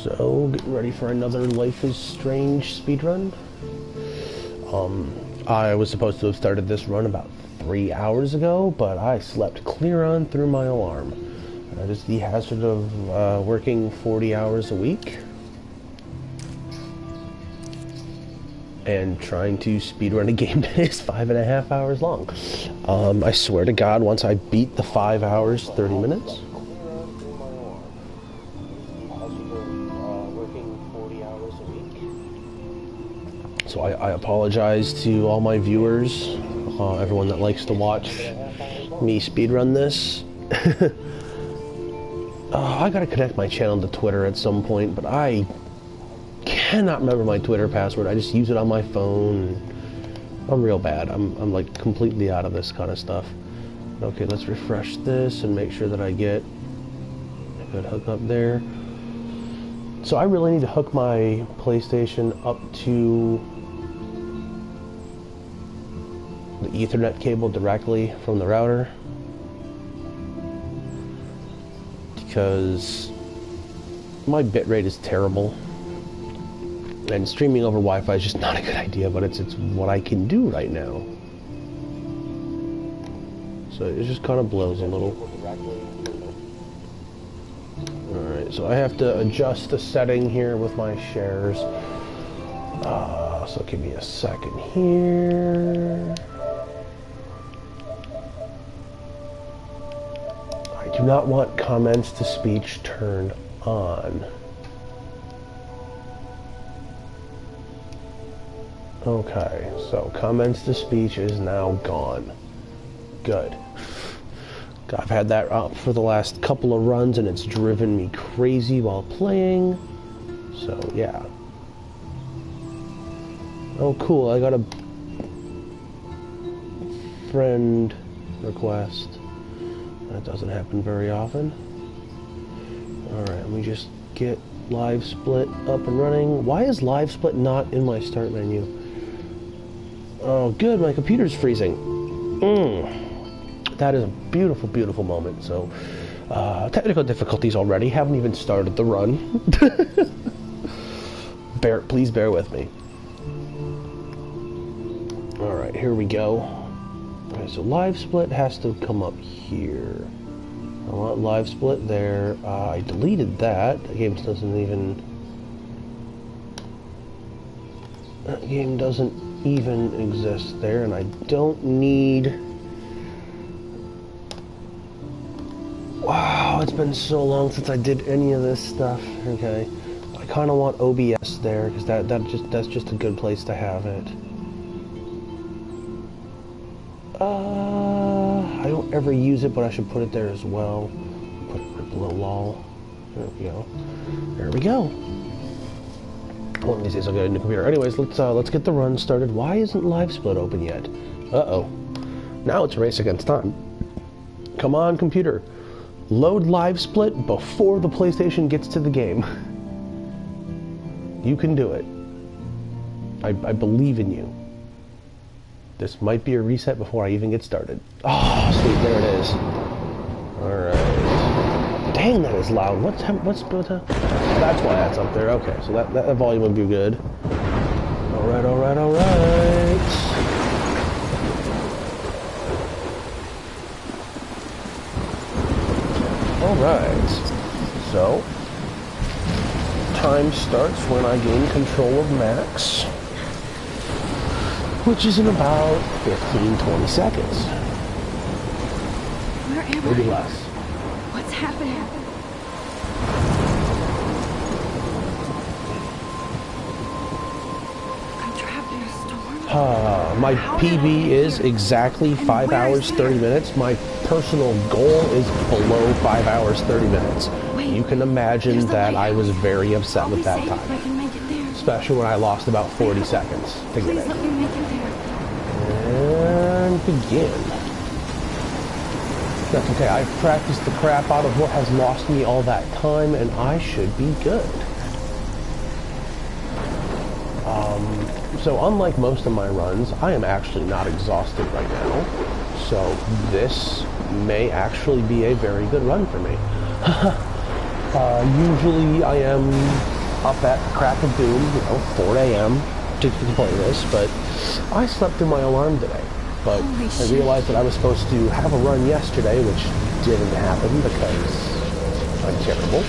So, getting ready for another Life is Strange speedrun. I was supposed to have started this run about 3 hours ago, but I slept clear on through my alarm. That is the hazard of working 40 hours a week and trying to speedrun a game that is 5.5 hours long. I swear to God, once I beat the 5 hours, 30 minutes, so I apologize to all my viewers, everyone that likes to watch me speedrun this. I gotta connect my channel to Twitter at some point, but I cannot remember my Twitter password. I just use it on my phone. I'm real bad. I'm like completely out of this kind of stuff. Okay, let's refresh this and make sure that I get a good hookup there. So I really need to hook my PlayStation up to the Ethernet cable directly from the router, because my bitrate is terrible and streaming over Wi-Fi is just not a good idea, but it's what I can do right now. So it just kind of blows a little. Alright, so I have to adjust the setting here with my shares. So give me a second here. I do not want comments to speech turned on. Okay, so comments to speech is now gone. Good. I've had that up for the last couple of runs and it's driven me crazy while playing. So, yeah. Oh, cool, I got a friend request. That doesn't happen very often. Alright, let me just get Live Split up and running. Why is Live Split not in my start menu? Oh, good, my computer's freezing. That is a beautiful, beautiful moment. So, technical difficulties already. Haven't even started the run. Please bear with me. Alright, here we go. Alright, so Live Split has to come up here. I want Live Split there. I deleted that. That game doesn't even... That game doesn't even exist there, and I don't need... Wow, it's been so long since I did any of this stuff. Okay, I kind of want OBS there because that's just a good place to have it. I don't ever use it, but I should put it there as well. Put it below lol. There we go. There we go. One of these days I'll get a new computer. Anyways, let's get the run started. Why isn't Live Split open yet? Uh-oh. Now it's a race against time. Come on, computer. Load Live Split before the PlayStation gets to the game. You can do it. I believe in you. This might be a reset before I even get started. Oh, sweet, there it is. Alright. Dang, that is loud. What's that's why that's up there. Okay, so that volume would be good. Alright, alright, alright. Alright. So, time starts when I gain control of Max, which is in about 15-20 seconds. Where am I? Maybe less. What's happening? I'm trapped in a storm. My PB is exactly 5 hours, 30 minutes. My personal goal is below 5 hours, 30 minutes. Wait, you can imagine that I was very upset I'll with be that safe time. if I can make it there. Especially when I lost about 40 seconds to get Please it. let me make it there. And begin. That's okay, I've practiced the crap out of what has lost me all that time, and I should be good. So unlike most of my runs, I am actually not exhausted right now. So this may actually be a very good run for me. Usually I am up at the crack of doom, 4 a.m. to play this, but I slept through my alarm today. But I realized that I was supposed to have a run yesterday, which didn't happen because I'm terrible.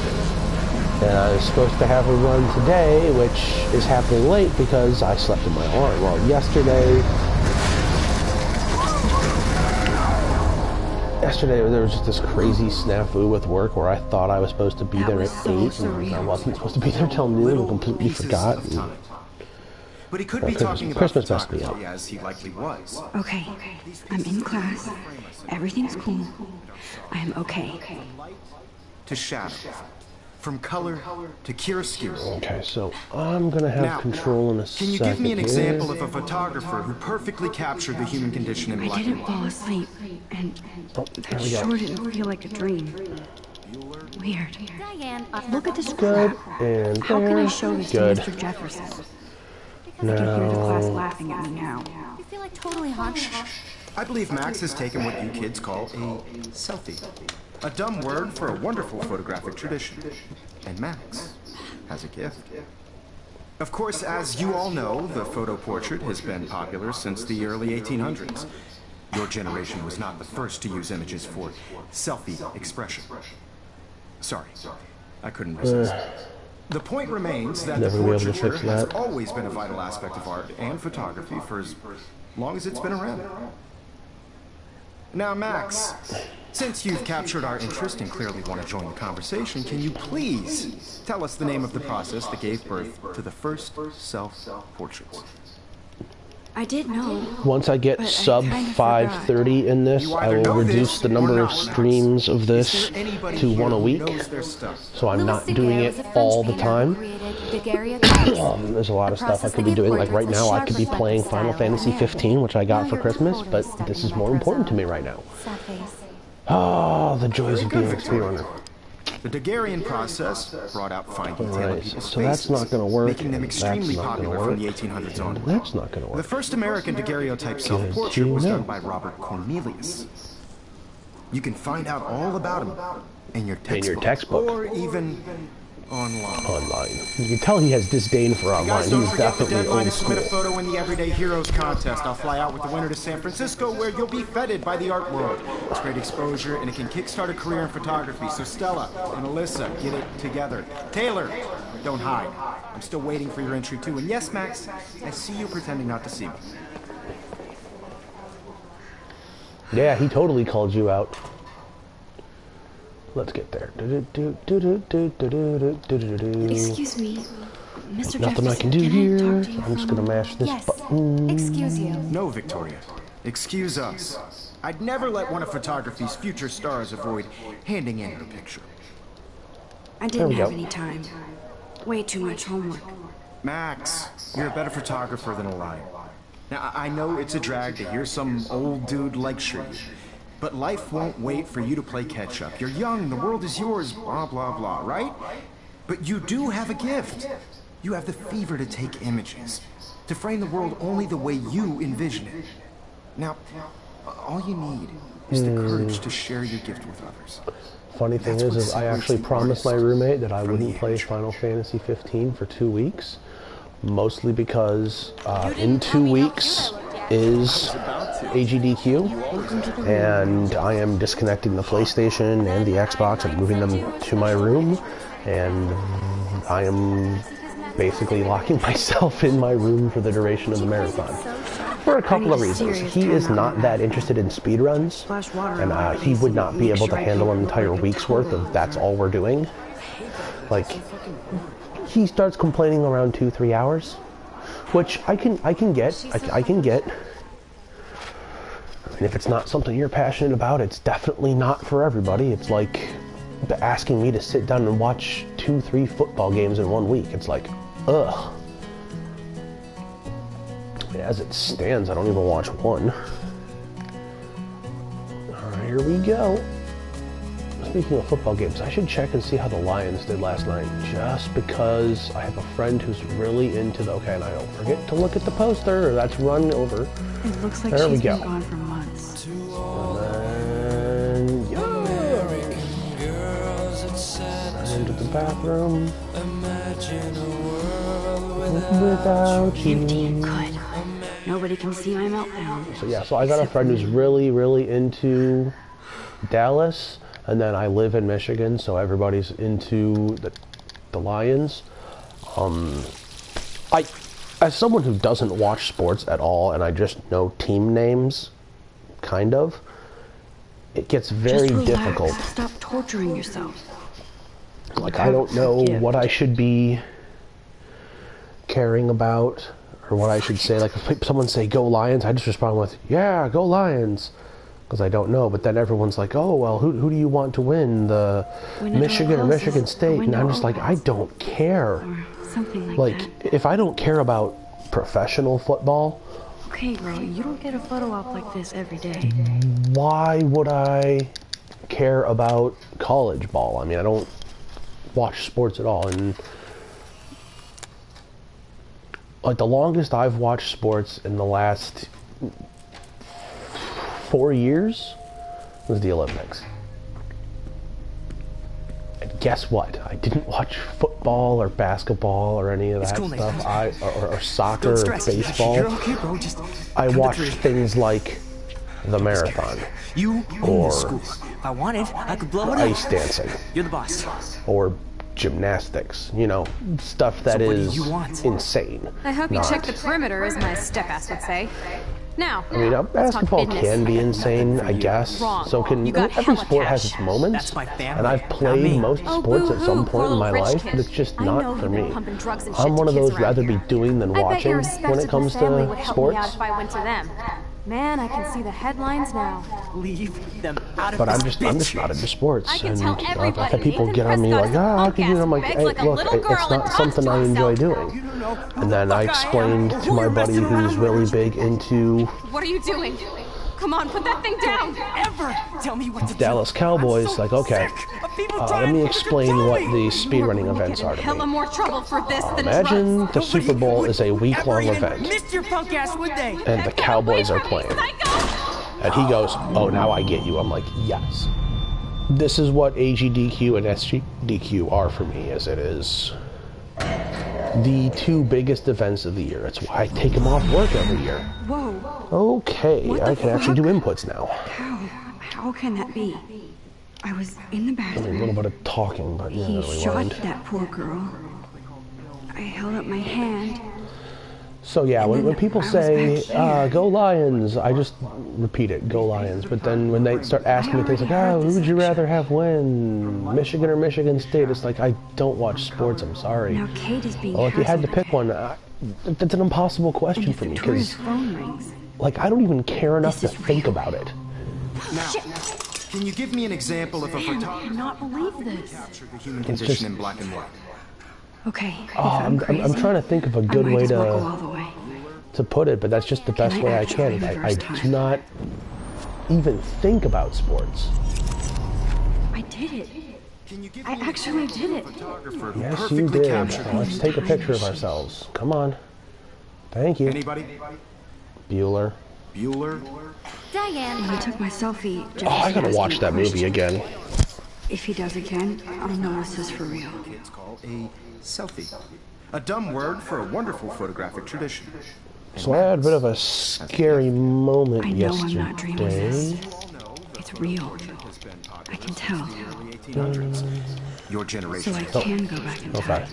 And I was supposed to have a run today, which is happening late because I slept in my alarm. Well, yesterday there was just this crazy snafu with work where I thought I was supposed to be there at 8, and I wasn't supposed to be there till noon, and completely forgot. But he could be talking about photography, as he likely was. Okay, I'm in class. Everything's cool. I am okay. To shadow. From color to chiaroscuro. Okay, so I'm gonna have control in a second. Can you give me an example of a photographer who perfectly captured the human condition in black and white? I didn't fall asleep, and that sure didn't feel like a dream. Weird. Look at this crap. And how can I show this to Mr. Jefferson? I can hear the class laughing at me now. You feel like totally hot. I believe Max has taken what you kids call a selfie. A dumb word for a wonderful photographic tradition. And Max has a gift. Of course, as you all know, the photo portrait has been popular since the early 1800s. Your generation was not the first to use images for selfie expression. Sorry, I couldn't resist. The point remains that the portraiture has always been a vital aspect of art and photography for as long as it's been around. Now, Max, since you've captured our interest and clearly want to join the conversation, can you please tell us the name of the process that gave birth to the first self-portraits? I did know. Once I get sub 530 in this, I will reduce the number of streams of this to 1 a week, so I'm not doing it all the time. There's a lot of stuff I could be doing. Like right now, I could be playing Final Fantasy 15, which I got for Christmas, but this is more important to me right now. Oh, the joys of being a speedrunner. The Daguerrean process brought out fine detail spaces, so that's not going to work. Making them extremely popular from the 1800s on. That's not going to work. The first American daguerreotype self-portrait was done by Robert Cornelius. You can find out all about him in your textbook, or even online. You can tell he has disdain for online. He's definitely old to school. submit a photo in the Everyday Heroes contest. I'll fly out with the winner to San Francisco, where you'll be feted by the art world. It's great exposure, and it can kickstart a career in photography. So Stella and Alyssa, get it together. Taylor, don't hide. I'm still waiting for your entry too. And yes, Max, I see you pretending not to see me. Yeah, he totally called you out. Let's get there. Excuse me, Mr. Nothing I can do here. I'm just gonna mash this button. Excuse you. No, Victoria. Excuse us. I'd never let one of photography's future stars avoid handing in her picture. I didn't have any time. Way too much homework. Max, you're a better photographer than a liar. Now, I know it's a drag to hear some old dude lecture you. But life won't wait for you to play catch-up. You're young, the world is yours, blah, blah, blah, right? But you do have a gift. You have the fever to take images, to frame the world only the way you envision it. Now, all you need is the courage to share your gift with others. Funny thing is I actually promised my roommate that I wouldn't play Final Fantasy 15 for 2 weeks, mostly because in 2 weeks is AGDQ, and I am disconnecting the PlayStation and the Xbox and moving them to my room, and I am basically locking myself in my room for the duration of the marathon. For a couple of reasons. He is not that interested in speedruns, and he would not be able to handle an entire week's worth of that's all we're doing. Like, he starts complaining around 2-3 hours. Which I can get. I can get. And if it's not something you're passionate about, it's definitely not for everybody. It's like asking me to sit down and watch 2-3 football games in 1 week. It's like, ugh. As it stands, I don't even watch one. Alright, here we go. Speaking of football games, I should check and see how the Lions did last night, just because I have a friend who's really into the... Okay, and I don't forget to look at the poster, or that's run over. It looks like she's been gone for months. And then... Yeah! bathroom without you. Good. Nobody can see my meltdown. So yeah, so I got a friend who's really, really into Dallas, and then I live in Michigan, so everybody's into the Lions. As someone who doesn't watch sports at all, and I just know team names, kind of, it gets very difficult. Stop torturing yourself. Like, I don't know what I should be caring about, or what I should say. Like, if someone say, go Lions, I just respond with, yeah, go Lions. Because I don't know, but then everyone's like, oh, well, who do you want to win? The Michigan or Michigan State? And I'm just like, I don't care. Something like that. If I don't care about professional football... Okay, girl, you don't get a photo op like this every day. Why would I care about college ball? I mean, I don't watch sports at all. And like, the longest I've watched sports in the last 4 years was the Olympics. And guess what? I didn't watch football or basketball or any of that stuff. Or soccer or baseball. You're okay, bro. Just I watched things like the marathon. You own the school. If I wanted, I could blow it up. Ice dancing. You're the boss. Or gymnastics. You know, stuff that is insane. I hope you check the perimeter, as my step-ass would say. Now, I mean, basketball can be insane, I guess. So every sport has its moments, and I've played most sports at some point in my life, but it's just not for me. I'm one of those rather be doing than watching when it comes to sports. If I went to them. Man, I can see the headlines now. Leave them out of But I'm just not into sports, and tell I've had people get on me like, how can you do it? I'm like, hey, look, it's not something I enjoy doing. And then I explained to my buddy who's really big into... What are you doing? Come on, put that thing down! Ever tell me what to do. Dallas Cowboys, like, okay, let me explain what the speedrunning events are to Hella me. more trouble for this than Imagine the Super Bowl is a week-long event, Missed your punk ass, would they? and the Cowboys are playing. And he goes, oh, now I get you. I'm like, yes. This is what AGDQ and SGDQ are for me, as it is the two biggest events of the year. It's why I take them off work every year. Whoa. Okay, I can actually do inputs now. How can that be? I was in the I bathroom. mean, a little bit of talking, but yeah, He shot rewind. that poor girl. I held up my hand. So yeah, when people say, go Lions, I just repeat it, go Lions. But then when they start asking me things like, who would you rather have win, Michigan or Michigan State? It's like, I don't watch sports, I'm sorry. Now Kate is being Well, if you had to hassled. pick one, that's an impossible question for me, because, like, I don't even care enough to think about it. Now, can you give me an example of a I photographer cannot believe this. captured the human condition in black and white? Okay. I'm trying to think of a good way to put it, but that's just the best way I can. I do not even think about sports. I did it. I actually did it. Yes, you did. Let's take a picture of ourselves. Come on. Thank you. Anybody? Bueller. Bueller? Diane. When he took my selfie, Oh, I gotta watch that movie again. If he does again, I'll know this is for real. Kids call a selfie. A dumb word for a wonderful photographic tradition. So I had a bit of a scary moment I know I'm not dreaming this. yesterday. It's real. I can tell. Your So generation. I can go back in time. Okay.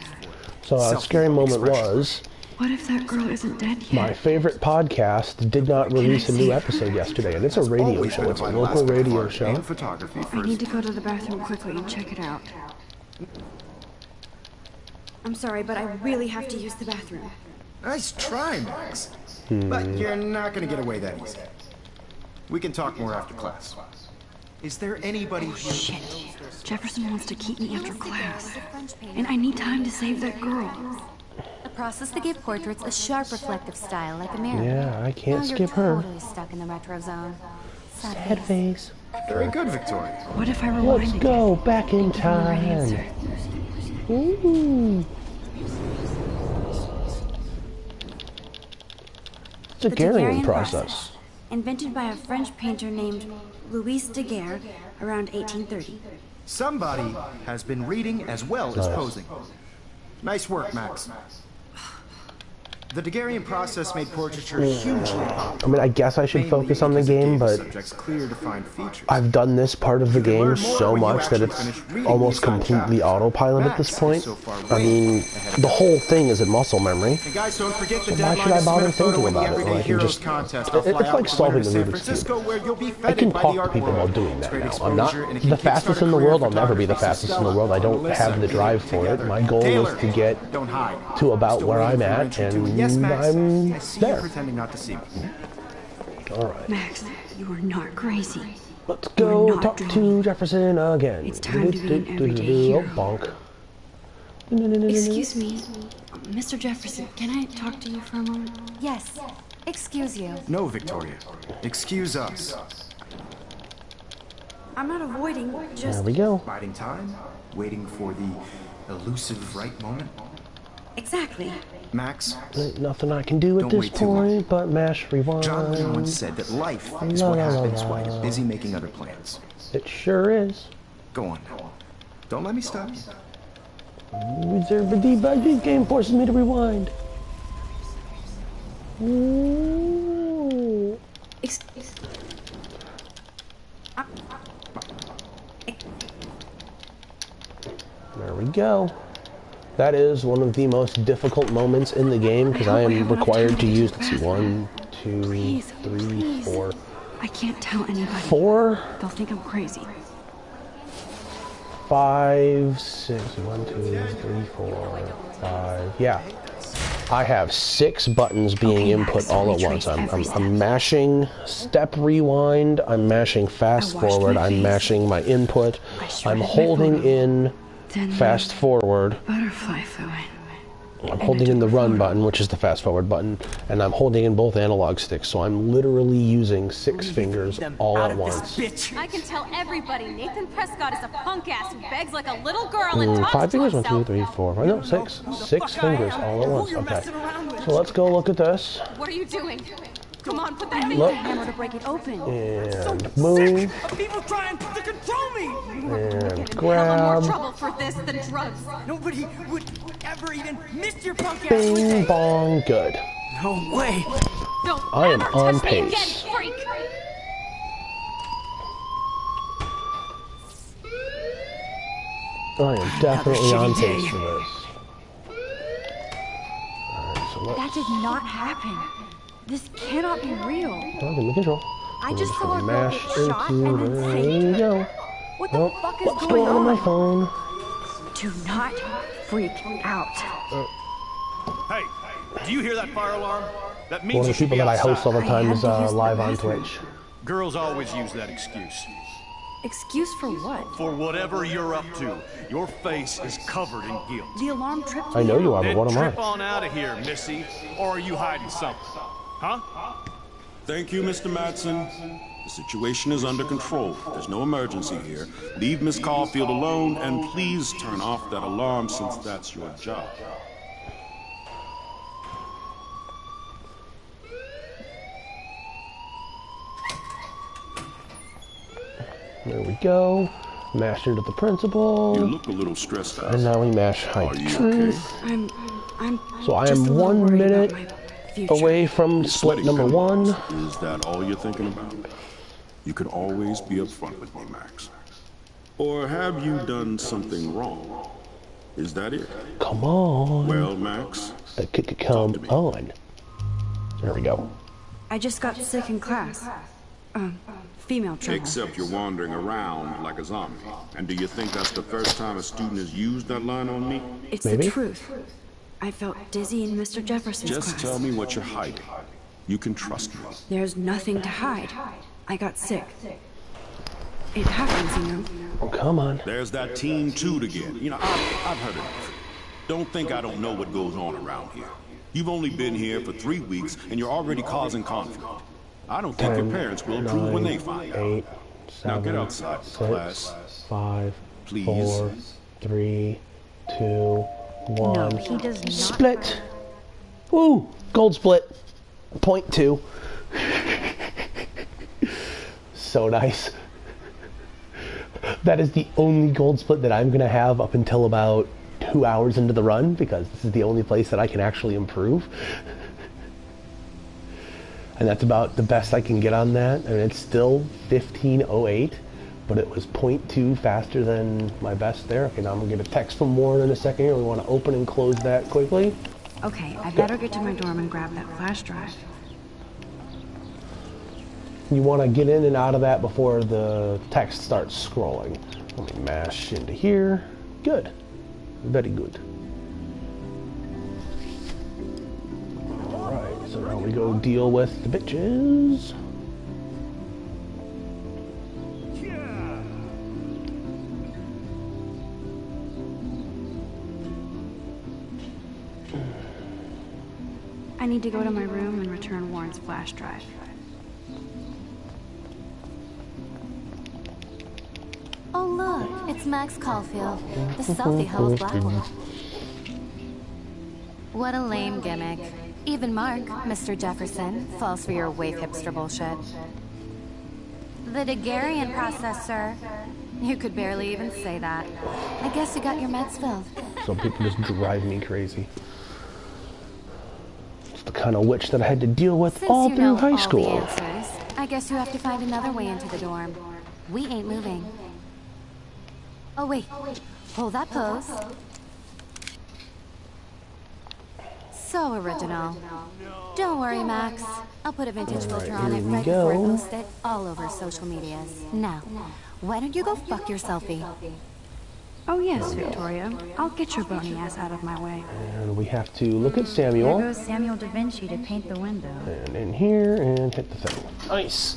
So a scary moment was, What if that girl isn't dead yet? my favorite podcast did not release a new episode yesterday, and it's a radio show. It's a local radio show. Photography I need to go to the bathroom quickly and check it out. I'm sorry, but I really have to use the bathroom. Nice try, Max. But you're not gonna get away that easy. We can talk more after class. Is there anybody here? Shit. Jefferson wants to keep me after class. And I need time to save that girl. A process to give portraits a sharp reflective style like a mirror. Yeah, I can't Now skip you're her. totally stuck in the retro zone. Sad face. Very good, Victoria. What if I rewind Let's again? go back in Give me the right time. answer. Ooh. It's a The Daguerrean Daguerrean process. Invented by a French painter named Louis Daguerre around 1830. Somebody has been reading as well as posing. Nice work, Max. The Daguerrean process made portraiture hugely popular. I mean, I guess I should focus on the game, but I've done this part of the game so much that it's almost completely autopilot at this point. I mean, the whole thing is in muscle memory. So why should I bother thinking about it? Like, it's like solving the Rubik's Cube. I can talk to people while doing that now. I'm not the fastest in the world. I'll never be the fastest in the world. I don't have the drive for it. My goal is to get to about where I'm at, and I'm there. Pretending not to see me. All right. Max, you are not crazy. Let's go talk to Jefferson again. It's time to be an everyday hero. Oh, bonk. Excuse me, Mr. Jefferson, can I talk to you for a moment? Yes. Excuse you. No, Victoria. Excuse us. I'm not avoiding, just... There we go. Biding time, waiting for the elusive right moment. Exactly. Max, Ain't nothing I can do at this point but mash rewind. John Lennon once said that life is what happens while you're busy making other plans. It sure is. Go on now. Don't let me stop you. Reserve a debug. This game forces me to rewind. Ooh. There we go. That is one of the most difficult moments in the game because I am required to use, let's see, 1, 2, 3, 4. I can't tell anybody. 4, They'll think I'm crazy. 5, 6, 1, 2, 3, 4, 5. Yeah. I have 6 buttons being input all at once. I'm mashing step rewind, I'm mashing fast forward, I'm mashing my input, I'm holding in fast forward. Butterfly flew in. I'm holding in the run button, which is the fast forward button, and I'm holding in both analog sticks, so I'm literally using 6 fingers all at once. I can tell everybody Nathan Prescott is a punk ass who begs like a little girl and talks 5 to fingers? 1, himself. 2, 3, 4. No, 6. 6 fingers all at once. Okay. So let's go look at this. What are you doing? Come on, put that thing Look. Hammer to break it open. And move. People trying to control me! And hell of more grab. trouble for this than drugs. Nobody would ever even miss your punk ass, would Bing they? bong. Good. No way! Don't I am ever on touch me again, pace. freak! I am definitely on pace for this. Alright, so let's... That did not happen. This cannot be real. Oh, give me control. I just saw a girl Mash get shot and into then there we saved. go. What the Oh, fuck is what's going going on my on? phone? Do not freak out. Hey, do you hear that fire alarm? That means One of you the should people be that I host all outside. the time I is had to use the live on bathroom. Twitch. Girls always use that excuse. Excuse for what? For whatever you're up to, your face is covered in guilt. The alarm tripped I me know you out. are, but Then what am trip I? on out of here, Missy, or are you hiding something? Huh? Thank you, Mr. Madsen. The situation is under control. There's no emergency here. Leave Miss Caulfield alone, and please turn off that alarm since that's your job. There we go. Mash into the principal. You look a little stressed out. And now we mash hide Are you truth. okay? I'm So I just am a little 1 worried minute about my future. away from You're split sweating, number Pamela. 1. Is that all you're thinking about? You can always be upfront with me, Max. Or have you done something wrong? Is that it? Come on. Well, Max, Come on. There we go. I just got sick in class. Female trouble. except you're wandering around like a zombie. And do you think that's the first time a student has used that line on me? It's Maybe? the truth. I felt dizzy in Mr. Jefferson's Just class. tell me what you're hiding. You can trust me. There's nothing to hide. I got sick. It happens, you know. Oh, come on. There's that Team 2 again. You know, I've heard enough. Don't think I don't know what goes on around here. You've only been here for 3 weeks, and you're already causing conflict. I don't think your parents will approve when they find out. 8, Now 7, get outside, 6, class. 5, Please. 4, 3, 2, 1. No, he does not. Split. Woo! Gold split. .2. So nice. That is the only gold split that I'm going to have up until about 2 hours into the run, because this is the only place that I can actually improve. And that's about the best I can get on that. And it's still 15:08, but it was 0.2 faster than my best there. Okay, now I'm going to get a text from Warren in a second here. We want to open and close that quickly. Okay, I better get to my dorm and grab that flash drive. You want to get in and out of that before the text starts scrolling. Let me mash into here. Good. Very good. Alright, so now we go deal with the bitches. I need to go to my room and return Warren's flash drive. Oh look, it's Max Caulfield, the selfie hoe of Blackwood. What a lame gimmick. Even Mark, Mr. Jefferson, falls for your wave hipster bullshit. The Daguerrean process, sir. You could barely even say that. I guess you got your meds filled. Some people just drive me crazy. It's the kind of witch that I had to deal with Since all you through know high all school. the answers, I guess you have to find another way into the dorm. We ain't moving. Oh wait, hold that pose. So original. Don't worry, Max. I'll put a vintage filter on it right before I post it all over social medias. Now, why don't you go fuck your selfie? Oh yes, Victoria. I'll get your bony ass out of my way. And we have to look at Samuel. There goes Samuel da Vinci to paint the window. And in here and hit the thing. Nice.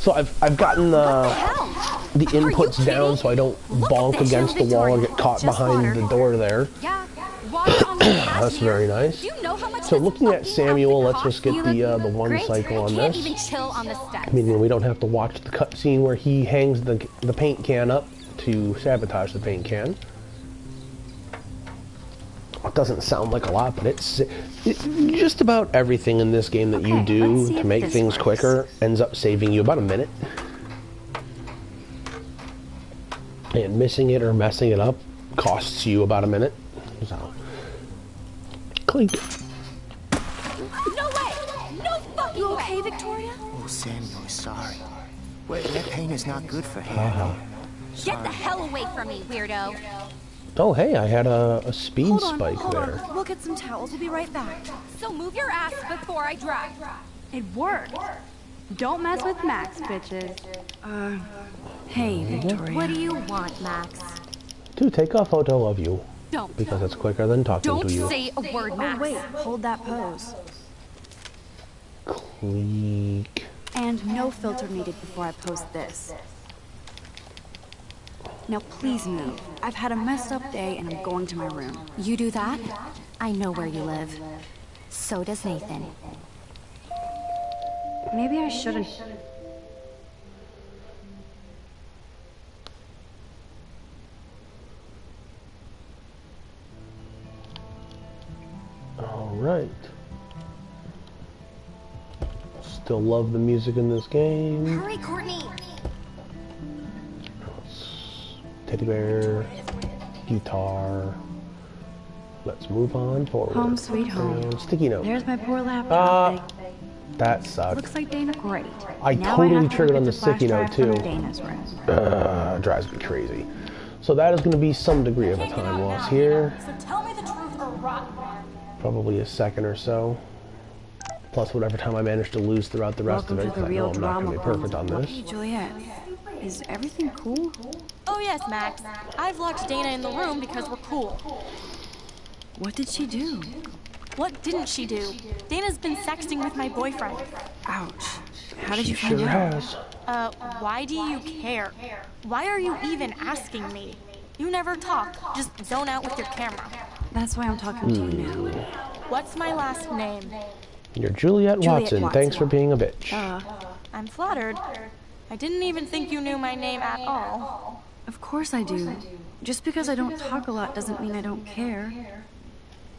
So I've gotten the inputs down so I don't bonk against the wall or get caught behind the door there. Yeah, water on the That's very nice. You know how much So looking at this Samuel, fucking let's just get the one Great. cycle on Can't this. even chill on the steps. Meaning we don't have to watch the cutscene where he hangs the paint can up to sabotage the paint can. It doesn't sound like a lot, but it's just about everything in this game that you do to make things quicker ends up saving you about a minute. And missing it or messing it up costs you about a minute. So, clink. No way! No fucking You way! okay, Victoria? Oh, Samuel, sorry. Wait, that pain is not good for hair. Get the hell away from me, weirdo! Oh, hey, I had a speed spike there. We'll get some towels. We'll be right back. So move your ass before I drive. It worked. Don't mess with Max, bitches. Hey, Victoria. What do you want, Max? To take a photo of you. Don't. Because it's quicker than talking Don't to you. say a word, Max. Oh, wait. Hold that pose. Click. And no filter needed before I post this. Now please move. I've had a messed up day and I'm going to my room. You do that? I know where you live. So does Nathan. Maybe I shouldn't. All right. Still love the music in this game. Hurry, Courtney! Teddy bear, guitar. Let's move on forward. Home sweet home. And sticky note. There's my poor laptop. That sucks. Looks like Dana. Great. I Now totally have to triggered look on at the sticky flash note drive too. from Dana's room. Drives me crazy. So that is going to be some degree of a time loss here. So tell me the truth or rot. Probably a second or so. Plus whatever time I manage to lose throughout the rest Welcome of it, to the because I know real I'm not going to be drama perfect on room. this. Hey, Juliet. Is everything cool? Oh yes, Max. I've locked Dana in the room because we're cool. What did she do? What didn't she do? Dana's been sexting with my boyfriend. Ouch. How did you She find sure out? has. Why do you care? Why are you even asking me? You never talk, just zone out with your camera. That's why I'm talking to you now. What's my last name? You're Juliet Watson. Watson. Thanks for being a bitch. I'm flattered. I didn't even think you knew my name at all. Of course I do. Just because I don't talk a lot doesn't mean I don't care.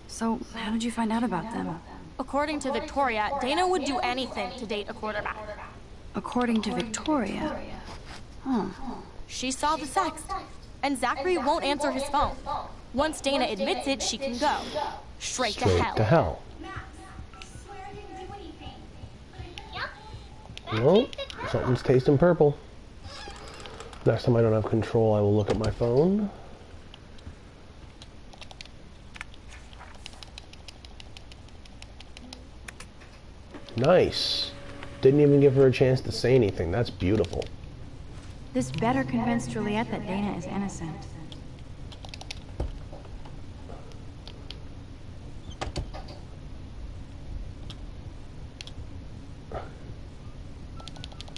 So, how did you find out about them? According to Victoria, Dana would do anything to date a quarterback. According to Victoria. Huh. She saw the text. And Zachary won't answer his phone. Once Dana admits it, she can go. Straight to hell. Well, something's tasting purple. Next time I don't have control, I will look at my phone. Nice. Didn't even give her a chance to say anything. That's beautiful. This better convince Juliet that Dana is innocent.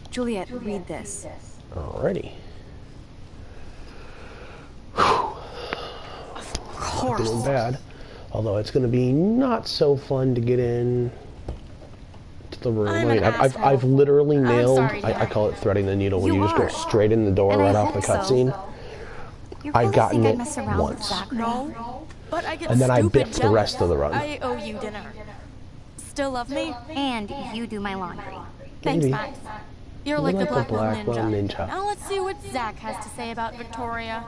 Juliet, read this. Alrighty. Of course. Doing bad. Although it's going to be not so fun to get in to the room. I mean, I've literally nailed. I call it threading the needle when you just go straight in the door right off the cutscene. I've gotten it once, No, but I get and then I stupid biffed the rest of the run. I owe you dinner. Still love me? And you do my laundry. Thanks, Maybe. Max. You're like the Black Blackwell Ninja. Now let's see what Zach has to say about Victoria.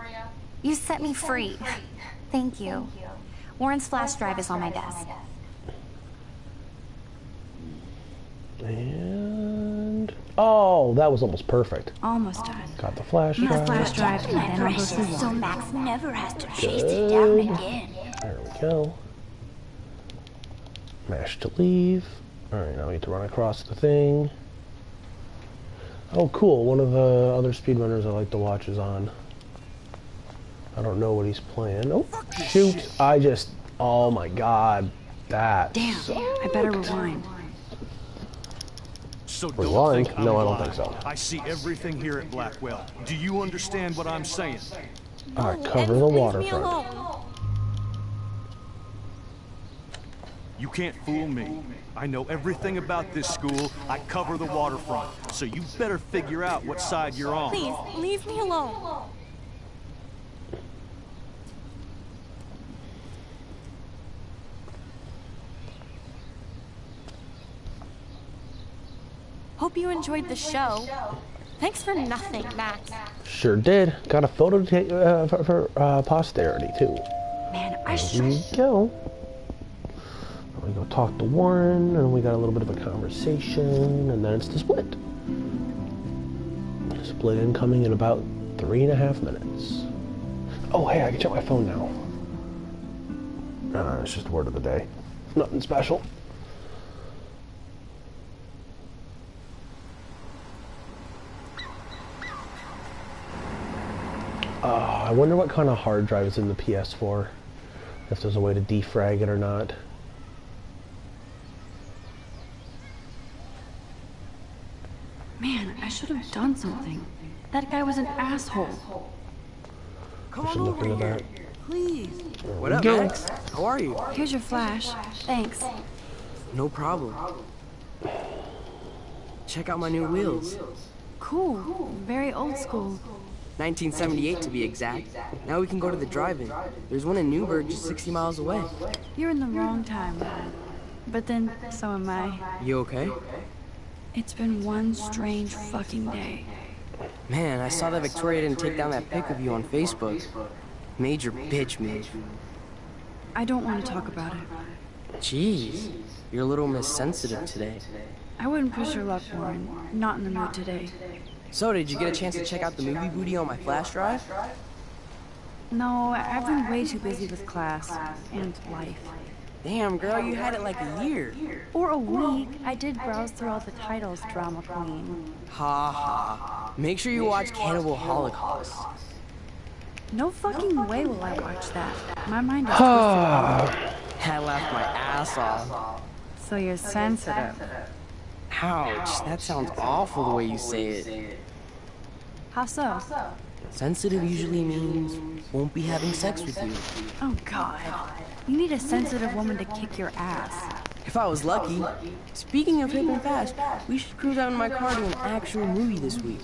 You set me free. Thank you. Warren's flash drive is on my desk. And oh, that was almost perfect. Almost done. Got the flash The drive. flash drive, and then I'll go through So one. Max never has to chase it down again. There we go. Mash to leave. Alright, now we get to run across the thing. Oh, cool. One of the other speedrunners I like to watch is on. I don't know what he's playing. Oh, shoot. Oh my god. That Damn, I better rewind. So Rewind? don't think No, I'm I don't lying. think so. I see everything here at Blackwell. Do you understand what I'm saying? Alright, cover the Leave me waterfront. alone. You can't fool me. I know everything about this school. I cover the waterfront. So you better figure out what side you're on. Please, leave me alone. Hope you enjoyed the show. Thanks for nothing, Max. Sure did. Got a photo to take for posterity, too. Man, I Here we go. We go talk to Warren, and we got a little bit of a conversation, and then it's the split. Split incoming in about 3.5 minutes. Oh, hey, I can check my phone now. It's just word of the day. Nothing special. I wonder what kind of hard drive is in the PS4. If there's a way to defrag it or not. Man, I should have done something. That guy was an asshole. I should look into that. Please. There What we up, go. Max? How are you? Here's your flash. Thanks. No problem. Check out my new wheels. Cool. Very old school. 1978 to be exact. Now we can go to the drive-in. There's one in Newburgh just 60 miles away. You're in the wrong time, man. But then, so am I. You okay? It's been one strange fucking day. Man, I saw that Victoria didn't take down that pic of you on Facebook. Major bitch move. I don't want to talk about it. Jeez, you're a little missensitive today. I wouldn't push your luck, Warren. Not in the mood today. So, did you get a chance to check out the movie booty on my flash drive? No, I've been way too busy with class and life. Damn, girl, you had it like a year. Or a week. I did browse through all the titles, Drama Queen. Ha ha. Make sure you watch Cannibal Holocaust. No fucking way will I watch that. My mind is twisted. I laughed my ass off. So you're sensitive. Ouch, that sounds awful the way you say it. How so? Sensitive usually means won't be having sex with you. Oh god. You need a sensitive woman to kick your ass. If I was lucky. Speaking of hip and fast, we should cruise out in my car to an actual movie this week.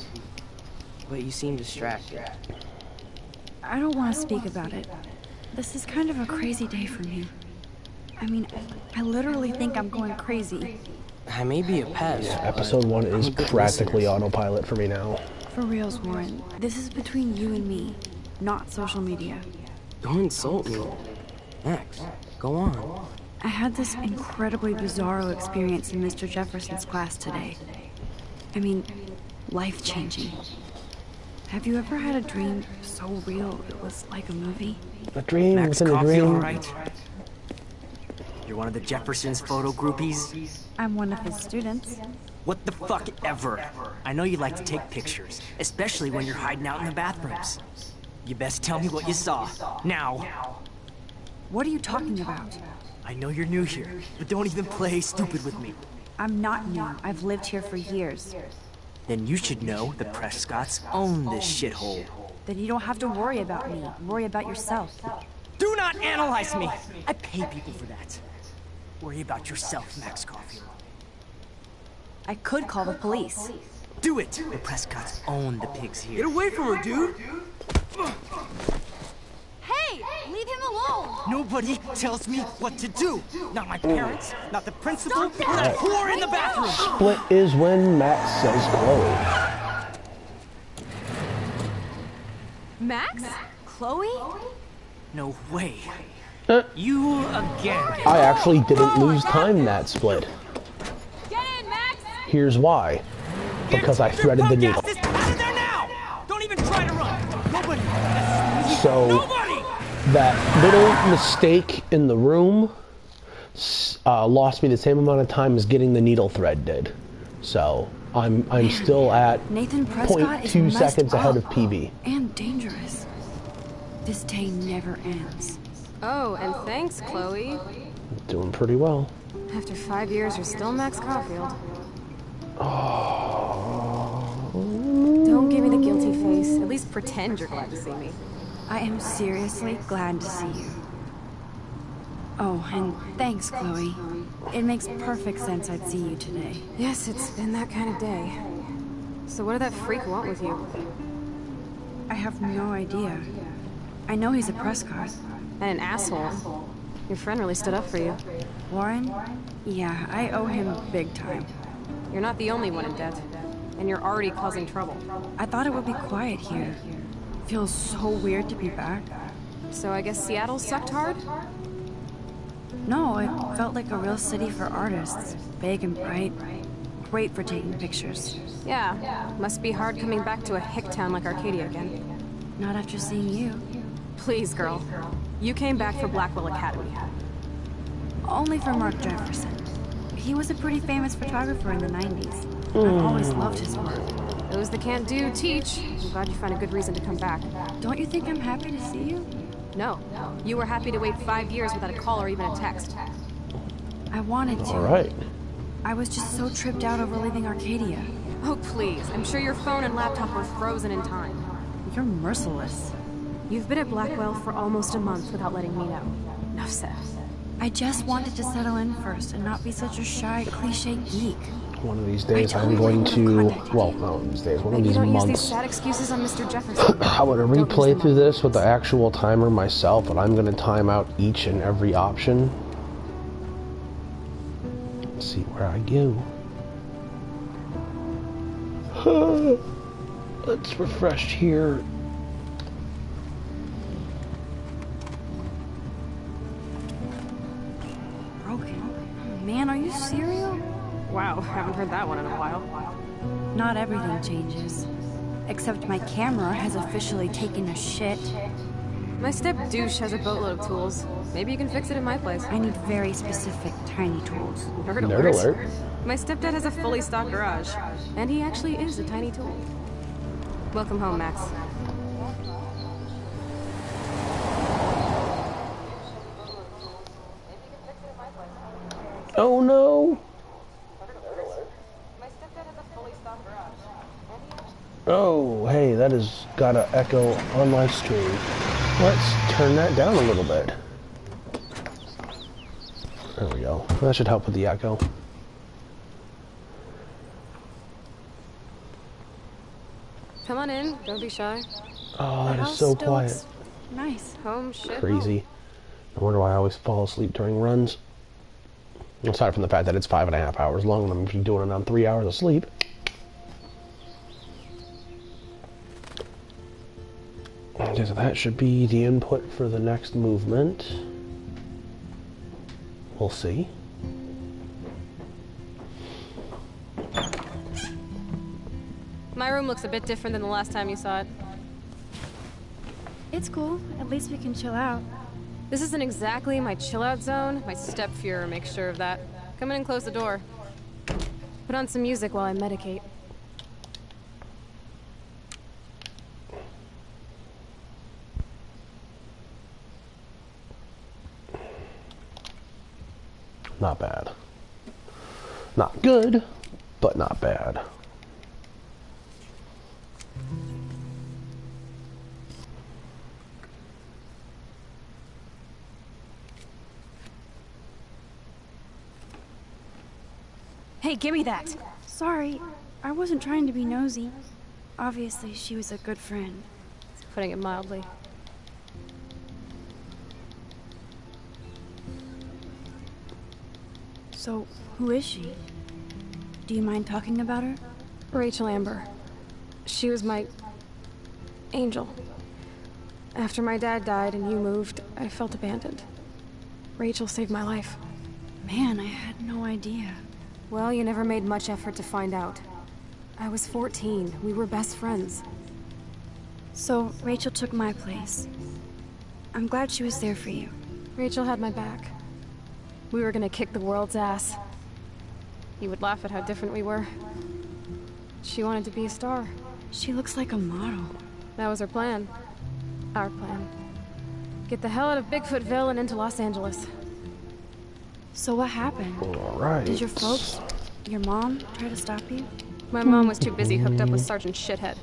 But you seem distracted. I don't want to speak about it. This is kind of a crazy day for me. I mean, I literally think I'm going crazy. I may be a pest. Yeah, episode 1 is practically autopilot for me now. For reals, Warren, this is between you and me, not social media. Don't insult me. Max, go on. I had this incredibly bizarro experience in Mr. Jefferson's class today. I mean, life-changing. Have you ever had a dream so real it was like a movie? A dream Max within a Coffey, all dream. right? You're one of the Jefferson's photo groupies? I'm one of his students. What the fuck ever? I know you like to take pictures, especially when you're hiding out in the bathrooms. You best tell me what you saw. Now. What are you talking about? I know you're new here, but don't even play stupid with me. I'm not new. I've lived here for years. Then you should know the Prescotts own this shithole. Then you don't have to worry about me. Worry about yourself. Do not analyze me! I pay people for that. Worry about yourself, Max Caulfield. I could call the police. Do it! The Prescotts own the pigs here. Get away from her, dude! Hey, leave him alone. Nobody tells me what to do. Not my parents, not the principal, or that whore in the bathroom. Split is when Max says Chloe. Max? Chloe? No way. You again. I actually didn't lose time that split. Get in, Max! Here's why. Because I threaded the needle. Out of there now! Don't even try to run. Nobody. So Nobody. that little mistake in the room lost me the same amount of time as getting the needle thread did. So I'm still at Nathan Prescott 0.2 is seconds ahead up of PB. And dangerous. This day never ends. Oh, and thanks, Chloe. Doing pretty well. After 5 years, you're still Max Caulfield. Don't give me the guilty face. At least pretend you're glad to see me. I am seriously glad to see you. Oh, and thanks, Chloe. It makes perfect sense I'd see you today. Yes, it's been that kind of day. So what did that freak want with you? I have no idea. I know he's a Prescott. And an asshole. Your friend really stood up for you. Warren? Yeah, I owe him big time. You're not the only one in debt. And you're already causing trouble. I thought it would be quiet here. Feels so weird to be back. So I guess Seattle sucked hard? No, it felt like a real city for artists. Big and bright. Great for taking pictures. Yeah, must be hard coming back to a hick town like Arcadia again. Not after seeing you. Please, girl. You came back for Blackwell Academy. Only for Mark Jefferson. He was a pretty famous photographer in the 90s. I've always loved his work. Those that can't do, teach. I'm glad you found a good reason to come back. Don't you think I'm happy to see you? No. You were happy to wait 5 years without a call or even a text. I wanted to. All right. I was just so tripped out over leaving Arcadia. Oh, please. I'm sure your phone and laptop were frozen in time. You're merciless. You've been at Blackwell for almost a month without letting me know. Enough said. I just wanted to settle in first and not be such a shy, cliche geek. One of these days I'm going to, well, not one of these days, one of these don't use these months, sad excuses on Mr. Jefferson. I'm going to replay through this with the actual timer myself, and I'm going to time out each and every option. Let's see where I go. Let's refresh here. Broken? Man, are you serial? Wow, haven't heard that one in a while. Not everything changes. Except my camera has officially taken a shit. My step-douche has a boatload of tools. Maybe you can fix it in my place. I need very specific tiny tools. Nerd alert. My stepdad has a fully stocked garage. And he actually is a tiny tool. Welcome home, Max. Oh no! Oh, hey, that has got an echo on my stream. Let's turn that down a little bit. There we go. That should help with the echo. Come on in, don't be shy. Oh, that is so quiet. Nice. Home shit. Crazy. I wonder why I always fall asleep during runs. Aside from the fact that it's 5.5 hours long and I'm doing it on 3 hours of sleep. Okay, so that should be the input for the next movement. We'll see. My room looks a bit different than the last time you saw it. It's cool. At least we can chill out. This isn't exactly my chill-out zone. My stepfuhrer makes sure of that. Come in and close the door. Put on some music while I medicate. Not bad. Not good, but not bad. Hey, give me that! Sorry, I wasn't trying to be nosy. Obviously, she was a good friend. Putting it mildly. So, who is she? Do you mind talking about her? Rachel Amber. She was my angel. After my dad died and you moved, I felt abandoned. Rachel saved my life. Man, I had no idea. Well, you never made much effort to find out. I was 14. We were best friends. So, Rachel took my place. I'm glad she was there for you. Rachel had my back. We were gonna kick the world's ass. You would laugh at how different we were. She wanted to be a star. She looks like a model. That was her plan. Our plan. Get the hell out of Bigfootville and into Los Angeles. So what happened? Alright. Did your folks, your mom, try to stop you? My mom was too busy hooked up with Sergeant Shithead.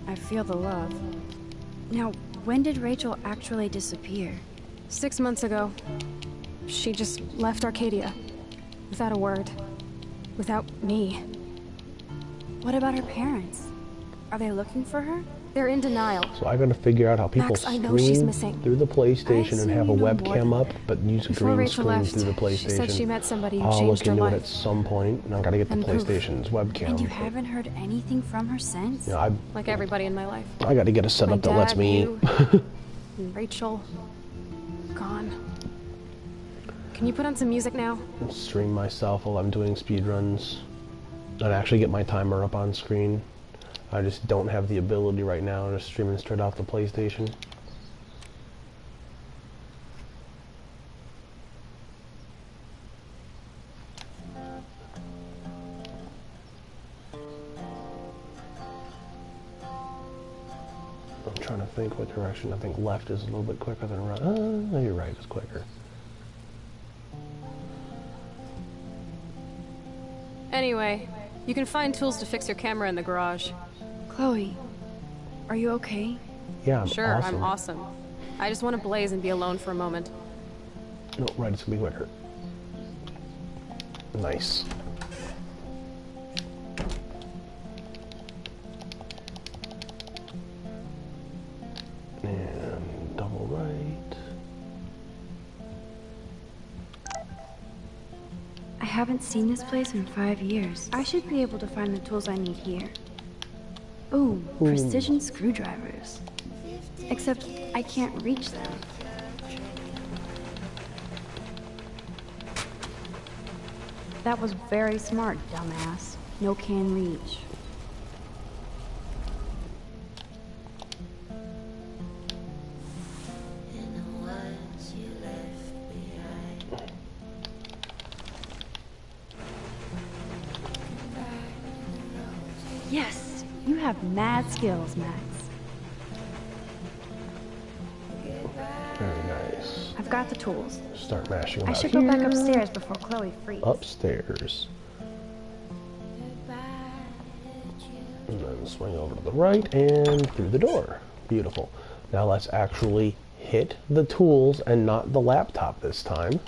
I feel the love. Now, when did Rachel actually disappear? 6 months ago. She just left Arcadia. Without a word. Without me. What about her parents? Are they looking for her? They're in denial. So I gotta figure out how people Max, I know she's stream missing. through the PlayStation and have a you know webcam more up, but use a Before green Rachel screen left, through the PlayStation. she said she met somebody who I'll changed look her into it life. at some point, and I gotta get the And poof. PlayStation's webcam. And you haven't heard anything from her since? You know, Like everybody in my life. I gotta get a setup that lets me you, and Rachel, gone. Can you put on some music now? stream myself while I'm doing speedruns and actually get my timer up on screen. I just don't have the ability right now to streaming straight off the PlayStation. I'm trying to think what direction. I think left is a little bit quicker than right. Oh, you're right, it's quicker. Anyway, you can find tools to fix your camera in the garage. Chloe, are you okay? Yeah, I'm Sure, awesome. I'm awesome. I just want to blaze and be alone for a moment. No, right, it's gonna be quicker. Nice. And double right. I haven't seen this place in 5 years. I should be able to find the tools I need here. Ooh, precision screwdrivers. Except I can't reach them. That was very smart, dumbass. No can reach. Yes, you have mad skills, Max. Very nice. I've got the tools. Start mashing them I out should here. go back upstairs before Chloe frees. Upstairs. And then swing over to the right and through the door. Beautiful. Now let's actually hit the tools and not the laptop this time.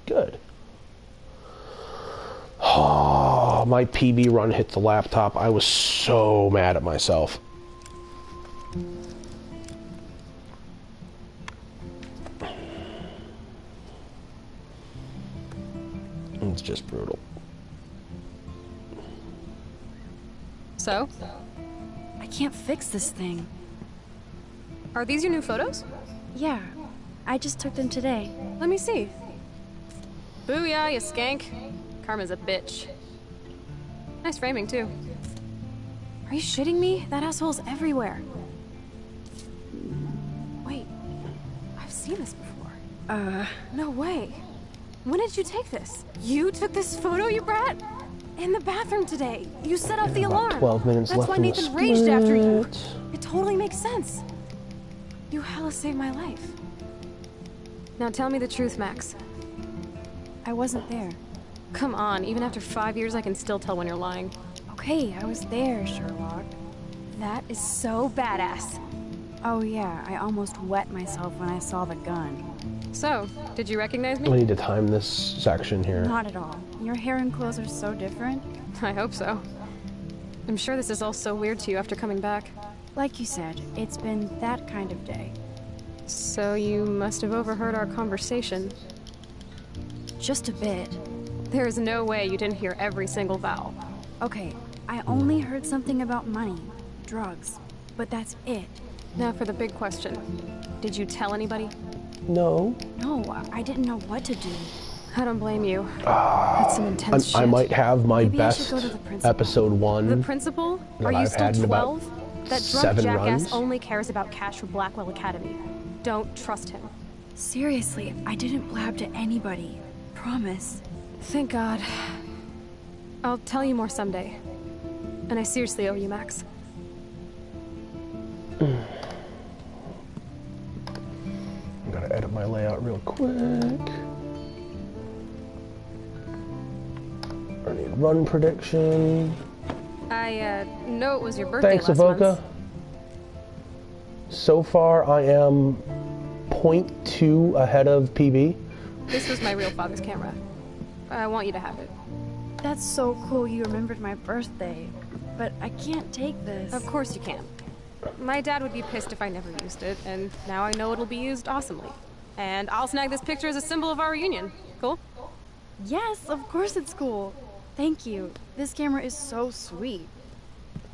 Good. Oh, my PB run hit the laptop. I was so mad at myself. It's just brutal. So? I can't fix this thing. Are these your new photos? Yeah, I just took them today. Let me see. Booyah, you skank. Karma's a bitch. Nice framing, too. Are you shitting me? That asshole's everywhere. Wait, I've seen this before. No way. When did you take this? You took this photo, you brat? In the bathroom today. You set off the alarm. 12 minutes That's left why in the Nathan raged after you. split. It totally makes sense. You hella saved my life. Now tell me the truth, Max. I wasn't there. Come on, even after 5 years, I can still tell when you're lying. Okay, I was there, Sherlock. That is so badass. Oh yeah, I almost wet myself when I saw the gun. So, did you recognize We me? need to time this section here. Not at all. Your hair and clothes are so different. I hope so. I'm sure this is all so weird to you after coming back. Like you said, it's been that kind of day. So you must have overheard our conversation. Just a bit. There is no way you didn't hear every single vowel. Okay, I only heard something about money, drugs, but that's it. Now for the big question. Did you tell anybody? No. No, I didn't know what to do. I don't blame you. That's some intense shit. I might have my Maybe I should best go to the principal. episode 1 The principal? that Are you I've still had in about 12? That drunk 7 jackass runs. only cares about cash for Blackwell Academy. Don't trust him. Seriously, I didn't blab to anybody. Promise. Thank God. I'll tell you more someday. And I seriously owe you, Max. I'm gonna edit my layout real quick. I need run prediction. I know it was your birthday Thanks, last Avoca. month. So far, I am 0.2 ahead of PB. This was my real father's camera. I want you to have it. That's so cool you remembered my birthday. But I can't take this. Of course you can. My dad would be pissed if I never used it, and now I know it'll be used awesomely. And I'll snag this picture as a symbol of our reunion. Cool? Yes, of course it's cool. Thank you. This camera is so sweet.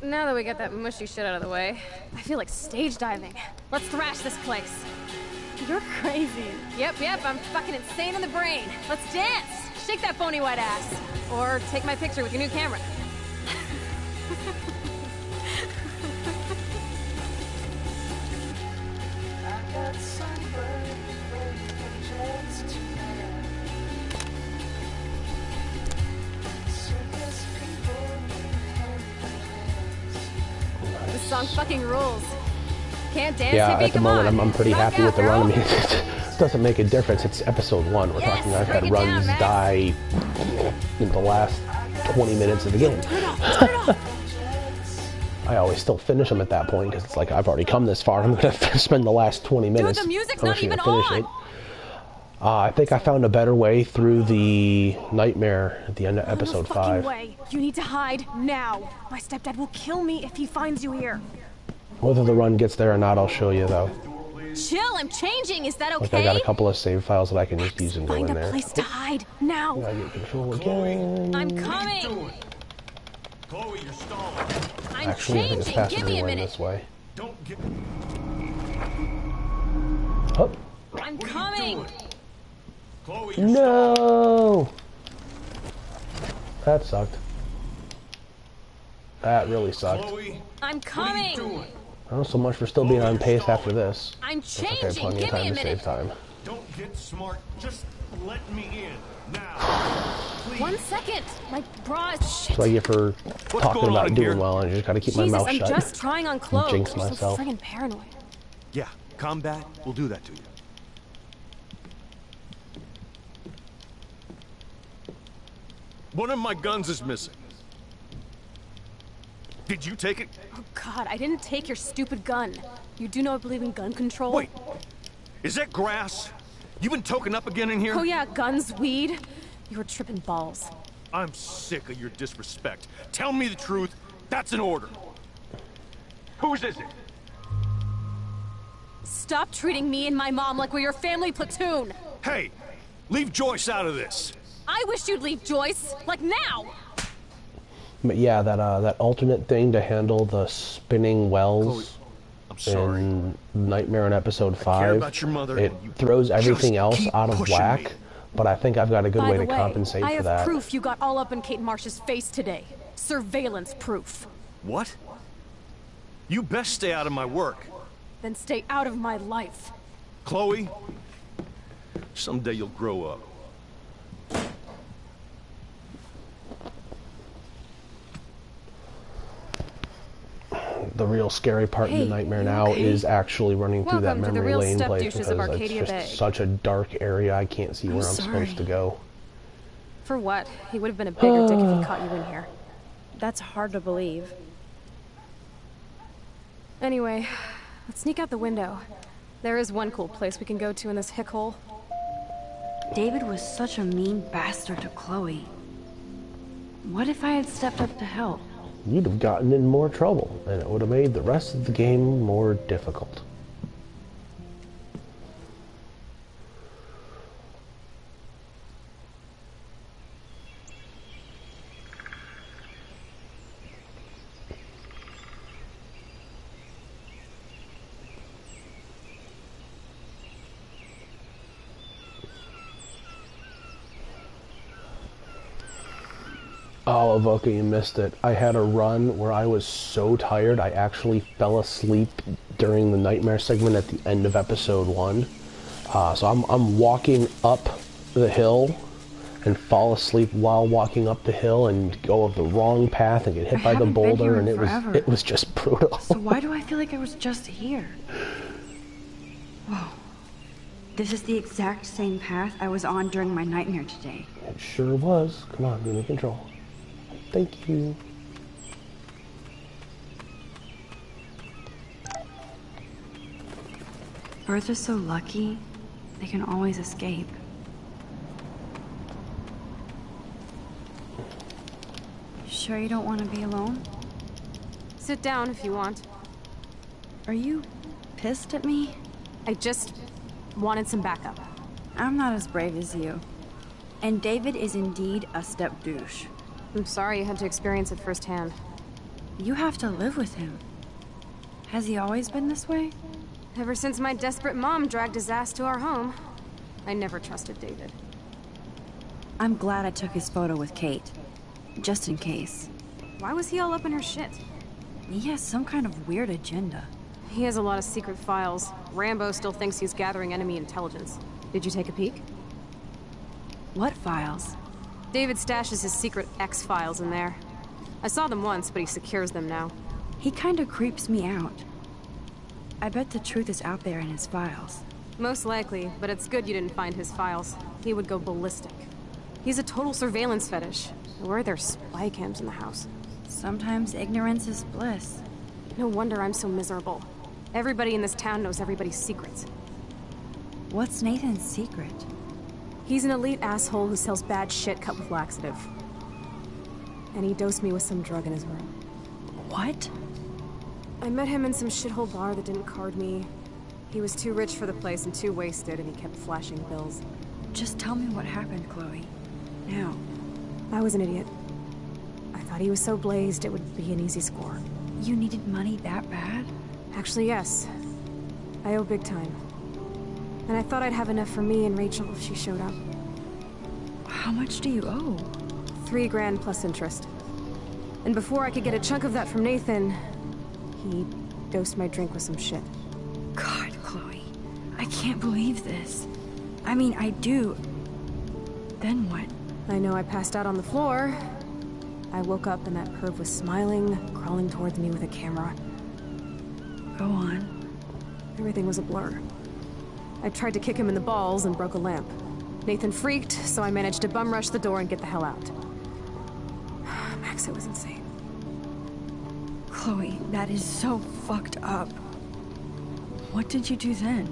Now that we got that mushy shit out of the way, I feel like stage diving. Let's thrash this place. You're crazy. Yep, I'm fucking insane in the brain. Let's dance! Shake that bony white ass. Or take my picture with your new camera. This song fucking rules. Can't dance, Yeah, hippie, at the come moment, on. I'm pretty Rock happy out, with the girl. run. I mean, it doesn't make a difference. It's episode 1. We're Yes, talking. I've break had it runs down, Max. die in the last 20 minutes of the game. Turn it off. I always still finish them at that point because it's like I've already come this far. I'm gonna spend the last 20 minutes. the music's I'm not actually even gonna finish on. it. I think I found a better way through the nightmare at the end of episode No fucking 5. way. You need to hide now. My stepdad will kill me if he finds you here. Whether the run gets there or not, I'll show you though. Chill, I'm changing. Is that Like I got a couple of save files that I can just use and go Find in a there. place to hide now. Gotta get control again. I'm coming. Chloe, you're stalling. I'm Actually, I think it's changing. faster Give to me a run minute. this way. Don't get. Oh. I'm coming. Chloe, you're No! That sucked. That really sucked. Chloe, I'm coming. Not so much for still being on pace after this. I'm It's okay, changing. plenty of Give me time a to save minute. time. don't get smart. Just let me in now. Please. 1 second. My bra is shit. So I get for talking going on about in doing here? well, and I just gotta keep my Jesus, mouth I'm shut. just trying on clothes. Jinx You're myself. so friggin' paranoid. Yeah, combat will do that to you. One of my guns is missing. Did you take it? Oh God, I didn't take your stupid gun. You do know I believe in gun control? Wait, is that grass? You been token up again in here? Oh yeah, guns, weed. You were tripping balls. I'm sick of your disrespect. Tell me the truth. That's an order. Whose is it? Stop treating me and my mom like we're your family platoon. Hey, leave Joyce out of this. I wish you'd leave Joyce, like now. But yeah, that alternate thing to handle the spinning wells. I'm in Nightmare in episode 5. I care about your mother. It throws everything else keep out of pushing whack, me. but I think I've got a good By way the to way, compensate I for have that. proof you got all up in Kate Marsh's face today. Surveillance proof. What? You best stay out of my work. Then stay out of my life. Chloe, someday you'll grow up. The real scary part in the nightmare now is actually running through that Welcome to the memory real lane step place douches because of it's Arcadia just Bay. such a dark area. I can't see where I'm supposed to go. For what? He would have been a bigger dick if he caught you in here. That's hard to believe. Anyway, let's sneak out the window. There is one cool place we can go to in this hick hole. David was such a mean bastard to Chloe. What if I had stepped up to help? You'd have gotten in more trouble, and it would have made the rest of the game more difficult. Oh, Avoca, you missed it. I had a run where I was so tired I actually fell asleep during the nightmare segment at the end of episode 1. So I'm walking up the hill and fall asleep while walking up the hill and go the wrong path and get hit by the boulder, and it was just brutal. So why do I feel like I was just here? Whoa. This is the exact same path I was on during my nightmare today. It sure was. Come on, be in control. Thank you. Birds are so lucky, they can always escape. Sure you don't want to be alone? Sit down if you want. Are you pissed at me? I just wanted some backup. I'm not as brave as you. And David is indeed a step douche. I'm sorry you had to experience it firsthand. You have to live with him. Has he always been this way? Ever since my desperate mom dragged his ass to our home, I never trusted David. I'm glad I took his photo with Kate. Just in case. Why was he all up in her shit? He has some kind of weird agenda. He has a lot of secret files. Rambo still thinks he's gathering enemy intelligence. Did you take a peek? What files? David stashes his secret X-files in there. I saw them once, but he secures them now. He kinda creeps me out. I bet the truth is out there in his files. Most likely, but it's good you didn't find his files. He would go ballistic. He's a total surveillance fetish. Where are there spy cams in the house? Sometimes ignorance is bliss. No wonder I'm so miserable. Everybody in this town knows everybody's secrets. What's Nathan's secret? He's an elite asshole who sells bad shit cut with laxative. And he dosed me with some drug in his room. What? I met him in some shithole bar that didn't card me. He was too rich for the place and too wasted, and he kept flashing bills. Just tell me what happened, Chloe. Now. I was an idiot. I thought he was so blazed it would be an easy score. You needed money that bad? Actually, yes. I owe big time. And I thought I'd have enough for me and Rachel if she showed up. How much do you owe? $3 grand plus interest. And before I could get a chunk of that from Nathan, he dosed my drink with some shit. God, Chloe. I can't believe this. I mean, I do. Then what? I know I passed out on the floor. I woke up and that perv was smiling, crawling towards me with a camera. Go on. Everything was a blur. I tried to kick him in the balls and broke a lamp. Nathan freaked, so I managed to bum rush the door and get the hell out. Max, it was insane. Chloe, that is so fucked up. What did you do then?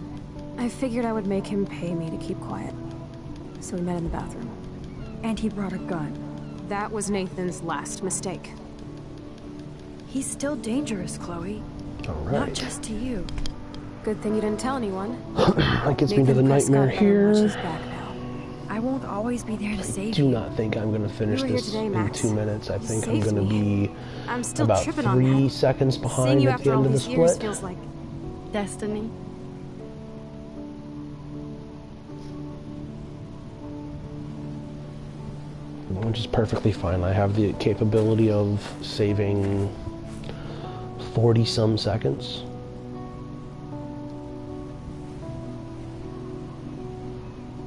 I figured I would make him pay me to keep quiet. So we met in the bathroom. And he brought a gun. That was Nathan's last mistake. He's still dangerous, Chloe. All right. Not just to you. Good thing you didn't tell anyone. That gets me to the nightmare here. I won't always be there to save I do you. not think I'm going to finish this today, in Max. 2 minutes. I think I'm Saved going to me. be I'm still about tripping on 3 that. seconds Seeing behind you at the after all end of the these years split. feels like Destiny. Which is perfectly fine. I have the capability of saving 40-some seconds.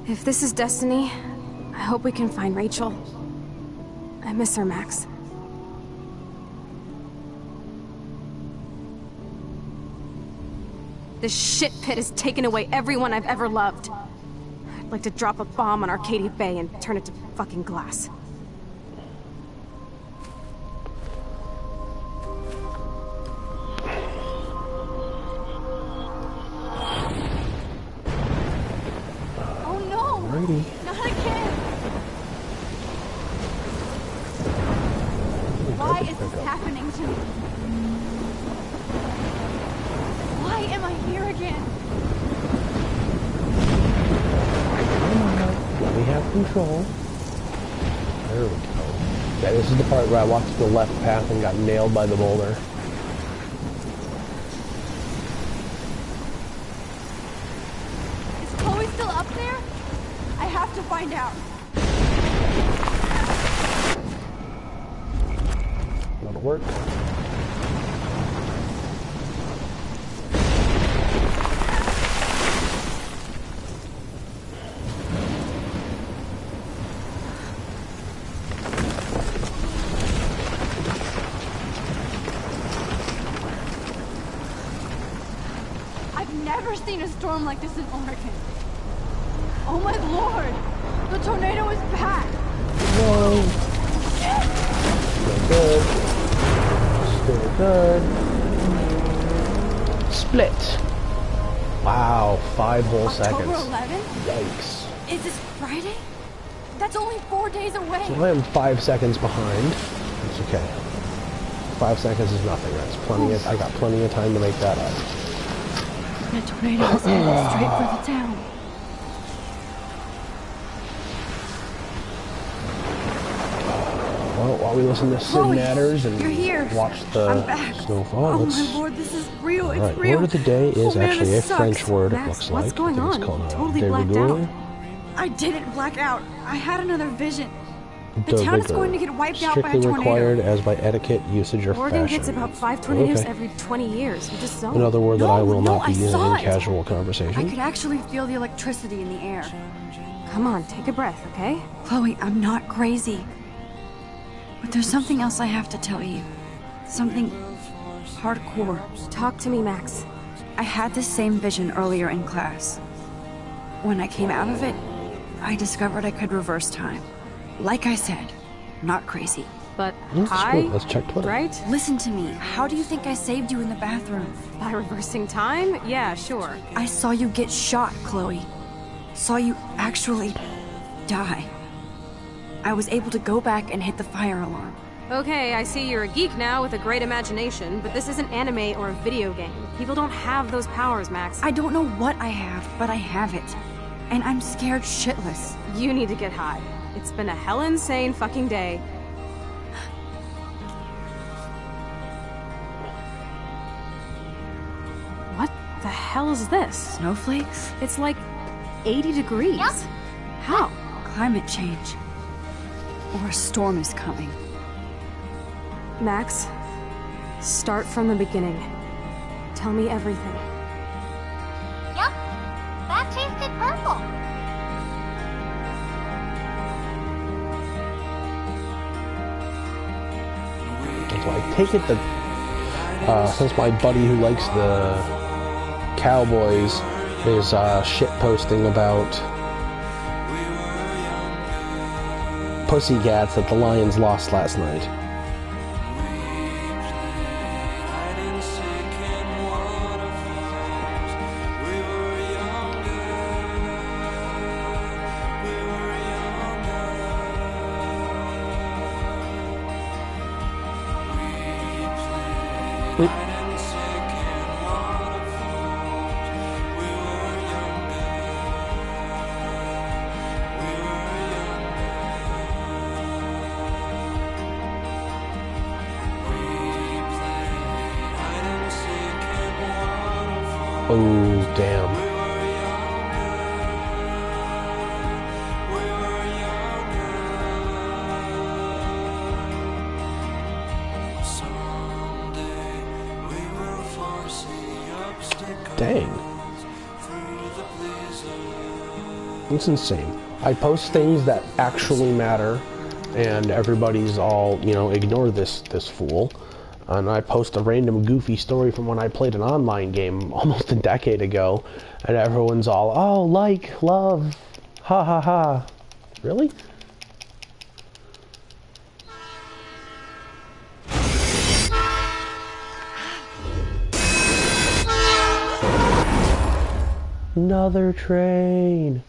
If this is Destiny, I hope we can find Rachel. I miss her, Max. This shit pit has taken away everyone I've ever loved. I'd like to drop a bomb on Arcadia Bay and turn it to fucking glass. Oh no! Alrighty. Not again! Why is this happening to me? Why am I here again? Let me have control. There we go. Yeah, this is the part where I walked to the left path and got nailed by the boulder. Is Chloe still up there? I have to find out. That'll work. I've never seen a storm like this in Oregon. Oh my lord! The tornado is back! Whoa. Still good. Split. Wow, 5 whole October seconds. 11? Yikes. Is this Friday? That's only 4 days away. So I am 5 seconds behind. It's okay. 5 seconds is nothing. That's plenty of, I got plenty of time to make that up. The tornado is headed straight for the town. Well, while we listen to Sid Chloe, Matters and you're here. watch the I'm back. snowfall, Oh let's... my lord, this is real. It's Alright, real. word of the day is Oh, man, actually this a sucks. French word, Max, it looks what's like. going I think on? it's called You totally de blacked rigueur. out. I didn't black out. I had another vision. The De town is rigueur. going to get wiped out by a Strictly tornado. required as by etiquette, usage, or Oregon fashion. gets about 5 tornadoes Okay. every 20 years. You just don't. Another word that I will No, not be I using saw in it. casual I conversation. could actually feel the electricity in the air. Come on, take a breath, okay? Chloe, I'm not crazy. But there's something else I have to tell you. Something hardcore. Talk to me, Max. I had this same vision earlier in class. When I came out of it, I discovered I could reverse time. Like I said, not crazy. But That's hi, cool. Let's check Twitter. right? Listen to me. How do you think I saved you in the bathroom? By reversing time? Yeah, sure. I saw you get shot, Chloe. Saw you actually die. I was able to go back and hit the fire alarm. Okay, I see you're a geek now with a great imagination, but this isn't anime or a video game. People don't have those powers, Max. I don't know what I have, but I have it. And I'm scared shitless. You need to get high. It's been a hell insane fucking day. What the hell is this? Snowflakes? It's like 80 degrees. Yep. How? Climate change. Or a storm is coming. Max, start from the beginning. Tell me everything. Yep. That tasted purple. So I take it that since my buddy who likes the Cowboys is shit posting about Pussycats that the Lions lost last night. Oh, damn. Dang. It's insane. I post things that actually matter, and everybody's all, you know, ignore this fool. And I post a random goofy story from when I played an online game almost a decade ago, and everyone's all, oh, like, love, ha ha ha. Really? Another train.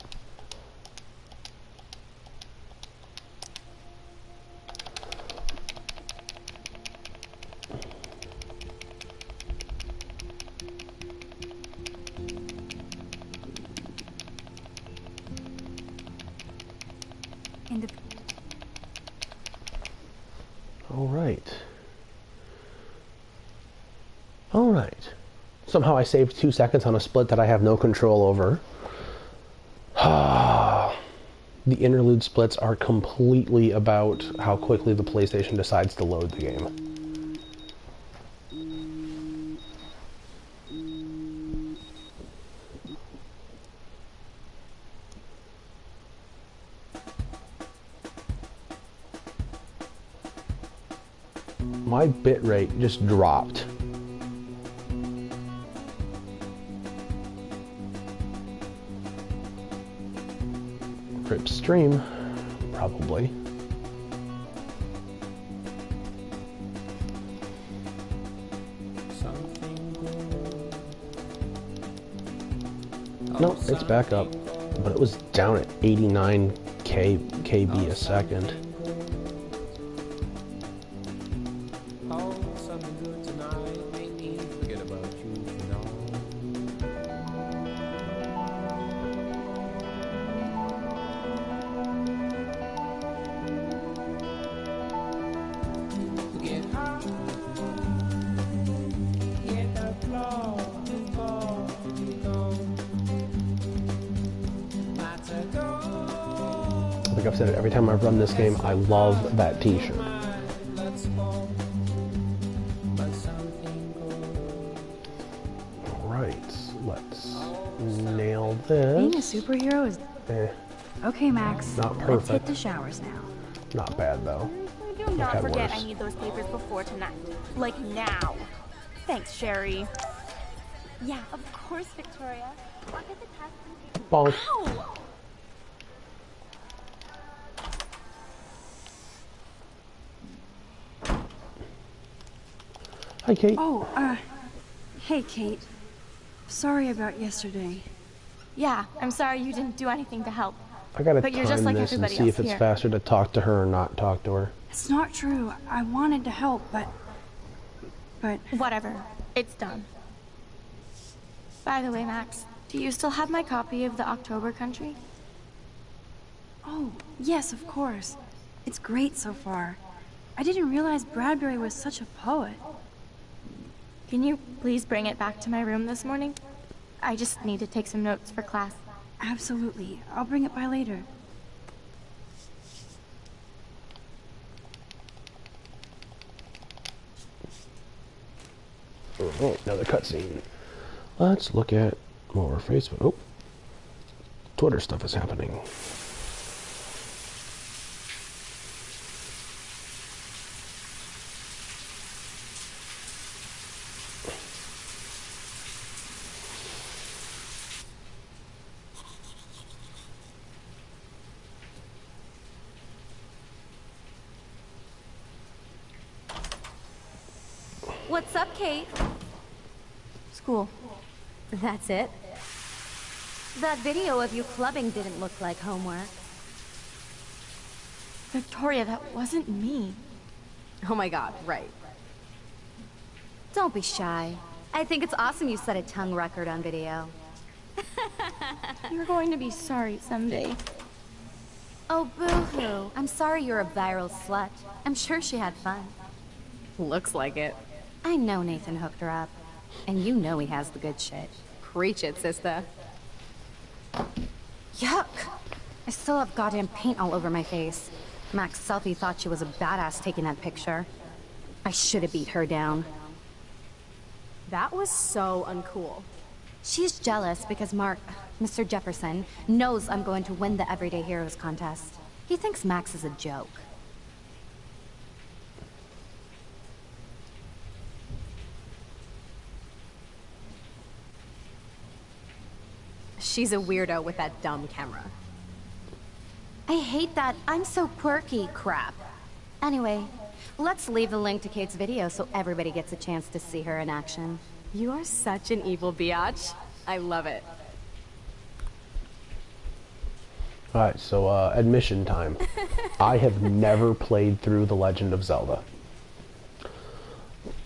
All right. Somehow I saved 2 seconds on a split that I have no control over. The interlude splits are completely about how quickly the PlayStation decides to load the game. My bitrate just dropped. Rip stream, probably. Nope, it's back up, but it was down at 89 KB a second. Like I've said it every time I've run this game, I love that t-shirt. Alright, let's nail this. Being a superhero is... Okay, Max. Not perfect. Let's hit the showers now. Not bad, though. Do not forget I need those papers before tonight. Like now. Thanks, Sherry. Yeah, of course, Victoria. I'll get the test. Bonk. Ow! Hi, Kate. Oh, hey, Kate. Sorry about yesterday. Yeah, I'm sorry you didn't do anything to help. I gotta but time you're just like this and everybody see if it's here. faster to talk to her or not talk to her. It's not true. I wanted to help, but... Whatever. It's done. By the way, Max, do you still have my copy of the October Country? Oh, yes, of course. It's great so far. I didn't realize Bradbury was such a poet. Can you please bring it back to my room this morning? I just need to take some notes for class. Absolutely. I'll bring it by later. Oh, another cutscene. Let's look at more Facebook. Oh, Twitter stuff is happening. What's up, Kate? School. That's it? That video of you clubbing didn't look like homework. Victoria, that wasn't me. Oh my god, right. Don't be shy. I think it's awesome you set a tongue record on video. You're going to be sorry someday. Oh, boo-hoo. I'm sorry you're a viral slut. I'm sure she had fun. Looks like it. I know Nathan hooked her up. And you know he has the good shit. Preach it, sister. Yuck! I still have goddamn paint all over my face. Max Selfie thought she was a badass taking that picture. I should have beat her down. That was so uncool. She's jealous because Mr. Jefferson, knows I'm going to win the Everyday Heroes contest. He thinks Max is a joke. She's a weirdo with that dumb camera. I hate that I'm so quirky crap. Anyway, let's leave the link to Kate's video so everybody gets a chance to see her in action. You are such an evil biatch. I love it. Alright, so admission time. I have never played through The Legend of Zelda.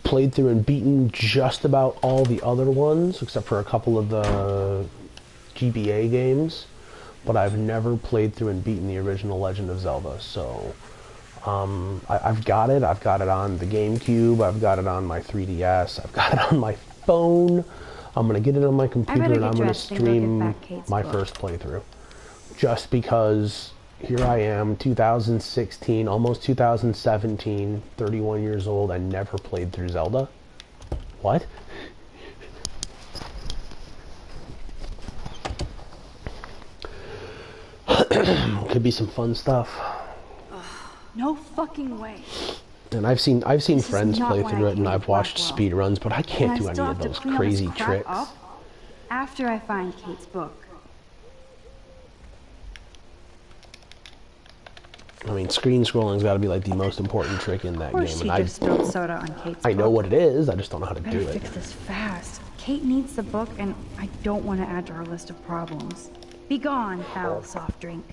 Played through and beaten just about all the other ones, except for a couple of the GBA games, but I've never played through and beaten the original Legend of Zelda, so I've got it on the GameCube, I've got it on my 3DS, I've got it on my phone. I'm going to get it on my computer and I'm going to stream my first playthrough. Just because here I am, 2016, almost 2017, 31 years old, I never played through Zelda. What? Could be some fun stuff. No fucking way. And I've seen friends play through it, and I've watched speedruns, but I can't do any of those crazy tricks. After I find Kate's book. I mean, screen scrolling's got to be like the most important trick in that game, and I know what it is. I just don't know how to do it. Fix this fast. Kate needs the book, and I don't want to add to her list of problems. Be gone, foul soft drink.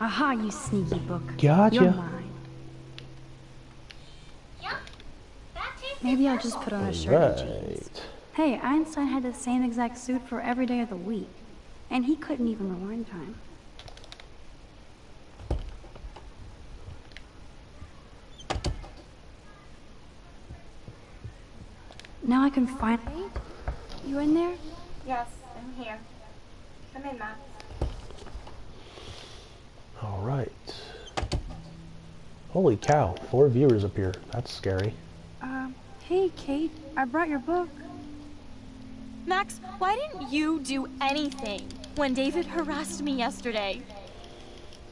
Aha, you sneaky book. Gotcha. You're mine. Maybe I'll just put on a shirt and jeans. Hey, Einstein had the same exact suit for every day of the week, and he couldn't even rewind time. Now I can finally... You in there? Yes, I'm here. Come in, Matt. Alright. Holy cow, 4 viewers appear. That's scary. Hey, Kate. I brought your book. Max, why didn't you do anything when David harassed me yesterday?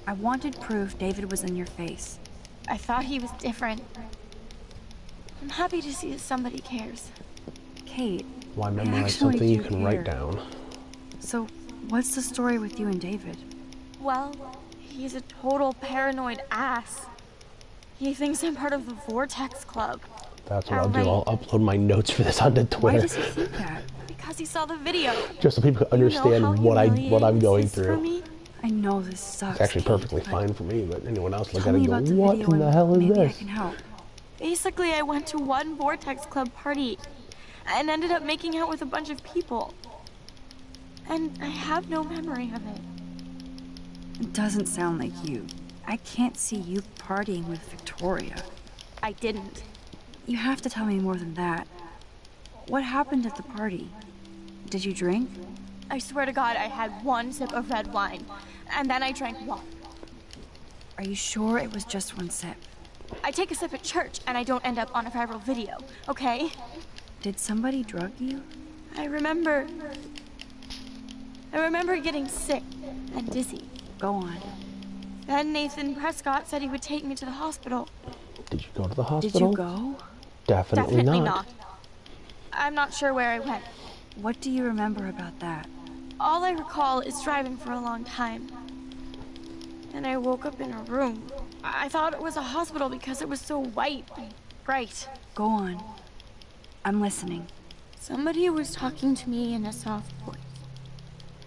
I wanted proof David was in your face. I thought he was different. I'm happy to see that somebody cares. Kate, Why memorize something you can write down? So, what's the story with you and David? Well, he's a total paranoid ass. He thinks I'm part of the Vortex Club. That's what I'll do. I'll upload my notes for this onto Twitter. Why does he think that? Because he saw the video. Just so people can understand what I'm going through. I know this sucks. It's actually perfectly fine for me, but anyone else look at it and go, what in the hell is this? I can help. Basically, I went to one Vortex Club party and ended up making out with a bunch of people. And I have no memory of it. It doesn't sound like you. I can't see you partying with Victoria. I didn't. You have to tell me more than that. What happened at the party? Did you drink? I swear to God, I had one sip of red wine, and then I drank water. Are you sure it was just one sip? I take a sip at church, and I don't end up on a viral video, okay? Did somebody drug you? I remember getting sick and dizzy. Go on. Then Nathan Prescott said he would take me to the hospital. Did you go to the hospital? Did you go? Definitely not. I'm not sure where I went. What do you remember about that? All I recall is driving for a long time. And I woke up in a room. I thought it was a hospital because it was so white and bright. Go on. I'm listening. Somebody was talking to me in a soft voice.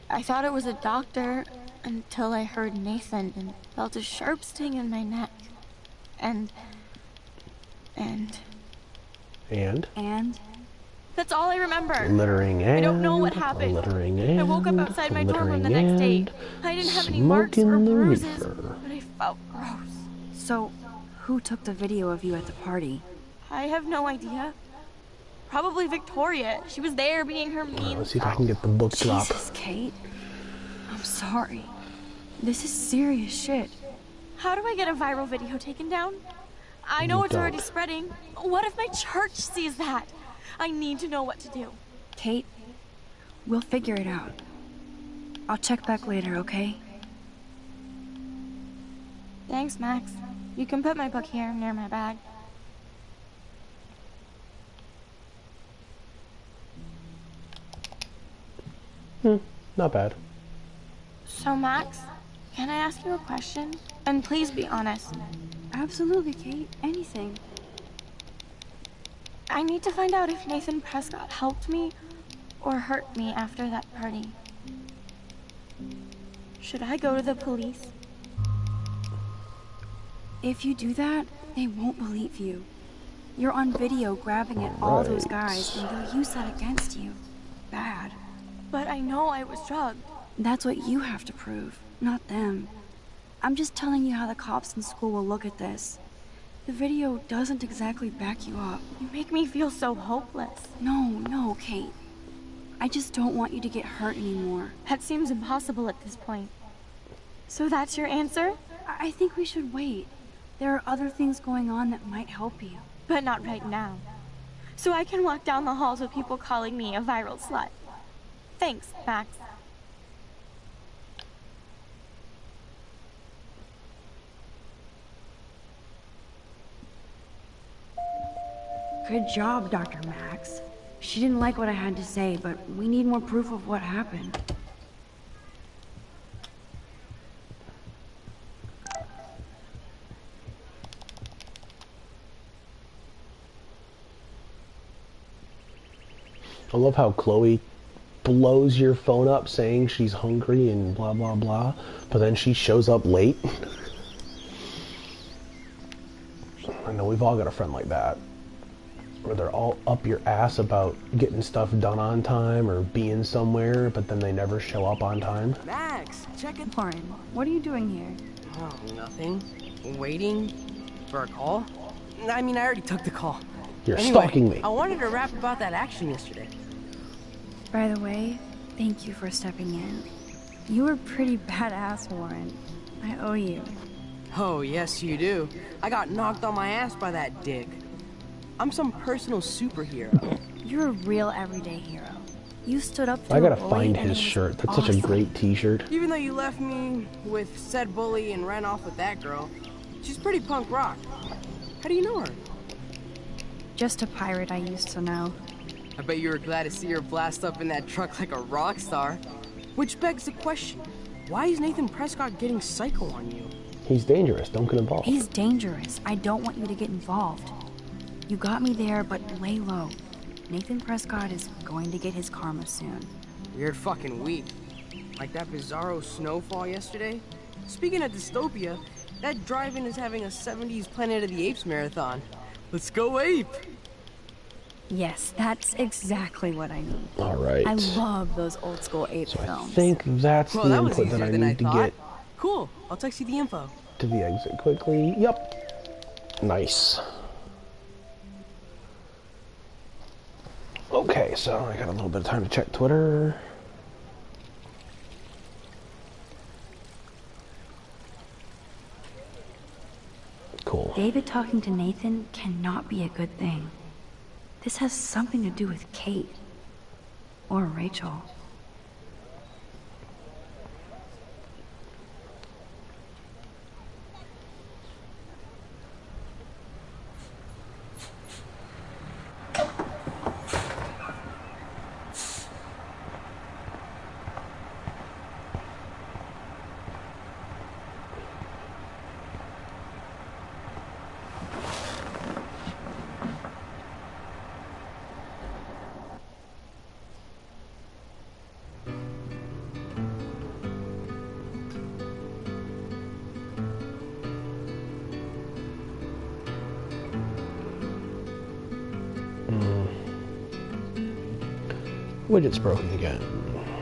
I thought it was a doctor until I heard Nathan and felt a sharp sting in my neck. And? That's all I remember. Littering and... I don't know what happened. Littering and... I woke up outside my dorm room the next day. I didn't have any marks or bruises, but I felt gross. So, who took the video of you at the party? I have no idea. Probably Victoria. She was there being her mean. Let's see if I can get the book drop. Jesus, Kate. I'm sorry. This is serious shit. How do I get a viral video taken down? I know it's already spreading. What if my church sees that? I need to know what to do. Kate, we'll figure it out. I'll check back later, okay? Thanks, Max. You can put my book here near my bag. Not bad. So, Max, can I ask you a question? And please be honest. Absolutely, Kate. Anything. I need to find out if Nathan Prescott helped me or hurt me after that party. Should I go to the police? If you do that, they won't believe you. You're on video grabbing at all those guys, and they'll use that against you. Bad. But I know I was drugged. That's what you have to prove, not them. I'm just telling you how the cops in school will look at this. The video doesn't exactly back you up. You make me feel so hopeless. No, Kate. I just don't want you to get hurt anymore. That seems impossible at this point. So that's your answer? I think we should wait. There are other things going on that might help you. But not right now. So I can walk down the halls with people calling me a viral slut. Thanks, Max. Good job, Dr. Max. She didn't like what I had to say, but we need more proof of what happened. I love how Chloe blows your phone up saying she's hungry and blah blah blah, but then she shows up late. I know we've all got a friend like that, where they're all up your ass about getting stuff done on time or being somewhere, but then they never show up on time. Max, check it. Warren, what are you doing here? Oh, nothing. Waiting for a call? I mean, I already took the call. You're stalking me. I wanted to rap about that action yesterday. By the way, thank you for stepping in. You were pretty badass, Warren. I owe you. Oh, yes you do. I got knocked on my ass by that dick. I'm some personal superhero. You're a real everyday hero. You stood up to I gotta a bully find and his it was shirt. That's awesome. such a great t-shirt. Even though you left me with said bully and ran off with that girl, she's pretty punk rock. How do you know her? Just a pirate I used to know. I bet you were glad to see her blast up in that truck like a rock star. Which begs the question, why is Nathan Prescott getting psycho on you? He's dangerous. Don't get involved. He's dangerous. I don't want you to get involved. You got me there, but lay low. Nathan Prescott is going to get his karma soon. Weird fucking week. Like that bizarro snowfall yesterday. Speaking of dystopia, that drive-in is having a 70s Planet of the Apes marathon. Let's go ape! Yes, that's exactly what I need. All right. I love those old school ape films. I think that's the input that I need to get. Cool. I'll text you the info. To the exit quickly. Yep. Nice. Okay, so I got a little bit of time to check Twitter. Cool. David talking to Nathan cannot be a good thing. This has something to do with Kate. Or Rachel. Widget's broken again.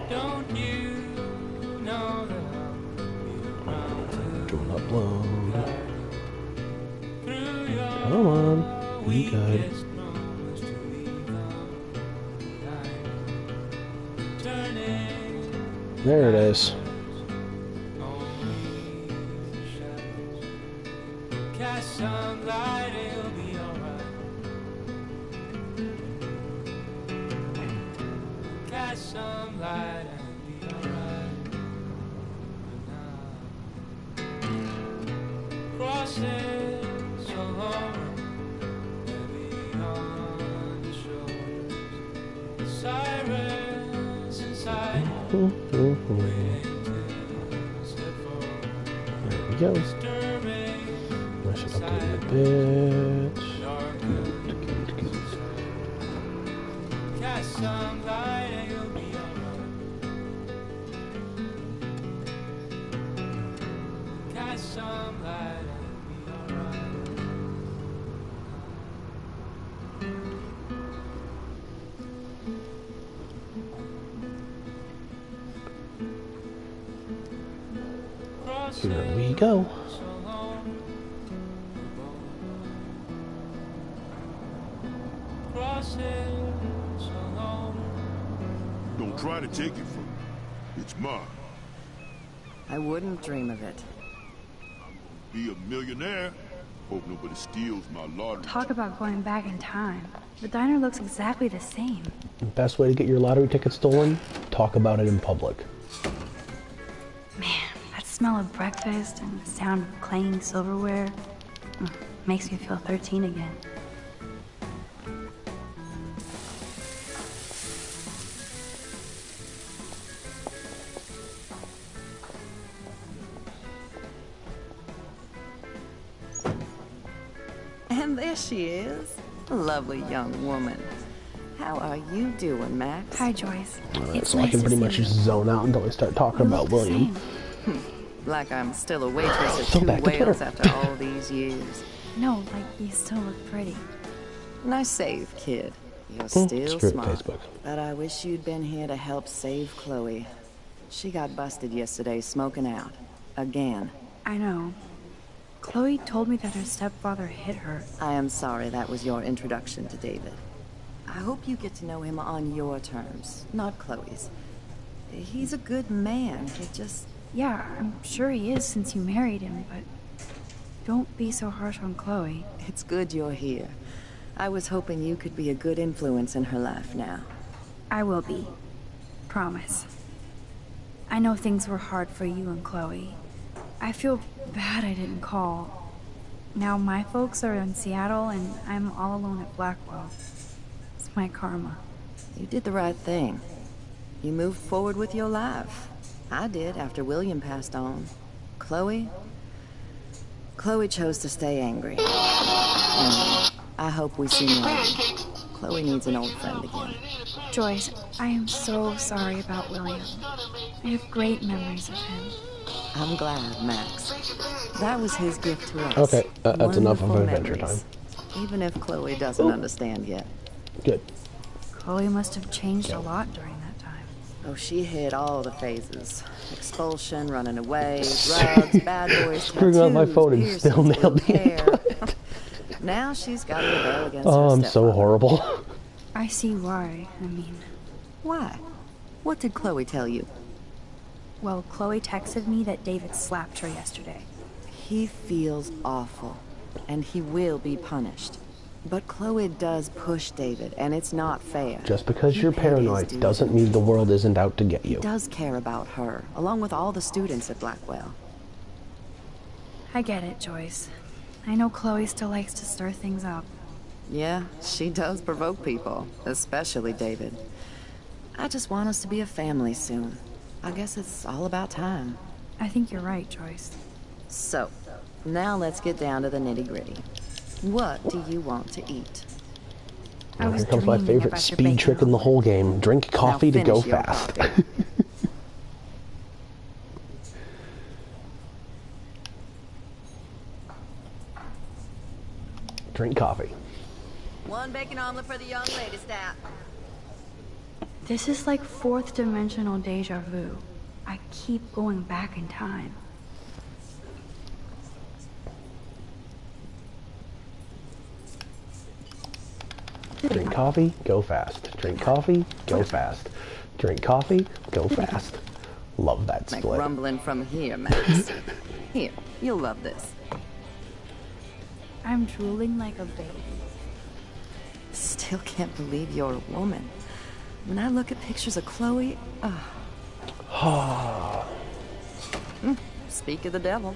Don't you know that Do an upload. Come on. Be good. There it is. Cast some light, it'll be alright. Cast some light, and it'll be alright. Crosses along, heavy on the shoulders. Sirens inside, waiting to step forward. There we go. I should update a bit. Good. Cast some light and you'll be alright. Cast some light and you'll be alright. Here we go. Don't try to take it from me. It's mine. I wouldn't dream of it. Be a millionaire. Hope nobody steals my lottery. Talk about going back in time. The diner looks exactly the same. The best way to get your lottery ticket stolen? Talk about it in public. Man, that smell of breakfast and the sound of clanging silverware makes me feel 13 again. And there she is. A lovely young woman. How are you doing, Max? Hi, Joyce. So I can pretty much just zone out until I start talking about William. Like I'm still a waitress at So Two back to Whales Twitter. after all these years. No, like, you still look pretty. Nice save, kid. You're Screw still it, smart. Facebook. But I wish you'd been here to help save Chloe. She got busted yesterday smoking out. Again. I know. Chloe told me that her stepfather hit her. I am sorry that was your introduction to David. I hope you get to know him on your terms, not Chloe's. He's a good man. He just... Yeah, I'm sure he is since you married him, but don't be so harsh on Chloe. It's good you're here. I was hoping you could be a good influence in her life now. I will be. Promise. I know things were hard for you and Chloe. I feel bad I didn't call. Now my folks are in Seattle and I'm all alone at Blackwell. It's my karma. You did the right thing. You moved forward with your life. I did after William passed on. Chloe chose to stay angry. And I hope we see more. Chloe needs an old friend again. Joyce, I am so sorry about William. I have great memories of him. I'm glad, Max. That was his gift to us. Okay, that's enough of Wonderful adventure memories. time. Even if Chloe doesn't understand yet. Good. Chloe must have changed a lot during that time. Oh, she hit all the phases. Expulsion, running away, drugs, bad boys, Screwing up my phone and still nailed the input. Now she's got to rebel against Oh, her I'm so stepfather. horrible. I see why. I mean... Why? What did Chloe tell you? Well, Chloe texted me that David slapped her yesterday. He feels awful, and he will be punished. But Chloe does push David, and it's not fair. Just because He you're paid his paranoid dues. doesn't mean the world isn't out to get you. He does care about her, along with all the students at Blackwell. I get it, Joyce. I know Chloe still likes to stir things up. Yeah, she does provoke people, especially David. I just want us to be a family soon. I guess it's all about time. I think you're right, Joyce. So, now let's get down to the nitty-gritty. What do you want to eat? I was Here comes my dreaming favorite about your speed bacon trick in the whole game. Drink coffee to go finish your fast. coffee. Drink coffee. One bacon omelet for the young lady, stat. This is like fourth dimensional deja vu. I keep going back in time. Drink coffee, go fast. Drink coffee, go fast. Drink coffee, go fast. Love that Like split. rumbling from here, Max. Here, you'll love this. I'm drooling like a baby. Still can't believe you're a woman. When I look at pictures of Chloe, speak of the devil.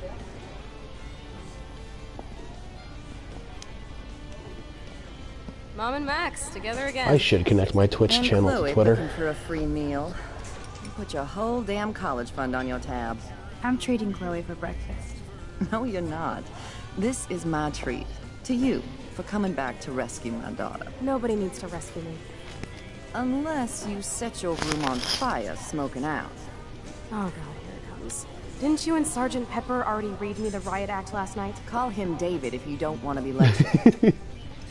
Mom and Max, together again. I should connect my Twitch And channel Chloe to Twitter. looking for a free meal. You put your whole damn college fund on your tab. I'm treating Chloe for breakfast. No, you're not. This is my treat. To you, for coming back to rescue my daughter. Nobody needs to rescue me. Unless you set your room on fire smoking out. Oh god, here it comes. Didn't you and Sergeant Pepper already read me the riot act last night? Call him David if you don't want to be lectured.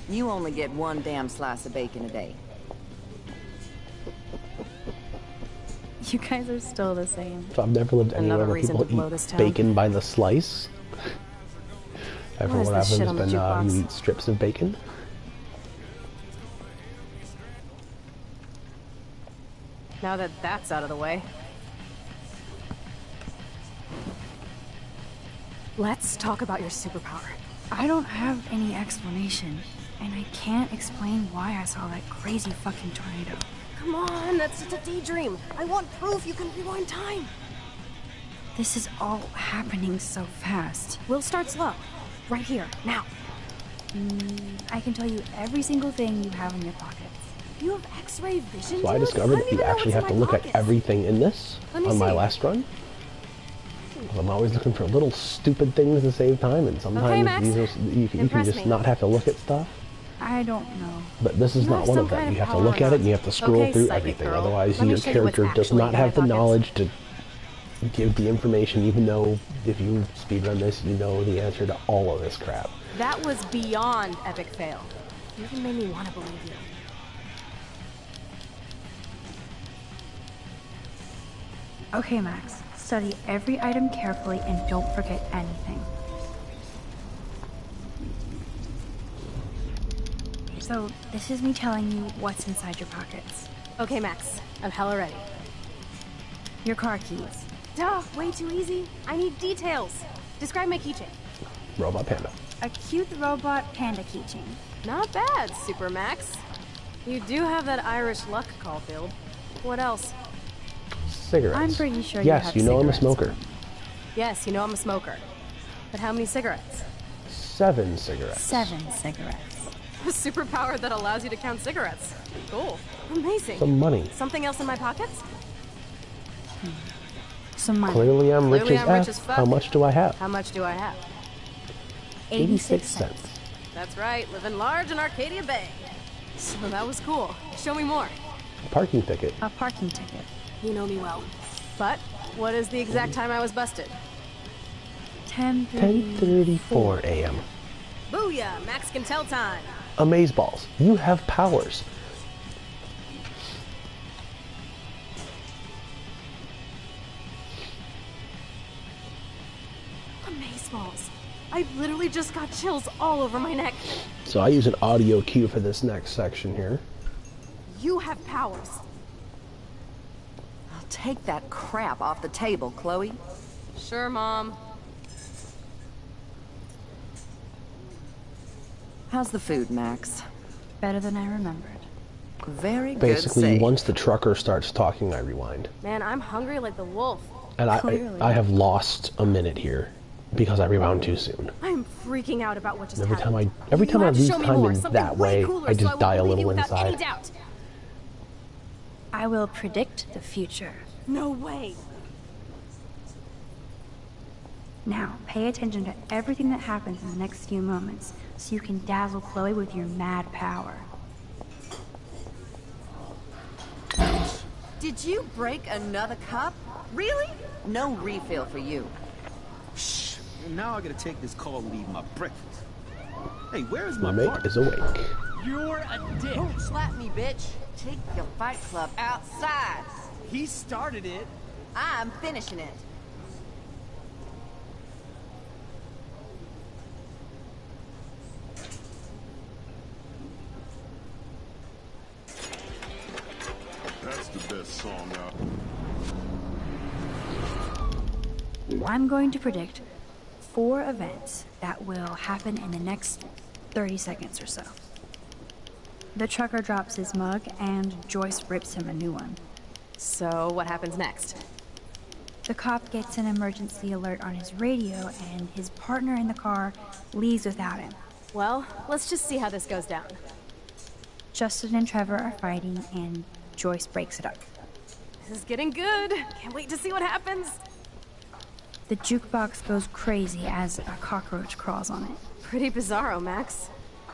You only get one damn slice of bacon a day. You guys are still the same. So I've never lived anywhere Another where reason people to blow eat this town. bacon by the slice. Everywhere is I've this lived shit has on the been jukebox? you eat strips of bacon. Now that that's out of the way. Let's talk about your superpower. I don't have any explanation, and I can't explain why I saw that crazy fucking tornado. Come on, that's just a daydream. I want proof you can rewind time. This is all happening so fast. We'll start slow. Right here, now. I can tell you every single thing you have in your pockets. You have X-ray vision, So I dude? discovered don't that you even know actually what's have to in my look at pockets. everything in this Let me on my see. last run. I'm always looking for little stupid things to save time, and sometimes Max. you can Impress just me. not have to look at stuff. I don't know. But this is You not have one some of them. kind You of have to power look at it and you have to scroll Okay, through psychic everything. girl. Otherwise, Let me your show you what's character does actually not in my have the pockets. knowledge to give the information, even though if you speedrun this, you know the answer to all of this crap. That was beyond epic fail. You even made me want to believe you. Okay, Max. Study every item carefully and don't forget anything. So, this is me telling you what's inside your pockets. Okay, Max. I'm hella ready. Your car keys. Duh, way too easy. I need details. Describe my keychain. Robot Panda. A cute robot panda keychain. Not bad, Super Max. You do have that Irish luck, Caulfield. What else? Cigarettes. I'm pretty sure you yes, have you know I'm a cigarettes smoker. Yes, you know I'm a smoker. But how many cigarettes? 7 cigarettes. 7 cigarettes. A superpower that allows you to count cigarettes. Cool. Amazing. Some money. Something else in my pockets? Some money. Clearly I'm rich Clearly as I'm rich F. as fuck. How much do I have? How much do I have? 86 cents. That's right, living large in Arcadia Bay. So that was cool. Show me more. Parking ticket. A parking ticket. You know me well. But what is the exact time I was busted? 10:34 a.m. Booyah! Max can tell time. Amazeballs. You have powers. Amazeballs. I literally just got chills all over my neck. So I use an audio cue for this next section here. You have powers. I'll take that crap off the table, Chloe. Sure, Mom. How's the food, Max? Better than I remembered. Very good Basically, save. once the trucker starts talking, I rewind. Man, I'm hungry like the wolf. And I have lost a minute here because I rewound too soon. I'm freaking out about what just Every happened. time I You have to lose show me time more, in something that way way, cooler, I so just will die a believe little you without any inside. doubt. I will predict the future. No way. Now, pay attention to everything that happens in the next few moments, so you can dazzle Chloe with your mad power. Did you break another cup? Really? No refill for you. Shh. And now I gotta take this call and leave my breakfast. Hey, where is my Remake partner? is awake. You're a dick. Don't slap me, bitch. Take your fight club outside. He started it. I'm finishing it. That's the best song out. I'm going to predict 4 events that will happen in the next 30 seconds or so. The trucker drops his mug, and Joyce rips him a new one. So, what happens next? The cop gets an emergency alert on his radio, and his partner in the car leaves without him. Well, let's just see how this goes down. Justin and Trevor are fighting, and Joyce breaks it up. This is getting good. Can't wait to see what happens. The jukebox goes crazy as a cockroach crawls on it. Pretty bizarro, Max.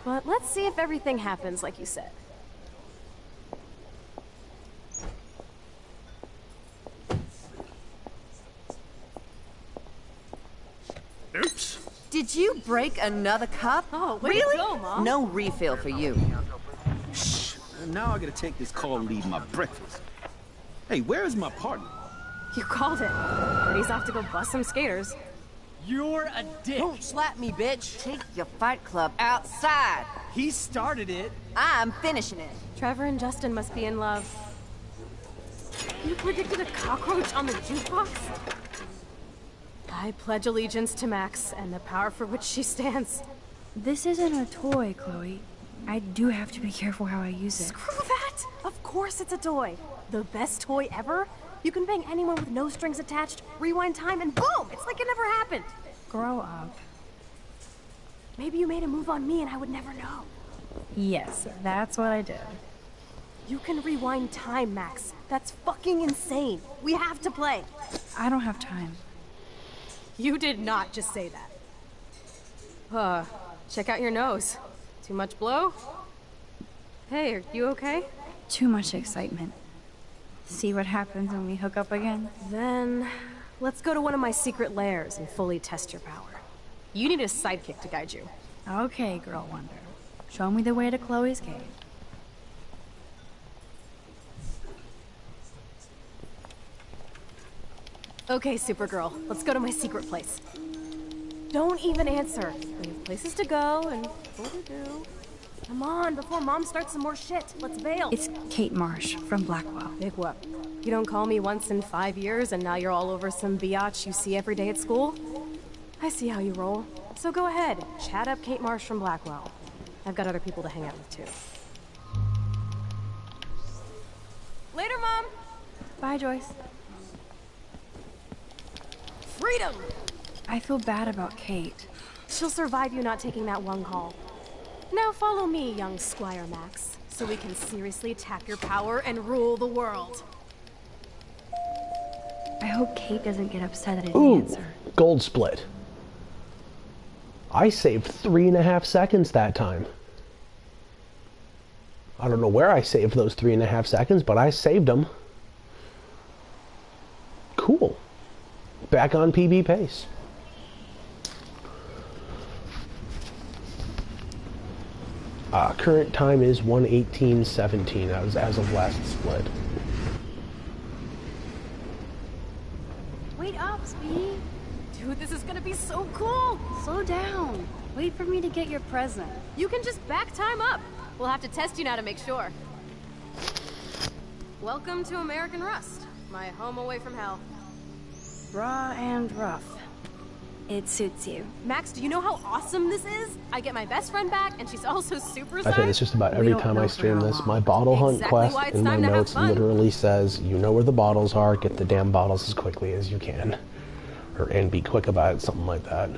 But let's see if everything happens like you said. Oops. Did you break another cup? Oh, way really? to go, Mom. No refill for you. Shh. Now I gotta take this call and leave my breakfast. Hey, where is my partner? You called it. But he's off to go bust some skaters. You're a dick. Don't slap me, bitch. Take your fight club outside. He started it. I'm finishing it. Trevor and Justin must be in love. You predicted a cockroach on the jukebox? I pledge allegiance to Max and the power for which she stands. This isn't a toy, Chloe. I do have to be careful how I use it. Screw that! Of course it's a toy. The best toy ever? You can bang anyone with no strings attached, rewind time, and boom! It's like it never happened. Grow up. Maybe you made a move on me and I would never know. Yes, that's what I did. You can rewind time, Max. That's fucking insane. We have to play. I don't have time. You did not just say that. Check out your nose. Too much blow? Hey, are you okay? Too much excitement. See what happens when we hook up again? Then, let's go to one of my secret lairs and fully test your power. You need a sidekick to guide you. Okay, Girl Wonder. Show me the way to Chloe's cave. Okay, Supergirl, let's go to my secret place. Don't even answer. We have places to go and people to do. Come on, before Mom starts some more shit. Let's bail. It's Kate Marsh from Blackwell. Big whoop. You don't call me once in 5 years and now you're all over some biatch you see every day at school? I see how you roll. So go ahead, chat up Kate Marsh from Blackwell. I've got other people to hang out with too. Later, Mom! Bye, Joyce. Freedom! I feel bad about Kate. She'll survive you not taking that one call. Now follow me, young Squire Max, so we can seriously tap your power and rule the world. I hope Kate doesn't get upset that I didn't answer. Gold split. I saved 3.5 seconds that time. I don't know where I saved those 3.5 seconds, but I saved them. Cool. Back on PB pace. Current time is 1:18:17 as of last split. Wait up, Speedy. Dude, this is gonna be so cool. Slow down. Wait for me to get your present. You can just back time up. We'll have to test you now to make sure. Welcome to American Rust, my home away from hell. Raw and rough. It suits you. Max, do you know how awesome this is? I get my best friend back, and she's also super I say this just about every time I stream this. My bottle hunt quest in my notes literally says, you know where the bottles are, get the damn bottles as quickly as you can. And be quick about it, something like that.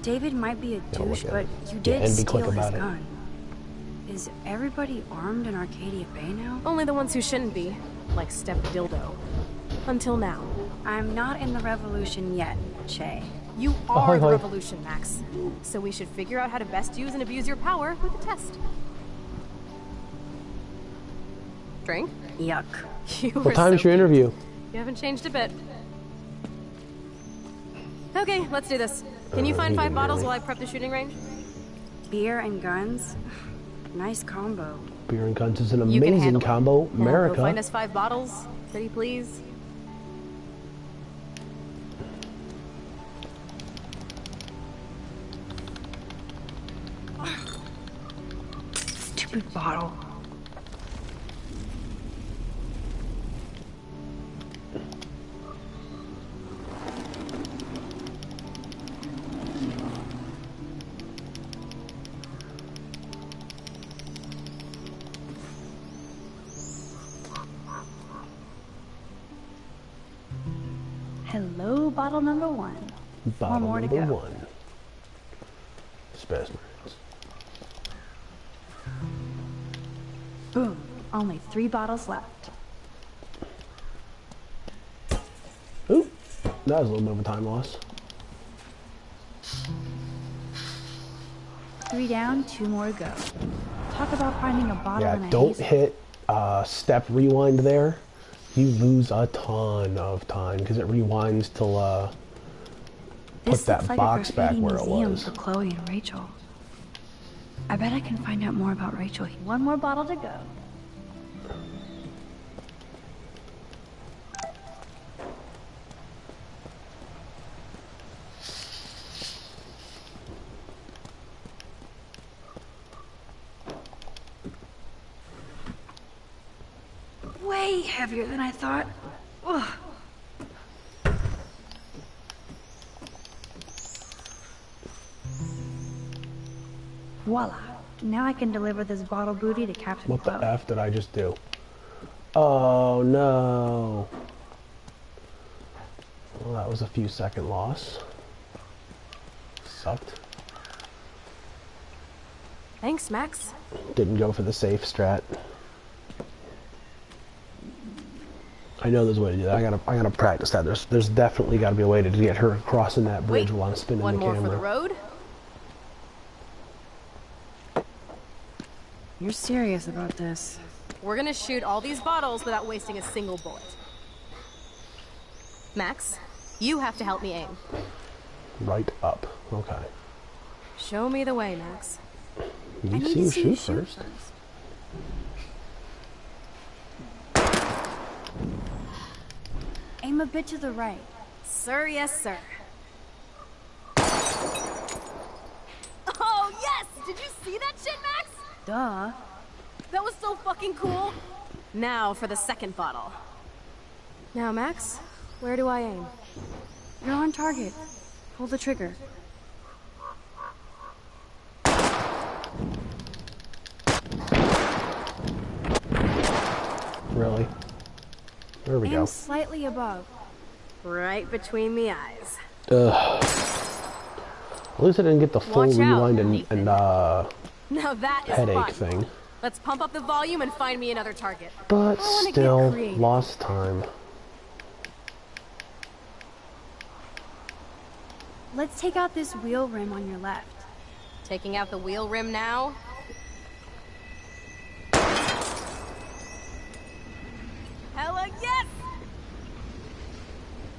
David might be a douche, but you did steal his gun. Is everybody armed in Arcadia Bay now? Only the ones who shouldn't be, like Step Dildo. Until now. I'm not in the revolution yet, Che. You are the revolution, Max. So we should figure out how to best use and abuse your power with a test. Drink? Yuck. What time's your interview? You haven't changed a bit. Okay, let's do this. Can you find 5 bottles while I prep the shooting range? Beer and guns? Nice combo. Beer and guns is an amazing combo. America. Go find us 5 bottles, pretty please. Stupid bottle. Hello, bottle number 1. Bottle more to number go. 1. Specimens. Boom. Only 3 bottles left. Ooh, that was a little bit of a time loss. 3 down, 2 more to go. Talk about finding a bottle in Yeah, a don't haze. hit step rewind there. You lose a ton of time because it rewinds till put This that looks like box a back graffiti where it museum was. for Chloe and Rachel. I bet I can find out more about Rachel. 1 more bottle to go. Way heavier than I thought. Ugh. Voila. Now I can deliver this bottle booty to Captain What the Chloe. F did I just do? Oh no. Well, that was a few second loss. Sucked. Thanks, Max. Didn't go for the safe strat. I know there's a way to do that. I gotta practice that. There's definitely got to be a way to get her crossing that bridge while I'm spinning One the more camera. for the road. You're serious about this? We're gonna shoot all these bottles without wasting a single bullet. Max, you have to help me aim. Right up. Okay. Show me the way, Max. You see him shoot first. Aim a bit to the right. Sir, yes, sir. Oh, yes! Did you see that shit, Max? Duh. That was so fucking cool. Now for the second bottle. Now, Max, where do I aim? You're on target. Pull the trigger. Really? There we Aim go. slightly above. Right between the eyes. Ugh. At least I didn't get the full Watch out, rewind and Now that is headache fun. thing. Let's pump up the volume and find me another target. But I wanna still, get creative. lost time. Let's take out this wheel rim on your left. Taking out the wheel rim now. Hella yes!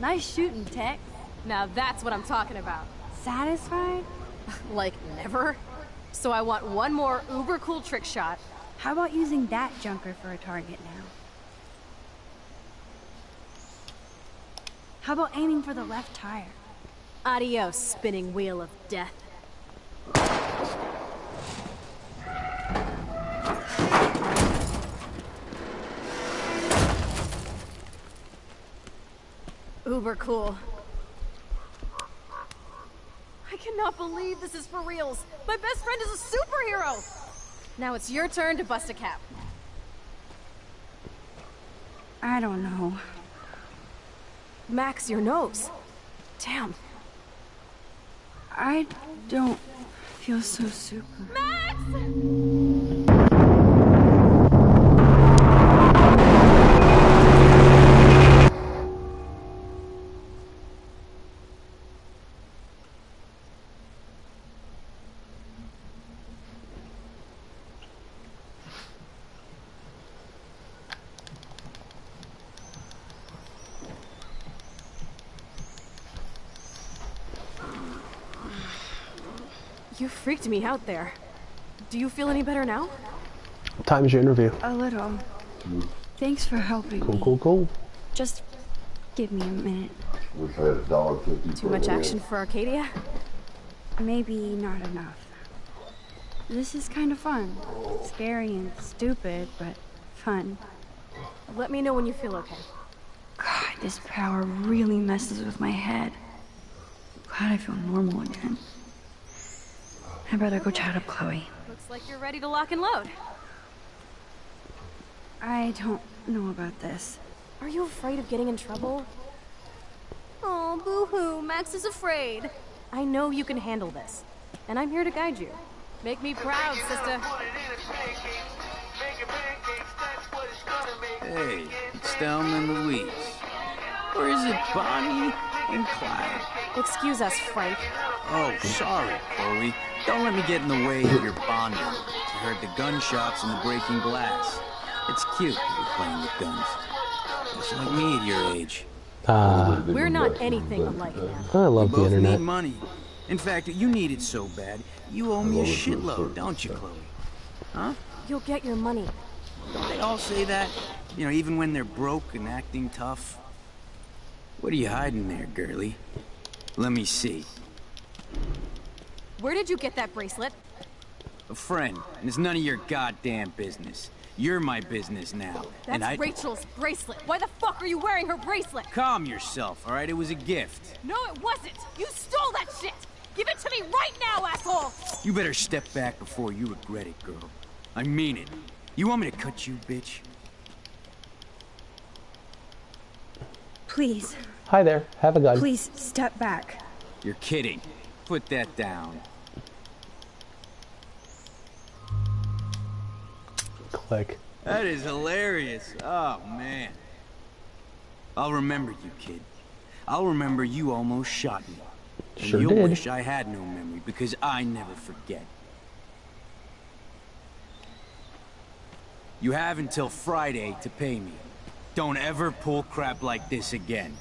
Nice shooting, Tex. Now that's what I'm talking about. Satisfied? Like never? So I want one more uber cool trick shot. How about using that junker for a target now? How about aiming for the left tire? Adios, spinning wheel of death. Uber cool. I cannot believe this is for reals. My best friend is a superhero. Now it's your turn to bust a cap. I don't know. Max, your nose. Damn. I don't feel so super. Max! You freaked me out there. Do you feel any better now? What time is your interview? A little. Thanks for helping Cool, me. cool, cool. Just give me a minute. We paid $1.50 Too much action for Arcadia? Maybe not enough. This is kind of fun. Scary and stupid, but fun. Let me know when you feel okay. God, this power really messes with my head. Glad I feel normal again. I better go chat up Chloe. Looks like you're ready to lock and load. I don't know about this. Are you afraid of getting in trouble? Oh, boo-hoo, Max is afraid. I know you can handle this, and I'm here to guide you. Make me proud, sister. Hey, it's Thelma and Louise. Or is it Bonnie and Clyde? Excuse us, Frank. Oh, sorry, Chloe. Don't let me get in the way of your bonding. I heard the gunshots and the breaking glass. It's cute that you're playing with guns. Just like me at your age. We're not anything alike, man. I love the internet. You both need money. In fact, you need it so bad, you owe me a shitload, don't you, Chloe? Huh? You'll get your money. Don't they all say that? You know, even when they're broke and acting tough? What are you hiding there, girlie? Let me see. Where did you get that bracelet? A friend, and it's none of your goddamn business. You're my business now. That's Rachel's bracelet. Why the fuck are you wearing her bracelet? Calm yourself, all right? It was a gift. No, it wasn't. You stole that shit. Give it to me right now, asshole. You better step back before you regret it, girl. I mean it. You want me to cut you, bitch? Please. Hi there. Have a gun. Please, step back. You're kidding. Put that down. Click. That is hilarious. Oh, man. I'll remember you, kid. I'll remember you almost shot me. And Sure you'll did. wish I had no memory, because I never forget. You have until Friday to pay me. Don't ever pull crap like this again.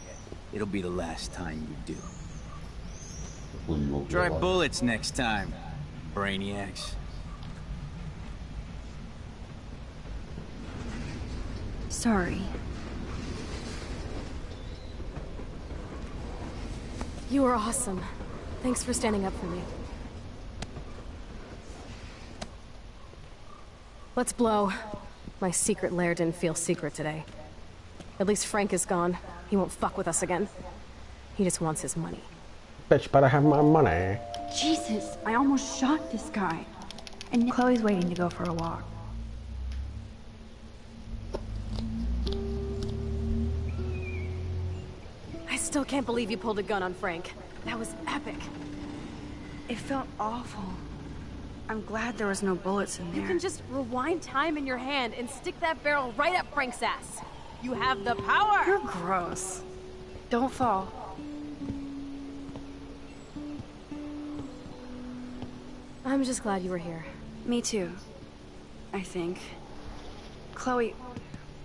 It'll be the last time you do. Try bullets next time, brainiacs. Sorry. You were awesome. Thanks for standing up for me. Let's blow. My secret lair didn't feel secret today. At least Frank is gone. He won't fuck with us again. He just wants his money. Bitch, better have my money. Jesus, I almost shot this guy. And Chloe's waiting to go for a walk. I still can't believe you pulled a gun on Frank. That was epic. It felt awful. I'm glad there was no bullets in there. You can just rewind time in your hand and stick that barrel right up Frank's ass. You have the power! You're gross. Don't fall. I'm just glad you were here. Me too. I think. Chloe,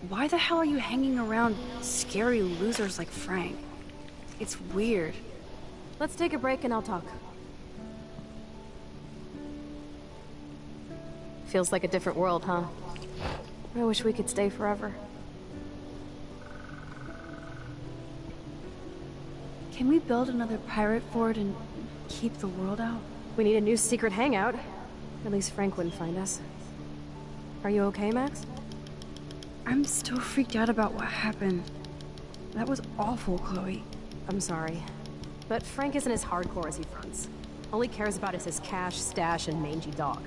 why the hell are you hanging around scary losers like Frank? It's weird. Let's take a break and I'll talk. Feels like a different world, huh? I wish we could stay forever. Can we build another pirate fort and keep the world out? We need a new secret hangout. At least Frank wouldn't find us. Are you okay, Max? I'm still freaked out about what happened. That was awful, Chloe. I'm sorry. But Frank isn't as hardcore as he fronts. All he cares about is his cash, stash, and mangy dog.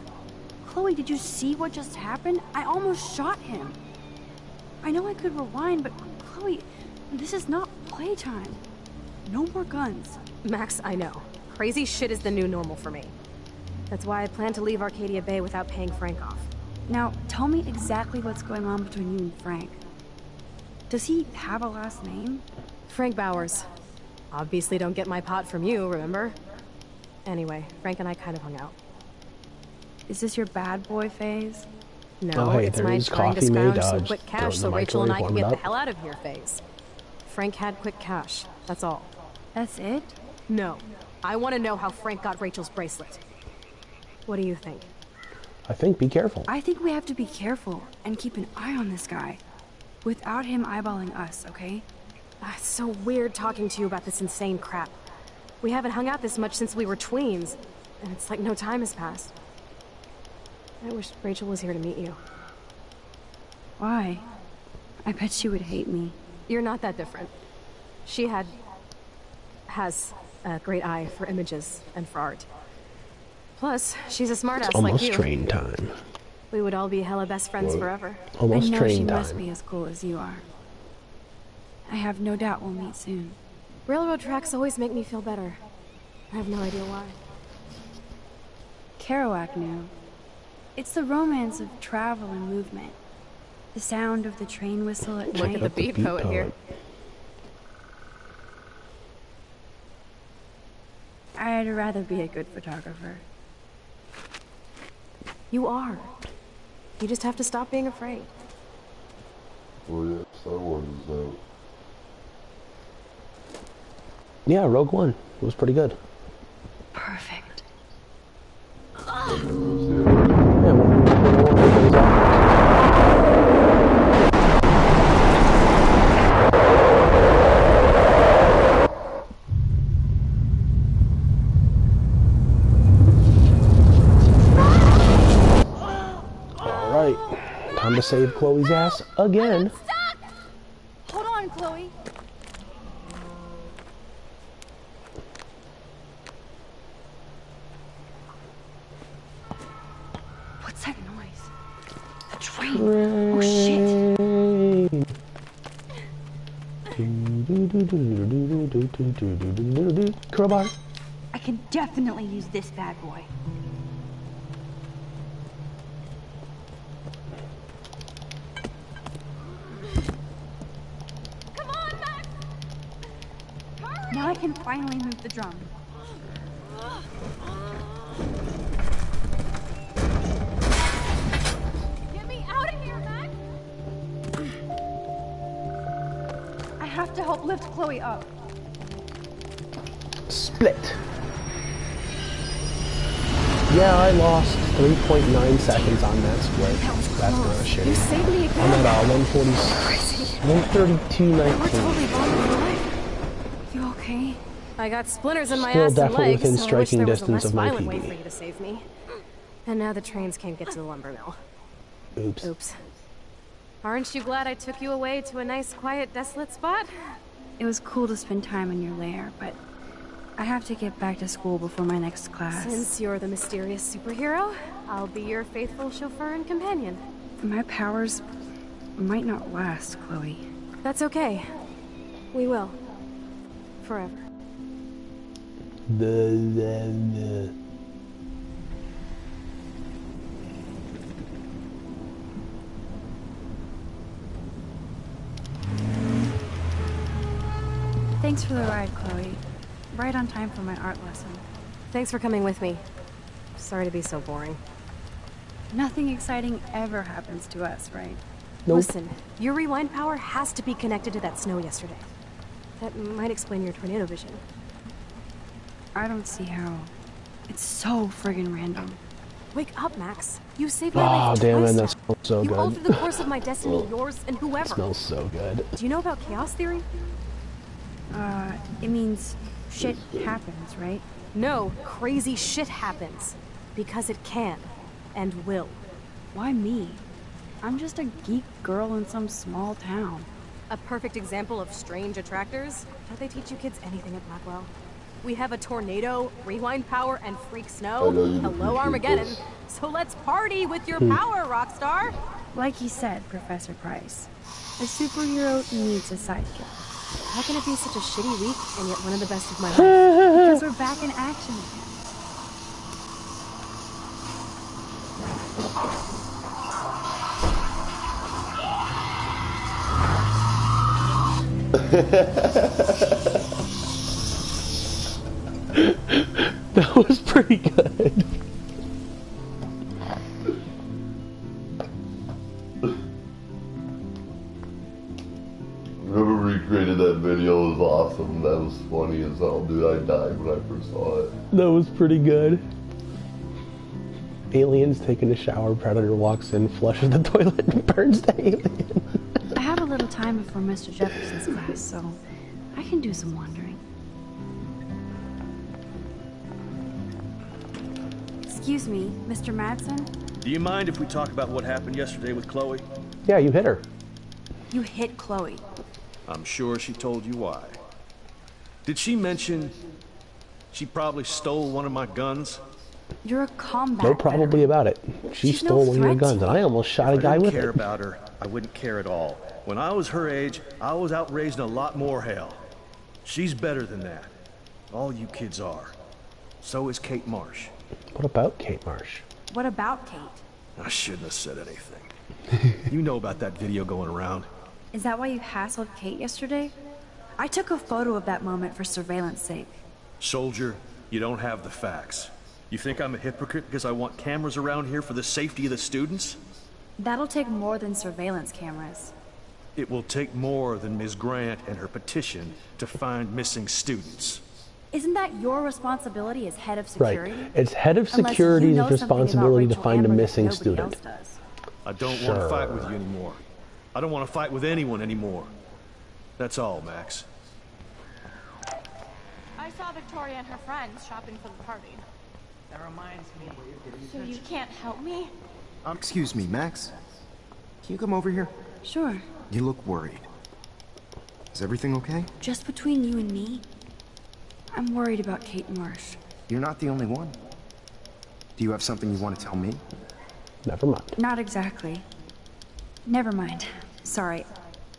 Chloe, did you see what just happened? I almost shot him. I know I could rewind, but Chloe, this is not playtime. No more guns. Max, I know. Crazy shit is the new normal for me. That's why I plan to leave Arcadia Bay without paying Frank off. Now, tell me exactly what's going on between you and Frank. Does he have a last name? Frank Bowers. Obviously don't get my pot from you, remember? Anyway, Frank and I kind of hung out. Is this your bad boy phase? No, Oh, hey, it's my there's trying to coffee made, scrounge some just quick throw it cash in so the Rachel and I microwave, can get warm it the up. hell out of here phase. Frank had quick cash, that's all. That's it? No. I want to know how Frank got Rachel's bracelet. What do you think? I think be careful. I think we have to be careful and keep an eye on this guy. Without him eyeballing us, okay? It's so weird talking to you about this insane crap. We haven't hung out this much since we were tweens, and it's like no time has passed. I wish Rachel was here to meet you. Why? I bet she would hate me. You're not that different. She has a great eye for images and for art. Plus, she's a smartass like Almost you. train time. We would all be hella best friends forever. Almost I know train she time. must be as cool as you are. I have no doubt we'll meet soon. Railroad tracks always make me feel better. I have no idea why. Kerouac knew. It's the romance of travel and movement. The sound of the train whistle at Look night. at the beat poet here. I'd rather be a good photographer. You are. You just have to stop being afraid. Oh yeah, Star Wars is out. Yeah, Rogue One. It was pretty good. Perfect. Yeah, when Alright, time to save Chloe's ass again. Hold on, Chloe. What's that noise? The train. Oh shit. Crowbar. I can definitely use this bad boy. Come on, Max! Now I can finally move the drum. Get me out of here, Max! I have to help lift Chloe up. Split. Yeah, I lost 3.9 seconds on that split. That's kind of shitty. You saved me again. I'm at 132.19. You okay? I got splinters in my Still ass and definitely legs, within so I wish striking there was a distance less of my violent way PB. for you to save me. And now the trains can't get to the lumber mill. Oops. Oops. Aren't you glad I took you away to a nice, quiet, desolate spot? It was cool to spend time in your lair, but I have to get back to school before my next class. Since you're the mysterious superhero, I'll be your faithful chauffeur and companion. My powers might not last, Chloe. That's okay. We will. Forever. Thanks for the ride, Chloe. Right on time for my art lesson. Thanks for coming with me. Sorry to be so boring. Nothing exciting ever happens to us, right? Nope. Listen, your rewind power has to be connected to that snow yesterday. That might explain your tornado vision. I don't see how. It's so friggin' random. Wake up, Max. You saved my life damn twice it, now. that smells so You good. altered the course of my destiny, yours and whoever. It smells so good. Do you know about chaos theory? It means shit happens, right? No, crazy shit happens. Because it can. And will. Why me? I'm just a geek girl in some small town. A perfect example of strange attractors? Don't they teach you kids anything at Blackwell? We have a tornado, rewind power, and freak snow. Hello, Armageddon. So let's party with your power, Rockstar! Like you said, Professor Price, a superhero needs a sidekick. How can it be such a shitty week and yet one of the best of my life? Because we're back in action again. That was pretty good. Whoever recreated that video was awesome. That was funny as hell, dude. I died when I first saw it. That was pretty good. Aliens taking a shower, Predator walks in, flushes the toilet, and burns the alien. I have a little time before Mr. Jefferson's class, so I can do some wandering. Excuse me, Mr. Madsen? Do you mind if we talk about what happened yesterday with Chloe? Yeah, you hit her. You hit Chloe. I'm sure she told you why. Did she mention she probably stole one of my guns? You're a combat No probably about it. She She's stole no one of your threat guns, to and I almost shot a If I guy didn't with care it. about her, I wouldn't care at all. When I was her age, I was out raising a lot more hell. She's better than that. All you kids are. So is Kate Marsh. What about Kate Marsh? What about Kate? I shouldn't have said anything. You know about that video going around. Is that why you hassled Kate yesterday? I took a photo of that moment for surveillance sake. Soldier, you don't have the facts. You think I'm a hypocrite because I want cameras around here for the safety of the students? That'll take more than surveillance cameras. It will take more than Ms. Grant and her petition to find missing students. Isn't that your responsibility as head of security? Right. It's head of security's responsibility to find a missing student. I don't want to fight with you anymore. I don't want to fight with anyone anymore. That's all, Max. I saw Victoria and her friends shopping for the party. That reminds me. So you can't help me? Excuse me, Max. Can you come over here? Sure. You look worried. Is everything okay? Just between you and me, I'm worried about Kate Marsh. You're not the only one. Do you have something you want to tell me? Never mind. Not exactly. Never mind. Sorry.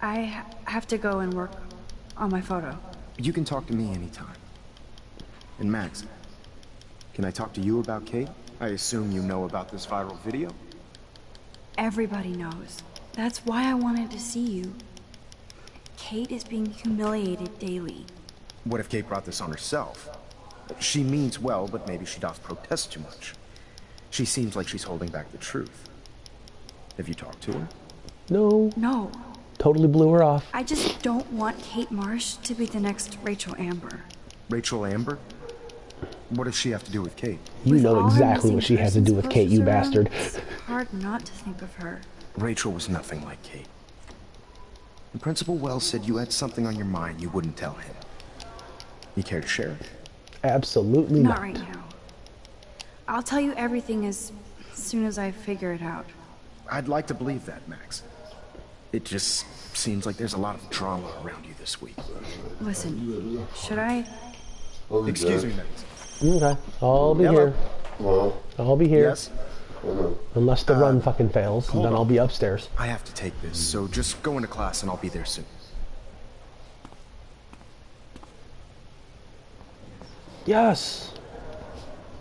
I have to go and work on my photo. You can talk to me anytime. And Max, can I talk to you about Kate? I assume you know about this viral video? Everybody knows. That's why I wanted to see you. Kate is being humiliated daily. What if Kate brought this on herself? She means well, but maybe she doth protest too much. She seems like she's holding back the truth. Have you talked to her? No. No. Totally blew her off. I just don't want Kate Marsh to be the next Rachel Amber. Rachel Amber? What does she have to do with Kate? You know exactly what she has to do with Kate, you bastard. It's hard not to think of her. Rachel was nothing like Kate. And Principal Wells said you had something on your mind you wouldn't tell him. You care to share? Absolutely not. Not right now. I'll tell you everything as soon as I figure it out. I'd like to believe that, Max. It just seems like there's a lot of drama around you this week. Listen, should I? Excuse me, Max. Okay, I'll be here. I'll be here. Yes? Unless the run fucking fails, then I'll be upstairs. I have to take this, so just go into class and I'll be there soon. Yes!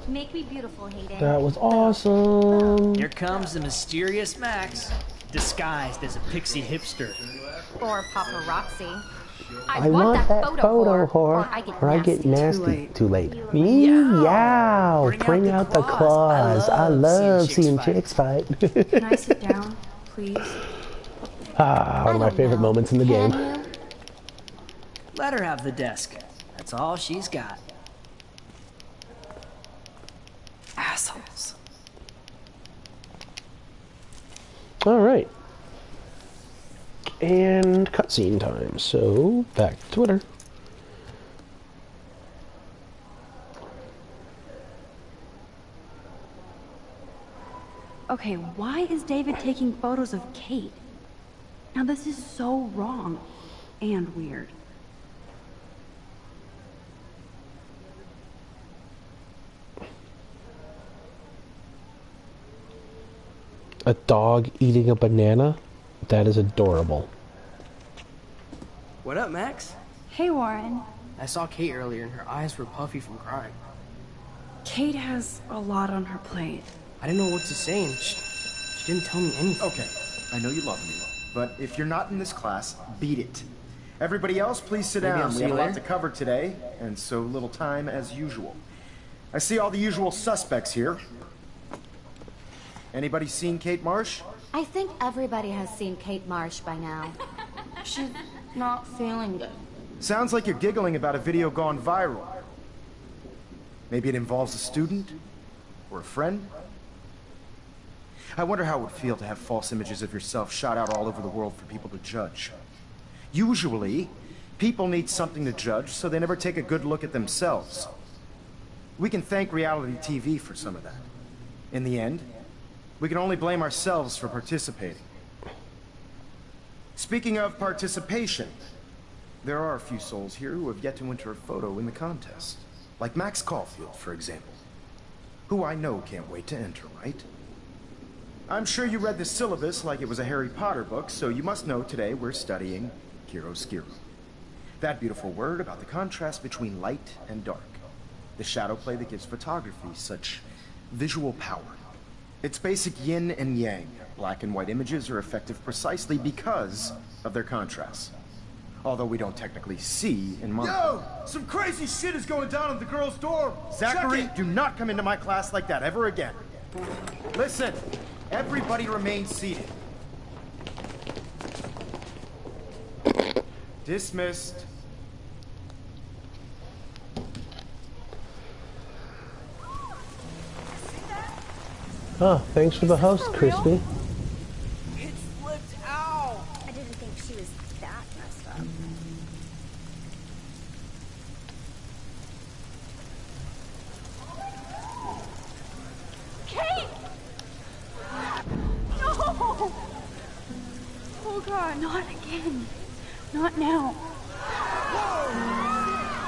Make me beautiful, Hayden. That was awesome! Here comes the mysterious Max, disguised as a pixie hipster. Or paparazzi. I want that photo, whore, or I get nasty. Too late. Meow! Bring out the claws. I love seeing chicks fight. Can I sit down, please? One of my favorite moments in the game. Let her have the desk. That's all she's got. Assholes. Alright. And cutscene time. So, back to Twitter. Okay, why is David taking photos of Kate? Now this is so wrong and weird. A dog eating a banana? That is adorable. What up, Max? Hey, Warren. I saw Kate earlier and her eyes were puffy from crying. Kate has a lot on her plate. I didn't know what to say and she didn't tell me anything. Okay, I know you love me, but if you're not in this class, beat it. Everybody else, please sit down. We have a lot to cover today, and so little time as usual. I see all the usual suspects here. Anybody seen Kate Marsh? I think everybody has seen Kate Marsh by now. She's not feeling good. Sounds like you're giggling about a video gone viral. Maybe it involves a student? Or a friend? I wonder how it would feel to have false images of yourself shot out all over the world for people to judge. Usually, people need something to judge, so they never take a good look at themselves. We can thank reality TV for some of that. In the end, we can only blame ourselves for participating. Speaking of participation, there are a few souls here who have yet to enter a photo in the contest. Like Max Caulfield, for example. Who I know can't wait to enter, right? I'm sure you read the syllabus like it was a Harry Potter book, so you must know today we're studying chiaroscuro. That beautiful word about the contrast between light and dark. The shadow play that gives photography such visual power. It's basic yin and yang. Black and white images are effective precisely because of their contrast. Although we don't technically see in monochrome. Yo! Some crazy shit is going down in the girls' dorm! Zachary, do not come into my class like that ever again. Listen, everybody remain seated. Dismissed. Oh, thanks for the host, Crispy. It slipped out. I didn't think she was that messed up. Kate! No! Oh God, not again. Not now.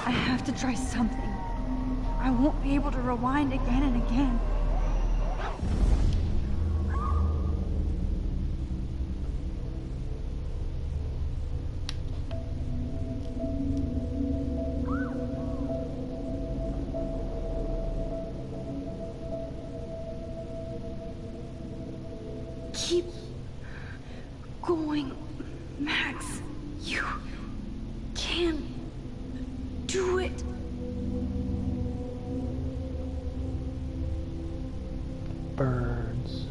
I have to try something. I won't be able to rewind again and again. Keep going, Max. You can do it. Birds.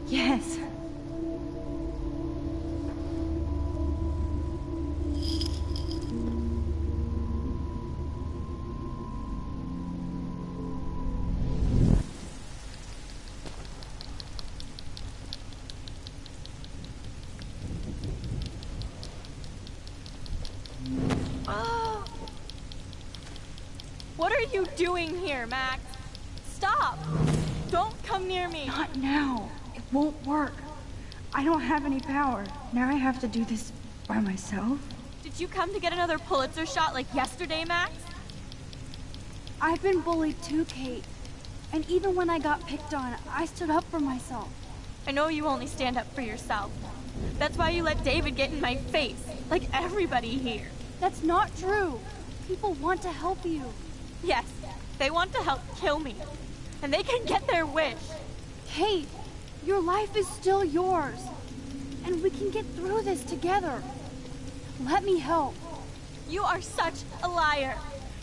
Yes. What are you doing here, Max? Stop! Don't come near me! Not now. It won't work. I don't have any power. Now I have to do this by myself. Did you come to get another Pulitzer shot like yesterday, Max? I've been bullied too, Kate. And even when I got picked on, I stood up for myself. I know you only stand up for yourself. That's why you let David get in my face, like everybody here. That's not true. People want to help you. Yes, they want to help kill me. And they can get their wish. Kate, your life is still yours. And we can get through this together. Let me help. You are such a liar.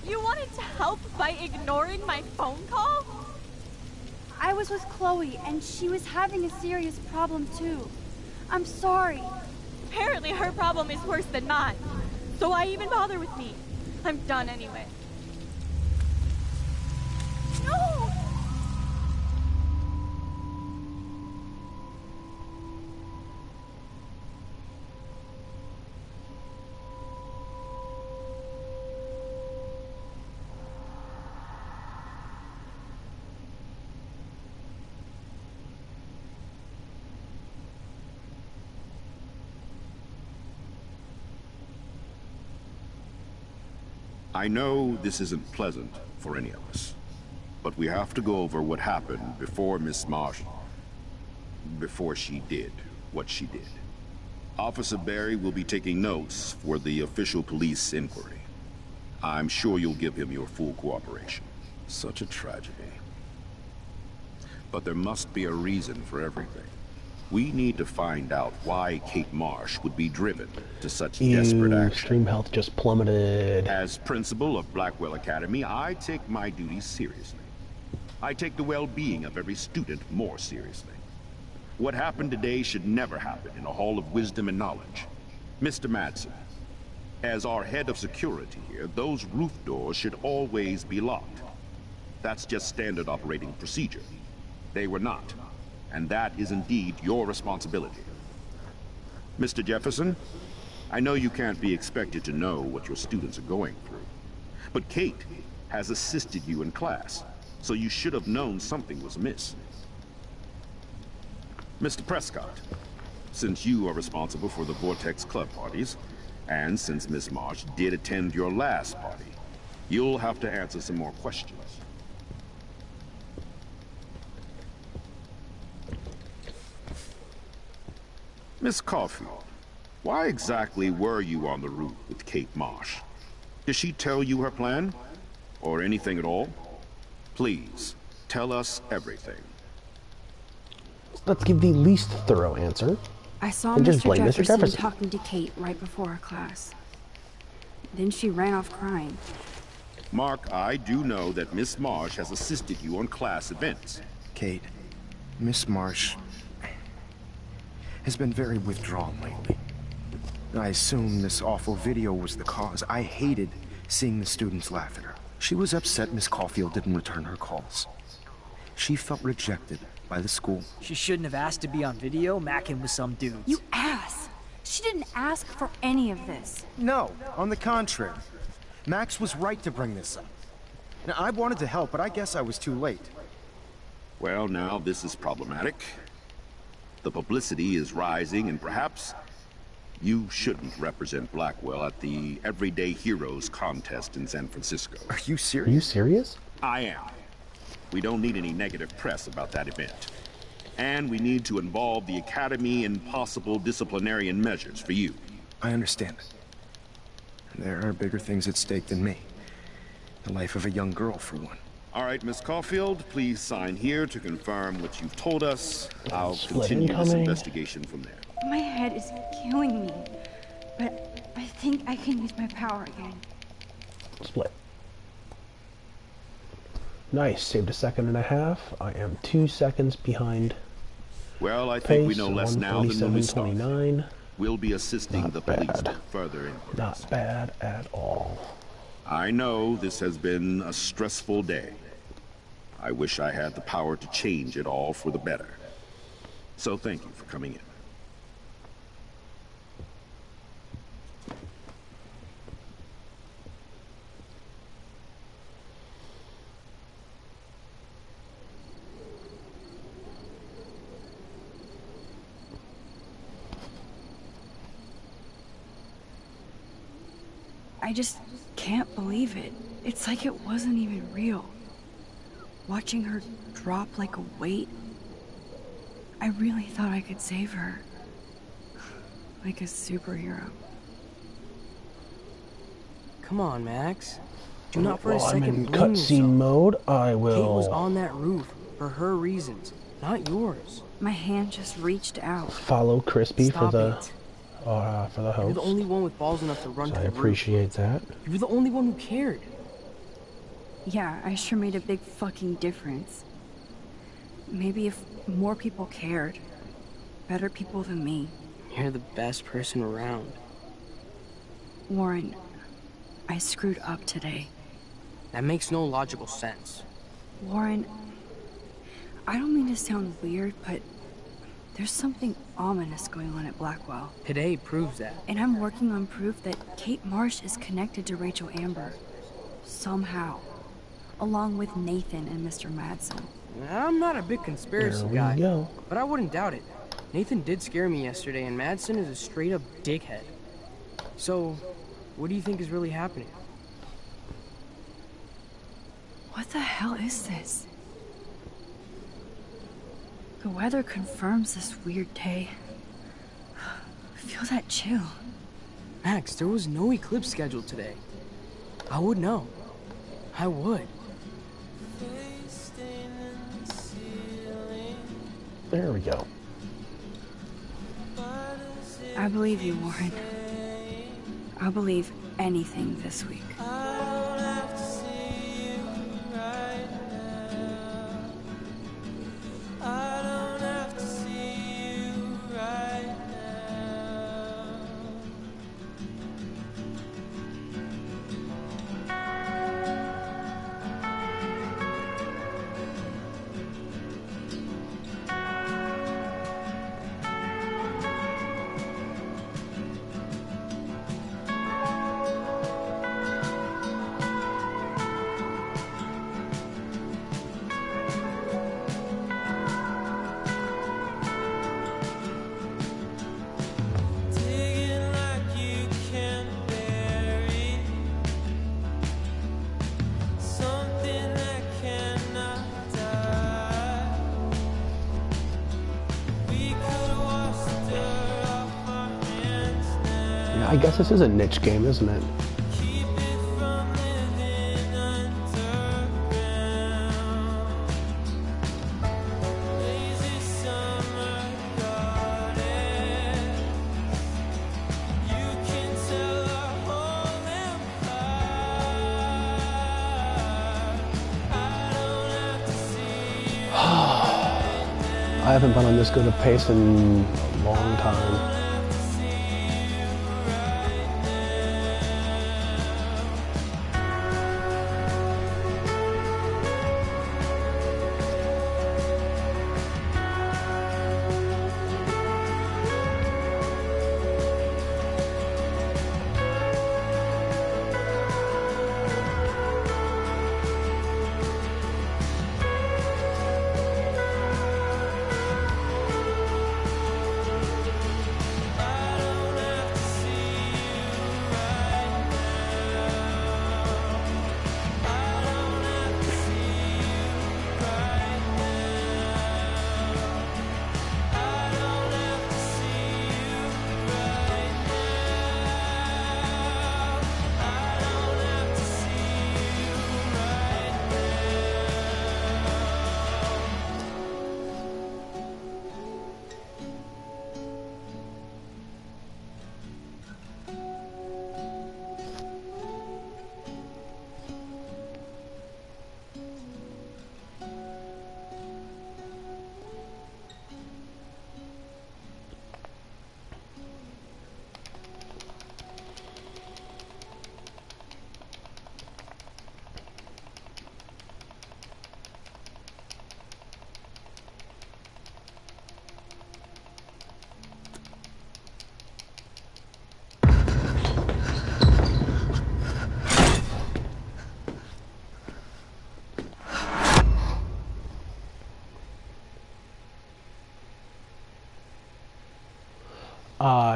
You wanted to help by ignoring my phone call? I was with Chloe, and she was having a serious problem too. I'm sorry. Apparently her problem is worse than mine. So why even bother with me? I'm done anyway. No! I know this isn't pleasant for any of us, but we have to go over what happened before Miss Marsh... before she did what she did. Officer Barry will be taking notes for the official police inquiry. I'm sure you'll give him your full cooperation. Such a tragedy. But there must be a reason for everything. We need to find out why Kate Marsh would be driven to such desperate action. Stream health just plummeted. As principal of Blackwell Academy, I take my duties seriously. I take the well-being of every student more seriously. What happened today should never happen in a hall of wisdom and knowledge. Mr. Madsen, as our head of security here, those roof doors should always be locked. That's just standard operating procedure. They were not. And that is indeed your responsibility. Mr. Jefferson, I know you can't be expected to know what your students are going through. But Kate has assisted you in class, so you should have known something was amiss. Mr. Prescott, since you are responsible for the Vortex Club parties, and since Miss Marsh did attend your last party, you'll have to answer some more questions. Miss Caulfield, why exactly were you on the route with Kate Marsh? Did she tell you her plan? Or anything at all? Please, tell us everything. Let's give the least thorough answer. I saw and just Mr. blame Jefferson, Mr. Jefferson talking to Kate right before our class. Then she ran off crying. Mark, I do know that Miss Marsh has assisted you on class events. Kate, Miss Marsh has been very withdrawn lately. I assume this awful video was the cause. I hated seeing the students laugh at her. She was upset Miss Caulfield didn't return her calls. She felt rejected by the school. She shouldn't have asked to be on video macking with some dudes. You ass! She didn't ask for any of this. No, on the contrary. Max was right to bring this up. Now, I wanted to help, but I guess I was too late. Well, now this is problematic. The publicity is rising, and perhaps you shouldn't represent Blackwell at the Everyday Heroes contest in San Francisco. Are you serious? Are you serious? I am. We don't need any negative press about that event. And we need to involve the Academy in possible disciplinarian measures for you. I understand. There are bigger things at stake than me. The life of a young girl, for one. All right, Miss Caulfield, please sign here to confirm what you've told us. I'll Split continue this incoming. investigation from there. My head is killing me, but I think I can use my power again. Split. Nice, saved a second and a half. I am 2 seconds behind. Well, I think we Pace, know less now than when we started. 147.29. We'll be assisting Not the police bad. with further inquiries. Not bad at all. I know this has been a stressful day. I wish I had the power to change it all for the better. So thank you for coming in. I just can't believe it. It's like it wasn't even real. Watching her drop like a weight, I really thought I could save her. Like a superhero. Come on, Max. Do not for a While I'm second in blame cutscene yourself. mode, I Kate was will on that roof for her reasons, not yours. My hand just reached out. follow Crispy for Stop the it. host. You're the only one with balls enough to run So to I the roof. appreciate that. You were the only one who cared. Yeah, I sure made a big fucking difference. Maybe if more people cared. Better people than me. You're the best person around. Warren, I screwed up today. That makes no logical sense. Warren, I don't mean to sound weird, but there's something ominous going on at Blackwell. Today proves that. And I'm working on proof that Kate Marsh is connected to Rachel Amber. Somehow. Along with Nathan and Mr. Madsen. I'm not a big conspiracy There we guy, go. but I wouldn't doubt it. Nathan did scare me yesterday, and Madsen is a straight-up dickhead. So, what do you think is really happening? What the hell is this? The weather confirms this weird day. Feel that chill. Max, there was no eclipse scheduled today. I would know. I would. There we go. I believe you, Warren. I'll believe anything this week. I guess this is a niche game, isn't it? I haven't been on this good a pace in a long time.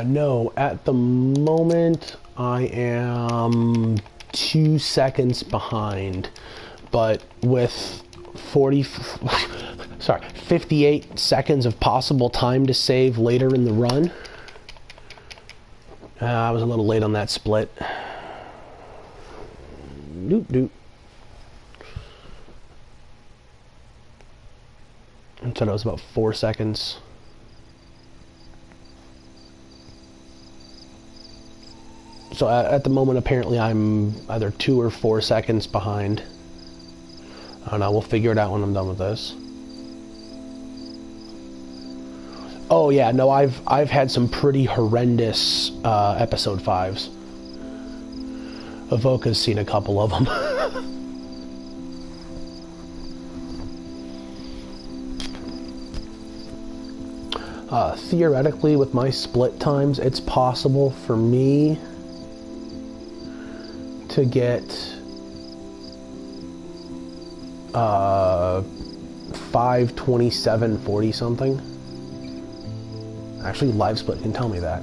No, at the moment I am 2 seconds behind, but with 58 seconds of possible time to save later in the run. I was a little late on that split. Doot doot. I said it was about 4 seconds. So at the moment, apparently I'm either 2 or 4 seconds behind. I don't know, we'll figure it out when I'm done with this. Oh yeah, no, I've had some pretty horrendous episode 5s. Avoca's seen a couple of them. Theoretically, with my split times, it's possible for me to get 5:27:40 something. Actually, live split can tell me that.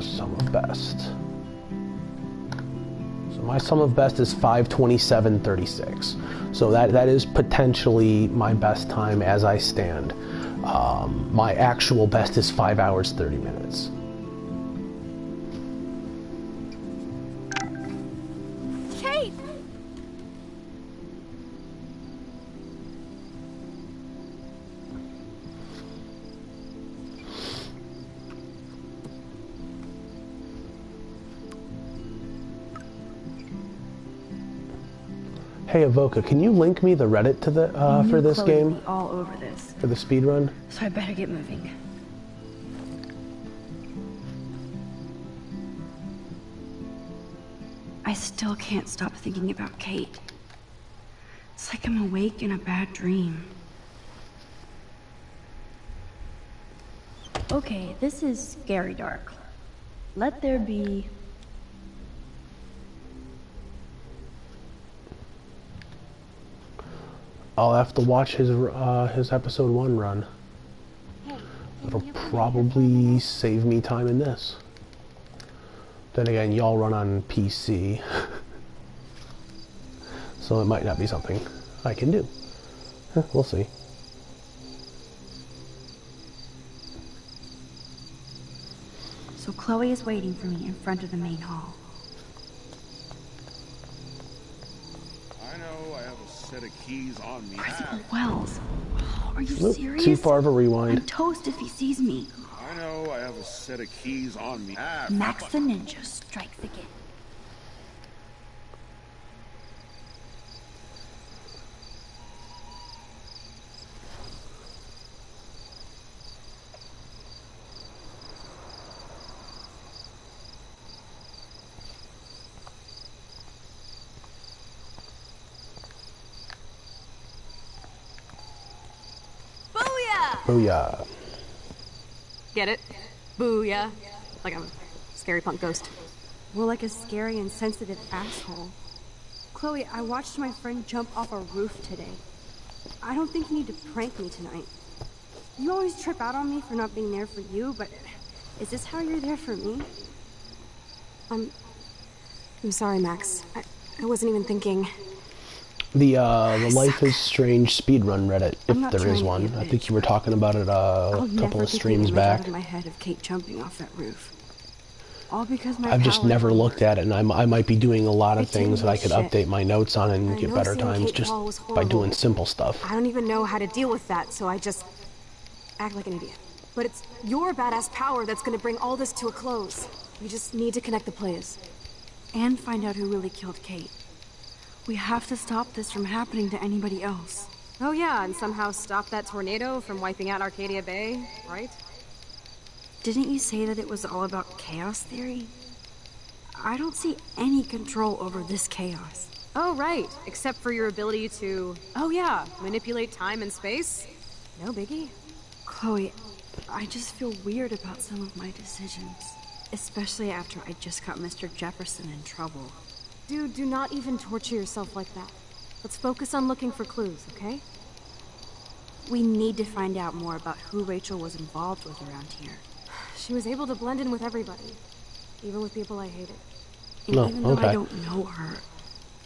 Sum of best. So my sum of best is 5:27:36. So that is potentially my best time as I stand. My actual best is 5 hours 30 minutes. Kate! Hey Avoca, can you link me the Reddit to the for this Chloe game? will be all over this. For the speedrun? So I better get moving. I still can't stop thinking about Kate. It's like I'm awake in a bad dream. Okay, this is scary dark. Let there be... I'll have to watch his episode 1 run. It'll probably save me time in this. Then again, y'all run on PC. So it might not be something I can do. We'll see. Chloe is waiting for me in front of the main hall. I know I have a set of keys on me. Principal Wells. Are you Nope, serious? too far of a rewind. I'm toast if he sees me. I know I have a set of keys on me. Max the Ninja strikes again. Booyah. Get it? Booyah. Like I'm a scary punk ghost. More like a scary and sensitive asshole. Chloe, I watched my friend jump off a roof today. I don't think you need to prank me tonight. You always trip out on me for not being there for you, but is this how you're there for me? I'm sorry, Max. I wasn't even thinking. The Life is Strange speedrun Reddit, if there is one. I think you were talking about it a couple of streams back. In my head of Kate jumping off that roof. All because my I've just never looked at it, and I might be doing a lot of things that I could update my notes on and get better times just by doing simple stuff. I don't even know how to deal with that, so I just act like an idiot. But it's your badass power that's gonna bring all this to a close. We just need to connect the players. And find out who really killed Kate. We have to stop this from happening to anybody else. Oh yeah, and somehow stop that tornado from wiping out Arcadia Bay, right? Didn't you say that it was all about chaos theory? I don't see any control over this chaos. Oh right, except for your ability to, oh yeah, manipulate time and space. No biggie. Chloe, I just feel weird about some of my decisions. Especially after I just got Mr. Jefferson in trouble. Dude, do not even torture yourself like that. Let's focus on looking for clues, okay? We need to find out more about who Rachel was involved with around here. She was able to blend in with everybody, even with people I hated. And even though I don't know her,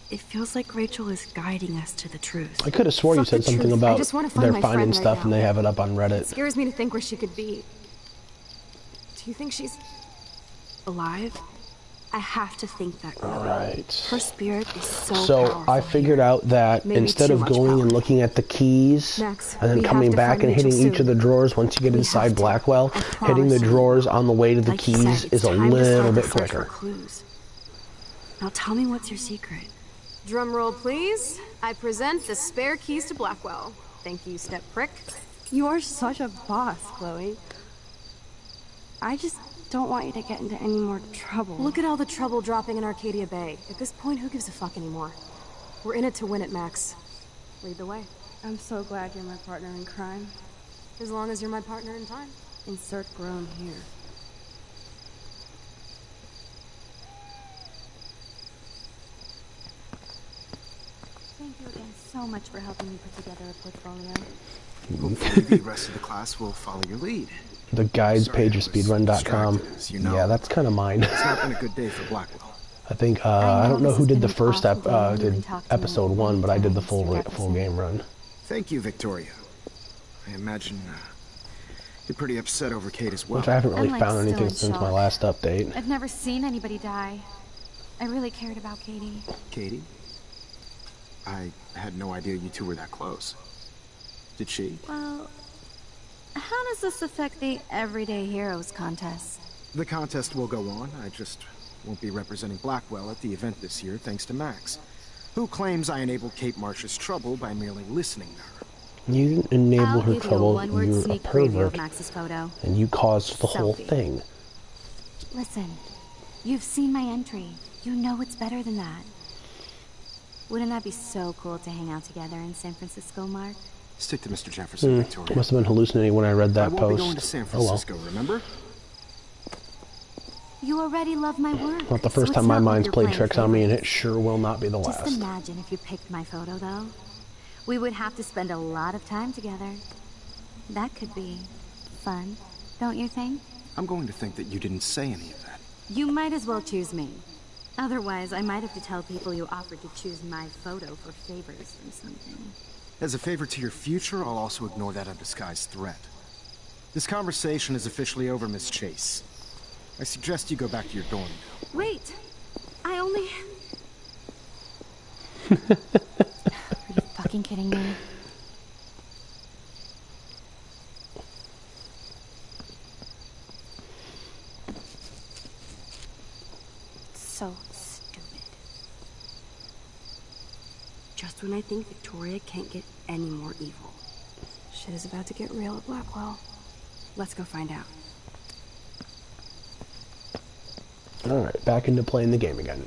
it feels like Rachel is guiding us to the truth. I could have swore you said something about they're finding stuff and they have it up on Reddit. It scares me to think where she could be. Do you think she's alive? I have to think that. Right. Her spirit is so powerful. I figured out that instead of going and looking at the keys Max, and then coming back and hitting each of the drawers once you get inside Blackwell, hitting the drawers on the way to the keys is a little bit quicker. Now tell me what's your secret. Drum roll, please. I present the spare keys to Blackwell. Thank you, step prick. You are such a boss, Chloe. I just don't want you to get into any more trouble. Look at all the trouble dropping in Arcadia Bay. At this point, who gives a fuck anymore? We're in it to win it, Max. Lead the way. I'm so glad you're my partner in crime. As long as you're my partner in time. Insert groan here. Thank you again so much for helping me put together a portfolio. Hopefully the rest of the class will follow your lead. The guides page of speedrun.com. Yeah, that's kind of mine. It's not been a good day for Blackwell. I think I don't know who did the first episode 1, but I did the full game run. Thank you, Victoria. I imagine you're pretty upset over Kate as well. Which I haven't really found anything since my last update. I've never seen anybody die. I really cared about Katie. Katie? I had no idea you two were that close. Did she? Well, how does this affect the Everyday Heroes contest? The contest will go on. I just won't be representing Blackwell at the event this year, thanks to Max, who claims I enabled Kate Marsh's trouble by merely listening to her. You didn't enable her trouble, you're a pervert, Max's photo. and you caused the whole thing. Listen, you've seen my entry. You know it's better than that. Wouldn't that be so cool to hang out together in San Francisco, Mark? Stick to Mr. Jefferson, Victoria. Must have been hallucinating when I read that post. I won't be going to San Francisco, remember? You already love my work. Not the first time my mind's played tricks on me, and it sure will not be the last. Just imagine if you picked my photo, though. We would have to spend a lot of time together. That could be fun, don't you think? I'm going to think that you didn't say any of that. You might as well choose me. Otherwise, I might have to tell people you offered to choose my photo for favors or something. As a favor to your future, I'll also ignore that undisguised threat. This conversation is officially over, Miss Chase. I suggest you go back to your dorm. Wait! I only... Are you fucking kidding me? So stupid. Just when I think Victoria can't get any more evil. Shit is about to get real at Blackwell. Let's go find out. Alright, back into playing the game again.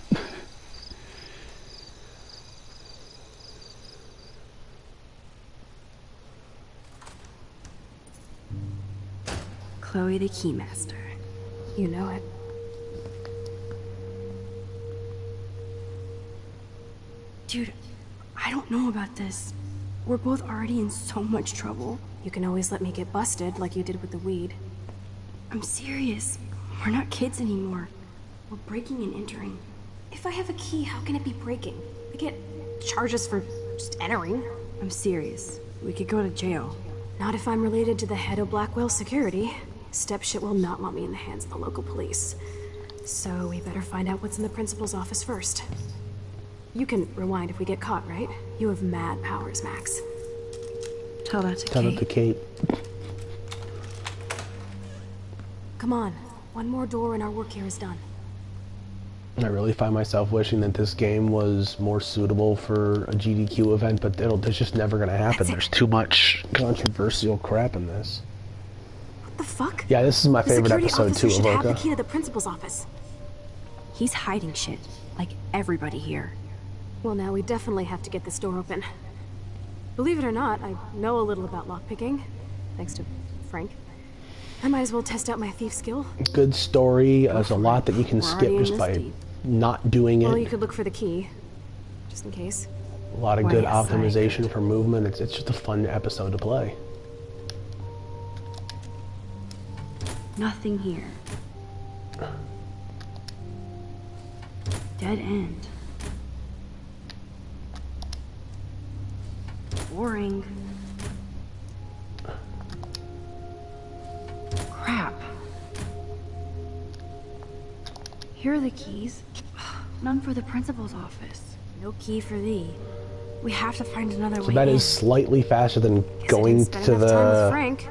Chloe the Keymaster. You know it. Dude, I don't know about this. We're both already in so much trouble. You can always let me get busted like you did with the weed. I'm serious. We're not kids anymore. We're breaking and entering. If I have a key, how can it be breaking? I get charges for just entering. I'm serious. We could go to jail. Not if I'm related to the head of Blackwell Security. Stepshit will not want me in the hands of the local police. So we better find out what's in the principal's office first. You can rewind if we get caught, right? You have mad powers, Max. Tell that to Kate. Tell that to Kate. Come on. One more door and our work here is done. I really find myself wishing that this game was more suitable for a GDQ event, but it's just never going to happen. There's too much controversial crap in this. What the fuck? Yeah, this is my favorite episode too, The security officer should have the Avoca. key to the principal's office. He's hiding shit, like everybody here. Well, now we definitely have to get this door open. Believe it or not, I know a little about lockpicking, thanks to Frank. I might as well test out my thief skill. Good story. There's a lot that you can skip just by not doing it. Well, you could look for the key, just in case. A lot of good optimization for movement. It's just a fun episode to play. Nothing here. Dead end. Boring. Crap. Here are the keys. None for the principal's office. No key for thee. We have to find another way So that in. is slightly faster than going to the Frank.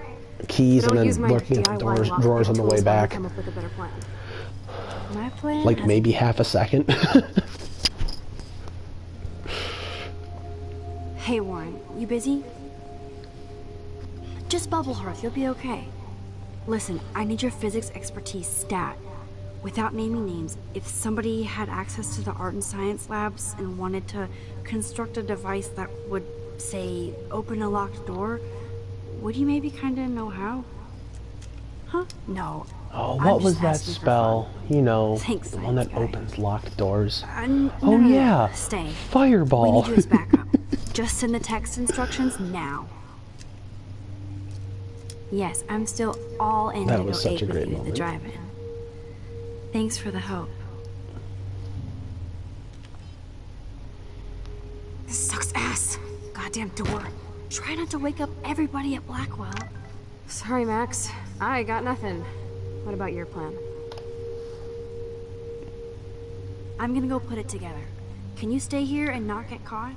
keys and Don't use then my looking at the DIY drawers on the way tools while I back. come up with a better plan. My plan Like has- maybe half a second. Hey Warren, you busy? Just bubble hearth, you'll be okay. Listen, I need your physics expertise stat. Without naming names, if somebody had access to the art and science labs and wanted to construct a device that would, say, open a locked door, would you maybe kinda know how? Huh? No. Oh, I'm what was just that asking for spell? You know, Thanks, the one that science guy. opens locked doors. No, Oh no, no, yeah, stay. Fireball. We need you as backup. Just send the text instructions now. Yes, I'm still all in That to was go such ape a with great you at the moment. drive-in. Thanks for the help. This sucks ass. Goddamn door. Try not to wake up everybody at Blackwell. Sorry, Max. I got nothing. What about your plan? I'm gonna go put it together. Can you stay here and not get caught?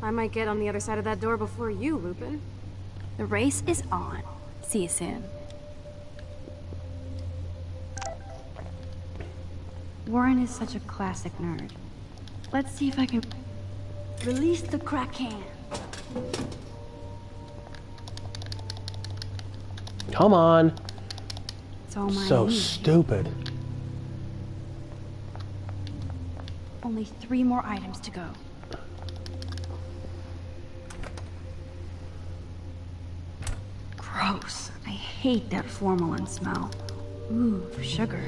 I might get on the other side of that door before you, Lupin. The race is on. See you soon. Warren is such a classic nerd. Let's see if I can release the crack can. Come on. It's all mine. So stupid. Only 3 more items to go. Gross. I hate that formalin smell. Ooh, sugar.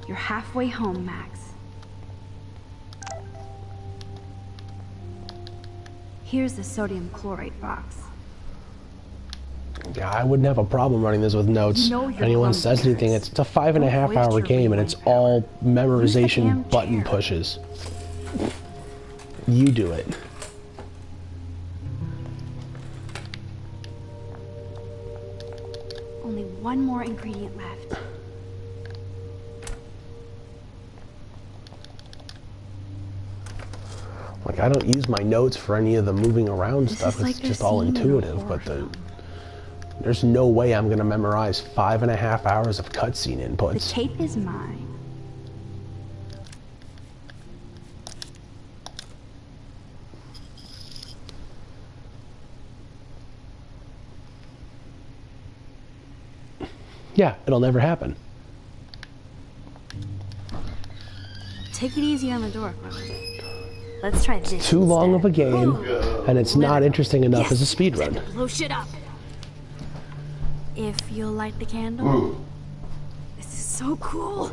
You're halfway home, Max. Here's the sodium chlorate box. Yeah, I wouldn't have a problem running this with notes. You know If you're anyone grumpy, says anything, it's a 5.5 hour game and it's all memorization button pushes. You do it. Only one more ingredient left. Like, I don't use my notes for any of the moving around stuff. It's just all intuitive, but there's no way I'm gonna memorize 5.5 hours of cutscene inputs. The tape is mine. Yeah, it'll never happen. Take it easy on the door, Chloe. Let's try this. Too long of a game, and it's not interesting enough as a speedrun. Blow shit up. If you'll light the candle. This is so cool.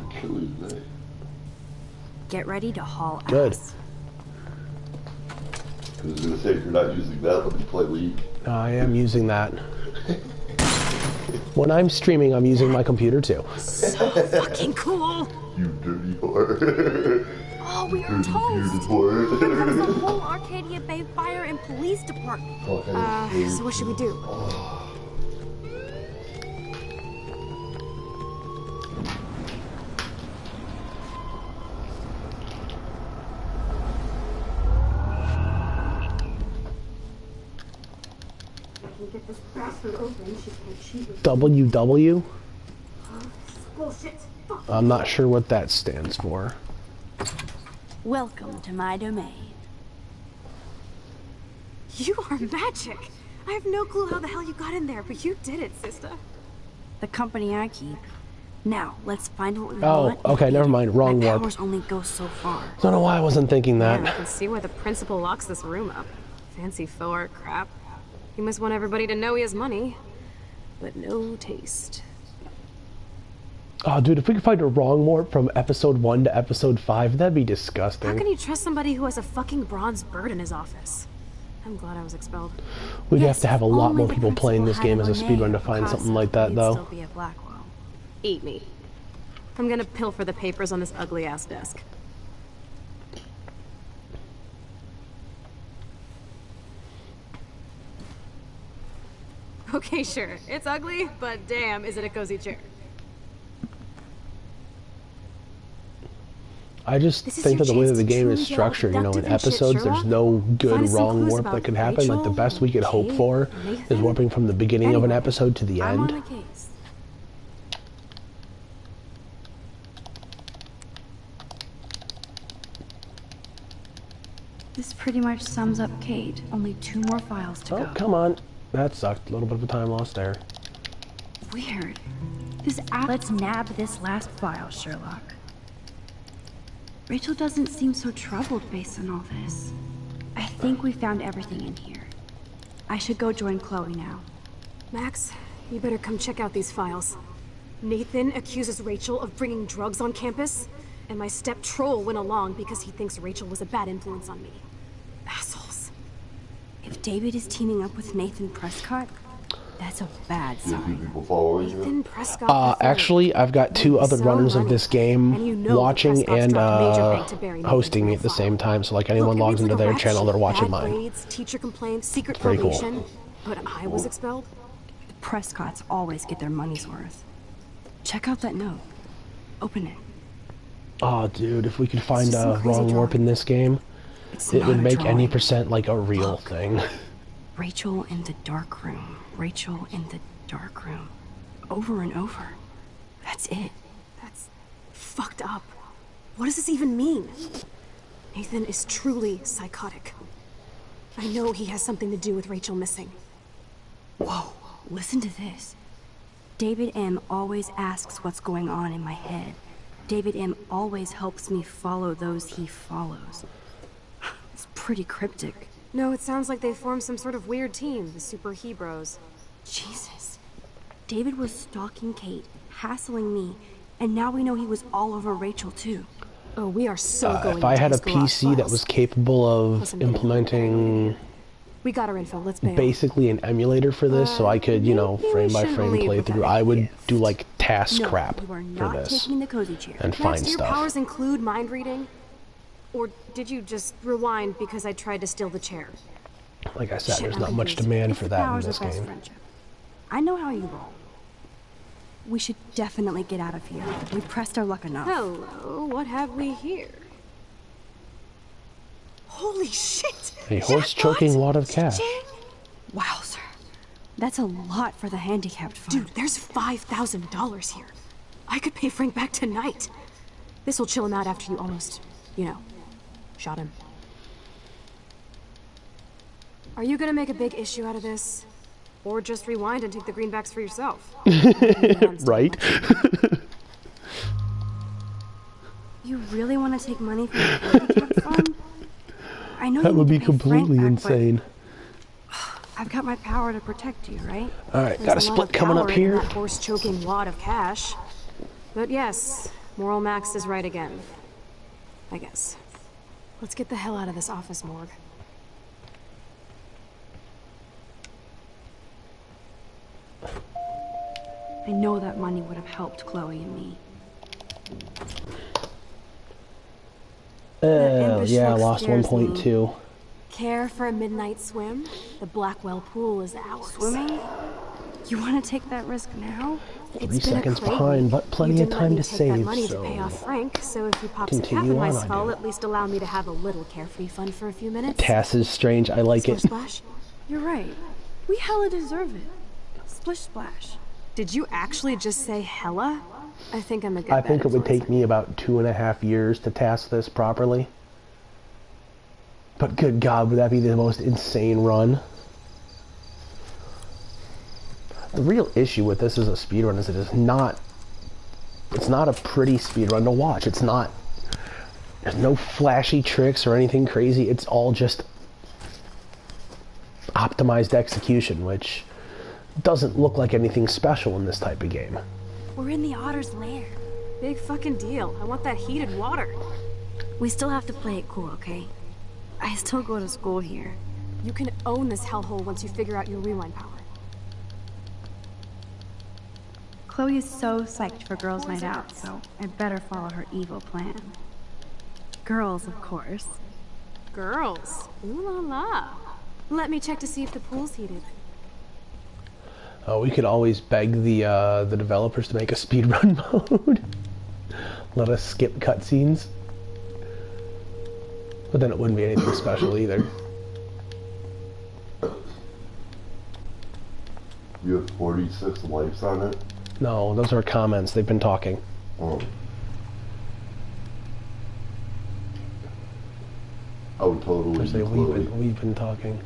Get ready to haul ass. Good. I was gonna say, if you're not using that, let me play League. I am using that. When I'm streaming, I'm using my computer too. So fucking cool. You dirty whore. Oh, we are toast. Here comes the whole Arcadia Bay Fire and Police Department. So what should we do? WW? Bullshit. I'm not sure what that stands for. Welcome to my domain. You are magic. I have no clue how the hell you got in there, but you did it, sister. The company I keep. Now, let's find what we want. Oh, okay, never mind. Wrong My warp. powers only go so far. Don't know why I wasn't thinking that. Man, I can see why the principal locks this room up. Fancy faux art crap. He must want everybody to know he has money, but no taste. Oh, dude, if we could find a wrong warp from episode 1 to episode 5, that'd be disgusting. How can you trust somebody who has a fucking bronze bird in his office? I'm glad I was expelled. We'd have to have a lot more people playing this game as a speedrun to find something like that, though. Still be at Blackwell. Eat me. I'm gonna pilfer the papers on this ugly-ass desk. Okay, sure. It's ugly, but damn, is it a cozy chair. I just think that the way that the game is structured, you know, in episodes, there's no good wrong warp that could happen. Like, the best we could hope for is warping from the beginning of an episode to the end. This pretty much sums up Kate. Only 2 more files to go. Oh, come on. That sucked. A little bit of a time lost there. Weird. This app. Let's nab this last file, Sherlock. Rachel doesn't seem so troubled based on all this. I think we found everything in here. I should go join Chloe now. Max, you better come check out these files. Nathan accuses Rachel of bringing drugs on campus, and my step troll went along because he thinks Rachel was a bad influence on me. Assholes. If David is teaming up with Nathan Prescott, that's a bad sign. People following Nathan Prescott. Actually, I've got 2 other runners of this game watching and hosting me at the same time. So, like, anyone logs into their channel, they're watching mine. Grades, teacher complaints, secret Pretty probation, cool. but I was expelled. The Prescotts always get their money's worth. Check out that note. Open it. Oh, dude, if we could find a wrong warp in this game, it would make any percent like a real thing. Rachel in the dark room. Rachel in the dark room. Over and over. That's it. That's fucked up. What does this even mean? Nathan is truly psychotic. I know he has something to do with Rachel missing. Whoa, listen to this. David M. always asks what's going on in my head. David M. always helps me follow those he follows. It's pretty cryptic. No, it sounds like they formed some sort of weird team, the Super Hebros. Jesus. David was stalking Kate, hassling me, and now we know he was all over Rachel too. Oh, we are so going if I had a PC that was capable of implementing we got our info, let's bail. Basically an emulator for this, so I could, you know, frame by frame play through, I would do like task crap for this and find do your stuff. powers include mind reading? Or did you just rewind because I tried to steal the chair? Like I said, there's not much demand for that in this game. I know how you roll. We should definitely get out of here. We pressed our luck enough. Hello, what have we here? Holy shit! A horse choking wad of cash. Wow, sir. That's a lot for the handicapped fund. Dude, there's $5,000 here. I could pay Frank back tonight. This'll chill him out after you almost, you know, shot him. Are you gonna make a big issue out of this? Or just rewind and take the greenbacks for yourself? Right? You really want to take money from the handicapped fund? I know That you would need be to pay Frank completely back, insane. I've got my power to protect you, right? Alright, got a There's lot split of coming up power in here. that horse-choking wad of cash. But yes, Moral Max is right again. I guess. Let's get the hell out of this office morgue. I know that money would have helped Chloe and me. Yeah, I lost scares me. 1.2. Care for a midnight swim? The Blackwell pool is ours. Swimming? You want to take that risk now? 3 seconds behind, but plenty of time to save, money so to pay off Frank, so if he pops a cap continue in my on, I skull, do. at least allow me to have a little carefree fun for a few minutes. Tass is strange, I like it. Splash? You're right. We hella deserve it. Splish splash. Did you actually just say hella? I think I'm a good I think it would take me about 2.5 years to task this properly. But good God, would that be the most insane run? The real issue with this as a speedrun is it's not a pretty speedrun to watch. It's not, there's no flashy tricks or anything crazy. It's all just optimized execution, which doesn't look like anything special in this type of game. We're in the otter's lair. Big fucking deal. I want that heated water. We still have to play it cool, okay? I still go to school here. You can own this hellhole once you figure out your rewind power. Chloe is so psyched for girls' night out, so I better follow her evil plan. Girls, of course. Girls? Ooh la la. Let me check to see if the pool's heated. We could always beg the developers to make a speedrun mode. Let us skip cutscenes. But then it wouldn't be anything special either. You have 46 likes on it? No, those are comments. They've been talking. Oh. I would totally do Chloe. We've been talking.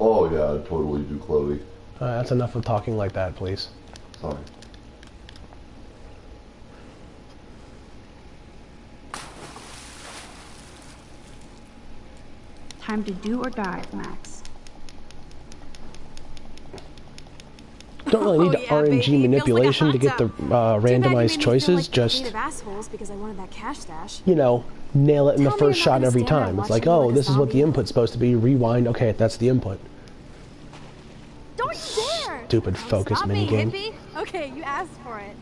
Oh yeah, I'd totally do Chloe. That's enough of talking like that, please. Sorry. Time to do or die, Max. Don't really need the RNG manipulation to get the randomized choices. Just, because I wanted that cash stash. you know, nail it in the first shot every time. It's like, oh, this is what the input's supposed to be. Rewind. Okay, that's the input. Don't dare! Stupid focus minigame. Okay, you asked for it.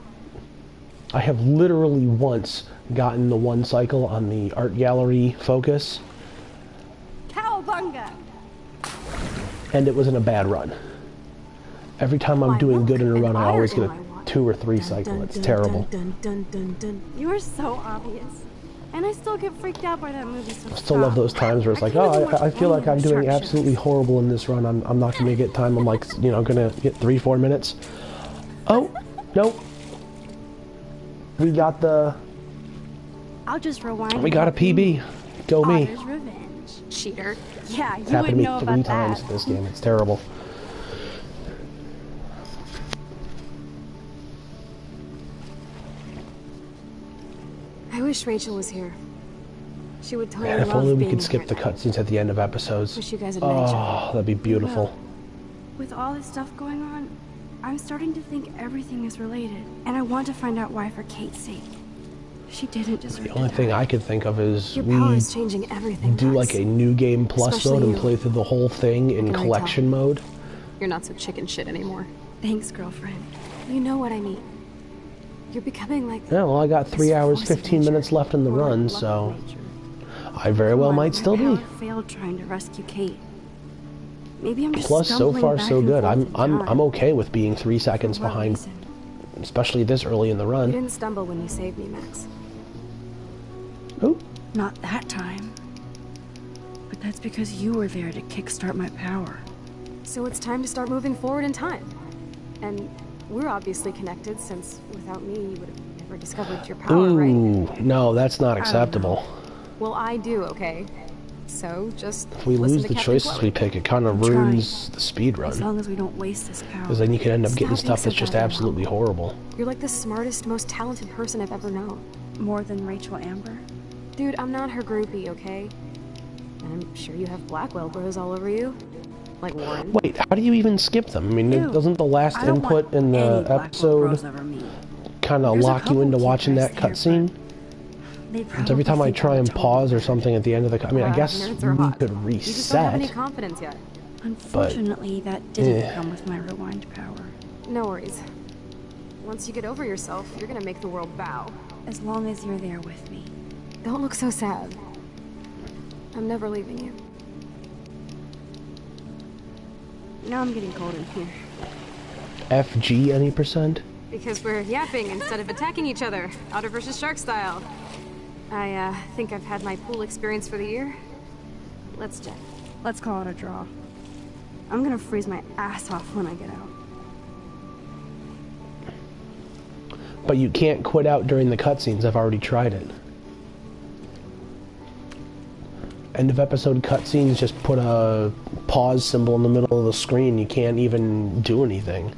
I have literally once gotten the one cycle on the art gallery focus, Cowabunga! and it wasn't a bad run. Every time I'm doing good in a run, I always get a 2 or 3 cycle. It's terrible. You are so obvious. And I still get freaked out by that movie sometimes. I still love those times where it's like, oh, I feel like I'm doing absolutely horrible in this run. I'm not going to get time. I'm like, you know, going to get 3-4 minutes. Oh, nope. We got the... I'll just rewind. We got a PB. Go me. Otter's revenge. Cheater. Yeah, you It's happened would to know me 3 about times that. in this game. It's terrible. I wish Rachel was here. She would totally Man, if love only we being could skip here. the cutscenes at the end of episodes. Wish you guys had met each Oh, other. that'd be beautiful. With all this stuff going on, I'm starting to think everything is related. And I want to find out why for Kate's sake. She didn't deserve The only thing I could think of is Your power we is changing everything. do like a new game plus Especially mode and you. play through the whole thing in can already collection mode. You're not so chicken shit anymore. Thanks, girlfriend. You know what I mean. You're becoming like... Yeah, well, I got 3 hours, 15 minutes left in the run, so I very well might still I be. failed trying to rescue Kate. Maybe I'm just Plus, so stumbling far back so and good. forth in I'm time. okay with being 3 seconds For what behind reason? especially this early in the run. You didn't stumble when you saved me, Max. Oh. Not that time. But that's because you were there to kickstart my power. So it's time to start moving forward in time. And we're obviously connected, since without me, you would have never discovered your power, Ooh, right? no, that's not acceptable. Well, I do, okay? So just If we lose the choices we pick, it kind of ruins the speed As run. long as we don't waste this power. Because then you could end up getting Stop being stuff that's so just bad. absolutely horrible. You're like the smartest, most talented person I've ever known. More than Rachel Amber? Dude, I'm not her groupie, okay? And I'm sure you have Blackwell bros all over you. Like Warren. Wait, how do you even skip them? I mean, doesn't the last I don't input want in the any Blackwell episode bros over me. kind of There's a lock you into couple watching keepers that cutscene? They Because every time I try and pause or something at the end of the... I mean, I guess nerds are we hot. could You just don't have any reset. confidence yet. Unfortunately, that didn't come with my rewind power. No worries. Once you get over yourself, you're gonna make the world bow. As long as you're there with me. Don't look so sad. I'm never leaving you. Now I'm getting cold in here. FG any percent? Because we're yapping instead of attacking each other, otter versus shark style. I think I've had my pool experience for the year. Let's check. Let's call it a draw. I'm gonna freeze my ass off when I get out. But you can't quit out during the cutscenes. I've already tried it. End of episode cutscenes, just put a pause symbol in the middle of the screen. You can't even do anything.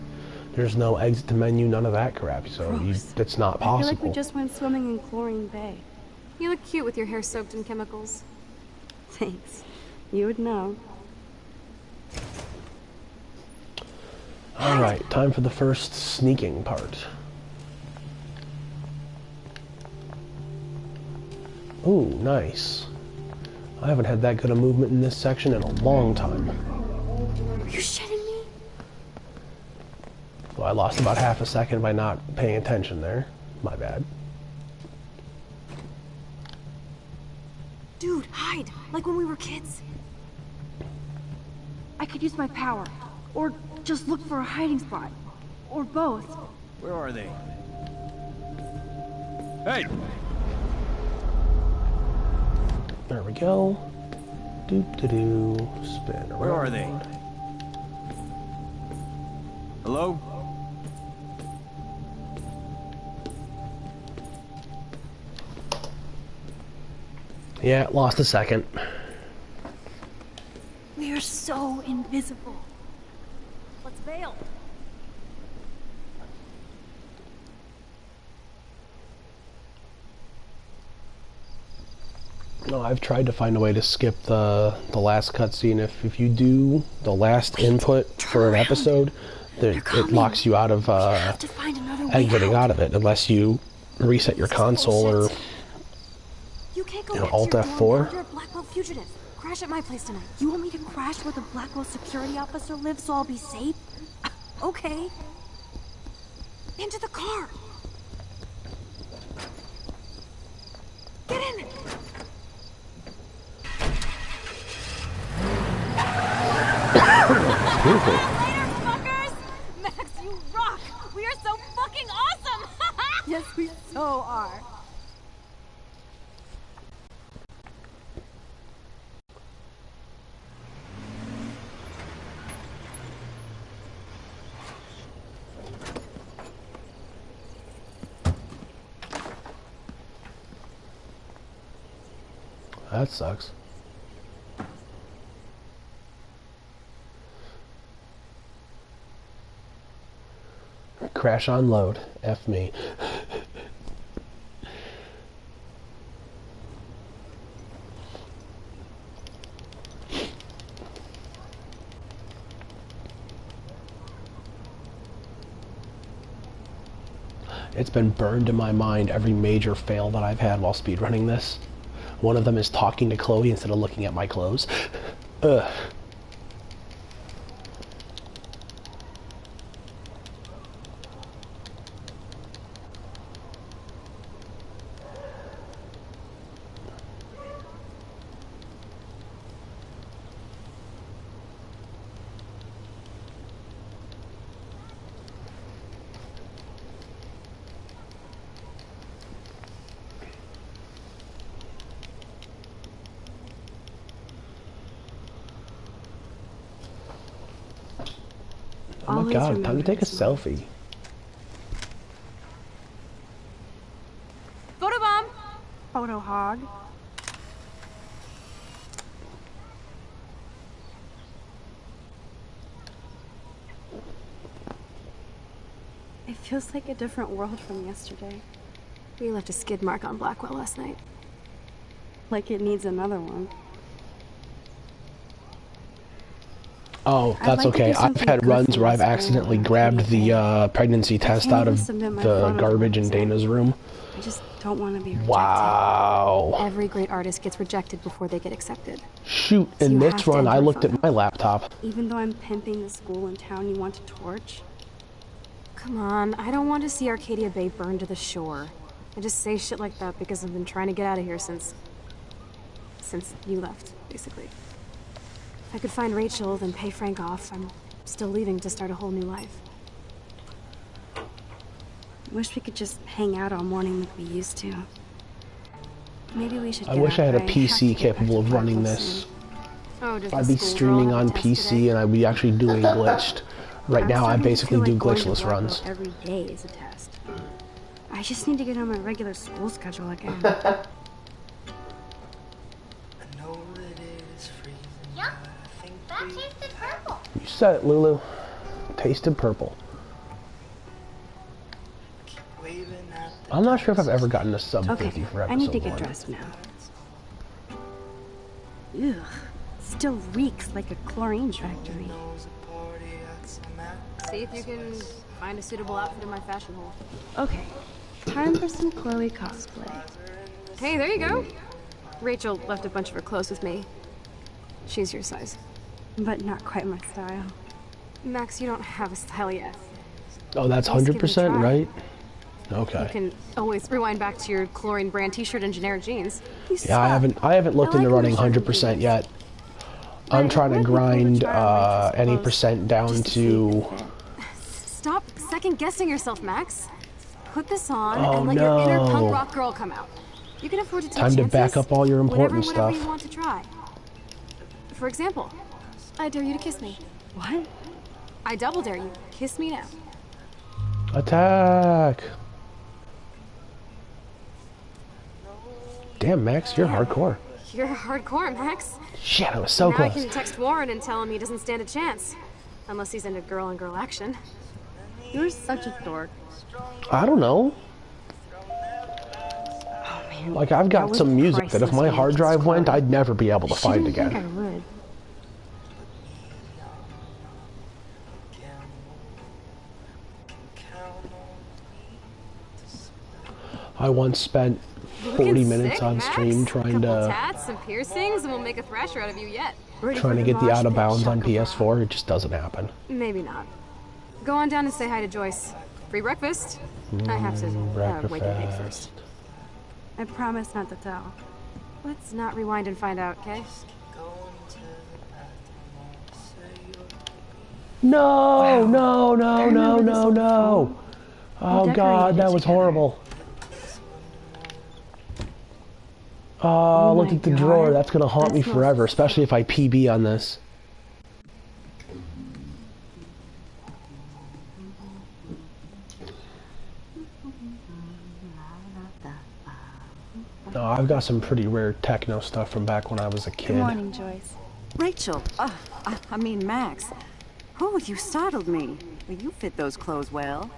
There's no exit to menu, none of that crap. So it's not I feel like possible. we just went swimming in Chlorine Bay. You look cute with your hair soaked in chemicals. Thanks. You would know. Alright, time for the first sneaking part. Ooh, nice. I haven't had that good a movement in this section in a long time. Are you shitting me? Well, I lost about half a second by not paying attention there. My bad. Dude, hide! Like when we were kids. I could use my power. Or just look for a hiding spot. Or both. Where are they? Hey! There we go. Doop-de-doo. Spin around. Where are they? Hello? Yeah, lost a second. We are so invisible. Let's bail. No, I've tried to find a way to skip the last cutscene. If you do the last input for an episode, it locks you out of exiting out of it unless you reset your console or You can't go Alt back to your dorm F4. now. You're a Blackwell fugitive. Crash at my place tonight. You want me to crash where the Blackwell security officer lives so I'll be safe? Okay. Into the car. Get in. Beautiful. Later, fuckers. Max, you rock. We are so fucking awesome. Yes, we so are. That sucks. Crash on load. F me. It's been burned in my mind every major fail that I've had while speedrunning this. One of them is talking to Chloe instead of looking at my clothes. Ugh. Oh my god, time to take a selfie. Photobomb! Photo hog. It feels like a different world from yesterday. We left a skid mark on Blackwell last night. Like it needs another one. Oh, that's okay. I've had runs where I've accidentally grabbed the pregnancy test out of the garbage in Dana's room. I just don't want to be rejected. Wow. Every great artist gets rejected before they get accepted. Shoot, in this run I looked at my laptop. Even though I'm pimping the school in town you want to torch? Come on, I don't want to see Arcadia Bay burned to the shore. I just say shit like that because I've been trying to get out of here since you left, basically. If I could find Rachel, then pay Frank off, I'm still leaving to start a whole new life. Wish we could just hang out all morning like we used to. Maybe we should. I wish I had a PC capable of running this. Oh, I'd be streaming on PC and I'd be actually doing glitched. Right now I basically do glitchless runs. Every day is a test. I just need to get on my regular school schedule again. That tasted purple. You said it, Lulu. Tasted purple. I'm not sure if I've ever gotten a sub 50 for episode 1. I need to get dressed now. Ugh. Still reeks like a chlorine factory. See if you can find a suitable outfit in my fashion hole. Okay. Time for some Chloe cosplay. Hey, there you go. Rachel left a bunch of her clothes with me. She's your size. But not quite my style. Max, you don't have a style yet. Oh, that's 100% right? Okay. You can always rewind back to your chlorine brand t-shirt and generic jeans. Yeah, I haven't looked into running 100% yet. I'm trying to grind any percent down to... Stop second-guessing yourself, Max. Put this on and let no. your inner punk rock girl come out. You can afford to take Time to chances back up all your important whenever stuff. you want to try. For example, I dare you to kiss me. What? I double dare you. Kiss me now. Attack! Damn, Max, you're hardcore. You're hardcore, Max. Shit, I was so now close. I can text Warren and tell him he doesn't stand a chance. Unless he's into girl-on-girl action. You're such a dork. I don't know. Oh, man. Like, I've got some music that if my hard drive went, I'd never be able to find again. I would. I once spent 40 minutes on stream trying to tats and piercings, and we'll make a thrasher out of you yet. trying to get the out of bounds on PS4. It just doesn't happen. Maybe not. Go on down and say hi to Joyce. Free breakfast. I have to wake and bake first. I promise not to tell. Let's not rewind and find out, okay? No, no, no, no, no, no. Oh god, that was horrible. Oh, look at the drawer. That's gonna haunt me forever, especially if I PB on this. No, I've got some pretty rare techno stuff from back when I was a kid. Good morning, Joyce. Rachel. I mean, Max. Oh, you startled me. Well, you fit those clothes well.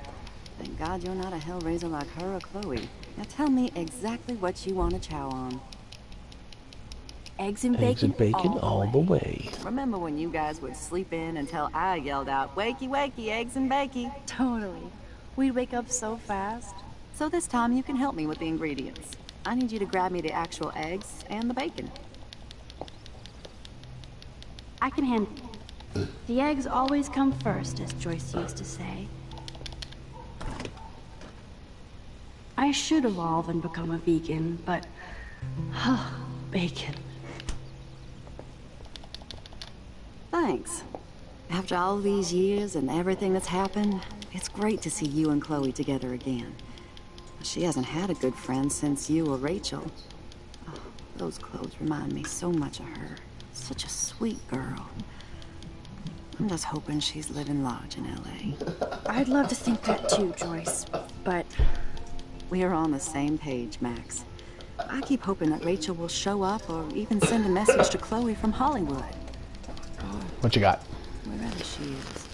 Thank God you're not a hellraiser like her or Chloe. Now tell me exactly what you want to chow on. Eggs and bacon, Eggs and bacon all the way. Remember when you guys would sleep in until I yelled out, wakey, wakey, eggs and bacon? Totally. We'd wake up so fast. So this time you can help me with the ingredients. I need you to grab me the actual eggs and the bacon. I can handle it. The eggs always come first, as Joyce used to say. I should evolve and become a vegan, but... bacon. Thanks. After all these years and everything that's happened, it's great to see you and Chloe together again. She hasn't had a good friend since you or Rachel. Oh, those clothes remind me so much of her. Such a sweet girl. I'm just hoping she's living large in L.A. I'd love to think that too, Joyce, but... We're on the same page, Max. I keep hoping that Rachel will show up or even send a message to Chloe from Hollywood. What you got? Wherever she is.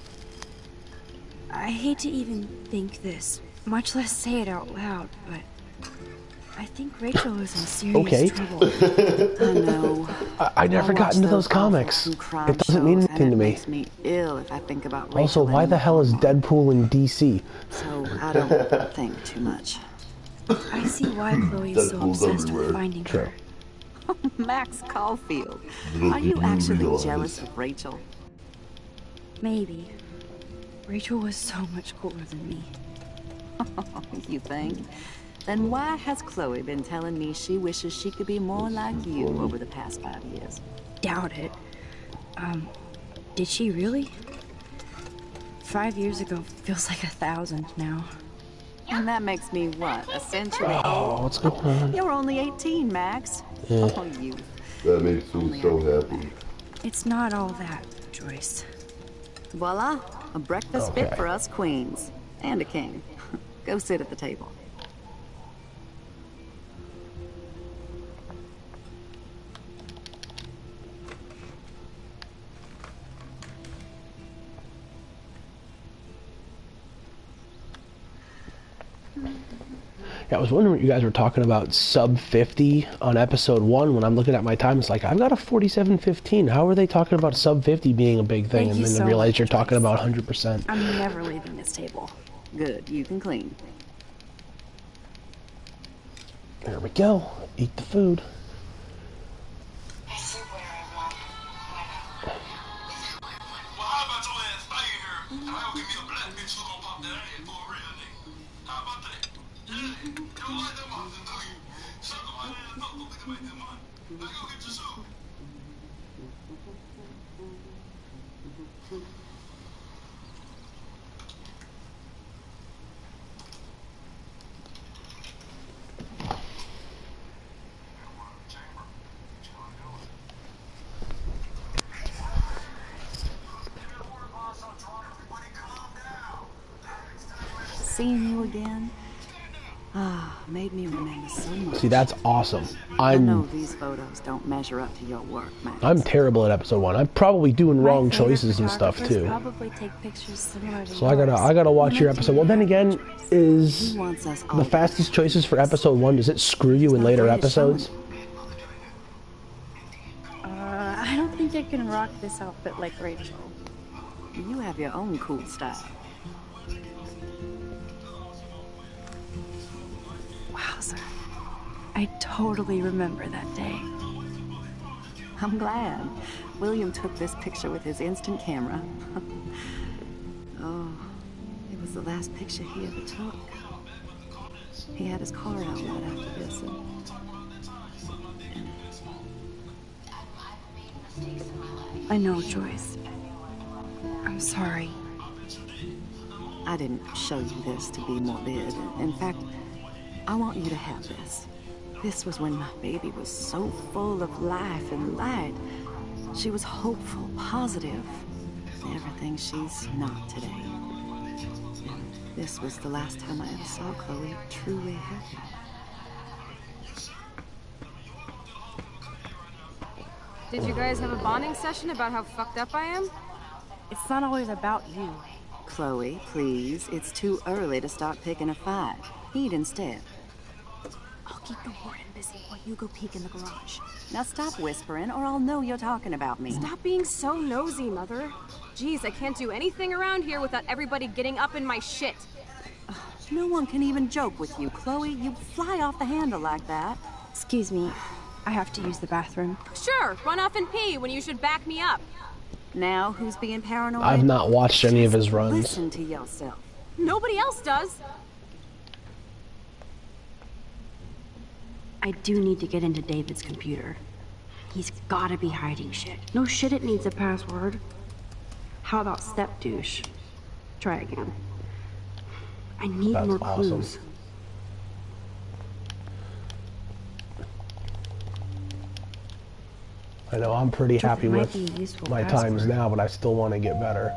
I hate to even think this, much less say it out loud, but I think Rachel is in serious trouble. I know. I never got into those comics. It doesn't mean anything to me. It makes me ill if I think about Rachel. Also, why the hell is Deadpool in DC? So I don't think too much. I see why Chloe is so obsessed with finding her. Max Caulfield, are you actually jealous of Rachel? Maybe. Rachel was so much cooler than me. You think? Then why has Chloe been telling me she wishes she could be more like you over the past 5 years? Doubt it. Did she really? 5 years ago feels like 1,000 now. And that makes me what, a century Oh, old? what's going on? You're only 18, Max. Yeah. Oh, you. That makes me so happy. It's not all that, Joyce. Voila, a breakfast fit for us queens. And a king. Go sit at the table. Yeah, I was wondering what you guys were talking about sub 50 on episode 1. When I'm looking at my time, it's like, I've got a 47:15. How are they talking about sub 50 being a big thing? And then I realize you're talking about 100%. I'm never leaving this table. Good, you can clean. There we go. Eat the food. Seeing you again, made me remember so much. See, that's awesome. I know these photos don't measure up to your work, Max. I'm terrible at episode 1. I'm probably doing wrong choices and stuff too. Probably take pictures similar to So I gotta watch your episode. Well, then again, is the fastest choices for episode 1? Does it screw you in later episodes? I don't think I can rock this outfit like Rachel. You have your own cool style. Wowza. I totally remember that day. I'm glad. William took this picture with his instant camera. Oh, it was the last picture he ever took. He had his car out right after this. I know, Joyce. I'm sorry. I didn't show you this to be morbid. In fact, I want you to have this. This was when my baby was so full of life and light. She was hopeful, positive, everything she's not today. And this was the last time I ever saw Chloe truly happy. Did you guys have a bonding session about how fucked up I am? It's not always about you. Chloe, please. It's too early to start picking a fight. Eat instead. I'll keep the warden busy while you go peek in the garage. Now stop whispering or I'll know you're talking about me. Stop being so nosy, Mother. Jeez, I can't do anything around here without everybody getting up in my shit. No one can even joke with you, Chloe. You fly off the handle like that. Excuse me. I have to use the bathroom. Sure, run off and pee when you should back me up. Now, who's being paranoid? I've not watched any of his runs. Listen to yourself. Nobody else does. I do need to get into David's computer. He's gotta be hiding shit. No shit, it needs a password. How about step douche? Try again. I need more clues. I know I'm pretty happy with might be a useful my password. times now, but I still want to get better.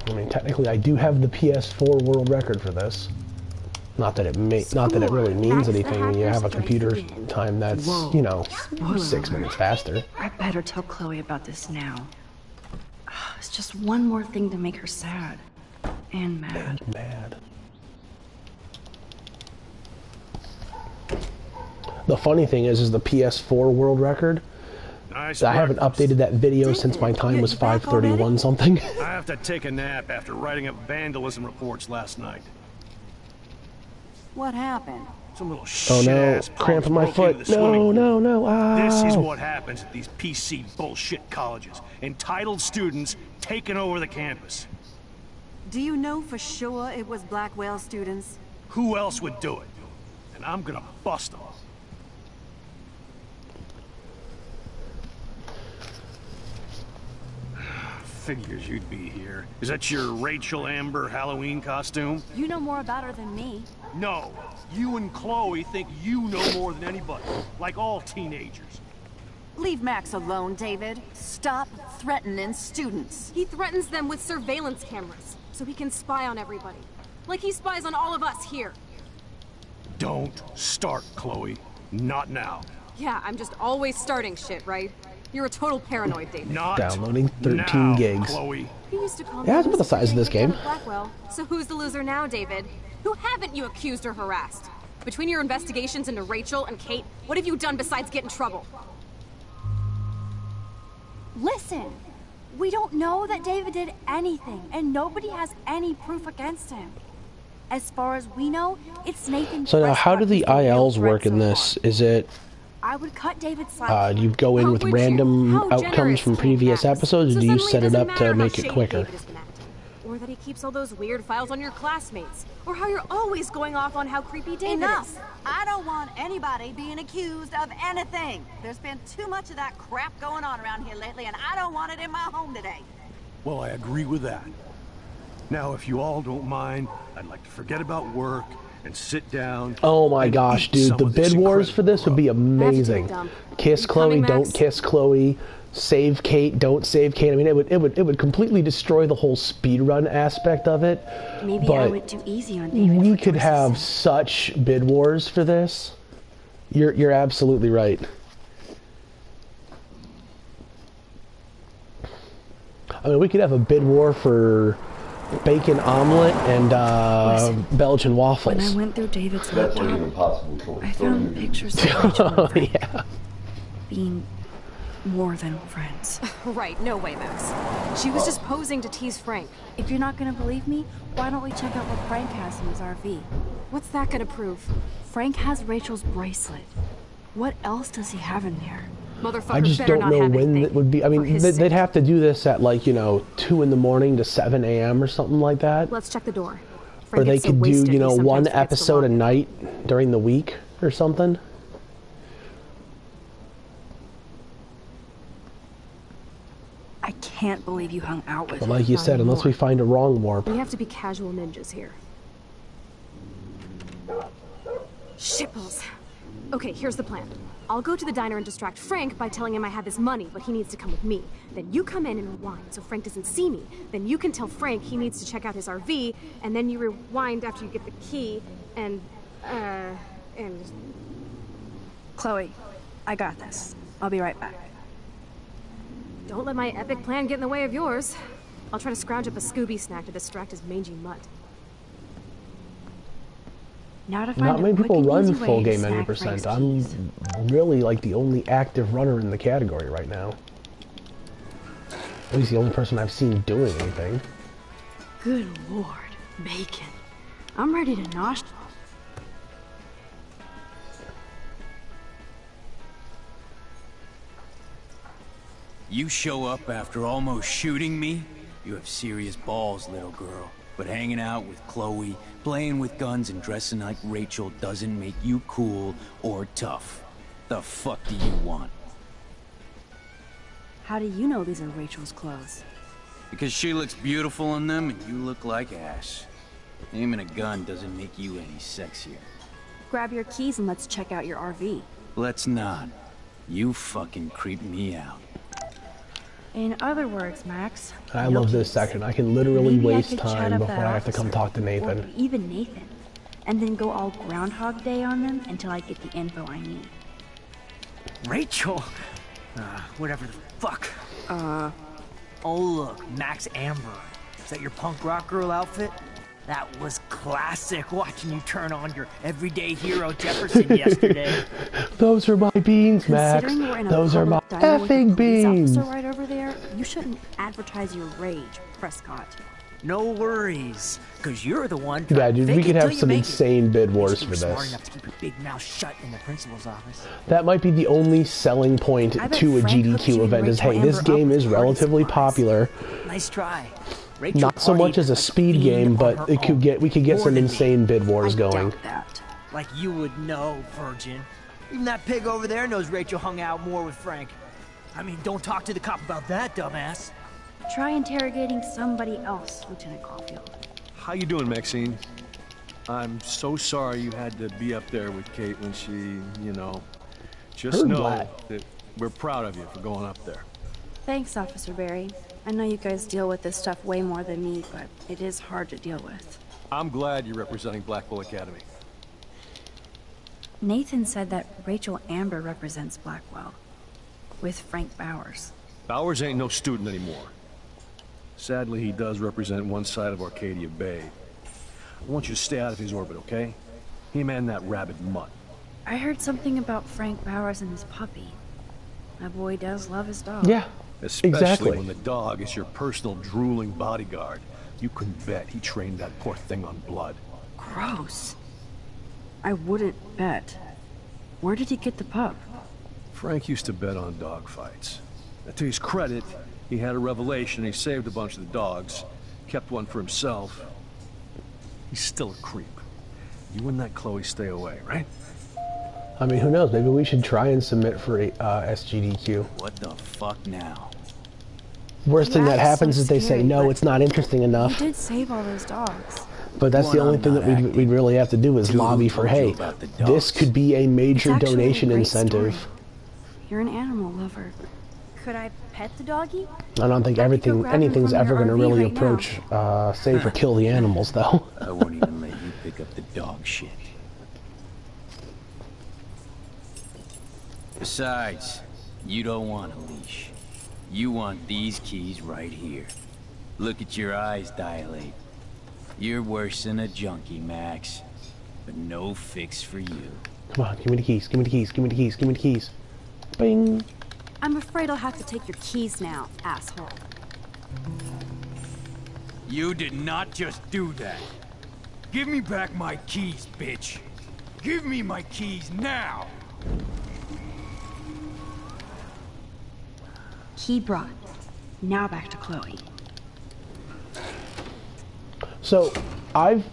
I mean, technically, I do have the PS4 world record for this. Not that it really means anything when you have a computer time that's, you know, 6 minutes faster. I better tell Chloe about this now. It's just one more thing to make her sad. And mad. Mad. The funny thing is the PS4 world record. Nice I haven't updated that video since my time was 5:31 something. I have to take a nap after writing up vandalism reports last night. What happened? Some little Oh no, shit-ass cramp in my punks broke into foot. the swimming pool. No, ow. This is what happens at these PC bullshit colleges. Entitled students taking over the campus. Do you know for sure it was Blackwell students? Who else would do it? And I'm gonna bust them. Figures you'd be here. Is that your Rachel Amber Halloween costume? You know more about her than me. No. You and Chloe think you know more than anybody. Like all teenagers. Leave Max alone, David. Stop threatening students. He threatens them with surveillance cameras, so he can spy on everybody. Like he spies on all of us here. Don't start, Chloe. Not now. Yeah, I'm just always starting shit, right? You're a total paranoid, David. Not downloading 13 now, gigs. Chloe. You used to call Yeah, me it's about the size of this game. Blackwell. So who's the loser now, David? Who haven't you accused or harassed? Between your investigations into Rachel and Kate, what have you done besides get in trouble? Listen, we don't know that David did anything, and nobody has any proof against him. As far as we know, it's Nathan. So now, how do the ILs work in this? Is it I would cut David slack. you go in with random outcomes from previous episodes, or do you set it up to make it quicker? Or that he keeps all those weird files on your classmates. Or how you're always going off on how creepy David Enough! is. I don't want anybody being accused of anything. There's been too much of that crap going on around here lately, and I don't want it in my home today. Well, I agree with that. Now, if you all don't mind, I'd like to forget about work and sit down. Oh my gosh, dude, the bid wars for this would be amazing. Kiss Chloe, don't kiss Chloe. Save Kate, don't save Kate. I mean, it would completely destroy the whole speedrun aspect of it. Maybe but I would do easy on David. we could have such bid wars for this. You're absolutely right. I mean, we could have a bid war for bacon omelet and Belgian waffles. When I went through David's That's not laptop, even possible. I found pictures of Rachel and Frank yeah. being more than friends. Right, no way, Max. She was just posing to tease Frank. If you're not gonna believe me, why don't we check out what Frank has in his RV? What's that gonna prove? Frank has Rachel's bracelet. What else does he have in there? Motherfucker I just better don't not know have when anything. it would be. I mean, they'd have to do this at like, you know, 2 in the morning to 7 a.m. or something like that. Let's check the door. Or Frank they gets so could do, wasted, you know, he sometimes one forgets to episode a lock. night during the week or something. I can't believe you hung out with But him. like you said, unless we find a wrong warp. We have to be casual ninjas here. Shitballs. Okay, here's the plan. I'll go to the diner and distract Frank by telling him I have his money, but he needs to come with me. Then you come in and rewind so Frank doesn't see me. Then you can tell Frank he needs to check out his RV, and then you rewind after you get the key, and... Chloe, I got this. I'll be right back. Don't let my epic plan get in the way of yours. I'll try to scrounge up a Scooby snack to distract his mangy mutt. Now to find Not a many quick people and run easy way full to game snag 80%. Frank's I'm keys. really like the only active runner in the category right now. At least the only person I've seen doing anything. Good lord, bacon. I'm ready to nosh. You show up after almost shooting me? You have serious balls, little girl. But hanging out with Chloe, playing with guns, and dressing like Rachel doesn't make you cool or tough. The fuck do you want? How do you know these are Rachel's clothes? Because she looks beautiful in them and you look like ass. Aiming a gun doesn't make you any sexier. Grab your keys and let's check out your RV. Let's not. You fucking creep me out. In other words, Max. I love this section. I can literally Maybe waste I could chat time up before that I have to come officer, talk to or Nathan. even Nathan. And then go all Groundhog Day on them until I get the info I need. Rachel? Whatever the fuck. Oh look, Max Amber. Is that your punk rock girl outfit? That was classic, watching you turn on your everyday hero Jefferson yesterday. Those are my beans, Max. Considering we're in a Those are my public diner with a effing police beans. officer right over there, you shouldn't advertise your rage, Prescott. No worries, cause you're the one. Yeah, dude, we fake could it have till you some make insane bid it. wars You're for smart this. enough to keep your big mouth shut in the principal's office. That might be the only selling point I bet to a Frank hooked you GDQ and event is, Rachel hey, this Amber game up is with party relatively supplies. popular. Nice try. Rachel Not so much partied as a like speed fiend game, on but her it could own. get we could get More some than me. insane bid wars I going. doubt that. Like you would know, virgin. Even that pig over there knows Rachel hung out more with Frank. I mean, don't talk to the cop about that, dumbass. Try interrogating somebody else, Lieutenant Caulfield. How you doing, Maxine? I'm so sorry you had to be up there with Kate when she, you know. Just Heard know that. that we're proud of you for going up there. Thanks, Officer Barry. I know you guys deal with this stuff way more than me, but it is hard to deal with. I'm glad you're representing Blackwell Academy. Nathan said that Rachel Amber represents Blackwell, with Frank Bowers. Bowers ain't no student anymore. Sadly, he does represent one side of Arcadia Bay. I want you to stay out of his orbit, okay? Him and that rabid mutt. I heard something about Frank Bowers and his puppy. My boy does love his dog. Yeah, Especially exactly. when the dog is your personal drooling bodyguard. You can bet he trained that poor thing on blood. Gross. I wouldn't bet. Where did he get the pup? Frank used to bet on dog fights. Now, to his credit, he had a revelation. He saved a bunch of the dogs, kept one for himself. He's still a creep. You and that Chloe stay away, right? I mean, who knows? Maybe we should try and submit for SGDQ. What the fuck now? Worst thing that That's happens so is they say, scary, no, but it's not interesting enough. He did save all those dogs. But that's the One, only I'm thing not that acting. we'd really have to do is Two, lobby for, told you hey, about the this dogs. could be a major It's actually a donation great incentive. story. You're an animal lover. Could I pet the doggy? I don't think I could go grab him anything's from ever your going to RV really right approach save or kill the animals, though. I won't even let you pick up the dog shit. Besides, you don't want a leash. You want these keys right here. Look at your eyes dilate. You're worse than a junkie, Max. But no fix for you. Come on, give me the keys, give me the keys, give me the keys, give me the keys. Bing! I'm afraid I'll have to take your keys now, asshole. You did not just do that. Give me back my keys, bitch. Give me my keys now. Key brought. Now back to Chloe. So, I've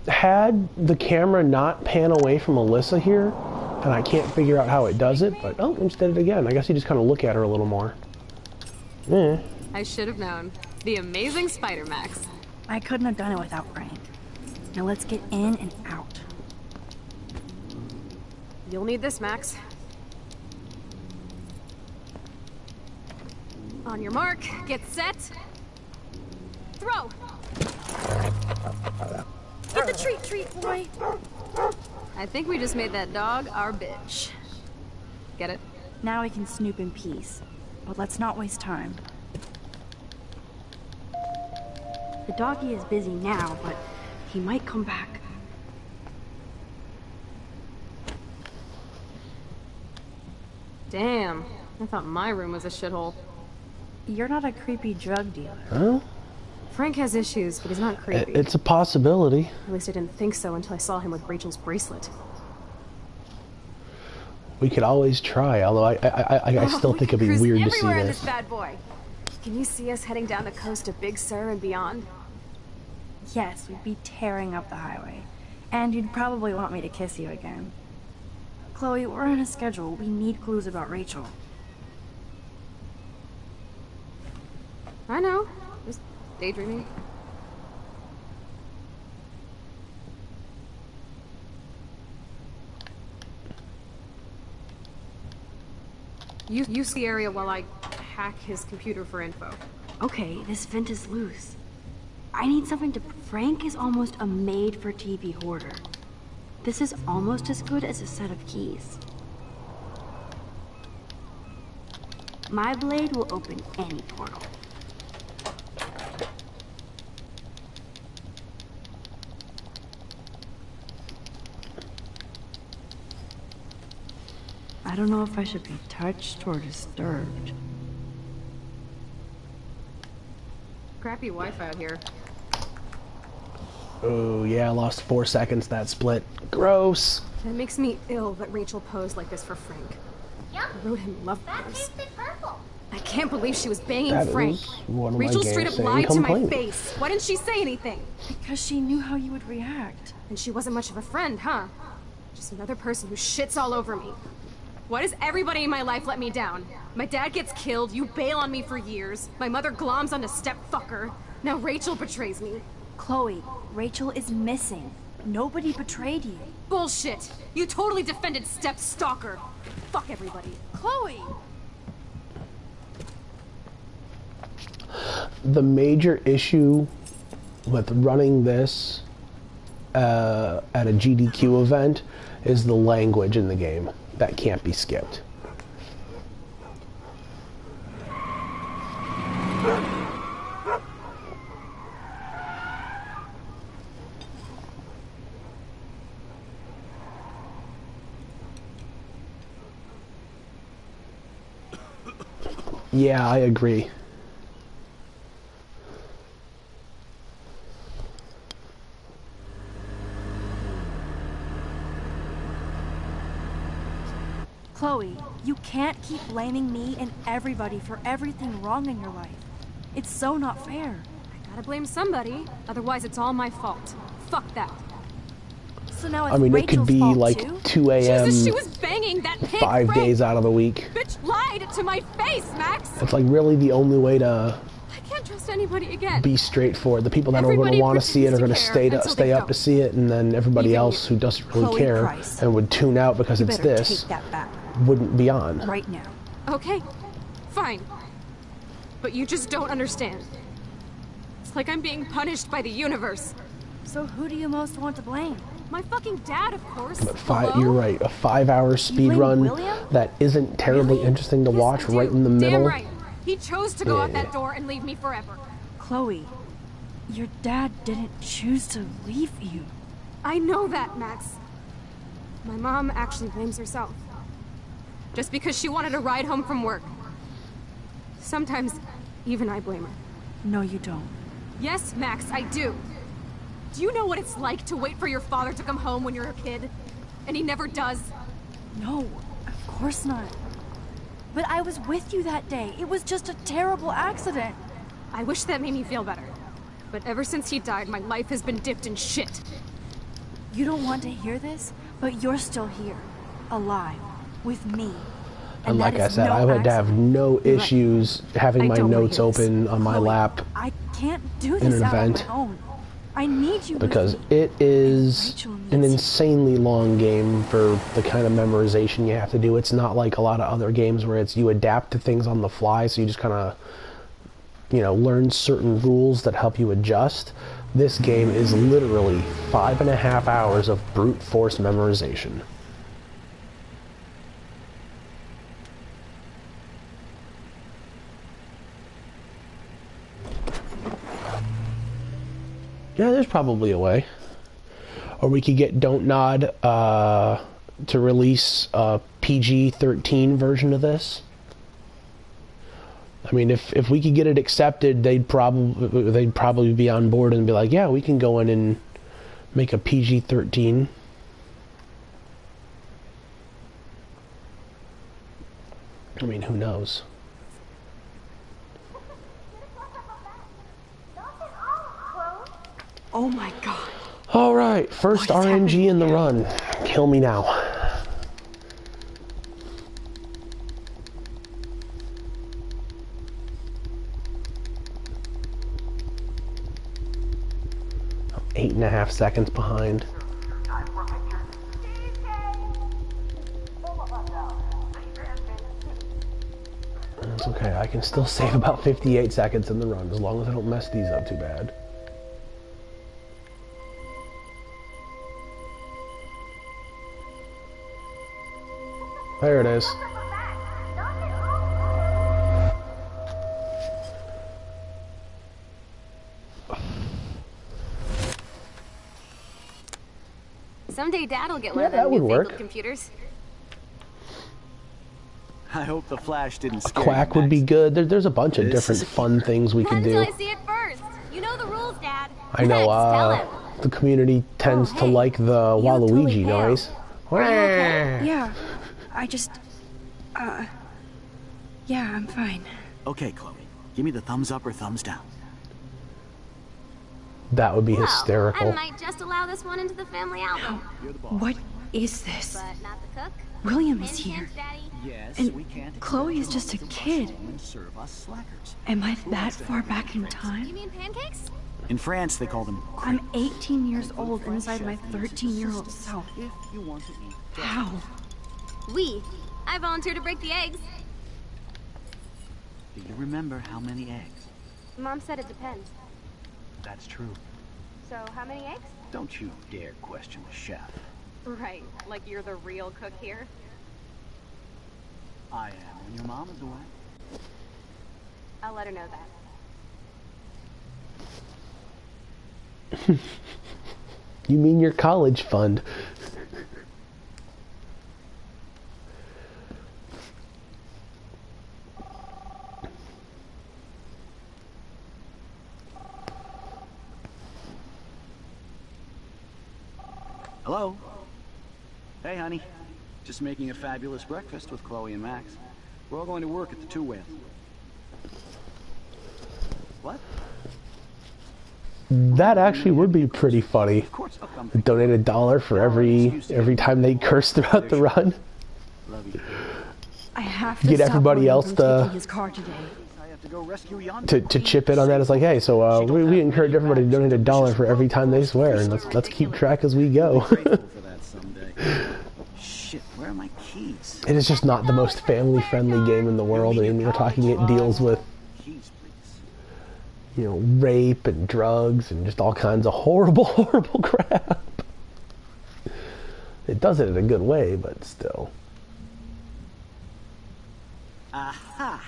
had the camera not pan away from Alyssa here, and I can't figure out how it does it, but oh, I just did it again. I guess you just kind of look at her a little more. Yeah. I should have known. The amazing Spider-Max. I couldn't have done it without Frank. Now let's get in and out. You'll need this, Max. On your mark, get set. Throw! Get the treat, boy! I think we just made that dog our bitch. Get it? Now we can snoop in peace. But let's not waste time. The doggy is busy now, but he might come back. Damn, I thought my room was a shithole. You're not a creepy drug dealer. Well, Frank has issues, but he's not creepy. it's a possibility. At least I didn't think so until I saw him with Rachel's bracelet. We could always try, although I still think it'd be Cruise weird to see everywhere in this. this bad boy. Can you see us heading down the coast to Big Sur and beyond? Yes, we'd be tearing up the highway. And you'd probably want me to kiss you again. Chloe, we're on a schedule. We need clues about Rachel. I know. Just daydreaming. Use the area while I hack his computer for info. Okay, this vent is loose. I need something to... Frank is almost a made-for-TV hoarder. This is almost as good as a set of keys. My blade will open any portal. I don't know if I should be touched or disturbed. Crappy Wi-Fi out here. Oh yeah, I lost 4 seconds that split. Gross. It makes me ill that Rachel posed like this for Frank. Yum. I wrote him love That letters. tasted purple. I can't believe she was banging That Frank. is one of my Rachel straight up games lied saying to my complaint. face. Why didn't she say anything? Because she knew how you would react. And she wasn't much of a friend, huh? Just another person who shits all over me. Why does everybody in my life let me down? My dad gets killed, you bail on me for years. My mother gloms onto stepfucker. Now Rachel betrays me. Chloe, Rachel is missing. Nobody betrayed you. Bullshit! You totally defended step stalker. Fuck everybody. Chloe! The major issue with running this at a GDQ event is the language in the game. That can't be skipped. Yeah, I agree. Chloe, you can't keep blaming me and everybody for everything wrong in your life. It's so not fair. I gotta blame somebody, otherwise it's all my fault. Fuck that. So now it's I mean, it could Rachel's be fault like too? 2 a.m. Jesus, she was banging that pig 5 Frank. days out of the week. Bitch lied to my face, Max! It's like really the only way to I can't trust anybody again. be straightforward. The people that are going Everybody to want to see it are going to pretends to care stay until up they to see it, and then everybody Even else who doesn't really Chloe care Price. and would tune out because You it's better this take that back. wouldn't be on. Right now. Okay, fine. But you just don't understand. It's like I'm being punished by the universe. So who do you most want to blame? My fucking dad, of course. But you're right. A 5-hour speed blame run William? that isn't terribly interesting to watch, I do. right in the middle. Damn right. He chose to go out Yeah. that door and leave me forever. Chloe, your dad didn't choose to leave you. I know that, Max. My mom actually blames herself. Just because she wanted a ride home from work. Sometimes, even I blame her. No, you don't. Yes, Max, I do. Do you know what it's like to wait for your father to come home when you're a kid? And he never does? No, of course not. But I was with you that day. It was just a terrible accident. I wish that made me feel better. But ever since he died, my life has been dipped in shit. You don't want to hear this, but you're still here. Alive. With me. And like that I is said, no I would have accident. no You're right. issues having I my don't wanna notes hear this. open on my Chloe, lap I can't do in this an out on event. my own. I need you because with me. it is Rachel needs an you. insanely long game for the kind of memorization you have to do. It's not like a lot of other games where it's you adapt to things on the fly, so you just kind of, you know, learn certain rules that help you adjust. This game is literally 5.5 hours of brute force memorization. Yeah, there's probably a way. Or we could get Don't Nod to release a PG-13 version of this. I mean, if we could get it accepted, they'd probably be on board and be like, yeah, we can go in and make a PG-13. I mean, who knows? Oh my god. All right, first RNG in the run. Kill me now. I'm 8.5 seconds behind. It's okay, I can still save about 58 seconds in the run, as long as I don't mess these up too bad. There it is. Someday Dad'll get one of that them would newfangled work. computers. I hope the flash didn't scare Quack you, would be Max. good. There's a bunch of This different is a fun things we can Until do. I see it first. You know the rules, Dad. I know, Tell him. the community tends to like the Waluigi noise. Yeah, I just... yeah, I'm fine. Okay, Chloe. Give me the thumbs up or thumbs down. That would be I hysterical. might just allow this one into the family album. What is this? But not the cook. William is here. Yes, And we can't Chloe is just a kid. and serve us slackers. Am I that far back in time? You mean pancakes? In France, they call them I'm 18 years old inside my 13-year-old self. if you want to eat. How? I volunteer to break the eggs. Do you remember how many eggs? Mom said it depends. That's true. So how many eggs? Don't you dare question the chef. Right, like you're the real cook here. I am when your mom is away. I'll let her know that. You mean your college fund? Hello? Hey, honey. Just making a fabulous breakfast with Chloe and Max. We're all going to work at the Two Whale. What? That actually would be pretty funny. Of course, I'll come. Donate $1 for every time they curse throughout the run. Love you. I have to Get stop everybody William else from to- taking his car today. I have to go rescue Yonder. To chip in on that, it's like, hey, so we encourage everybody to donate $1 for every time they swear, and let's keep track as we go. Grateful for that someday. Shit, where are my keys? It is just not the most family-friendly game in the world. I mean, we're talking it deals with, Keys, please. you know, rape and drugs and just all kinds of horrible, horrible crap. It does it in a good way, but still. Aha!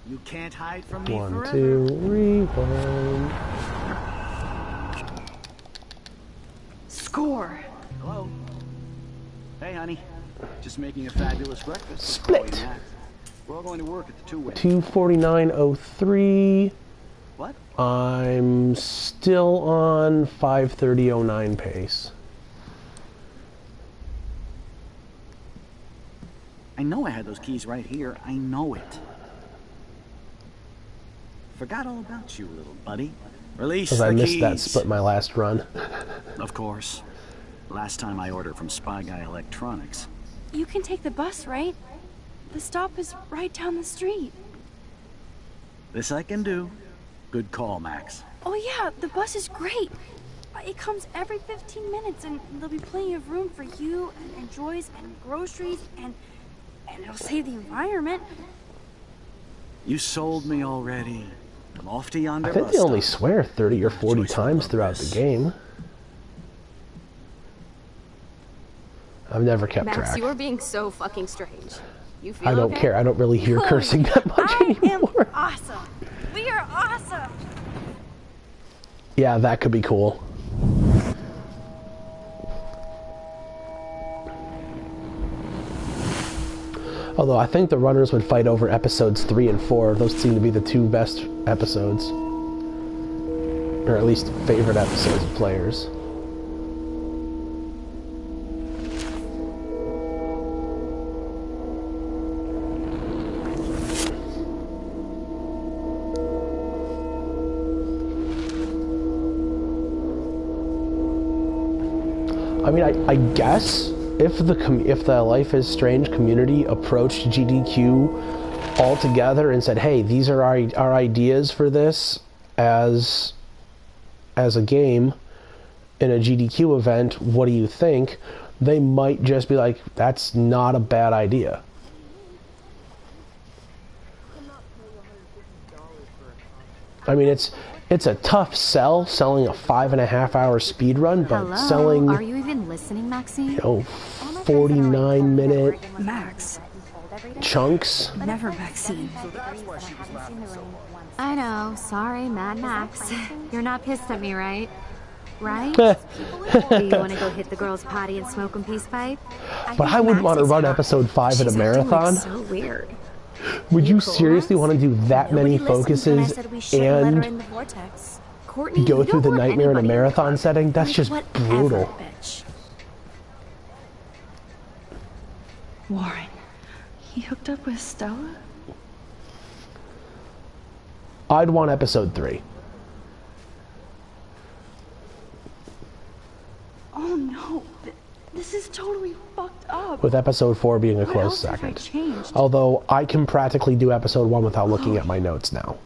You can't hide from me 1, forever. 2, rewind. Score! Hello? Hey, honey. Just making a fabulous breakfast. Split. Chloe and Max. We're all going to work at the Two Whale. 249.03. What? I'm still on 5:30.09 pace. I know I had those keys right here. I know it. Forgot all about you, little buddy. Release Because the I missed keys. that split my last run. Of course. Last time I ordered from Spy Guy Electronics. You can take the bus, right? The stop is right down the street. This I can do. Good call, Max. Oh yeah, the bus is great. It comes every 15 minutes and there'll be plenty of room for you and Joyce and groceries and it'll save the environment. You sold me already. I'm off to Yonder I think bus they only stop. swear 30 or 40 Joyce will times love throughout this. the game. I've never kept Max, track. you are being so fucking strange. You feel I don't okay? care. I don't really hear cursing that much anymore. Awesome. We are awesome. Yeah, that could be cool. Although I think the runners would fight over episodes 3 and 4. Those seem to be the two best episodes. Or at least favorite episodes of players. I mean, I guess if the Life is Strange community approached GDQ all together and said, "Hey, these are our ideas for this as a game in a GDQ event. What do you think?" They might just be like, "That's not a bad idea." I mean, it's a tough sell, selling a 5.5-hour speed run, but Hello? selling, Are you even listening, Maxine? you know, 49-minute Max. chunks. Never Maxine. I know. Sorry, Mad Max. You're not pissed at me, right? Right? Do you want to go hit the girls' potty and smoke 'em peace pipe? But I wouldn't want to run episode 5 at a marathon. So weird. Would you seriously want to do that many focuses and go through the nightmare in a marathon setting? That's just brutal. Warren, he hooked up with Stella? I'd want episode 3. Oh no, this is totally fucked up. With episode 4 being a close second. Although I can practically do episode 1 without looking at my notes now.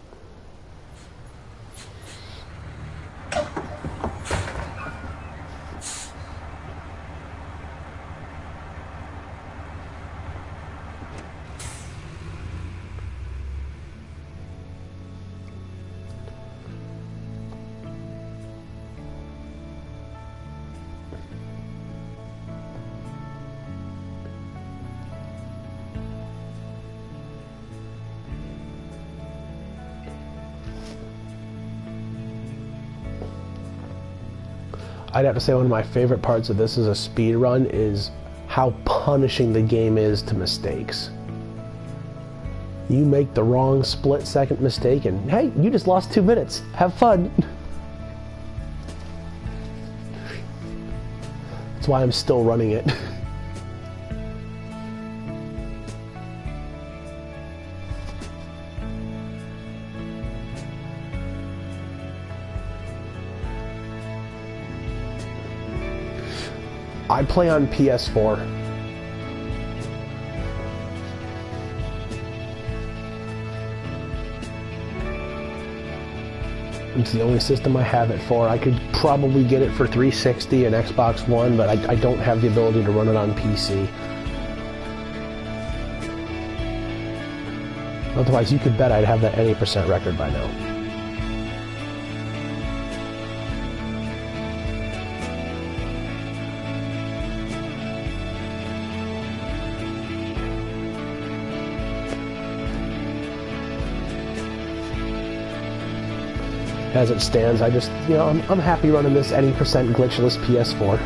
I'd have to say one of my favorite parts of this as a speed run is how punishing the game is to mistakes. You make the wrong split-second mistake and hey, you just lost 2 minutes. Have fun. That's why I'm still running it. I play on PS4. It's the only system I have it for. I could probably get it for 360 and Xbox One, but I don't have the ability to run it on PC. Otherwise, you could bet I'd have that 80% record by now. As it stands, I just, you know, I'm happy running this 80% glitchless PS4.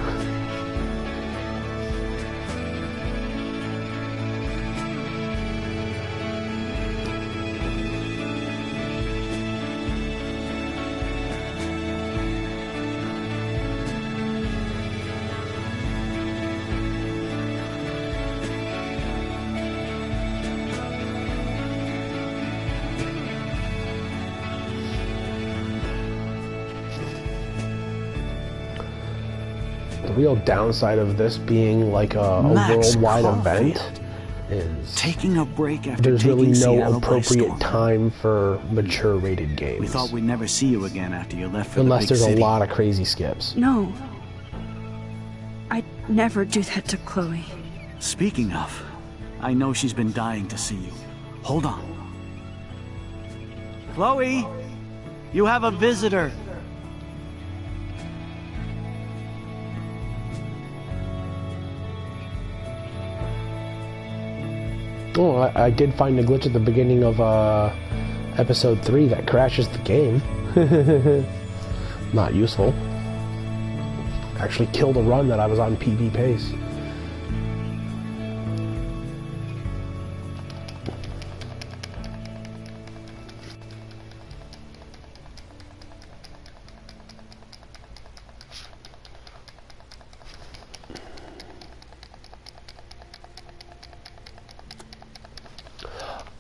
The real downside of this being like a worldwide event is taking a break after there's really no Seattle by appropriate storm. time for mature rated games. We thought we'd never see you again after you left for unless the big there's city. a lot of crazy skips. No. I'd never do that to Chloe. Speaking of, I know she's been dying to see you. Hold on. Chloe, you have a visitor. Oh, I did find a glitch at the beginning of episode 3 that crashes the game. Not useful. Actually killed a run that I was on PB pace.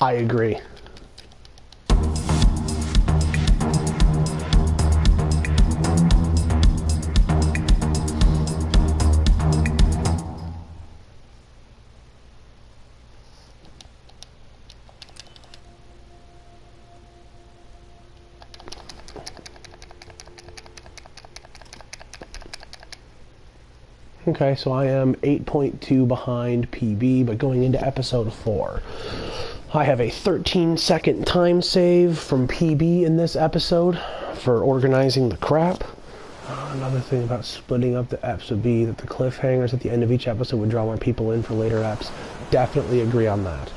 I agree. Okay, so I am 8.2 behind PB, but going into episode 4. I have a 13-second time save from PB in this episode for organizing the crap. Another thing about splitting up the eps would be that the cliffhangers at the end of each episode would draw more people in for later eps. Definitely agree on that.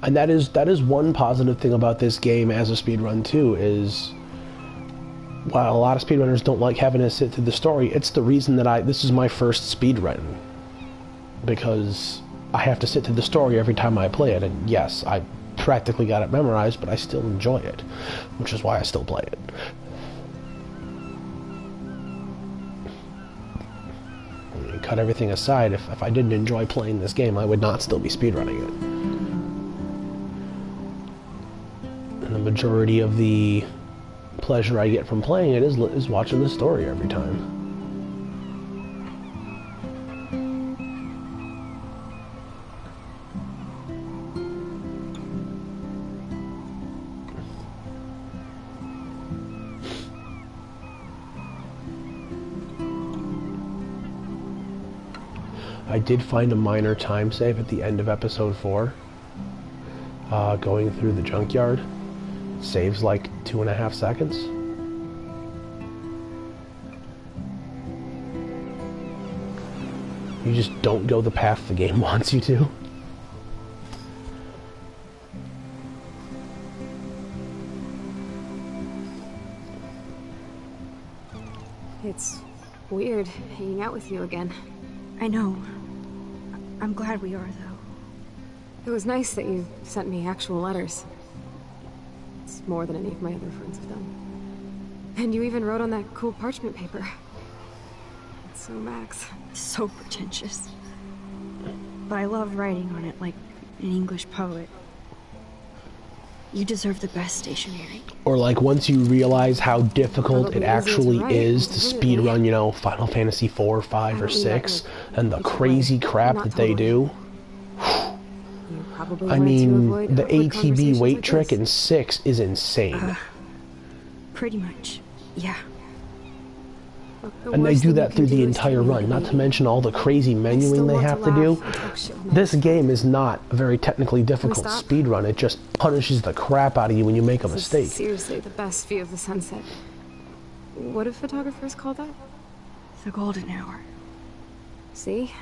And that is one positive thing about this game as a speedrun too, is while a lot of speedrunners don't like having to sit through the story, it's the reason that this is my first speedrun. Because I have to sit through the story every time I play it, and yes, I practically got it memorized, but I still enjoy it, which is why I still play it. I mean, cut everything aside, if I didn't enjoy playing this game, I would not still be speedrunning it. And the majority of the pleasure I get from playing it is watching the story every time. I did find a minor time save at the end of episode 4. Going through the junkyard. Saves like 2.5 seconds. You just don't go the path the game wants you to. It's weird hanging out with you again. I know. I'm glad we are, though. It was nice that you sent me actual letters. It's more than any of my other friends have done. And you even wrote on that cool parchment paper. It's so Max. So pretentious. But I love writing on it like an English poet. You deserve the best stationery. Or like once you realize how difficult it actually is to speedrun, you know, Final Fantasy 4, 5, or 6, and the crazy crap that they do. I mean, the ATB weight trick in 6 is insane. Pretty much, yeah. And they do that through the entire run, not to mention all the crazy menuing they have to do. This game is not a very technically difficult speedrun, it just punishes the crap out of you when you make a mistake. Seriously, the best view of the sunset. What do photographers call that? The golden hour. See?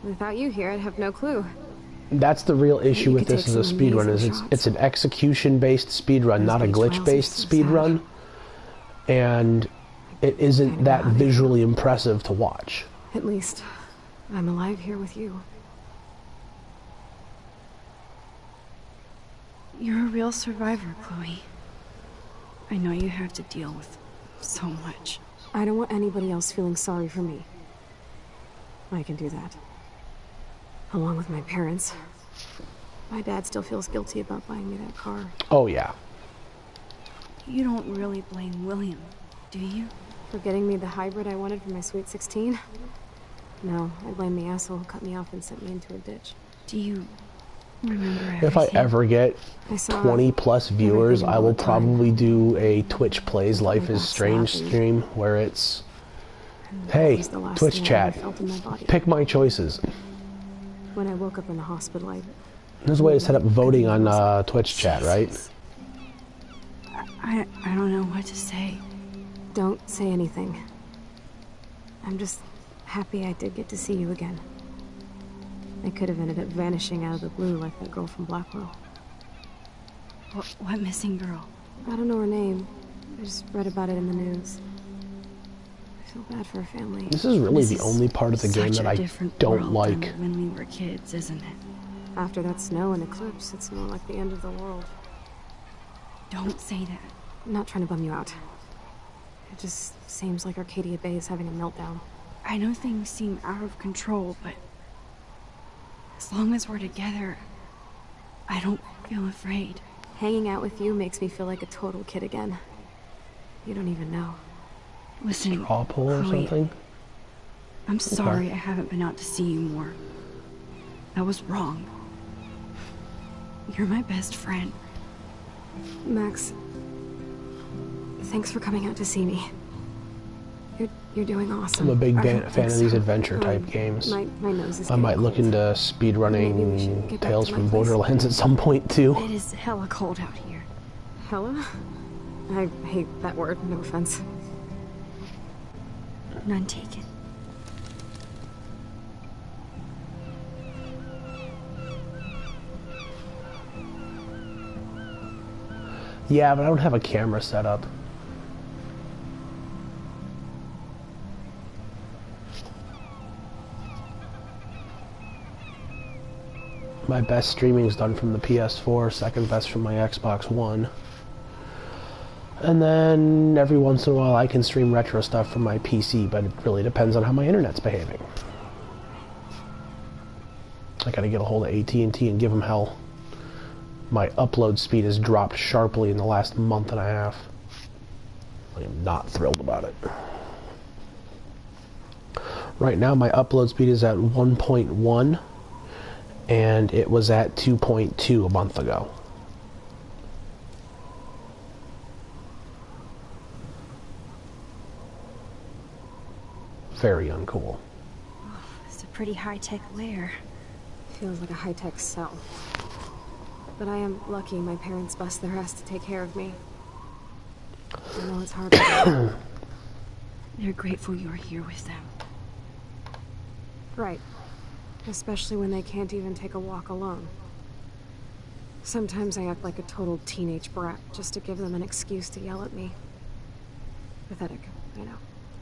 Without you here, I'd have no clue. That's the real issue with this as a speedrun, is it's an execution-based speedrun, not a glitch-based speedrun. And it isn't that visually impressive to watch. At least, I'm alive here with you. You're a real survivor, Chloe. I know you have to deal with so much. I don't want anybody else feeling sorry for me. I can do that. Along with my parents. My dad still feels guilty about buying me that car. Oh, yeah. You don't really blame William, do you? For getting me the hybrid I wanted for my Sweet 16? No, I blame the asshole who cut me off and sent me into a ditch. Do you remember everything? If I ever get 20 plus viewers, I will probably do a Twitch Plays Life is Strange stream where it's, hey, Twitch chat, pick my choices. When I woke up in the hospital, There's a way to set up voting on Twitch chat, right? I don't know what to say. Don't say anything. I'm just happy I did get to see you again. I could have ended up vanishing out of the blue like that girl from Blackwell. What missing girl? I don't know her name. I just read about it in the news. I feel bad for her family. This is really the only part of the game that I don't like. When we were kids, isn't it? After that snow and eclipse, it's more like the end of the world. Don't say that. I'm not trying to bum you out. It just seems like Arcadia Bay is having a meltdown. I know things seem out of control, but as long as we're together, I don't feel afraid. Hanging out with you makes me feel like a total kid again. You don't even know. Listen, straw pull or Chloe, something? I'm sorry I haven't been out to see you more. That was wrong. You're my best friend. Max, thanks for coming out to see me. You're doing awesome. I'm a big fan of these adventure type games. My nose is I might look into speedrunning Tales from Borderlands at some point too. It is hella cold out here. Hella? I hate that word, no offense. None taken. Yeah, but I don't have a camera set up. My best streaming is done from the PS4, second best from my Xbox One. And then every once in a while I can stream retro stuff from my PC, but it really depends on how my internet's behaving. I gotta get a hold of AT&T and give them hell. My upload speed has dropped sharply in the last month and a half. I am not thrilled about it. Right now my upload speed is at 1.1. And it was at 2.2 a month ago. Very uncool. Oh, it's a pretty high-tech lair. Feels like a high-tech cell. But I am lucky my parents bust their ass to take care of me. I know it's hard. They're grateful you're here with them. Right. Especially when they can't even take a walk alone. Sometimes I act like a total teenage brat just to give them an excuse to yell at me. Pathetic, I know.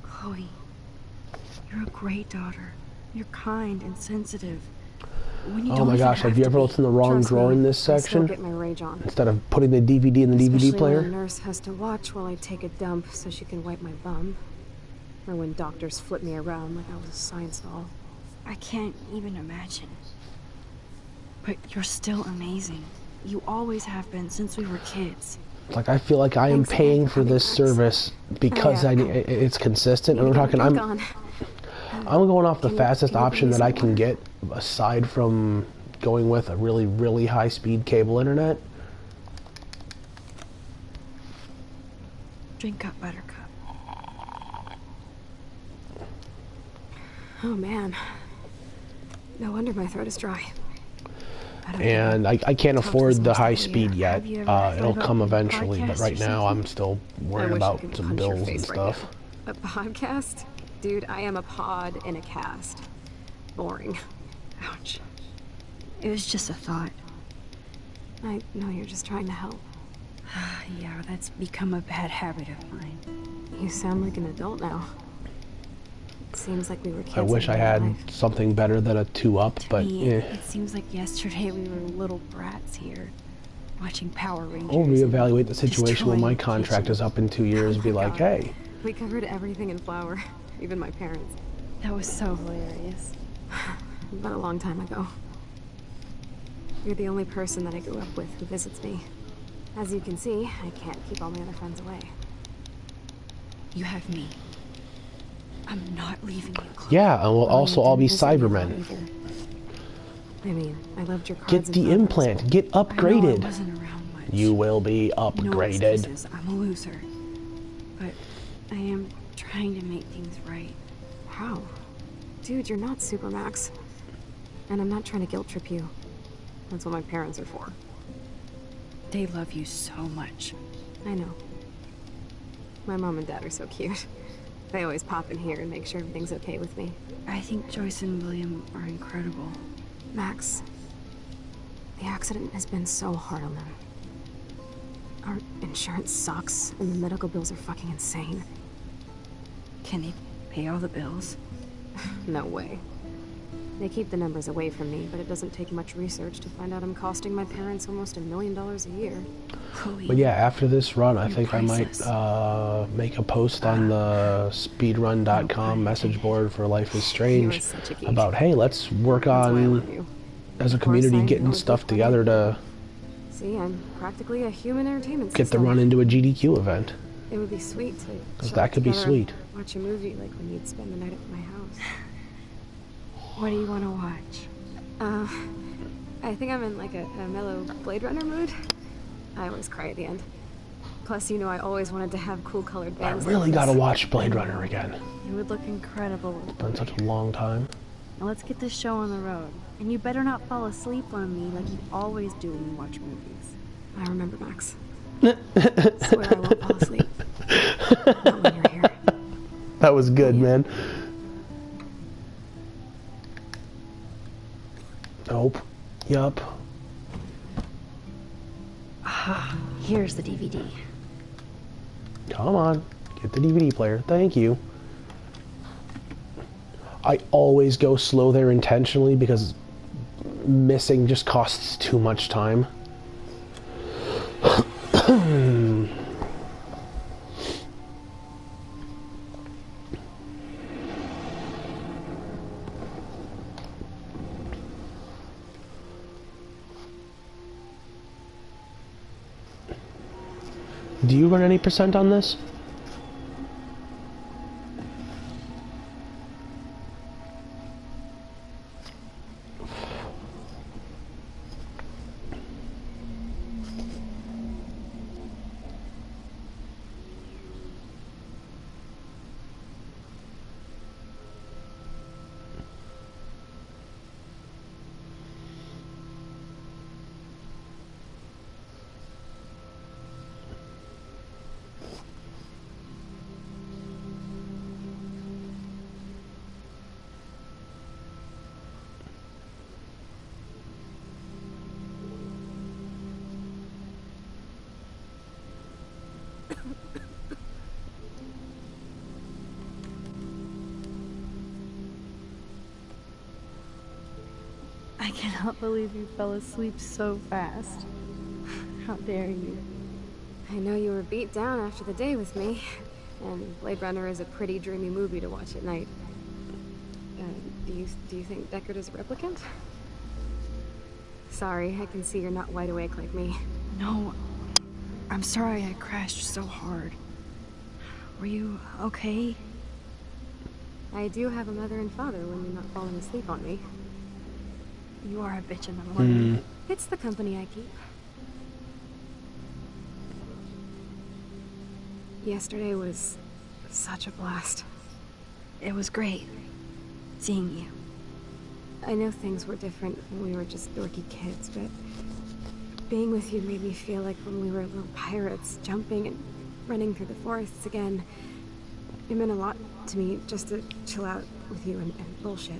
Chloe, you're a great daughter. You're kind and sensitive. When you Oh my gosh, have you ever looked in the wrong drawer in this I section? still get my rage on. Instead of putting the DVD in the DVD player? When a nurse has to watch while I take a dump so she can wipe my bum. Or when doctors flip me around like I was a science doll. I can't even imagine. But you're still amazing. You always have been since we were kids. Like, I feel like I am paying for this service because it's consistent. And we're talking, I'm going off the fastest option that I can get, aside from going with a really, really high-speed cable internet. Drink up, Buttercup. Oh man. No wonder my throat is dry. And I can't afford the high speed yet. It'll come eventually, but right now I'm still worrying about some bills and stuff. A podcast? Dude, I am a pod in a cast. Boring. Ouch. It was just a thought. I know you're just trying to help. Yeah, that's become a bad habit of mine. You sound like an adult now. It seems like we were kids. I wish I had something better than a 2-up, but It seems like yesterday we were little brats here, watching Power Rangers. I'll reevaluate the situation when my contract is up in 2 years and be like, hey. We covered everything in flour, even my parents. That was so hilarious. But a long time ago. You're the only person that I grew up with who visits me. As you can see, I can't keep all my other friends away. You have me. I'm not leaving you, Chloe. Yeah, and we'll also all be Cybermen. I mean, I loved your cards. Get the implant. Get upgraded. I wasn't around much. You will be upgraded. No excuses. I'm a loser. But I am trying to make things right. How? Dude, you're not Supermax. And I'm not trying to guilt trip you. That's what my parents are for. They love you so much. I know. My mom and dad are so cute. They always pop in here and make sure everything's okay with me. I think Joyce and William are incredible. Max, the accident has been so hard on them. Our insurance sucks, and the medical bills are fucking insane. Can they pay all the bills? No way. They keep the numbers away from me, but it doesn't take much research to find out I'm costing my parents almost $1 million a year. But yeah, after this run, I think I might make a post on the speedrun.com message board for Life is Strange about, hey, let's work on, as a community, getting stuff together to See, I'm practically a human entertainment get the system. run into a GDQ event. It would be sweet to Because that could be sweet. watch a movie like when you'd spend the night at my house. What do you want to watch? I think I'm in like a mellow Blade Runner mood. I always cry at the end. Plus, you know, I always wanted to have cool colored I bangs. really gotta watch Blade Runner again. You would look incredible. It's been such a long time. Now let's get this show on the road. And you better not fall asleep on me like you always do when you watch movies. I remember, Max. Swear I won't fall asleep. Not when you're here. That was good, man. Nope. Yup. Ah, here's the DVD. Come on. Get the DVD player. Thank you. I always go slow there intentionally because missing just costs too much time. Do you run any percent on this? I cannot believe you fell asleep so fast. How dare you? I know you were beat down after the day with me, and Blade Runner is a pretty dreamy movie to watch at night. Do you think Deckard is a replicant? Sorry, I can see you're not wide awake like me. No, I'm sorry I crashed so hard. Were you okay? I do have a mother and father when you're not falling asleep on me. You are a bitch in the morning. It's the company I keep. Yesterday was such a blast. It was great seeing you. I know things were different when we were just dorky kids, but being with you made me feel like when we were little pirates, jumping and running through the forests again. It meant a lot to me just to chill out with you and bullshit.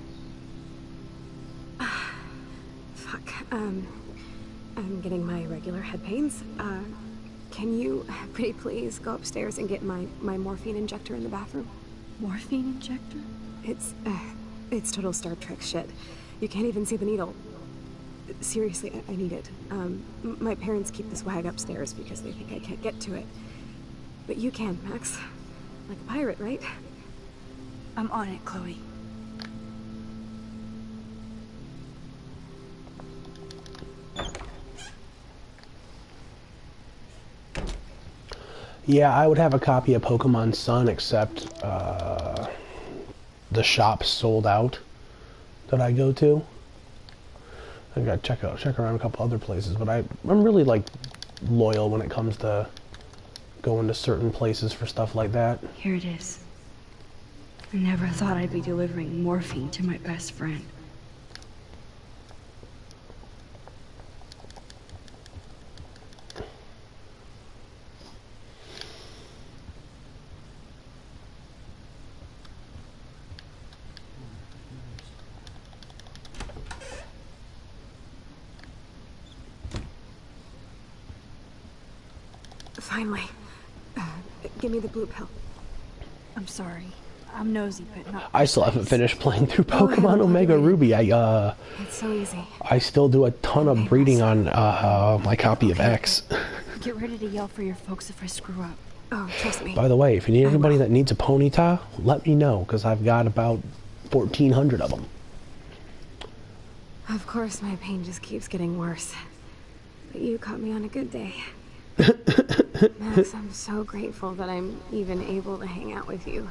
Fuck. I'm getting my regular head pains. Can you, pretty please, go upstairs and get my morphine injector in the bathroom? Morphine injector? It's total Star Trek shit. You can't even see the needle. Seriously, I need it. My parents keep this wag upstairs because they think I can't get to it. But you can, Max. Like a pirate, right? I'm on it, Chloe. Yeah, I would have a copy of Pokemon Sun, except the shop's sold out that I go to. I gotta check around a couple other places, but I'm really like loyal when it comes to going to certain places for stuff like that. Here it is. I never thought I'd be delivering morphine to my best friend. Finally. Give me the blue pill. I'm sorry. I'm nosy, but not... I still haven't finished playing through Pokemon Omega Ruby. It's so easy. I still do a ton of breeding on my copy of X. Get ready to yell for your folks if I screw up. Oh, trust me. By the way, if you need anybody that needs a Ponyta, let me know, because I've got about 1,400 of them. Of course, my pain just keeps getting worse. But you caught me on a good day. Max, I'm so grateful that I'm even able to hang out with you.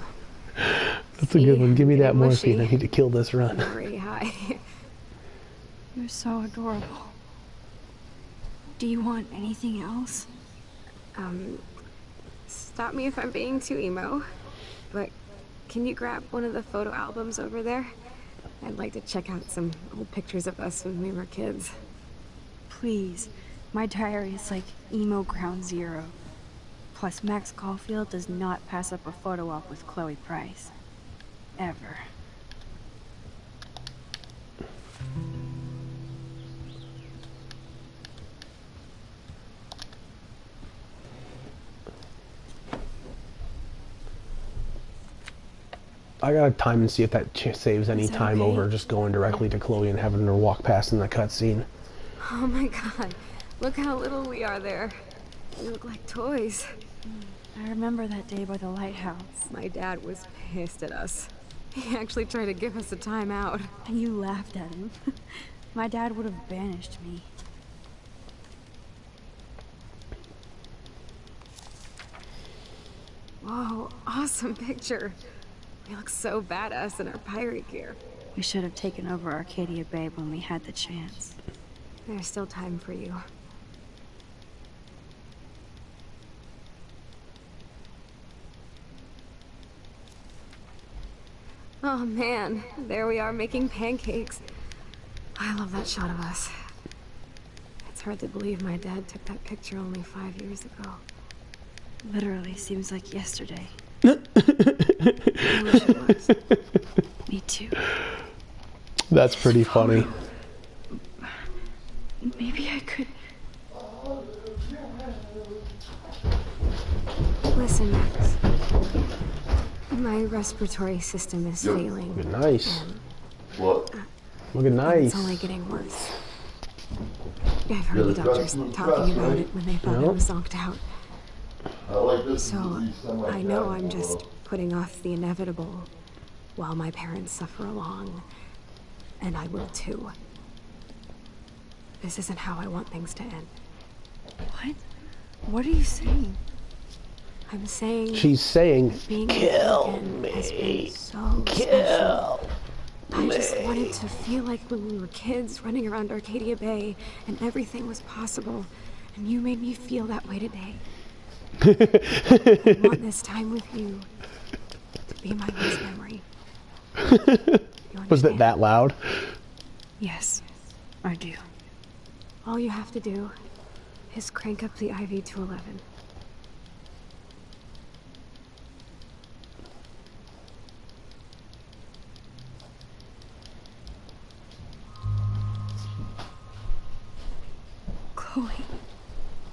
That's a good one. Give me that morphine. I need to kill this run. I'm pretty high. You're so adorable. Do you want anything else? Stop me if I'm being too emo, but can you grab one of the photo albums over there? I'd like to check out some old pictures of us when we were kids. Please. My diary is like emo ground zero. Plus, Max Caulfield does not pass up a photo op with Chloe Price. Ever. I gotta time and see if that saves any that time okay? over just going directly to Chloe and having her walk past in the cutscene. Oh my god, look how little we are there. We look like toys. I remember that day by the lighthouse. My dad was pissed at us. He actually tried to give us a timeout. And you laughed at him. My dad would have banished me. Whoa, awesome picture. We look so badass in our pirate gear. We should have taken over Arcadia Bay when we had the chance. There's still time for you. Oh man, there we are making pancakes. I love that shot of us. It's hard to believe my dad took that picture only 5 years ago. Literally seems like yesterday. I wish it was. Me too. That's pretty funny. Maybe I could... Listen, Max. My respiratory system is failing. Look nice. What? Looking nice. It's only getting worse. I've heard the doctors talking about it when they thought I was knocked out. So, I know I'm just putting off the inevitable while my parents suffer along. And I will too. This isn't how I want things to end. What? What are you saying? I'm saying... She's saying, being kill me. Has been so special. I just wanted to feel like when we were kids running around Arcadia Bay and everything was possible. And you made me feel that way today. I want this time with you to be my best memory. Was it that loud? Yes, I do. All you have to do is crank up the IV to 11. Chloe.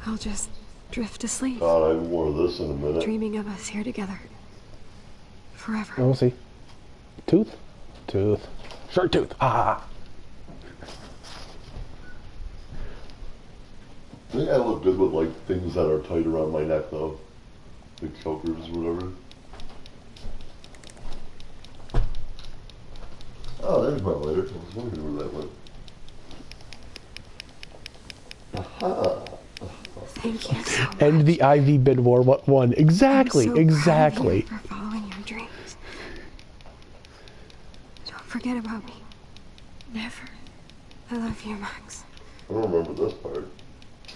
I'll just drift to sleep. God, I have more of this in a minute. Dreaming of us here together. Forever. Oh, we'll see. Tooth? Tooth. Shark tooth. Ah. I think I look good with like things that are tight around my neck though. Like chokers or whatever. Oh, there's my lighter. I was wondering where that went. Aha. Thank you so much. End the IV bid war. What one? Exactly. I'm so exactly. proud of you for following your dreams. Don't forget about me. Never. I love you, Max. I don't remember this part.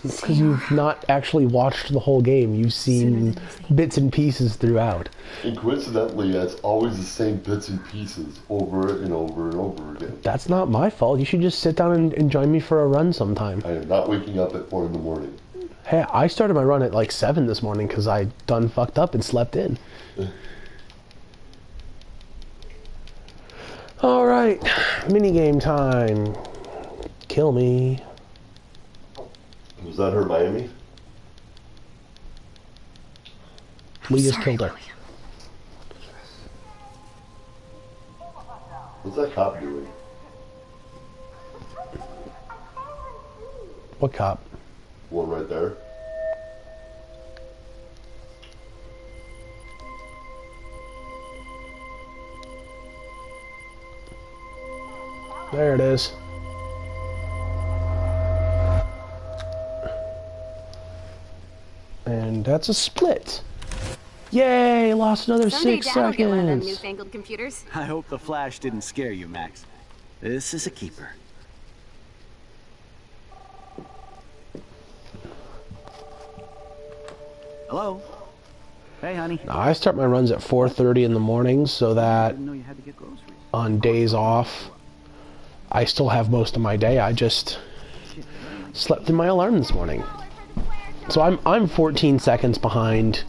Because you've not actually watched the whole game. You've seen bits and pieces throughout. And coincidentally, it's always the same bits and pieces over and over and over again. That's not my fault. You should just sit down and join me for a run sometime. I am not waking up at 4 in the morning. Hey, I started my run at like 7 this morning because I done fucked up and slept in. Alright, minigame time. Kill me. Was that her Miami? We just killed her. What's that cop doing? What cop? One right there. There it is. And that's a split. Yay, lost another 6 seconds. Newfangled computers. I hope the flash didn't scare you, Max. This is a keeper. Hello? Hey, honey. Now, I start my runs at 4:30 in the morning so that Didn't know you had to get groceries. on days off, I still have most of my day. I just slept through my alarm this morning. So I'm 14 seconds behind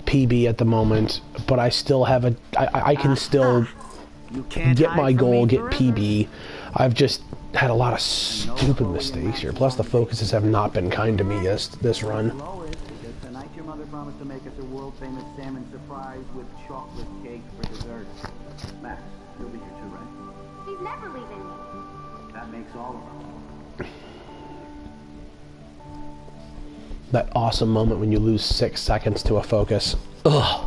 PB at the moment, but I still have I can still get my goal, get PB. I've just had a lot of stupid mistakes here. Plus the focuses have not been kind to me this run. Tonight your mother promised to make us a world-famous salmon surprise with chocolate cake for dessert. Max, you'll be here too, right? He's never leaving me. That makes all of us. That awesome moment when you lose 6 seconds to a focus. Ugh.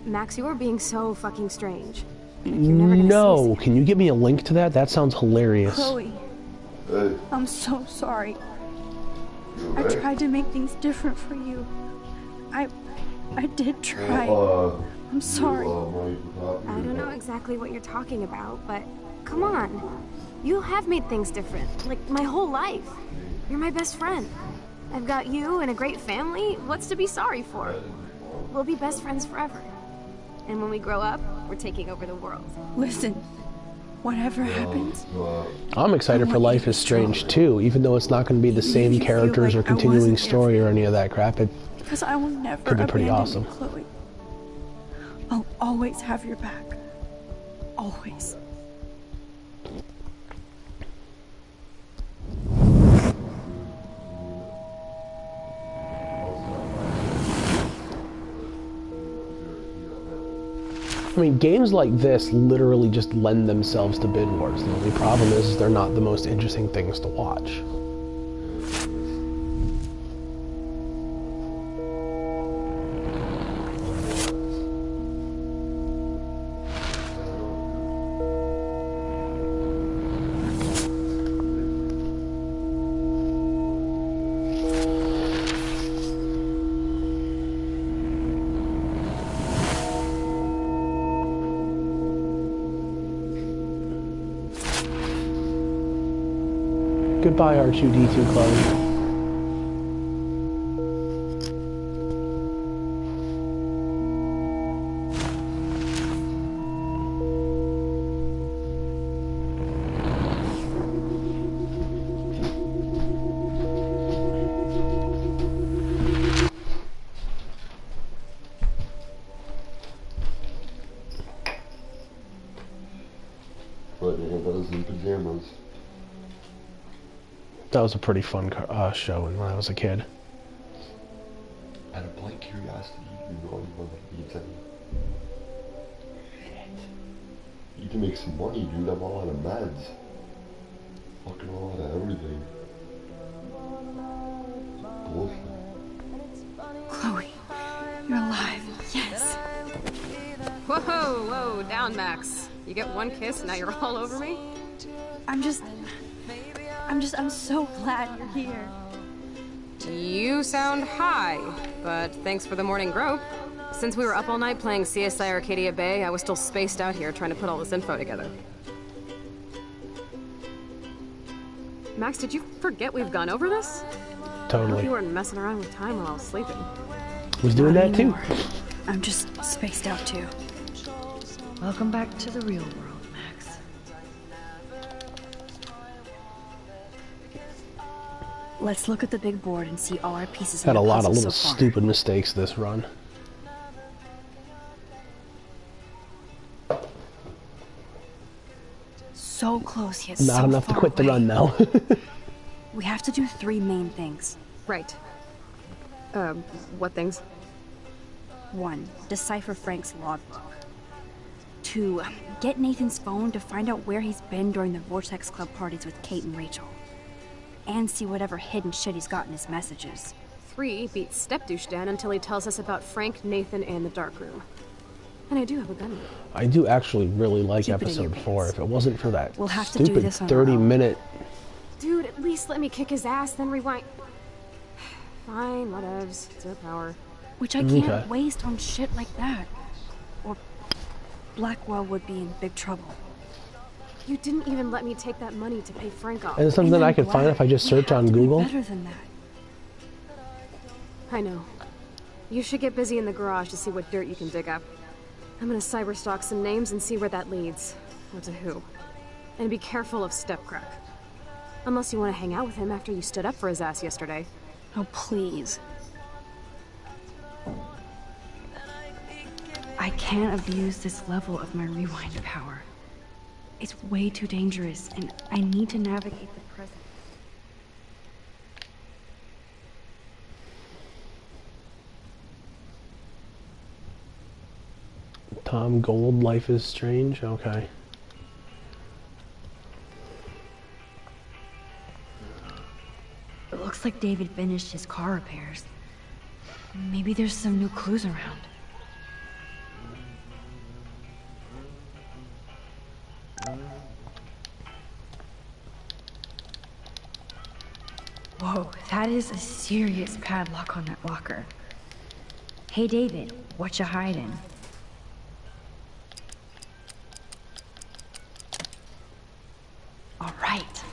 Max, you are being so fucking strange. Like, you're never gonna No, can you give me a link to that? That sounds hilarious. Chloe, I'm so sorry. I tried to make things different for you. I did try. I'm sorry. I don't know exactly what you're talking about, but come on. You have made things different, like my whole life. You're my best friend. I've got you and a great family. What's to be sorry for? We'll be best friends forever. And when we grow up, we're taking over the world. Listen, whatever happens, I'm excited for Life is Strange too, even though it's not going to be the same characters or continuing story or any of that crap. It because I will never could be pretty awesome. you, Chloe. I'll always have your back. Always. I mean, games like this literally just lend themselves to bid wars. The only problem is they're not the most interesting things to watch. Goodbye, R2-D2 Chloe. That was a pretty fun show when I was a kid. Out of blank curiosity, you know what you can You can make some money, dude. I'm all out of meds. Fucking all out of everything. Bullshit. Chloe, you're alive. Yes. Whoa, whoa, down, Max. You get one kiss, now you're all over me? I'm so glad you're here. You sound high, but thanks for the morning grope. Since we were up all night playing CSI Arcadia Bay, I was still spaced out here trying to put all this info together. Max, did you forget we've gone over this? I Totally. hope you weren't messing around with time while I was sleeping. Was doing that too. I'm just spaced out too. Welcome back to the real world, Max. Let's look at the big board and see all our pieces. Had a lot of little so far. stupid mistakes this run. So close yet Not so enough to far quit the away. run though. We have to do 3 main things. Right. What things? 1. Decipher Frank's logbook. 2. Get Nathan's phone to find out where he's been during the Vortex Club parties with Kate and Rachel. And see whatever hidden shit he's got in his messages. 3. Beat Step-Douche Dan until he tells us about Frank, Nathan, and the dark room. And I do have a gun. I do actually really like episode 4. If it wasn't for that We'll have to do stupid this on our 30-minute... Dude, at least let me kick his ass, then rewind. Fine, whatevs. It's their power. Which I can't waste on shit like that. Or Blackwell would be in big trouble. You didn't even let me take that money to pay Frank off. And it's something I could find if I just search on Google. Better than that. I know. You should get busy in the garage to see what dirt you can dig up. I'm gonna cyberstalk some names and see where that leads. Or to who. And be careful of Stepcrack. Unless you want to hang out with him after you stood up for his ass yesterday. Oh, please. I can't abuse this level of my rewind power. It's way too dangerous, and I need to navigate the present. Tom Gold, Life is Strange, okay. It looks like David finished his car repairs. Maybe there's some new clues around. Whoa, that is a serious padlock on that locker. Hey David, what you hiding? All right,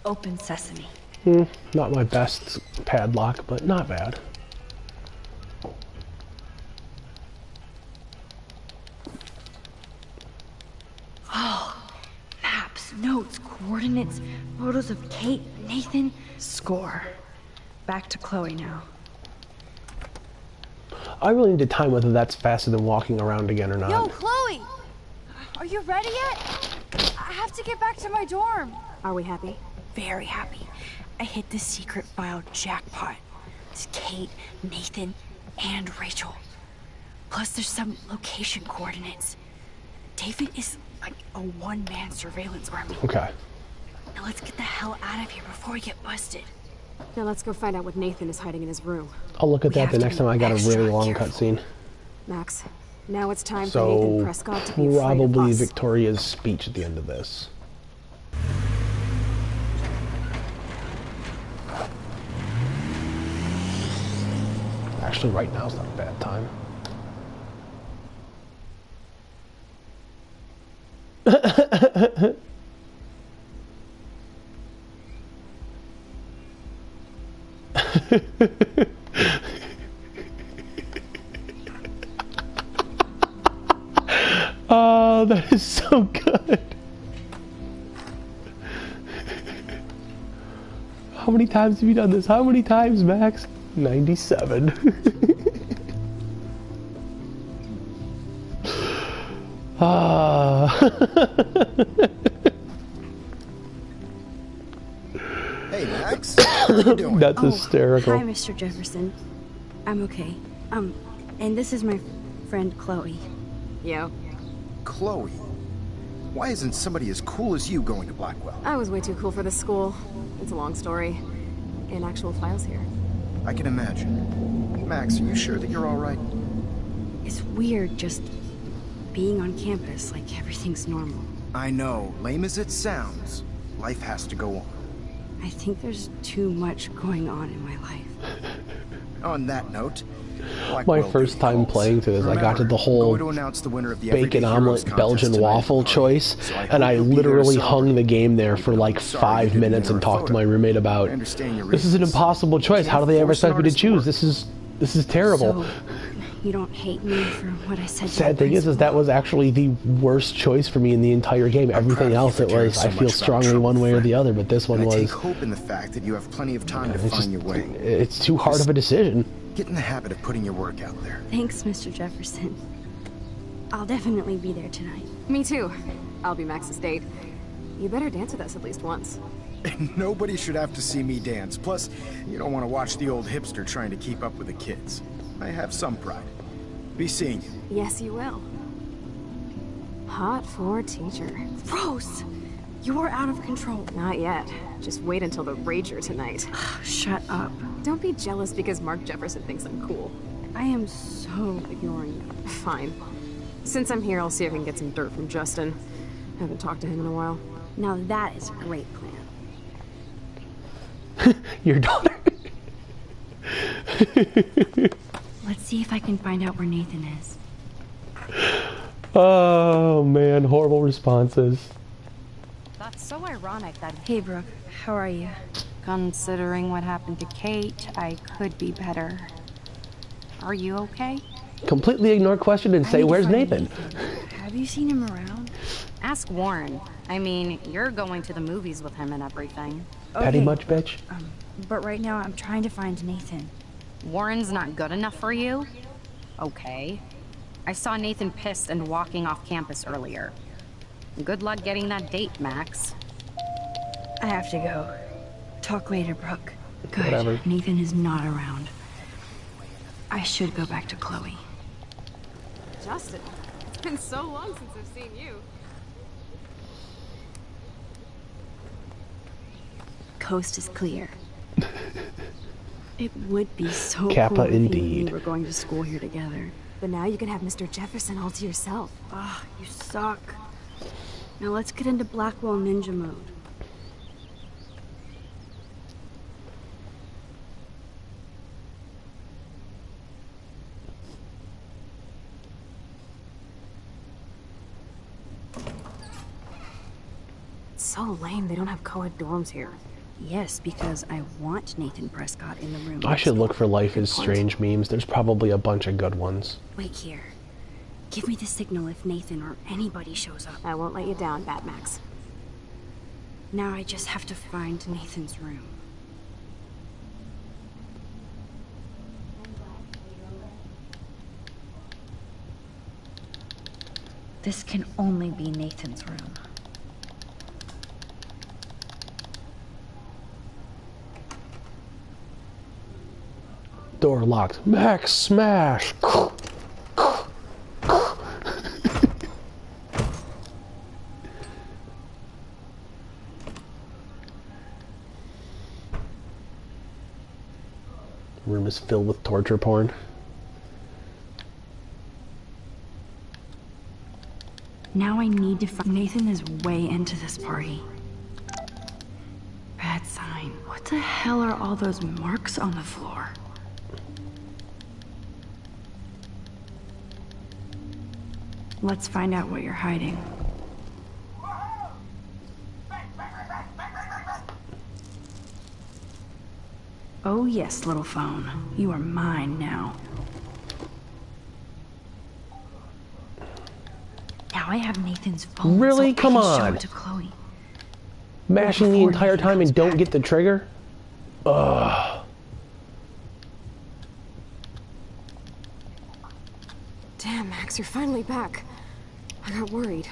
open sesame. Not my best padlock, but not bad. Oh, maps, notes, coordinates, photos of Kate, Nathan, score. Back to Chloe now. I really need to time whether that's faster than walking around again or not. Yo, Chloe! Are you ready yet? I have to get back to my dorm. Are we happy? Very happy. I hit the secret file jackpot. It's Kate, Nathan, and Rachel. Plus there's some location coordinates. David is like a one-man surveillance army. Okay. Now let's get the hell out of here before we get busted. Now let's go find out what Nathan is hiding in his room. I'll look at that the next time I got a really long cutscene. Max, now it's time for Nathan Prescott to be afraid of probably us. Victoria's speech at the end of this. Actually, right now is not a bad time. Oh, that is so good. How many times have you done this? How many times, Max? 97. Hey, Max. How you doing? That's hysterical. Hi, Mr. Jefferson. I'm okay. And this is my friend Chloe. Yo. Chloe? Why isn't somebody as cool as you going to Blackwell? I was way too cool for this school. It's a long story. In actual files here. I can imagine. Max, are you sure that you're all right? It's weird just being on campus like everything's normal. I know. Lame as it sounds, life has to go on. I think there's too much going on in my life. On that note, my first time playing through this, I got to the whole bacon omelet Belgian waffle choice, and I literally hung the game there for like 5 minutes and talked to my roommate about, this is an impossible choice. How do they ever expect me to choose? This is terrible. So, you don't hate me for what I said? Sad thing is that was actually the worst choice for me in the entire game. Everything else, it was, I feel strongly one way or the other, but this one was... I take hope in the fact that you have plenty of time to find your way. It's too hard of a decision. Get in the habit of putting your work out there. Thanks, Mr. Jefferson. I'll definitely be there tonight. Me too. I'll be Max's date. You better dance with us at least once. Nobody should have to see me dance. Plus, you don't want to watch the old hipster trying to keep up with the kids. I have some pride. Be seeing you. Yes, you will. Hot for teacher. Rose! You are out of control. Not yet. Just wait until the rager tonight. Shut up. Don't be jealous because Mark Jefferson thinks I'm cool. I am so ignoring you. Fine. Since I'm here, I'll see if I can get some dirt from Justin. Haven't talked to him in a while. Now that is a great plan. Your daughter. Let's see if I can find out where Nathan is. Oh man, horrible responses. It's so ironic that... Hey, Brooke. How are you? Considering what happened to Kate, I could be better. Are you okay? Completely ignore question and say, where's Nathan? Have you seen him around? Ask Warren. I mean, you're going to the movies with him and everything. Petty much, bitch? But right now I'm trying to find Nathan. Warren's not good enough for you? Okay. I saw Nathan pissed and walking off campus earlier. Good luck getting that date, Max. I have to go. Talk later, Brooke. Good. Whatever. Nathan is not around. I should go back to Chloe. Justin, it's been so long since I've seen you. Coast is clear. It would be so Kappa cool if indeed. we were going to school here together. But now you can have Mr. Jefferson all to yourself. Ah, you suck. Now let's get into Blackwell Ninja mode. It's so lame they don't have co-ed dorms here. Yes, because I want Nathan Prescott in the room. I should look for Life is Strange memes. There's probably a bunch of good ones. Wait here. Give me the signal if Nathan or anybody shows up. I won't let you down, Bad Max. Now I just have to find Nathan's room. This can only be Nathan's room. Door locked. Max smash! Room is filled with torture porn. Now I need to find... Nathan is way into this party. Bad sign. What the hell are all those marks on the floor? Let's find out what you're hiding. Oh yes, little phone. You are mine now. Now I have Nathan's phone. Really? So Come I can show on. it to Chloe. Mashing the entire time and don't get the trigger? Ugh. Damn, Max, you're finally back. I got worried.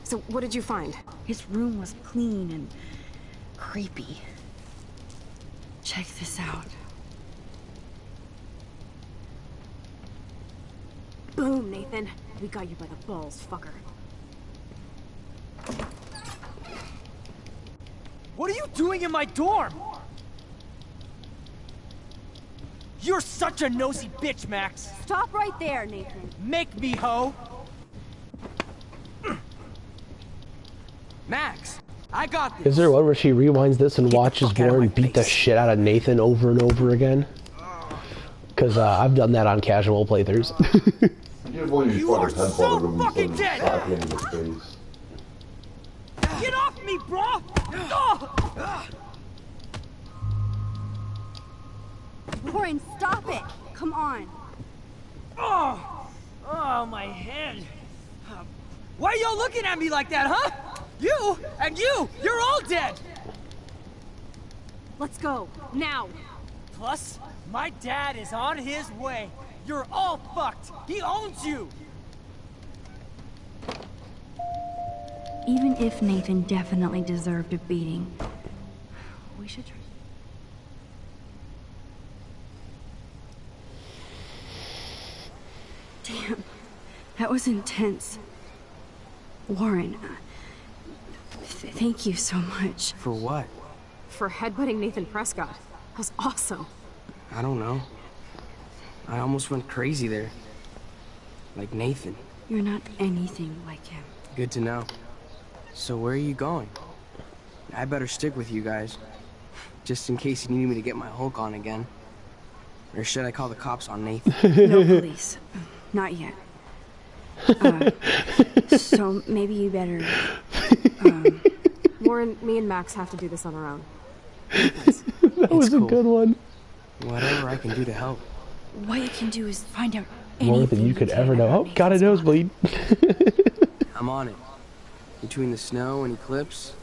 So, what did you find? His room was clean and creepy. Check this out. Boom, Nathan. We got you by the balls, fucker. What are you doing in my dorm? You're such a nosy bitch, Max. Stop right there, Nathan. Make me, ho. Max, I got this. Is there one where she rewinds this and watches Warren beat the shit out of Nathan over and over again? Because I've done that on casual playthroughs. You are so fucking dead! Get off me, bro! Oh! Warren, stop it! Come on. Oh, my head. Why are y'all looking at me like that, huh? You and you're all dead! Let's go, now. Plus, my dad is on his way. You're all fucked. He owns you. Even if Nathan definitely deserved a beating, we should try. Damn, that was intense. Warren, thank you so much. For what? For headbutting Nathan Prescott. That was awesome. I don't know. I almost went crazy there. Like Nathan. You're not anything like him. Good to know. So where are you going? I better stick with you guys. Just in case you need me to get my Hulk on again. Or should I call the cops on Nathan? No police. Not yet. So maybe you better... Warren, me and Max have to do this on our own. That was a good one. Whatever I can do to help. What you can do is find out More than you could ever know. Oh, got a nosebleed. I'm on it. Between the snow and eclipse,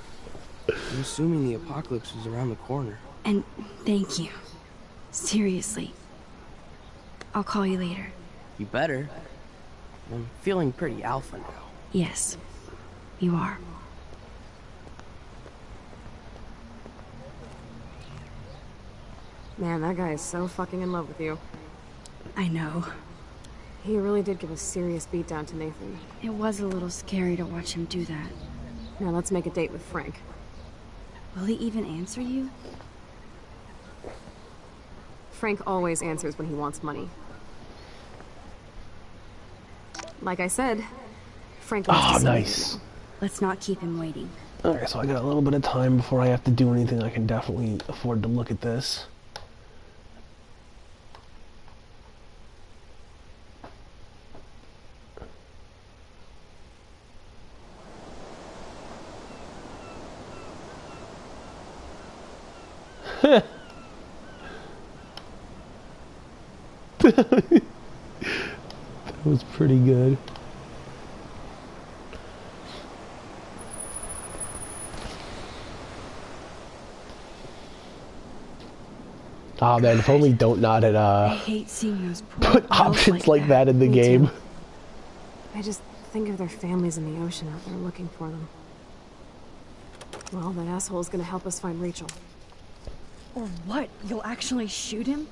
I'm assuming the apocalypse is around the corner. And thank you. Seriously. I'll call you later. You better. I'm feeling pretty alpha now. Yes, you are. Man, that guy is so fucking in love with you. I know. He really did give a serious beatdown to Nathan. It was a little scary to watch him do that. Now let's make a date with Frank. Will he even answer you? Frank always answers when he wants money. Like I said, Frank wants to see nice. you now. Let's not keep him waiting. Alright, so I got a little bit of time before I have to do anything. I can definitely afford to look at this. That was pretty good. Oh man, if only Don't Nod had I hate seeing those poor put options like that in the game. I just think of their families in the ocean out there looking for them. Well, that asshole's gonna help us find Rachel. Or what? You'll actually shoot him?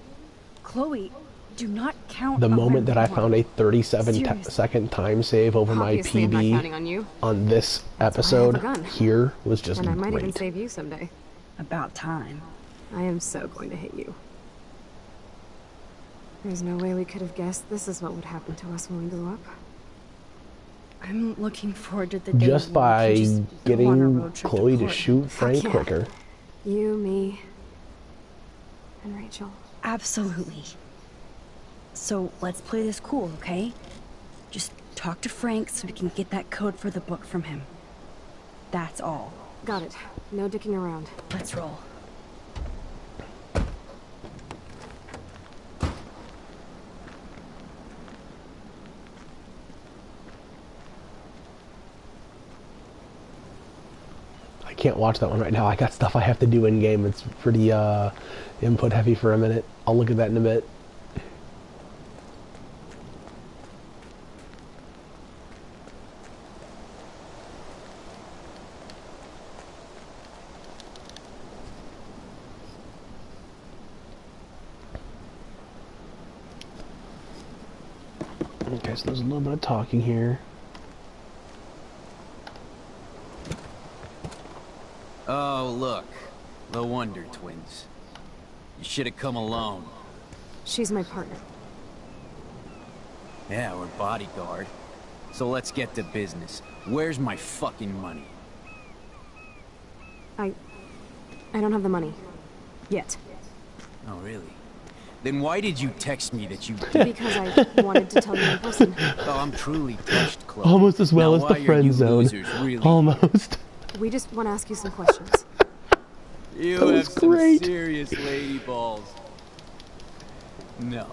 Chloe, do not count The on moment that I more. found a 37-second time save over Obviously, my I'm not PB counting on you. on this I have episode a gun. here was just And I might even great. save you someday. About time. I am so going to hit you. There's no way we could have guessed this is what would happen to us when we grew up. I'm looking forward to the day Just when by we can just go on a getting road trip Chloe to Portland. shoot Frank yeah. quicker. You, me, and Rachel. Absolutely. So let's play this cool, okay? Just talk to Frank so we can get that code for the book from him. That's all. Got it. No dicking around. Let's roll. I can't watch that one right now. I got stuff I have to do in game. It's pretty input heavy for a minute. I'll look at that in a bit. Okay, so there's a little bit of talking here. Oh, look. The Wonder Twins. You should have come alone. She's my partner. Yeah, we're bodyguard. So let's get to business. Where's my fucking money? I don't have the money. Yet. Oh, really? Then why did you text me that you... Because I wanted to tell you in person. Oh, I'm truly touched, Chloe. Almost as well Now, as the why are friend you zone. losers really- Almost. We just want to ask you some questions. You That have was some great. serious lady balls. No.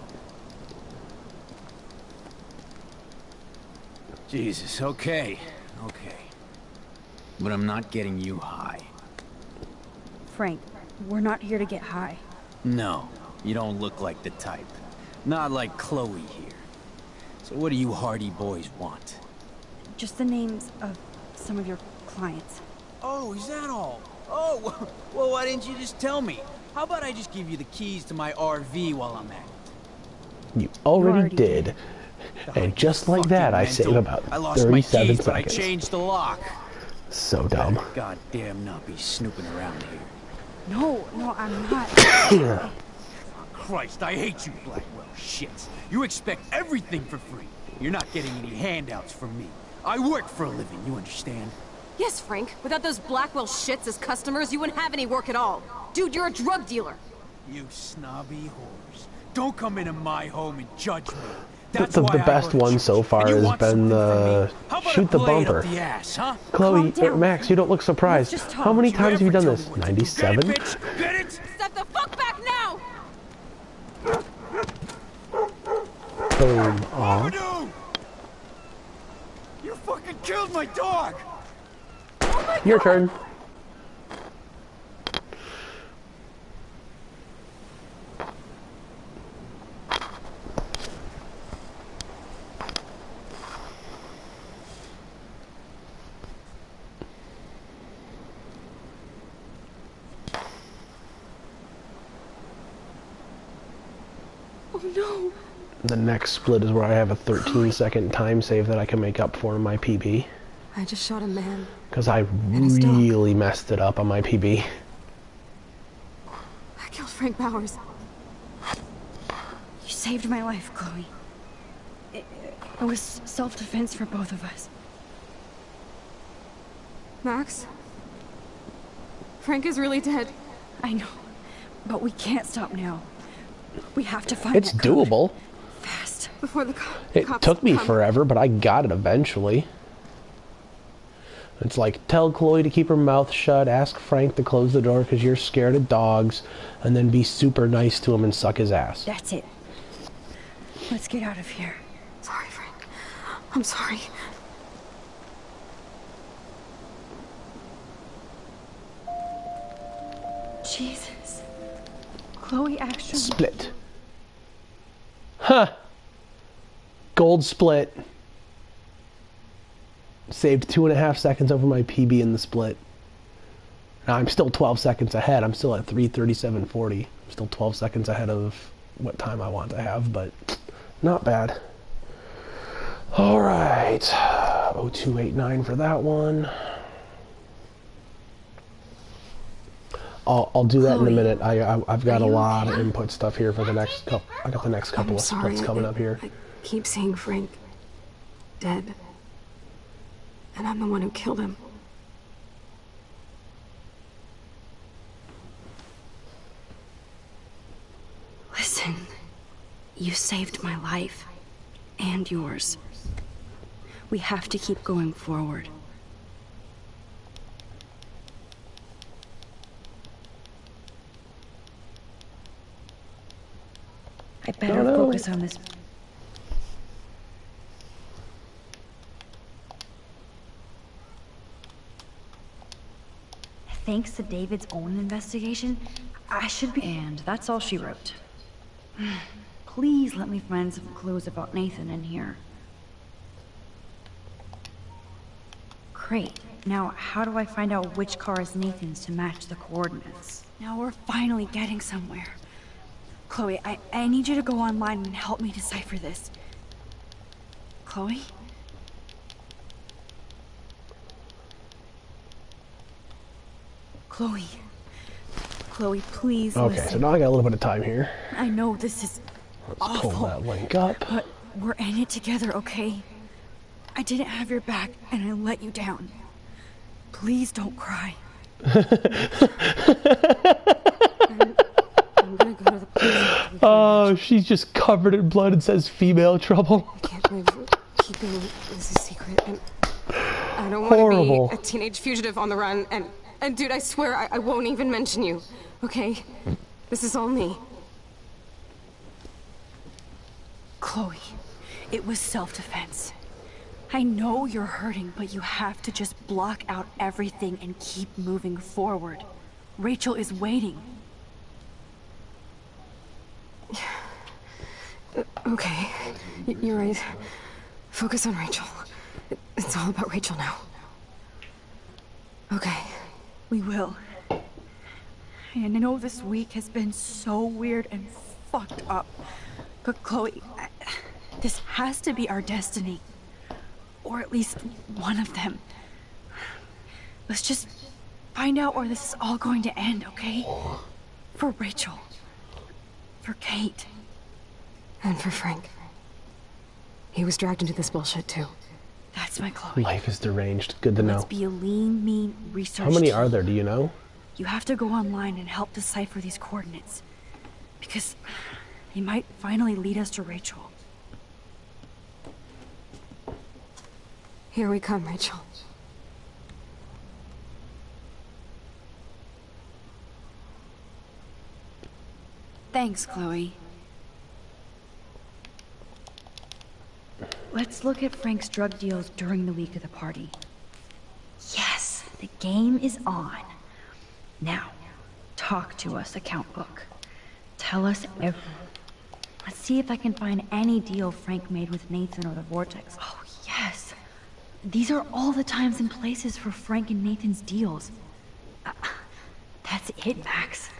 Jesus, okay. Okay. But I'm not getting you high. Frank, we're not here to get high. No, you don't look like the type. Not like Chloe here. So what do you hardy boys want? Just the names of some of your clients. Oh, is that all? Oh, well, why didn't you just tell me? How about I just give you the keys to my RV while I'm at it? You already did. And just like that, I save about I lost 37 my keys, but I seconds. changed the lock. So dumb. Goddamn not be snooping around here. No, I'm not. Christ, I hate you, Blackwell shits. You expect everything for free. You're not getting any handouts from me. I work for a living, you understand? Yes, Frank. Without those Blackwell shits as customers, you wouldn't have any work at all. Dude, you're a drug dealer. You snobby whores. Don't come into my home and judge me. the best one so far has been the shoot the bumper. Chloe, Max, you don't look surprised. How many times have you done this? 97? Step the fuck back now! Boom. Aw. You fucking killed my dog! Your turn. Oh no. The next split is where I have a 13-second time save that I can make up for in my PB. I just shot a man. Because I really messed it up on my PB. I killed Frank Bowers. You saved my life, Chloe. It was self-defense for both of us. Max? Frank is really dead. I know, but we can't stop now. We have to find It's that code. doable. Fast. Before the It took me forever, but I got it eventually. It's like, tell Chloe to keep her mouth shut, ask Frank to close the door because you're scared of dogs, and then be super nice to him and suck his ass. That's it. Let's get out of here. Sorry, Frank. I'm sorry. Jesus. Chloe actually... Split. Huh. Gold split. Saved 2.5 seconds over my PB in the split. Now I'm still 12 seconds ahead. I'm still at 3:37:40. I'm still 12 seconds ahead of what time I want to have, but not bad. All right. 0289 for that one. I'll do that in a minute. I've got a lot of input stuff here for the next couple. I got the next couple of splits coming up here. I keep seeing Frank dead. And I'm the one who killed him. Listen, you saved my life. And yours. We have to keep going forward. I better focus on this. Thanks to David's own investigation, I should be... And that's all she wrote. Please let me find some clues about Nathan in here. Great. Now, how do I find out which car is Nathan's to match the coordinates? Now we're finally getting somewhere. Chloe, I need you to go online and help me decipher this. Chloe? Chloe. Chloe, please Okay, listen. so now I got a little bit of time here. I know this is awful. Pull that link up. But we're in it together, okay? I didn't have your back, and I let you down. Please don't cry. I'm gonna go to the police. Oh, she's just covered in blood and says female trouble. I can't believe we're keeping this a secret. And I don't want to be a teenage fugitive on the run. And dude, I swear I won't even mention you. Okay? This is all me. Chloe, it was self-defense. I know you're hurting, but you have to just block out everything and keep moving forward. Rachel is waiting. Okay, you're right. Focus on Rachel. It's all about Rachel now. Okay. We will. And I know this week has been so weird and fucked up. But Chloe, this has to be our destiny. Or at least one of them. Let's just find out where this is all going to end, okay? For Rachel. For Kate. And for Frank. He was dragged into this bullshit too. That's my Chloe. Life is deranged. Good to know. Let's be a lean, mean research How many team. are there, do you know? You have to go online and help decipher these coordinates. Because they might finally lead us to Rachel. Here we come, Rachel. Thanks, Chloe. Let's look at Frank's drug deals during the week of the party. Yes, the game is on. Now, talk to us, account book. Tell us everything. Let's see if I can find any deal Frank made with Nathan or the Vortex. Oh, yes. These are all the times and places for Frank and Nathan's deals. That's it, Max.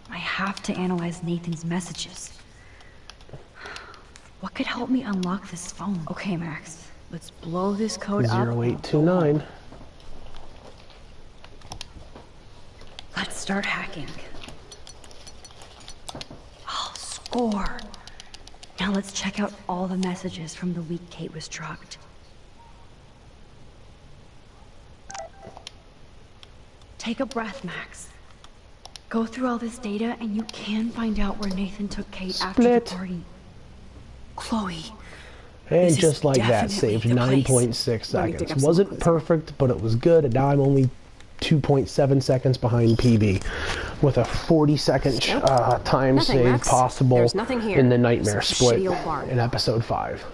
I have to analyze Nathan's messages. What could help me unlock this phone? Okay, Max. Let's blow this code up. 0829. Let's start hacking. Oh, score. Now let's check out all the messages from the week Kate was drugged. Take a breath, Max. Go through all this data and you can find out where Nathan took Kate after the party. Chloe. And just like that, saved 9.6 seconds. Wasn't perfect, but it was good, and now I'm only 2.7 seconds behind PB, with a 40-second time save possible in the Nightmare Split in episode 5.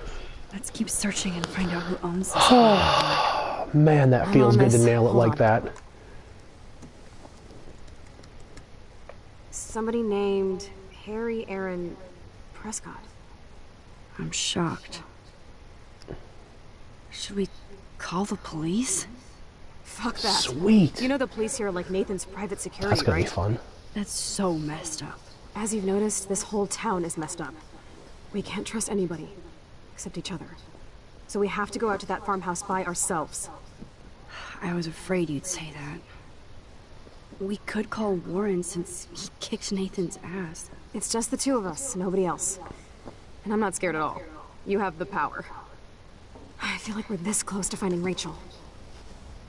Let's keep searching and find out who owns this. Man, that feels good to nail it like that. Somebody named Harry Aaron Prescott. I'm shocked. Should we call the police? Fuck that. Sweet. You know the police here are like Nathan's private security, That's gonna right? be fun. That's so messed up. As you've noticed, this whole town is messed up. We can't trust anybody, except each other. So we have to go out to that farmhouse by ourselves. I was afraid you'd say that. We could call Warren since he kicked Nathan's ass. It's just the two of us, nobody else. And I'm not scared at all. You have the power. I feel like we're this close to finding Rachel.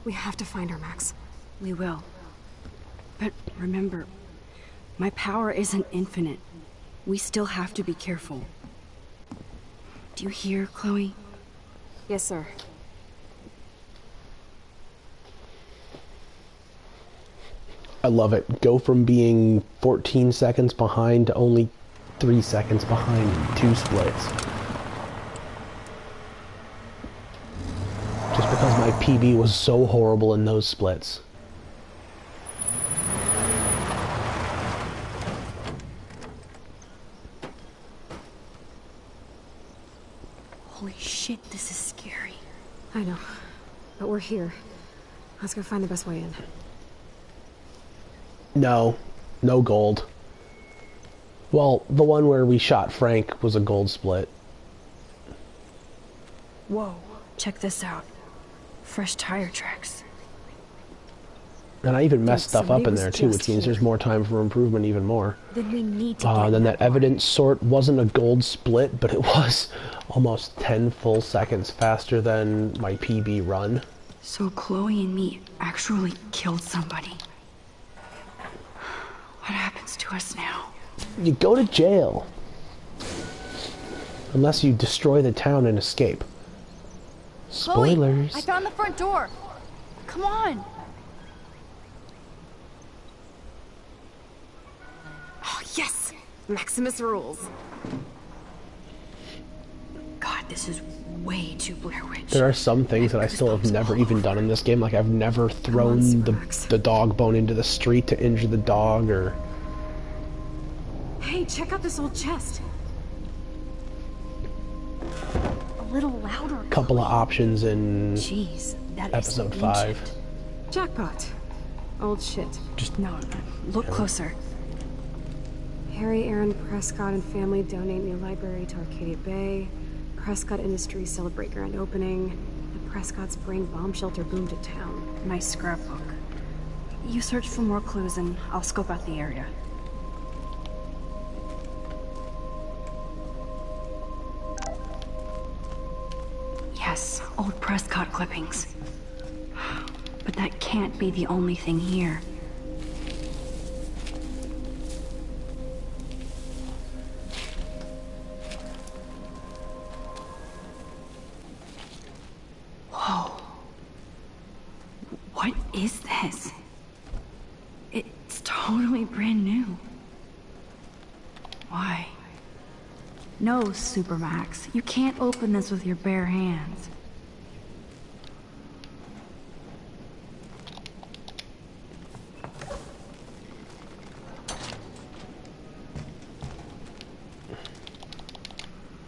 We have to find her, Max. We will. But remember, my power isn't infinite. We still have to be careful. Do you hear, Chloe? Yes, sir. I love it. Go from being 14 seconds behind to only 3 seconds behind in 2 splits. Just because my PB was so horrible in those splits. Holy shit, this is scary. I know. But we're here. Let's go find the best way in. No. No gold. Well, the one where we shot Frank was a gold split. Whoa, check this out. Fresh tire tracks. And I even messed stuff up in there too, which means there's more time for improvement even more. Then we need to then that evidence sort wasn't a gold split, but it was almost 10 full seconds faster than my PB run. So Chloe and me actually killed somebody. What happens to us now? You go to jail. Unless you destroy the town and escape. Spoilers. Chloe, I found the front door. Come on. Oh, yes! Maximus rules. God, this is way too Blair Witch. There are some things that I still have never even done in this game. Like I've never thrown the dog bone into the street to injure the dog, or... Hey, check out this old chest. A little louder. Couple of options in episode 5. Jackpot. Old shit. Just no, look closer. Harry Aaron Prescott and family donate new library to Arcadia Bay. Prescott Industries celebrate grand opening. The Prescotts bring bomb shelter boom to town. Nice scrapbook. You search for more clues and I'll scope out the area. Yes, old Prescott clippings. But that can't be the only thing here. totally brand new. Why? No, Supermax. You can't open this with your bare hands.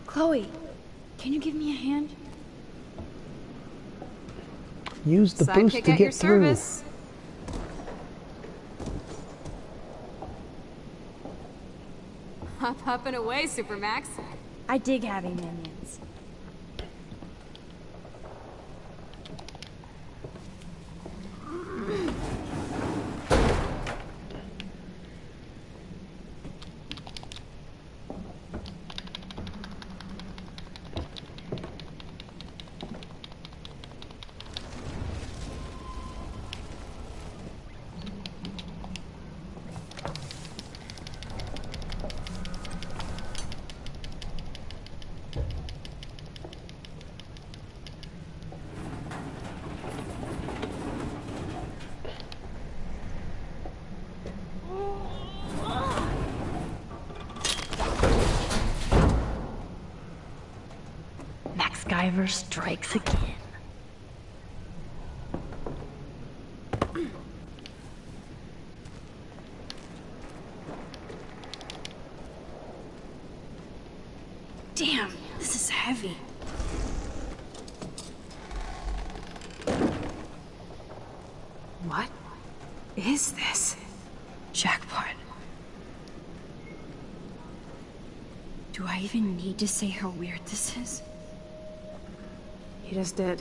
Chloe, can you give me a hand? Use the boost to get through. Up and away, Supermax. I dig having minions. Guyver strikes again. Damn, this is heavy. What is this? Jackpot. Do I even need to say how weird this is? You just did.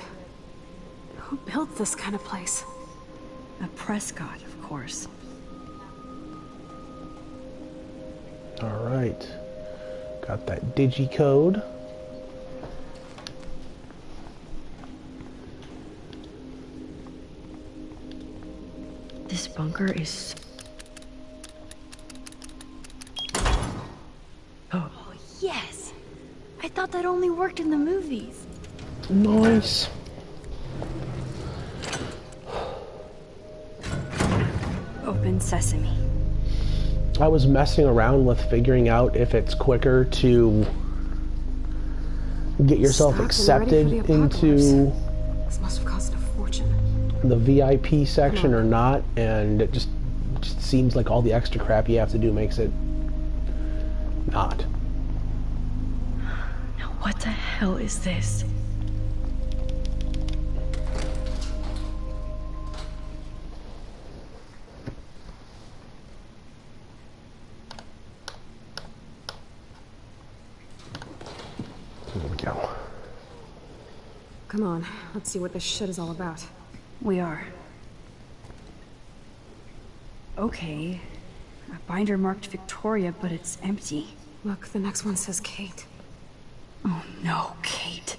Who built this kind of place? A Prescott, of course. Alright. Got that digicode. This bunker is... Oh, yes! I thought that only worked in the movies. Nice. Open sesame. I was messing around with figuring out if it's quicker to get yourself accepted into This must have cost a fortune. the VIP section or not, and it just seems like all the extra crap you have to do makes it not. Now what the hell is this? Here we go. Come on, let's see what this shit is all about. We are. Okay. A binder marked Victoria, but it's empty. Look, the next one says Kate. Oh no, Kate.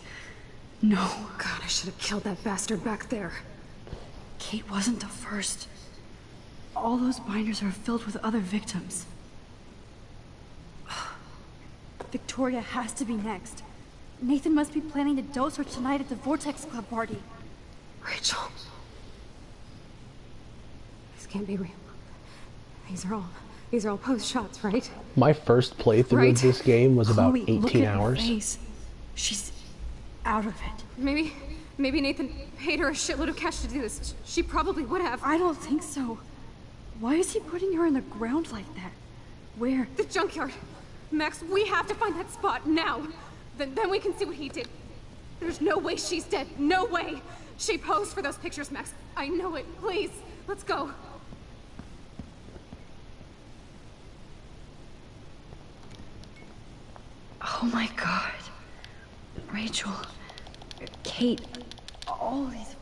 No. God, I should have killed that bastard back there. Kate wasn't the first. All those binders are filled with other victims. Victoria has to be next. Nathan must be planning to dose her tonight at the Vortex Club party. Rachel. This can't be real. These are all post shots, right? My first playthrough of this game was about Chloe, 18 look at hours. Her face. She's out of it. Maybe Nathan paid her a shitload of cash to do this. She probably would have. I don't think so. Why is he putting her in the ground like that? Where? The junkyard. Max, we have to find that spot now. Then we can see what he did. There's no way she's dead. No way. She posed for those pictures, Max. I know it. Please, let's go. Oh my God. Rachel. Kate. All these...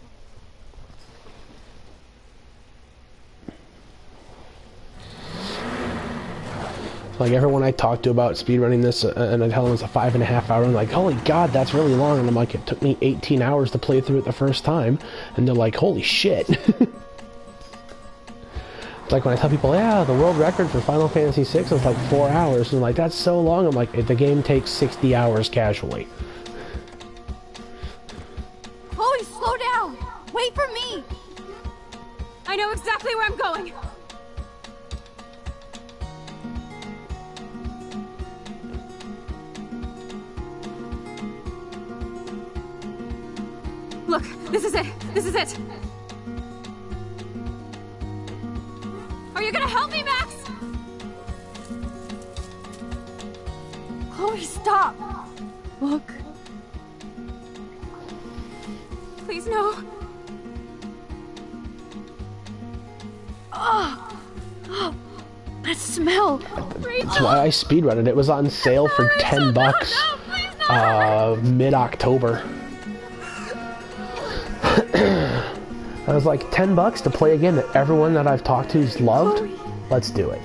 Like everyone I talk to about speedrunning this, and I tell them it's a 5.5 hour, I'm like, holy God, that's really long. And I'm like, it took me 18 hours to play through it the first time. And they're like, holy shit. It's like when I tell people, yeah, the world record for Final Fantasy VI is like 4 hours. And I'm like, that's so long. I'm like, the game takes 60 hours casually. Chloe, slow down. Wait for me. I know exactly where I'm going. This is it. This is it. Are you gonna help me, Max? Chloe, stop. Look. Please, no. Oh, that smell. That's why I speedrun it. It was on sale for $10 mid-October. I was like, $10 to play a game that everyone that I've talked to's loved? Chloe. Let's do it.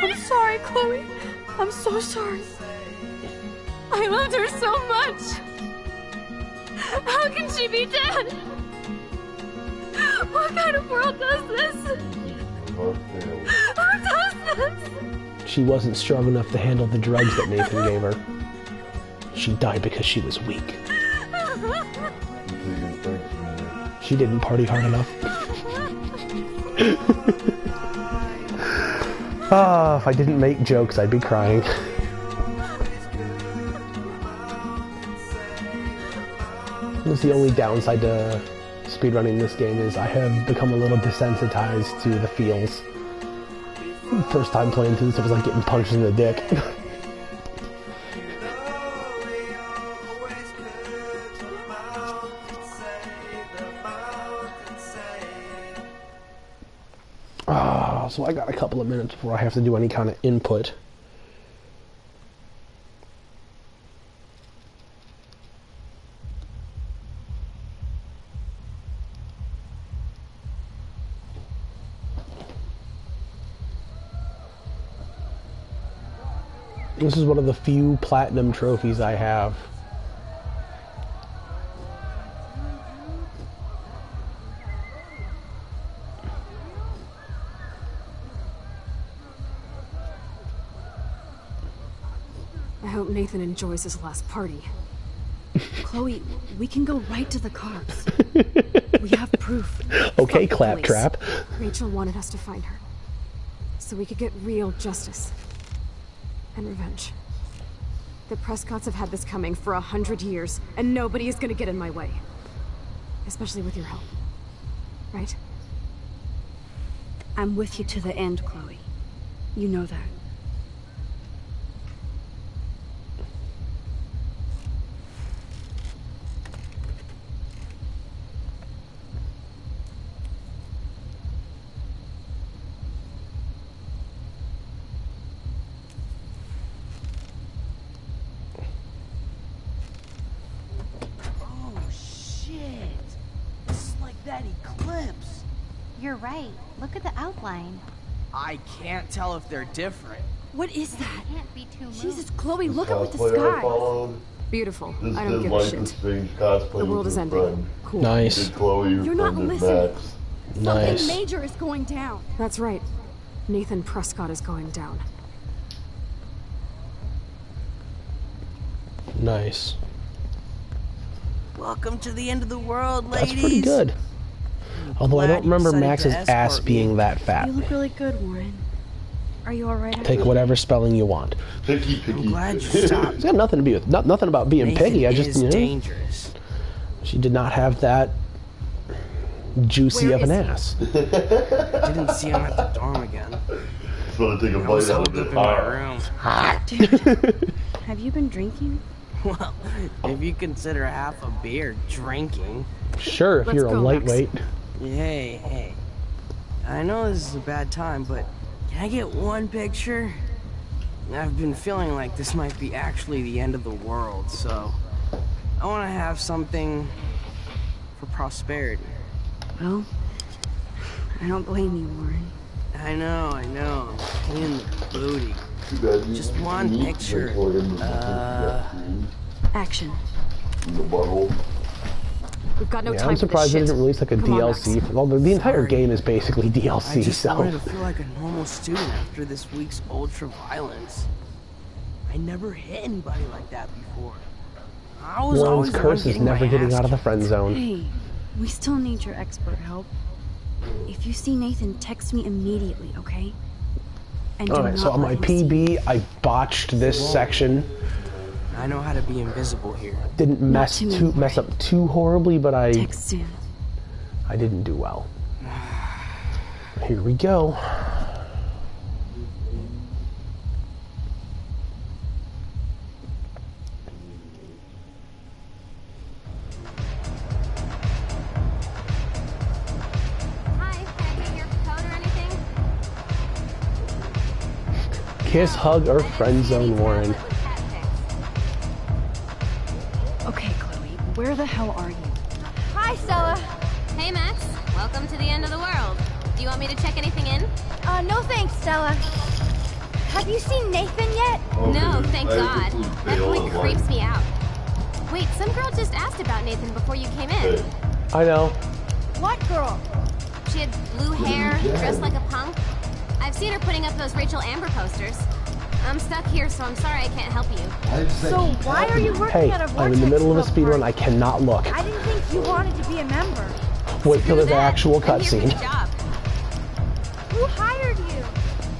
I'm sorry, Chloe. I'm so sorry. I loved her so much. How can she be dead? What kind of world does this? Who does this? She wasn't strong enough to handle the drugs that Nathan gave her. She died because she was weak. She didn't party hard enough. Ah, if I didn't make jokes, I'd be crying. That's the only downside to speedrunning this game is I have become a little desensitized to the feels. First time playing through this, it was like getting punched in the dick. So I got a couple of minutes before I have to do any kind of input. This is one of the few platinum trophies I have. I hope Nathan enjoys his last party. Chloe, we can go right to the cops. We have proof. Okay, Claptrap. Rachel wanted us to find her, so we could get real justice and revenge. The Prescotts have had this coming for 100 years, and nobody is gonna get in my way. Especially with your help. Right? I'm with you to the end, Chloe. You know that. You're right. Look at the outline. I can't tell if they're different. What is that? Can't be too Jesus, Chloe, look up at the Cosplayer I sky. followed. Beautiful. This I don't did give a Life shit. is Strange cosplay The world with is her ending. friend. Cool. Nice. Did Chloe, You're not friend did listening. Max. Nice. Something major is going down. That's right. Nathan Prescott is going down. Nice. Welcome to the end of the world, ladies. That's pretty good. Although I don't remember Glad you Max's decided to ass escort being me. that fat. You look really good, Warren. Are you alright? Take whatever spelling you want. Picky. I'm glad you stopped. It's got nothing to be with nothing about being Nathan piggy. I just is you know, dangerous. she did not have that juicy Where of an is he? ass. I didn't see him at the dorm again. Just want to take a I was bite out holed of up it. in my room. Dude, have you been drinking? Well, if you consider half a beer drinking. Sure, if Let's you're a go, Max. lightweight. Hey. I know this is a bad time, but can I get one picture? I've been feeling like this might be actually the end of the world, so I want to have something for prosperity. Well, I don't blame you, Warren. I know. Pain in the booty. Just one picture. Action. In the butthole. We've got no Yeah, time I'm for this surprised they shit. didn't release like a Come on, DLC. Max. Well, the entire Sorry. game is basically I DLC, just so. wanted to feel like a normal student after this week's ultra violence. I never hit anybody like that before. I was Warren's always the one curse is getting never my getting ass out of the kicked. friend zone. Hey, we still need your expert help. If you see Nathan, text me immediately, okay? And do Alright, not so on my let him see you. PB, I botched this section I know how to be invisible here. Didn't mess up too horribly, but I didn't do well. Here we go. Kiss, hug, or friend zone Warren. Okay, Chloe, where the hell are you? Hi, Stella. Hey, Max. Welcome to the end of the world. Do you want me to check anything in? No thanks, Stella. Have you seen Nathan yet? No, thank God. That boy creeps me out. Wait, some girl just asked about Nathan before you came in. I know. What girl? She had blue hair, dressed like a punk. I've seen her putting up those Rachel Amber posters. I'm stuck here, so I'm sorry I can't help you. So why are you working Hey, at a vortex I'm in the middle of a club speedrun. I cannot look. I didn't think you wanted to be a member. Wait till there's an actual cutscene. Who hired you?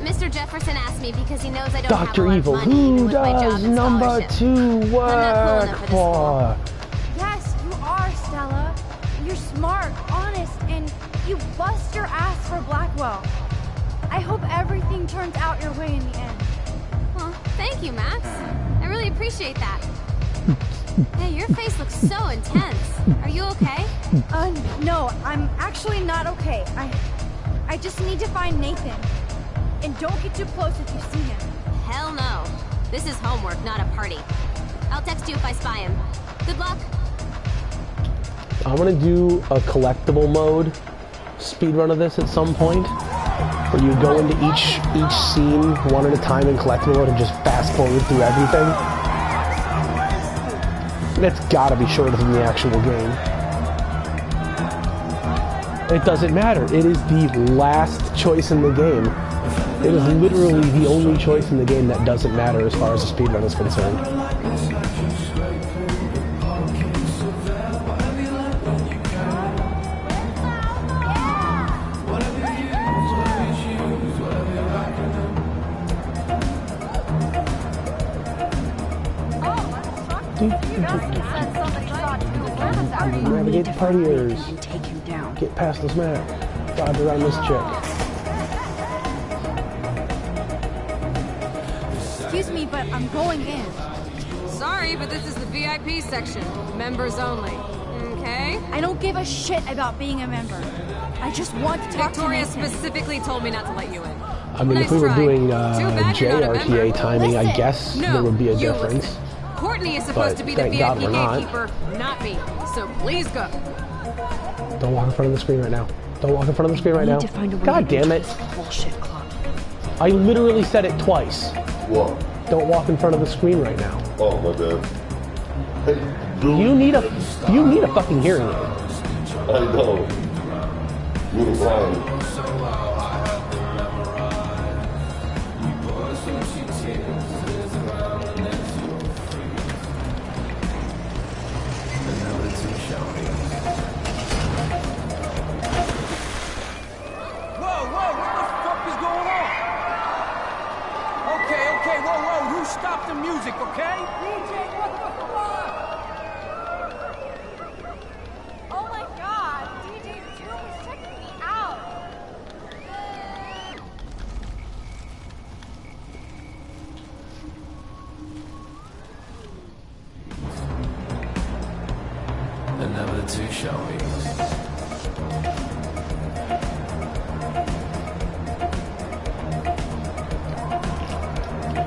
Mr. Jefferson asked me because he knows I don't Dr. have a Evil, lot of money, even who with my job does and number scholarship. 2 I'm not cool work enough for this for? Yes, you are, Stella. You're smart, honest, and you bust your ass for Blackwell. I hope everything turns out your way in the end. Well, thank you, Max. I really appreciate that. Hey, your face looks so intense. Are you okay? No, I'm actually not okay. I just need to find Nathan. And don't get too close if you see him. Hell no. This is homework, not a party. I'll text you if I spy him. Good luck. I'm gonna do a collectible mode speedrun of this at some point, where you go into each scene one at a time in collectible mode and just fast forward through everything. It's gotta be shorter than the actual game. It doesn't matter. It is the last choice in the game. It is literally the only choice in the game that doesn't matter as far as the speedrun is concerned. Navigate the partiers. And take him down. Get past this map. Dodge around this chick. Excuse me, but I'm going in. Sorry, but this is the VIP section. Members only. Okay? I don't give a shit about being a member. I just want to talk Victoria to Nathan. specifically told me not to let you in. I mean, if we were doing JRTA timing, I guess there would be a difference. Courtney is supposed to be the thank VIP God we're not. gatekeeper, not me. So please go. Don't walk in front of the screen right now. Don't walk in front of the screen right now. God damn it. Bullshit club. I literally said it twice. What? Don't walk in front of the screen right now. Oh my bad. Hey, You need a fucking hearing aid. I know. You're blind. Stop the music, okay? DJ, what the fuck? Oh my god, DJ Doom is checking me out. And now the two shall be.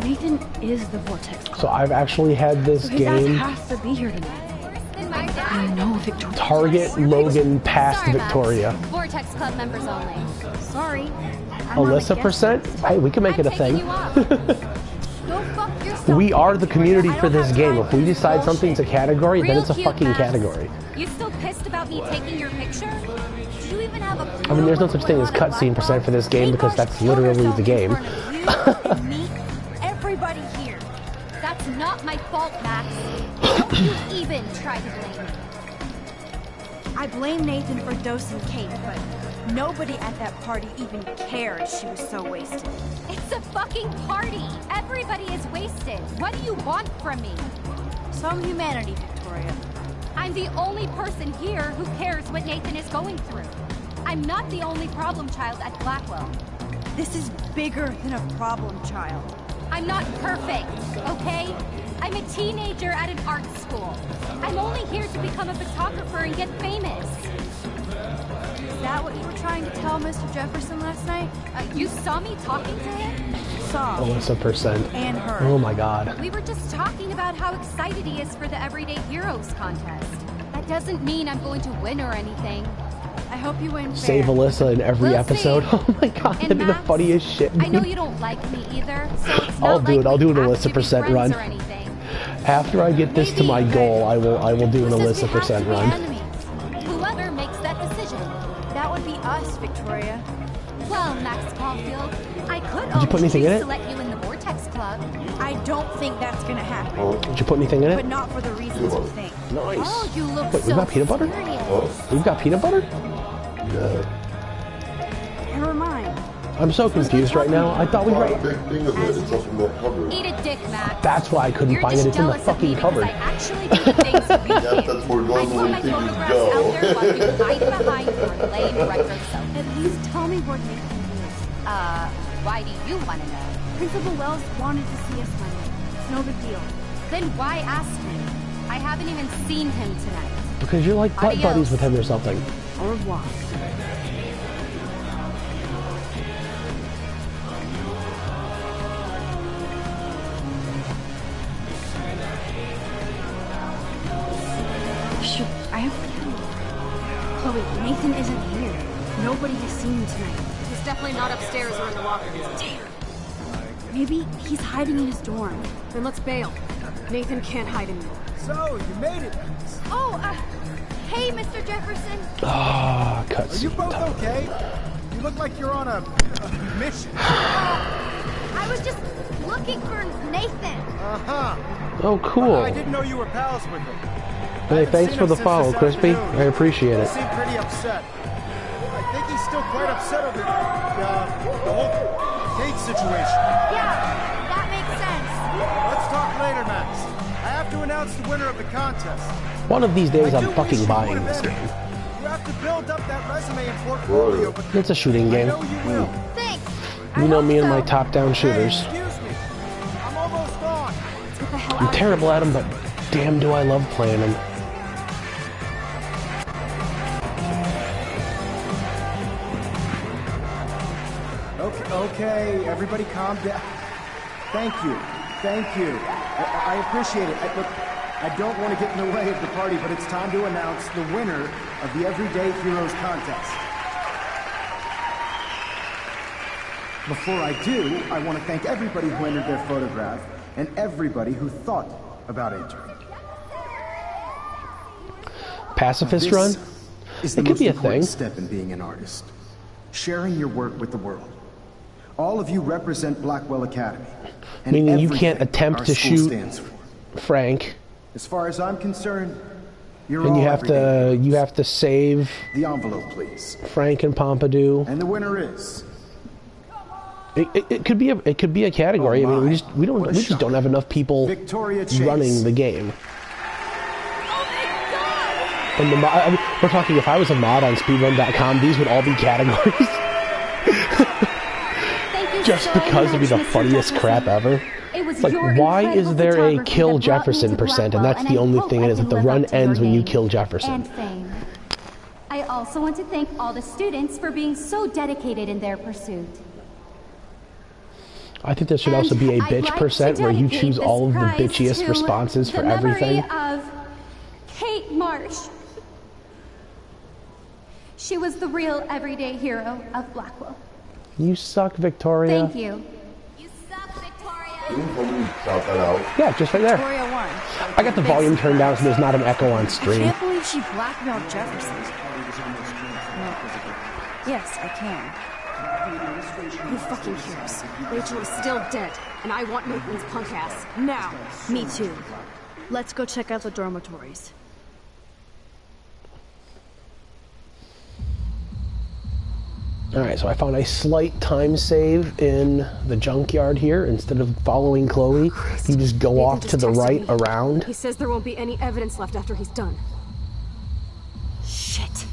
Nathan is the Vortex Club. So I've actually had this So his game ass has to be here tonight. I know Victoria. target Logan past Victoria. Vortex Club members only. Sorry. Alyssa percent? Hey, we can make it a thing. Go fuck yourself. We are the community for this game. If we decide something's a category, then it's a fucking category. You still pissed about me taking your picture? Do you even have a I mean, there's no such thing as cutscene percent for this game because that's literally the game. Everybody here. That's not my fault, Max. Don't you even try to blame me. I blame Nathan for dosing Kate, but nobody at that party even cared she was so wasted. It's a fucking party! Everybody is wasted! What do you want from me? Some humanity, Victoria. I'm the only person here who cares what Nathan is going through. I'm not the only problem child at Blackwell. This is bigger than a problem child. I'm not perfect, okay? I'm a teenager at an art school. I'm only here to become a photographer and get famous. Is that what you were trying to tell Mr. Jefferson last night? You saw me talking to him? Saw. Alyssa %. And her. Oh my god. We were just talking about how excited he is for the Everyday Heroes contest. That doesn't mean I'm going to win or anything. I hope you win fair. Save Alyssa in every episode. Oh my god, that'd be the funniest shit. I know you don't like me either, so it's I'll not do like it. I'll do an we have Alyssa to be % friends run. or anything. After I get this to my goal, I will do an Alyssa % run. Whoever makes that decision. That would be us, Victoria. Well, Max Caulfield, I could Did you put anything in it? to let you in the Vortex Club. I don't think that's gonna happen. Did you put anything in it? But not for the reasons you think. Nice. Oh, you look Wait, so we've got peanut butter? serious. We've got peanut butter? Yeah. Never mind. I'm so confused right now. I thought we were... Big thing of it, it's up in that cupboard. Eat a dick, Max. That's why I couldn't find it. It's in the fucking cupboard. I actually do the things you Yes, can't. that's where I put normally my things photographs go. out there while you hide behind your lame retro self. At least tell me where Nathan is. Why do you want to know? Principal Wells wanted to see us Monday. It's no big deal. Then why ask me? I haven't even seen him tonight. Because you're like butt buddies with him or something. Au revoir. Shoot, I have to tell you. Chloe, Nathan isn't here. Nobody has seen him tonight. He's definitely not upstairs or in the locker room. Damn. Maybe he's hiding in his dorm. Then let's bail. Nathan can't hide anymore. So, you made it. Oh, hey, Mr. Jefferson. Ah, Are you cutscene. both okay? You look like you're on a mission. I was just looking for Nathan. Uh-huh. Oh, cool. I didn't know you were pals with him. Hey, thanks for the follow, Crispy. I appreciate it. He seemed pretty upset. I think he's still quite upset over the whole Kate situation. Yeah, that makes sense. Let's talk later, Max. I have to announce the winner of the contest. One of these days, I I'm do fucking wish you buying would've this been game. there. You have to build up that resume and portfolio, but It's a shooting game. I know you will. Thanks. You know me and my top-down shooters. Excuse me. I'm almost gone. Get the hell I'm out terrible at them, but damn do I love playing them. Okay, everybody calm down. Thank you. I appreciate it. Look, I don't want to get in the way of the party, but it's time to announce the winner of the Everyday Heroes contest. Before I do, I want to thank everybody who entered their photograph and everybody who thought about entering. Pacifist run? Is It the could be a most important thing. step in being an artist. Sharing your work with the world. All of you represent Blackwell Academy. And Meaning you can't everything attempt our to school shoot stands for. Frank, As far as I'm concerned, you're and all you have everyday. to save The envelope, please. Frank and Pompidou. And the winner is... It could be a category. I mean, we just don't have enough people Victoria Chase. running the game. And the I mean, we're talking, if I was a mod on speedrun.com, these would all be categories. Just because it'd be the funniest crap ever. It's like, why is there a kill Jefferson %? And that's the only thing it is, that the run ends when you kill Jefferson. And fame. I also want to thank all the students for being so dedicated in their pursuit. I think there should also be a bitch % where you choose all of the bitchiest responses for everything. Of Kate Marsh. She was the real everyday hero of Blackwell. You suck, Victoria. Thank you. Can you help me shout that out? Yeah, just right there. Victoria won. I got the volume turned down so there's not an echo on I stream. can't believe she blackmailed Jefferson. Yes, I can. Who fucking cares? Rachel is still dead, and I want Nathan's punk ass. Now! Me too. Let's go check out the dormitories. Alright, so I found a slight time save in the junkyard here. Instead of following Chloe, you just go off to the right around. He says there won't be any evidence left after he's done. Shit.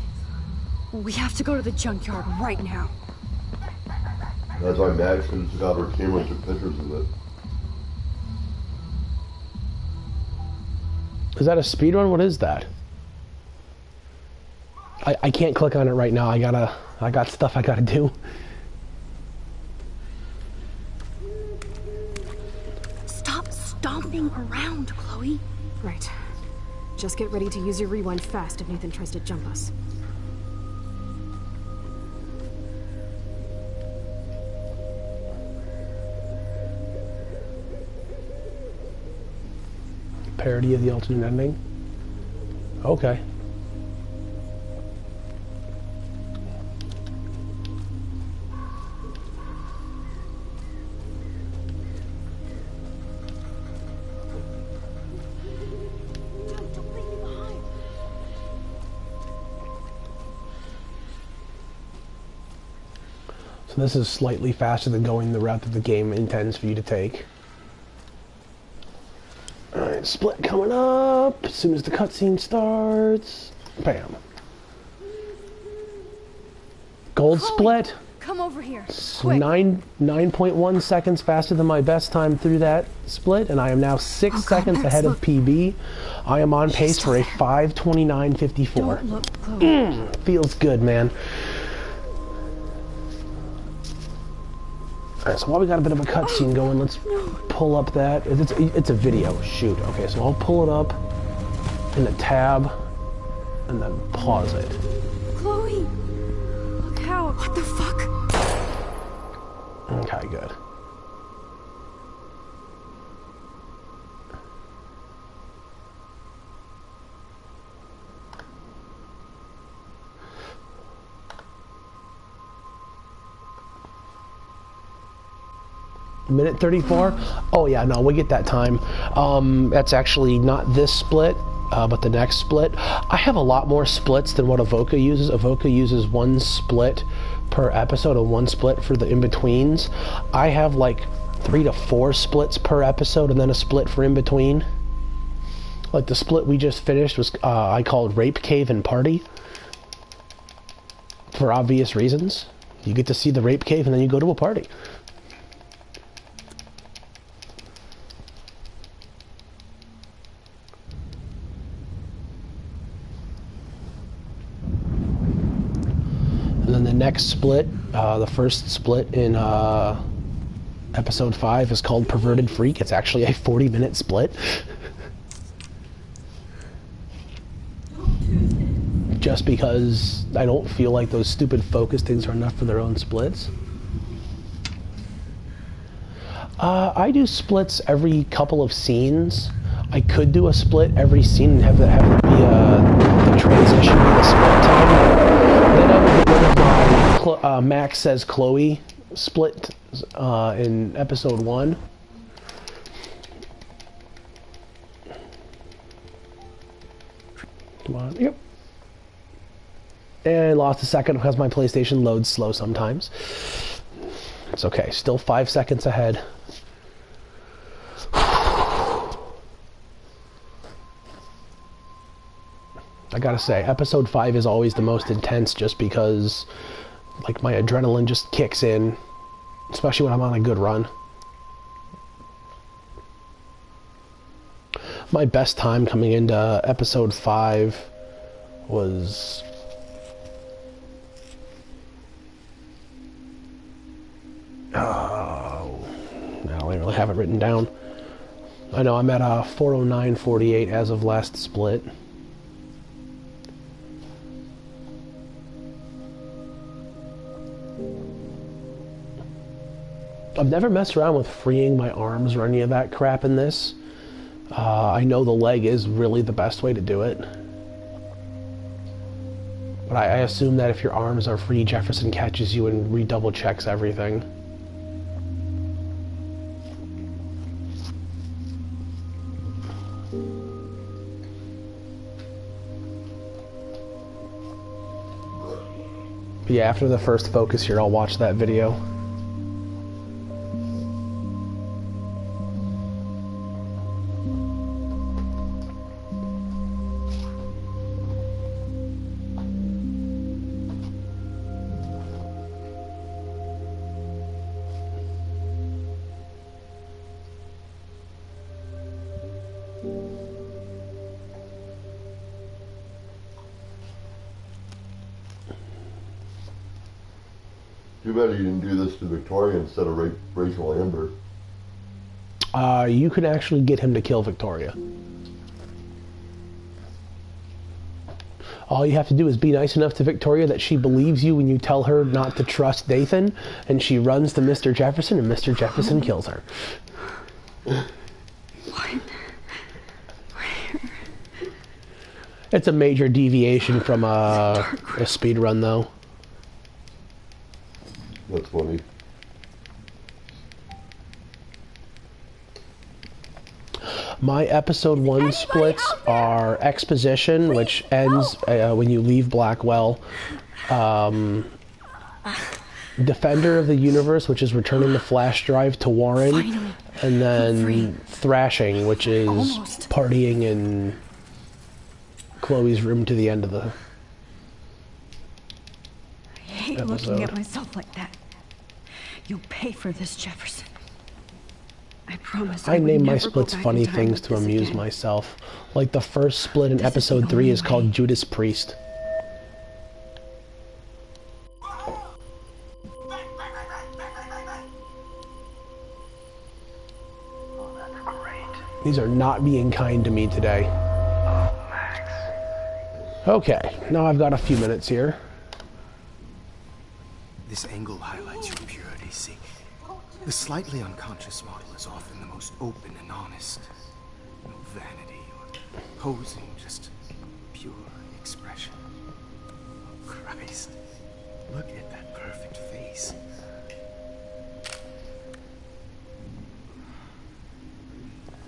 We have to go to the junkyard right now. That's why Max took out her camera and took pictures of it. Is that a speedrun? What is that? I can't click on it right now. I got stuff I gotta do. Stop stomping around, Chloe. Right. Just get ready to use your rewind fast if Nathan tries to jump us. Parody of the alternate ending? Okay. So this is slightly faster than going the route that the game intends for you to take. Alright, split coming up as soon as the cutscene starts. Bam. Gold Chloe, split. Come over here. Quick. 9.1 seconds faster than my best time through that split, and I am now 6 seconds ahead of PB. I am on pace for a 5:29.54. Don't look, Chloe. Feels good, man. Alright, so while we got a bit of a cutscene going, let's pull up that. It's a video. Shoot. Okay, so I'll pull it up in the tab and then pause it. Chloe! Look out! What the fuck? Okay, good. Minute 34? Oh yeah, no, we get that time. That's actually not this split, but the next split. I have a lot more splits than what Avoca uses. Avoca uses one split per episode and one split for the in-betweens. I have like 3 to 4 splits per episode and then a split for in-between. Like the split we just finished was I called Rape Cave and Party. For obvious reasons. You get to see the rape cave and then you go to a party. And then the next split, the first split in episode 5 is called Perverted Freak. It's actually a 40-minute split. Just because I don't feel like those stupid focus things are enough for their own splits. I do splits every couple of scenes. I could do a split every scene and have it be the transition to the split time. Then I would get rid of my Max Says Chloe split in episode 1. Come on, yep. And lost a second because my PlayStation loads slow sometimes. It's okay, still 5 seconds ahead. I gotta say, episode 5 is always the most intense just because, like, my adrenaline just kicks in, especially when I'm on a good run. My best time coming into episode 5 was... Oh, I don't really have it written down. I know I'm at 4:09:48 as of last split. I've never messed around with freeing my arms or any of that crap in this. I know the leg is really the best way to do it. But I assume that if your arms are free, Jefferson catches you and redouble checks everything. Yeah, after the first focus here, I'll watch that video. Too bad you didn't do this to Victoria instead of Rachel Amber. You can actually get him to kill Victoria. All you have to do is be nice enough to Victoria that she believes you when you tell her not to trust Nathan, and she runs to Mr. Jefferson, and Mr. Jefferson kills her. It's a major deviation from a speedrun, though. That's funny. My episode 1 splits are exposition, which ends when you leave Blackwell. Defender of the Universe, which is returning the flash drive to Warren. And then Thrashing, which is partying in Chloe's room to the end of the I hate looking at myself like that. You'll pay for this, Jefferson. I promise I name my splits funny things to amuse myself. Like the first split in episode 3 is called Judas Priest. These are not being kind to me today. Okay, now I've got a few minutes here. This angle highlights your purity, see? The slightly unconscious model is often the most open and honest. No vanity or posing, just pure expression. Oh, Christ. Look at that perfect face.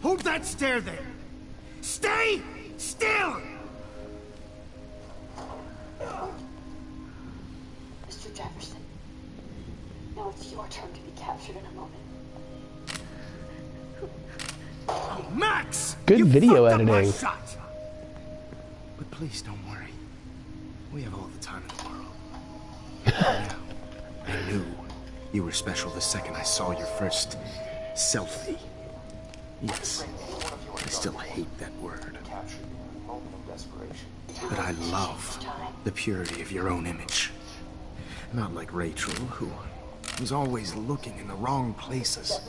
Hold that stare there! Stay still! Mr. Jefferson, now it's your turn to be captured in a moment. Oh, Max! Good video editing. But please don't worry. We have all the time in the world. I knew you were special the second I saw your first selfie. Yes, I still hate that word. But I love the purity of your own image. Not like Rachel, who was always looking in the wrong places.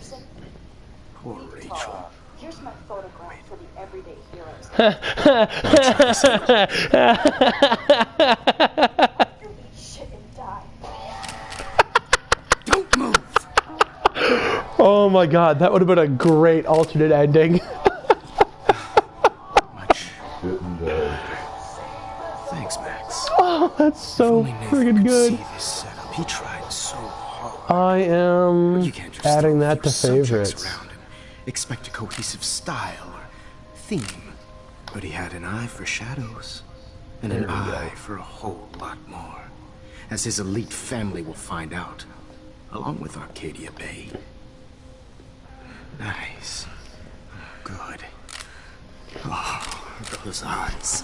Poor Rachel. Here's my photograph for the everyday heroes. You eat shit and die. Don't move! Oh my god, that would have been a great alternate ending. Thanks, Max. Oh, that's so friggin' good. He tried so hard. I am adding that to favorites. Expect a cohesive style or theme. But he had an eye for shadows. And an eye for a whole lot more. As his elite family will find out. Along with Arcadia Bay. Nice. Good. Oh, those eyes.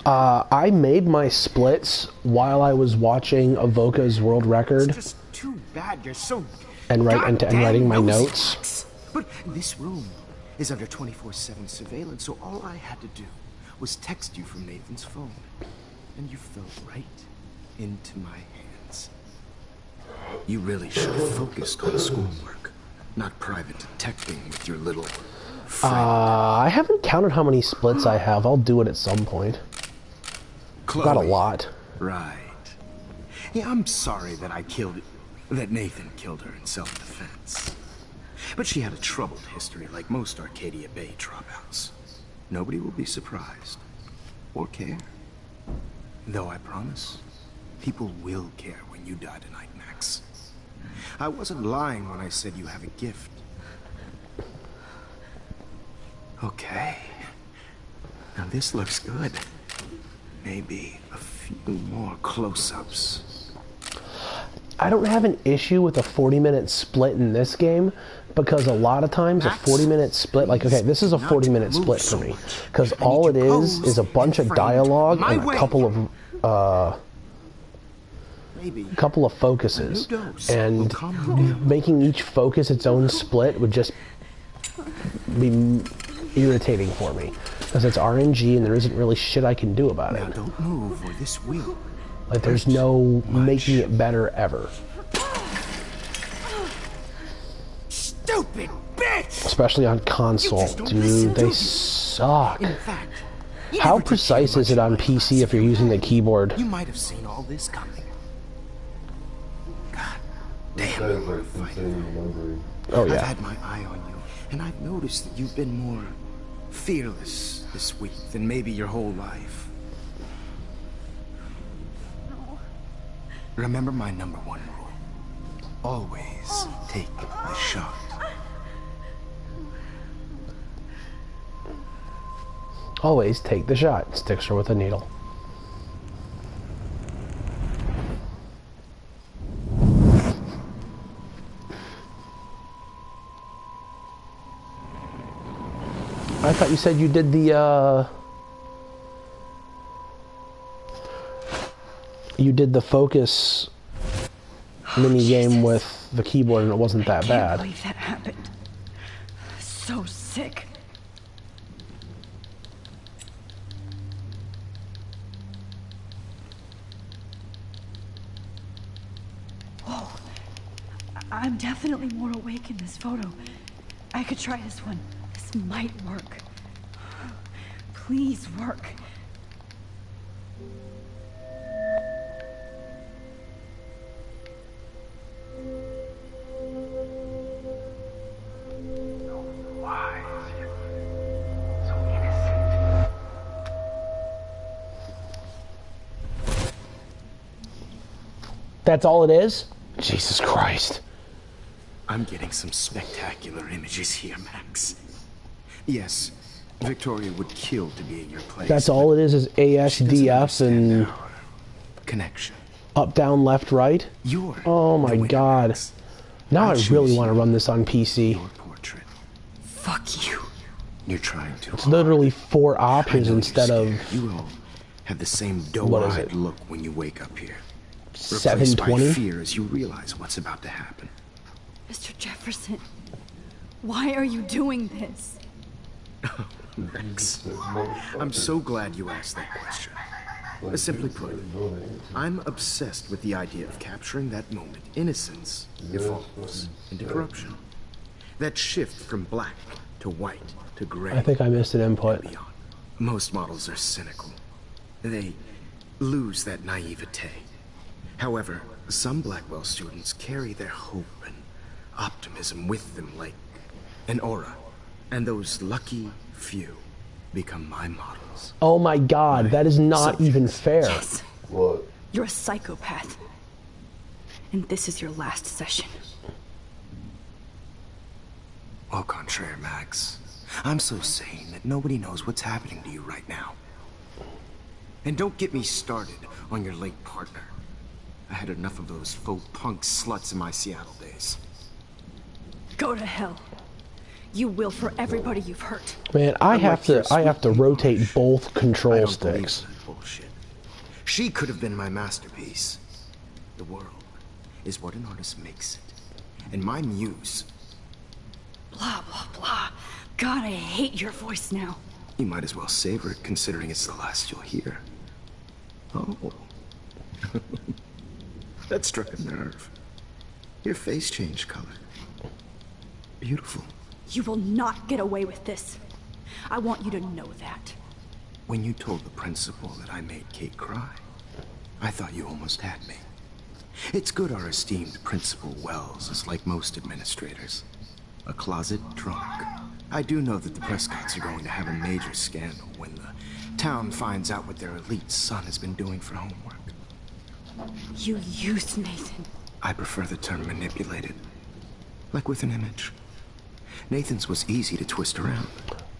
I made my splits while I was watching Avoca's world record. It's just too bad you're so and writing my notes. But this room is under 24/7 surveillance, so all I had to do was text you from Nathan's phone. And you fell right into my hands. You really should have focused on schoolwork, not private detecting with your little friend. I haven't counted how many splits I have. I'll do it at some point. Chloe. Got a lot. Right. Yeah, I'm sorry that that Nathan killed her in self-defense. But she had a troubled history like most Arcadia Bay dropouts. Nobody will be surprised. Or care. Though I promise, people will care when you die tonight, Max. I wasn't lying when I said you have a gift. Okay. Now this looks good. maybe a few more close-ups. I don't have an issue with a 40-minute split in this game, because a lot of times a 40-minute split, like, okay, this is a 40-minute split for me, because all it is a bunch of dialogue and a couple of focuses, and making each focus its own split would just be irritating for me, because it's RNG and there isn't really shit I can do about it. Don't move or this will. Like, there's no making it better ever. Stupid bitch! Especially on console, dude, they suck. How precise is it on PC if you're using the keyboard? You might have seen all this coming. God damn it. Oh yeah. I've had my eye on you, and I've noticed that you've been more fearless this week than maybe your whole life. Remember my #1 rule. Always take the shot. Always take the shot. Sticks her with a needle. I thought you said you did the, you did the focus mini game with the keyboard and it wasn't that bad. I can't believe that happened. So sick. Whoa. I'm definitely more awake in this photo. I could try this one. This might work. Please work. That's all it is? Jesus Christ. I'm getting some spectacular images here, Max. Yes, Victoria would kill to be in your place. That's all it is ASDF and connection. Up, down, left, right. Oh my God. Now I really want to run this on PC. Your portrait. Fuck you. You're trying to. It's literally 4 options instead of. You all have the same doe-eyed look when you wake up here. 720. By fear as you realize what's about to happen. Mr. Jefferson, why are you doing this? Max, I'm so glad you asked that question. Simply put, I'm obsessed with the idea of capturing that moment. Innocence evolves into corruption. That shift from black to white to gray. I think I missed an input. Most models are cynical. They lose that naivete. However, some Blackwell students carry their hope and optimism with them like an aura. And those lucky few become my models. Oh my God, that is not even fair. Yes. What? You're a psychopath. And this is your last session. Au contraire, Max. I'm so sane that nobody knows what's happening to you right now. And don't get me started on your late partner. I had enough of those faux punk sluts in my Seattle days. Go to hell. You will for everybody you've hurt. Man, I have to rotate both control sticks. Bullshit. She could have been my masterpiece. The world is what an artist makes it. And my muse. Blah, blah, blah. God, I hate your voice now. You might as well savor it, considering it's the last you'll hear. Oh. That struck a nerve. Your face changed color. Beautiful. You will not get away with this. I want you to know that. When you told the principal that I made Kate cry, I thought you almost had me. It's good our esteemed Principal Wells is like most administrators. A closet drunk. I do know that the Prescotts are going to have a major scandal when the town finds out what their elite son has been doing for homework. You used Nathan. I prefer the term manipulated. Like with an image. Nathan's was easy to twist around.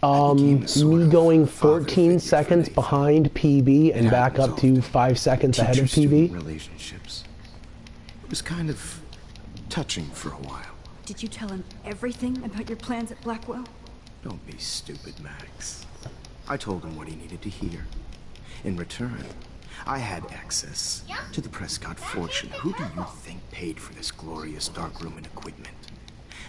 Me going 14 seconds behind PB and back up to 5 seconds ahead of PB. Relationships. It was kind of touching for a while. Did you tell him everything about your plans at Blackwell? Don't be stupid, Max. I told him what he needed to hear. In return, I had access to the Prescott fortune. Who do you think paid for this glorious darkroom and equipment?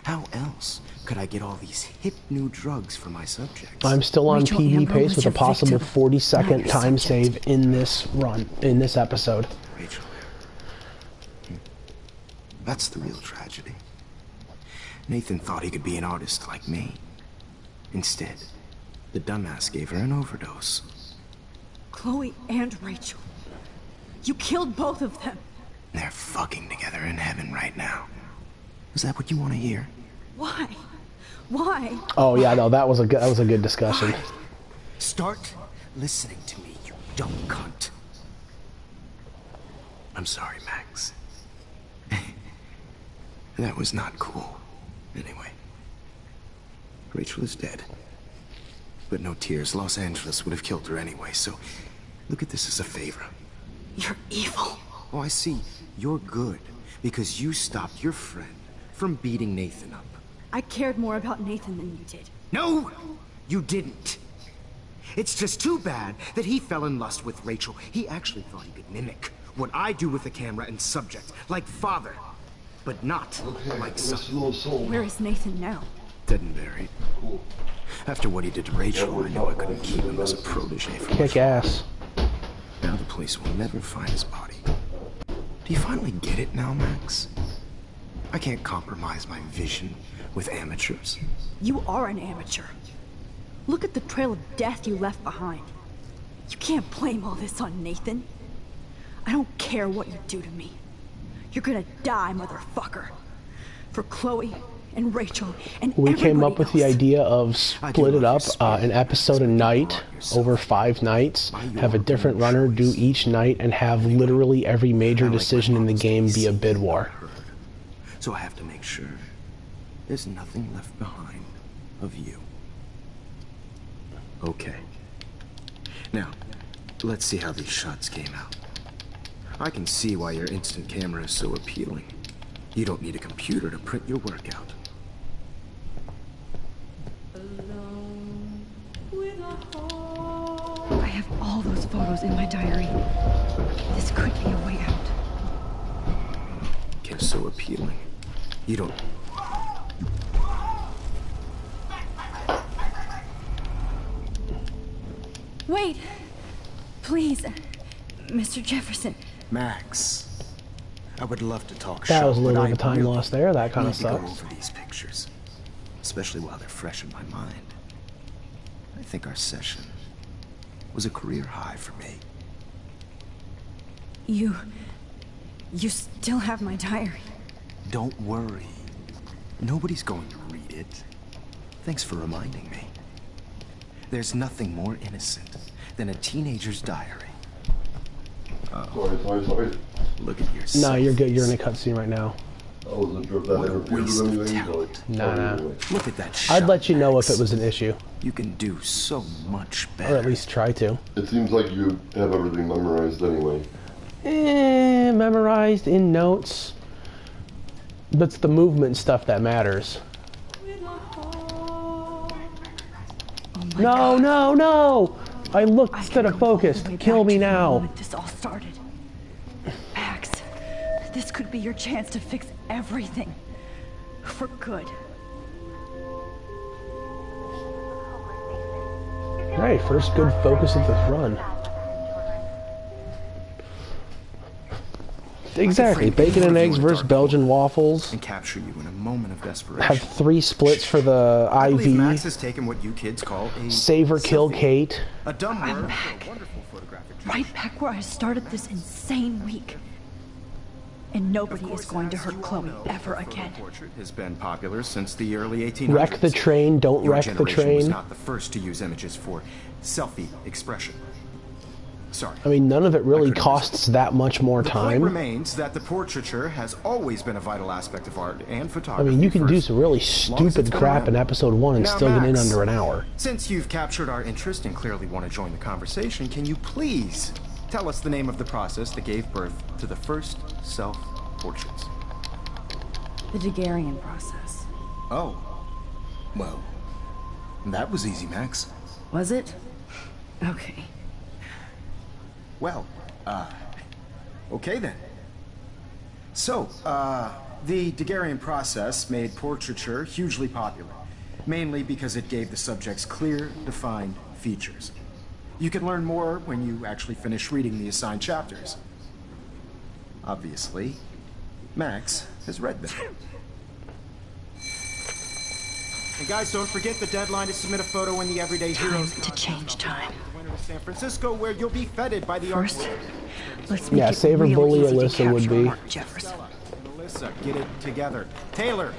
How else could I get all these hip new drugs for my subjects? I'm still on Rachel PB Amber pace was with a your possible victim, 40-second not your time subject. save in this run, in this episode. Rachel. That's the real tragedy. Nathan thought he could be an artist like me. Instead, the dumbass gave her an overdose. Chloe and Rachel. You killed both of them. They're fucking together in heaven right now. Is that what you want to hear? Why? Why? Oh yeah, no, that was a good discussion. Start listening to me, you dumb cunt. I'm sorry, Max. That was not cool. Anyway, Rachel is dead. But no tears. Los Angeles would have killed her anyway, so look at this as a favor. You're evil. Oh, I see. You're good because you stopped your friend from beating Nathan up. I cared more about Nathan than you did. No, you didn't. It's just too bad that he fell in lust with Rachel. He actually thought he could mimic what I do with the camera and subject, like father, but not like son. Where is Nathan now? Dead and buried. After what he did to Rachel, I knew I couldn't keep him as a protege for much Kick ass. Now the police will never find his body. Do you finally get it now, Max? I can't compromise my vision with amateurs. You are an amateur. Look at the trail of death you left behind. You can't blame all this on Nathan. I don't care what you do to me. You're gonna die, motherfucker. For Chloe and Rachel and We came up with the else. idea of split it up, an episode a night over 5 nights, have a different runner do each night, and have literally every major decision in the game be a bid war. So I have to make sure there's nothing left behind of you. Okay. Now, let's see how these shots came out. I can see why your instant camera is so appealing. You don't need a computer to print your work out. I have all those photos in my diary. This could be a way out. It's so appealing. You don't... Wait! Please, Mr. Jefferson. Max, I would love to talk That shop, was a little but bit of a I time really lost there. That kind of need to go sucks. over these pictures, especially while they're fresh in my mind. I think our session was a career high for me. You still have my diary. Don't worry. Nobody's going to read it. Thanks for reminding me. There's nothing more innocent than a teenager's diary. Sorry. Look at yourself. Nah, you're good. You're in a cutscene right now. I wasn't sure if that ever Waste appeared of or anything, talent. but Nah. Look at that shot, I'd let you know Max. if it was an issue, You can do so much better. or at least try to. it seems like you have everything memorized anyway. Memorized in notes. But it's the movement stuff that matters. No, no, no! I looked instead of focused. Kill me now. This all started. Max, this could be your chance to fix everything. For good. Hey, first good focus of this run. Exactly. Bacon and eggs versus Belgian waffles. And capture you in a moment of desperation. Have 3 splits for the I believe Max IV. has taken what you kids call a Save or kill selfie. Kate. A dumb I'm word back. for a wonderful photographic Right back where I started this insane week. And nobody is going to hurt Chloe ever again. portrait has been popular since the early 1800s. Wreck the train, don't Your wreck the generation was train. not the first to use images for selfie expression. Sorry. I mean, none of it really costs that much more The point time. remains that the portraiture has always been a vital aspect of art and I photography. mean, you can do first, some really as long as stupid it's been crap around. in episode 1 and Now, still get in Max, under an hour. Since you've captured our interest and clearly want to join the conversation, can you please tell us the name of the process that gave birth to the first self-portraits? The Daguerrean process. Oh. Well, that was easy, Max. Was it? Okay. Well, okay then. So, the Daguerrean process made portraiture hugely popular, mainly because it gave the subjects clear, defined features. You can learn more when you actually finish reading the assigned chapters. Obviously, Max has read them. And guys, don't forget the deadline to submit a photo in the Everyday Heroes to change time. San Francisco, where you'll be feted by the First, let's Yeah, Saver Bully Alyssa would be. Alyssa, get it together. Taylor,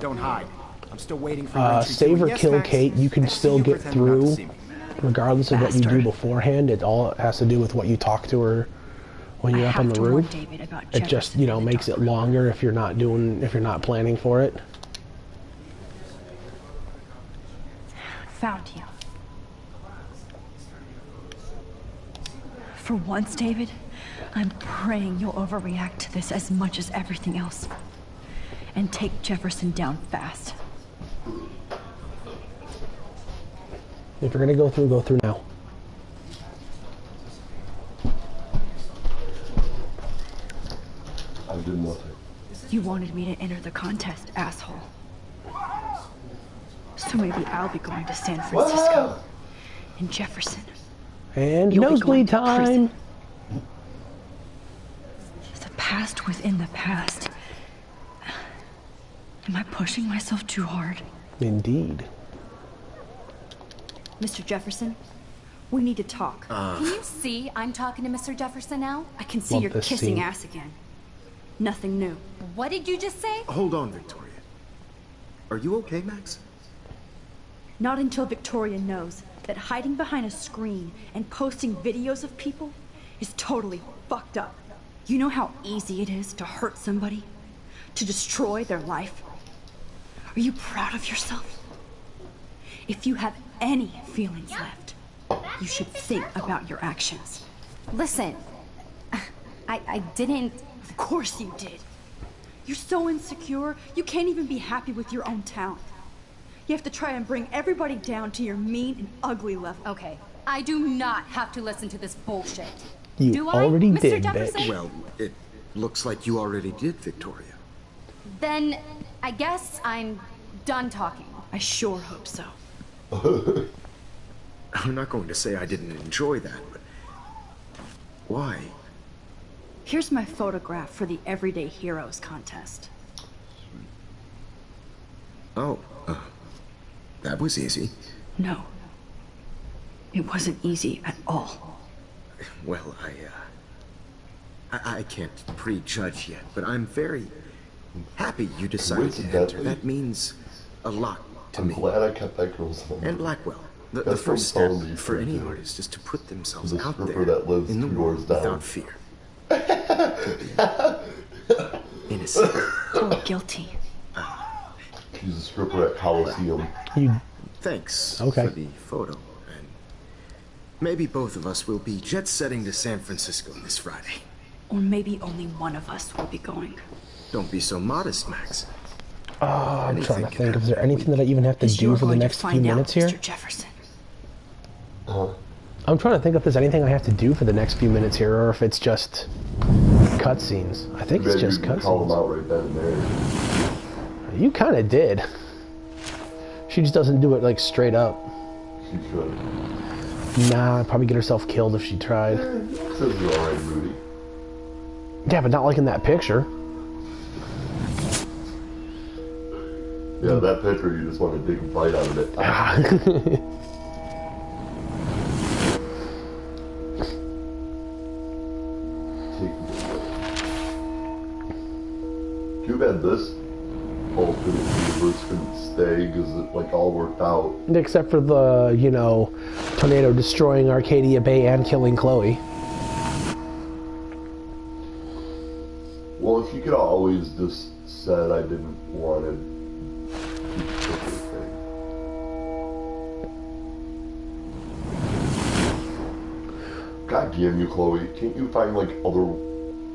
don't hide. I'm still waiting for your entry Save too. or Yes, kill Max, Kate, you can I see still you get pretending not to through, see me. regardless of what you do beforehand. It all has to do with what you talk to her when you're up on the roof. It just, you know, makes it longer if you're not planning for it. Found you. For once, David, I'm praying you'll overreact to this as much as everything else. And take Jefferson down fast. If you're gonna go through now. I did nothing. You wanted me to enter the contest, asshole. So maybe I'll be going to San Francisco. And Jefferson. And You'll be nosebleed going to prison. time! The past within the past. Am I pushing myself too hard? Indeed. Mr. Jefferson, we need to talk. Can you see I'm talking to Mr. Jefferson now? I can see Love you're this kissing scene. ass again. Nothing new. What did you just say? Hold on, Victoria. Are you okay, Max? Not until Victoria knows that hiding behind a screen and posting videos of people is totally fucked up. You know how easy it is to hurt somebody? To destroy their life? Are you proud of yourself? If you have any feelings left, you should think about your actions. Listen, I didn't... Of course you did. You're so insecure, you can't even be happy with your own talent. You have to try and bring everybody down to your mean and ugly level. Okay, I do not have to listen to this bullshit. You Do I, already Mr. did, Jefferson? bitch. Well, it looks like you already did, Victoria. Then I guess I'm done talking. I sure hope so. I'm not going to say I didn't enjoy that, but why? Here's my photograph for the Everyday Heroes contest. Oh, that was easy. No. It wasn't easy at all. Well, I can't prejudge yet, but I'm very happy you decided to enter. That means a lot to me. I'm glad I kept that girl's number. And Blackwell. The That's first from step Zombie for any too. artist is to put themselves The out stripper there that lives in the 2 world doors down. without fear. Innocent. Or guilty. She's a stripper at Coliseum. Thanks Okay. for the photo. And maybe both of us will be jet-setting to San Francisco this Friday. Or maybe only one of us will be going. Don't be so modest, Max. I'm trying to think. Is there anything that I even have to do for the next few minutes here? Mr. Jefferson. I'm trying to think if there's anything I have to do for the next few minutes here, or if it's just cutscenes. I think it's just You call them cutscenes. out right then and there. You kind of did. She just doesn't do it like straight up. She should. Nah, I'd probably get herself killed if she tried. Says you're alright, Rudy. Yeah, but not like in that picture. Yeah, that picture, you just want to take a bite out of it. Too bad this alternate universe couldn't stay because it like all worked out. Except for the, you know, tornado destroying Arcadia Bay and killing Chloe. Well, if you could always just said I didn't want to keep cooking thing. God damn you, Chloe. Can't you find, like, other,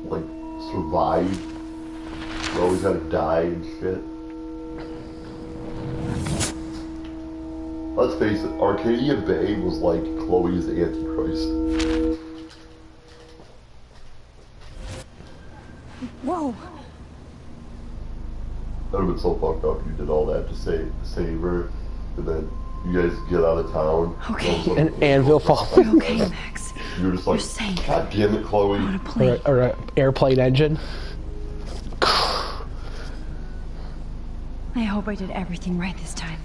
like, survive? You always gotta die and shit. Let's face it, Arcadia Bay was like Chloe's Antichrist. Whoa! That would have been so fucked up. You did all that to save her, and then you guys get out of town. Okay. And anvil falls. Okay, Max. You're just like, God damn it, Chloe. Or an airplane engine. I hope I did everything right this time.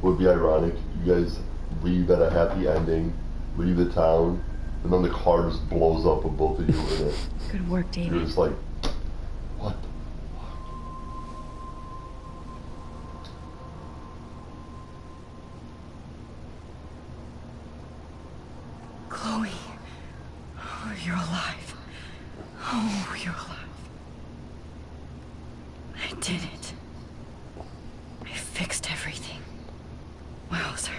Would be ironic. You guys leave at a happy ending, leave the town, and then the car just blows up with both of you in it. Good work, David. You're just like, what? Chloe. Oh, you're alive. Oh, you're alive. I did it. I fixed everything. Wowzer.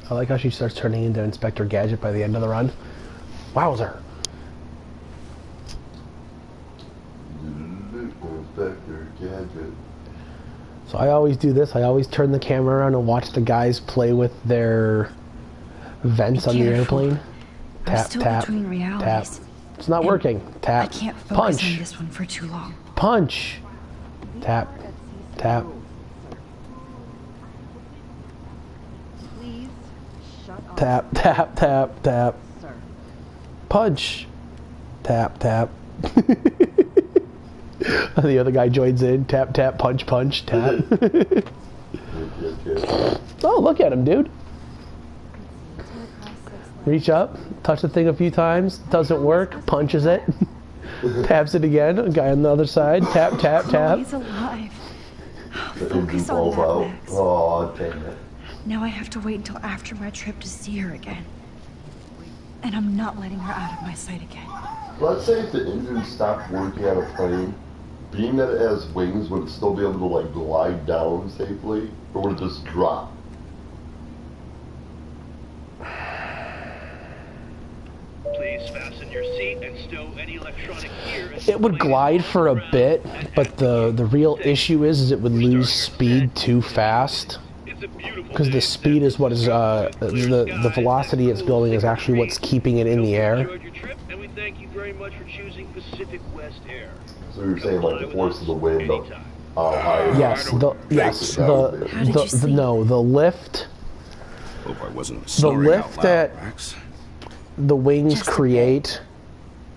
I like how she starts turning into Inspector Gadget by the end of the run. Wowzer. Inspector Gadget. So I always do this. I always turn the camera around and watch the guys play with their vents on the airplane. Tap, tap, tap. It's not working. Tap. I can't focus punch. on this one for too long. Punch. Tap. Tap. Tap, tap, tap, tap. Punch. Tap, tap. The other guy joins in. Tap, tap, punch, punch, tap. Oh, look at him, dude. Reach up, touch the thing a few times, doesn't work, punches it, taps it again, a guy on the other side, tap, tap, tap. He's alive. Focus on that, Max. Oh, dang it. Now I have to wait until after my trip to see her again. And I'm not letting her out of my sight again. Let's say if the engine stopped working on a plane, being that it has wings, would it still be able to, like, glide down safely? Or would it just drop? Please fasten your seat and stow any electronic gear. It would glide for a bit, but the real issue is it would lose speed too fast. Because the speed is what is, the velocity it's building is actually what's keeping it in the air. And we thank you very much for choosing Pacific West Air. So you're saying, like, the force of the wind of how high? Yes, the lift. Hope I wasn't The lift that the wings create,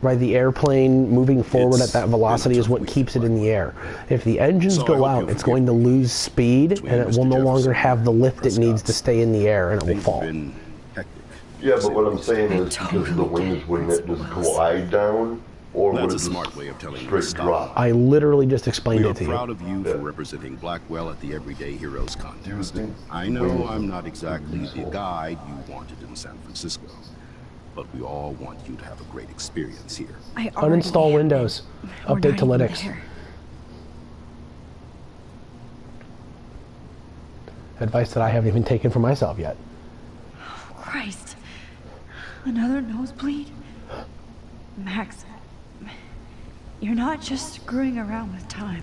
right, the airplane moving forward at that velocity is what keeps it in the air. If the engines go out, it's going to lose speed, and it will no longer have the lift it needs to stay in the air, and it will fall. Yeah, but what I'm saying is because of the wings, wouldn't it just glide down? Or would it just straight drop? I literally just explained it to you. We are proud of you for representing Blackwell at the Everyday Heroes contest. I know I'm not exactly the guide you wanted in San Francisco, but we all want you to have a great experience here. Uninstall Windows. Update to Linux. Advice that I haven't even taken for myself yet. Oh, Christ. Another nosebleed? Max, you're not just screwing around with time.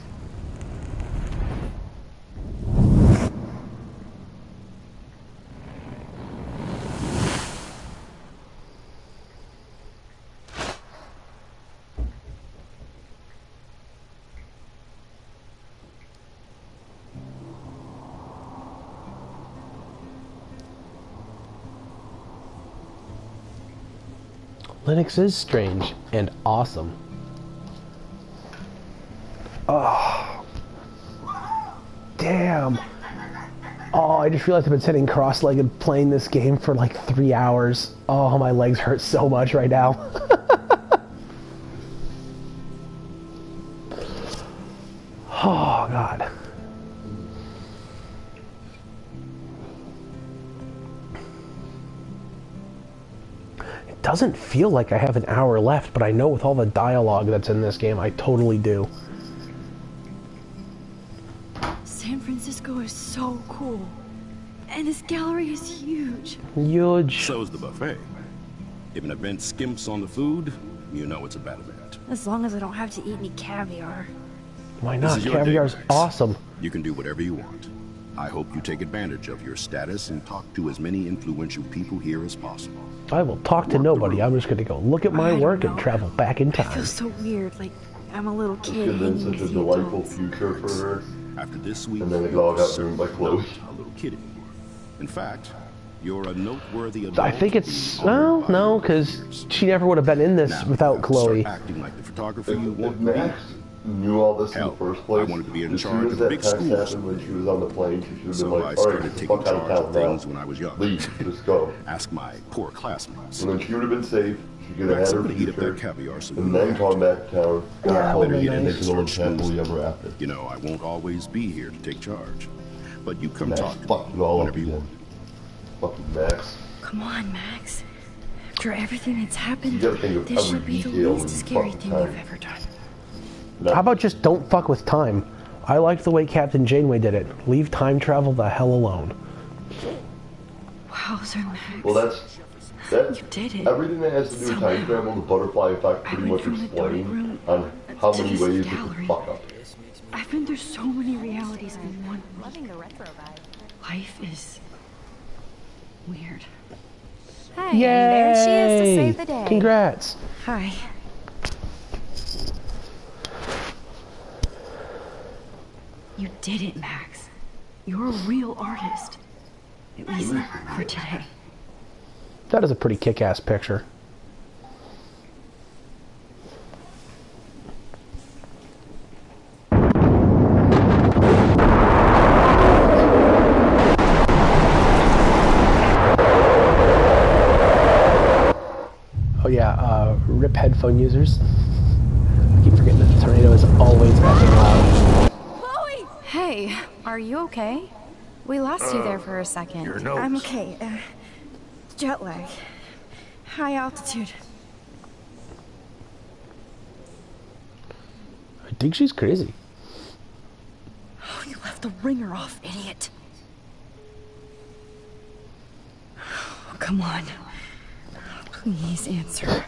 Linux is strange and awesome. Oh. Damn. Oh, I just realized I've been sitting cross-legged playing this game for like 3 hours. Oh, my legs hurt so much right now. Oh, God. doesn't feel like I have an hour left, but I know with all the dialogue that's in this game, I totally do. San Francisco is so cool. And this gallery is huge. Huge. So's the buffet. If an event skimps on the food, you know it's a bad event. As long as I don't have to eat any caviar. Why not? Caviar's awesome. You can do whatever you want. I hope you take advantage of your status and talk to as many influential people here as possible. I will talk to nobody. I'm just going to go look at my work and travel back in time. I feel so weird, like I'm a little kid. It's been such a delightful future for her. After this week, and then it all got ruined by Chloe. A little kid anymore. In fact, you're a noteworthy adult. I think it's well, no, because she never would have been in this without Chloe. Start acting like the photographer you want to be. Knew all this in the first place. I wanted to be in charge of the big schools. When she was on the plane, she should have So been like, I started taking fuck out of charge town of things now. when I was young. Leave, just go. Ask my poor classmates. And then she would have been safe. She could have had her Eat up future. that caviar so And then come back to town. God, better hope get in they and can live start happily ever after. You know, I won't always be here to take charge. But you come Max talk to fucked me it all whenever up you again. want. Fucking Max. Come on, Max. After everything that's happened, You gotta think of this every should be the detail when least you scary fuck thing time. you've ever done. How about just don't fuck with time? I liked the way Captain Janeway did it. Leave time travel the hell alone. Wowzer, Max. Well, that's You did it. everything that has to do with time travel, the butterfly effect pretty much explained on how many ways it could fuck up. I've been through so many realities in one. Loving the retro vibe. Life is weird. Hi, Yay! and there she is to save the day. Congrats. Hi. You did it, Max. You're a real artist. At least for today. That is a pretty kick-ass picture. Oh yeah, RIP headphone users. I keep forgetting that the tornado is always effing loud. Chloe! Hey, are you okay? We lost you there for a second. I'm okay. Jet lag. High altitude. I think she's crazy. Oh, you left the ringer off, idiot. Oh, come on. Please answer.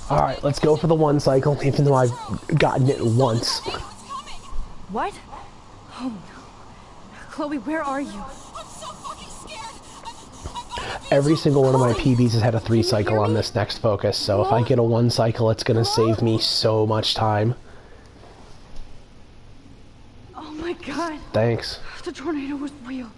Alright, let's go for the one cycle, even though I've gotten it once. What? Oh no. Chloe, where are you? Every single one of my PBs has had a 3 cycle on this next focus, so if I get a 1 cycle, it's gonna save me so much time. Oh my god. Thanks. The tornado was real.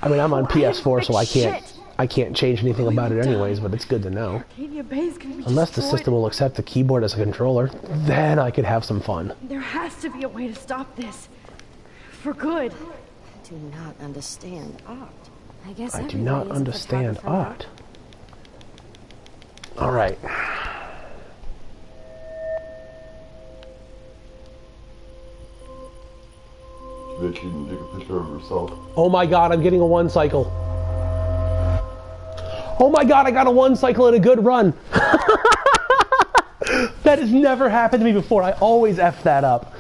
I mean, I'm on PS4, so Shit. I can't change anything about it anyways, but it's good to know. Arcadia Bay's gonna be Unless the destroyed. system will accept the keyboard as a controller, then I could have some fun. There has to be a way to stop this. For good. I do not understand art. I guess I do not understand art. Alright. Then she didn't take a picture of herself. Oh my god, I'm getting a 1 cycle. Oh my god, I got a 1 cycle in a good run. That has never happened to me before. I always F that up.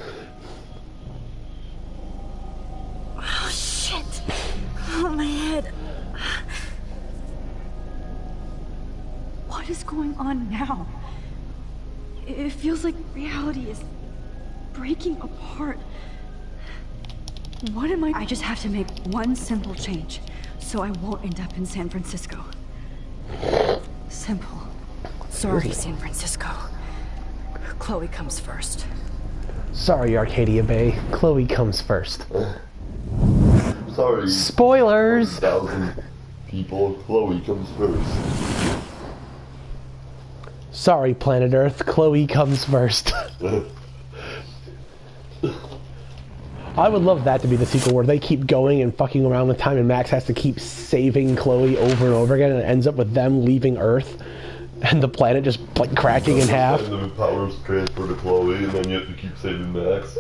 Oh shit. Oh, my head. What is going on now? It feels like reality is breaking apart. What am I just have to make one simple change, so I won't end up in San Francisco. Simple. Sorry, San Francisco. Chloe comes first. Sorry, Arcadia Bay. Chloe comes first. Sorry. Spoilers! 1,000 people, Chloe comes first. Sorry, planet Earth. Chloe comes first. I would love that to be the sequel where they keep going and fucking around with time and Max has to keep saving Chloe over and over again and it ends up with them leaving Earth and the planet just like cracking in half. And the powers transfer to Chloe and then you have to keep saving Max.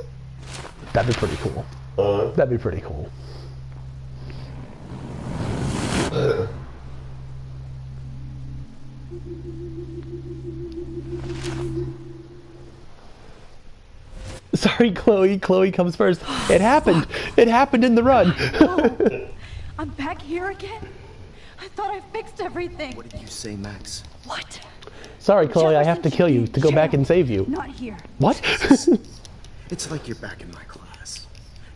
That'd be pretty cool. That'd be pretty cool. Sorry, Chloe. Chloe comes first. It happened. It happened in the run. I'm back here again? I thought I fixed everything. What did you say, Max? What? Sorry, Chloe. I have to kill you to go back and save you. Not here. What? It's like you're back in my class.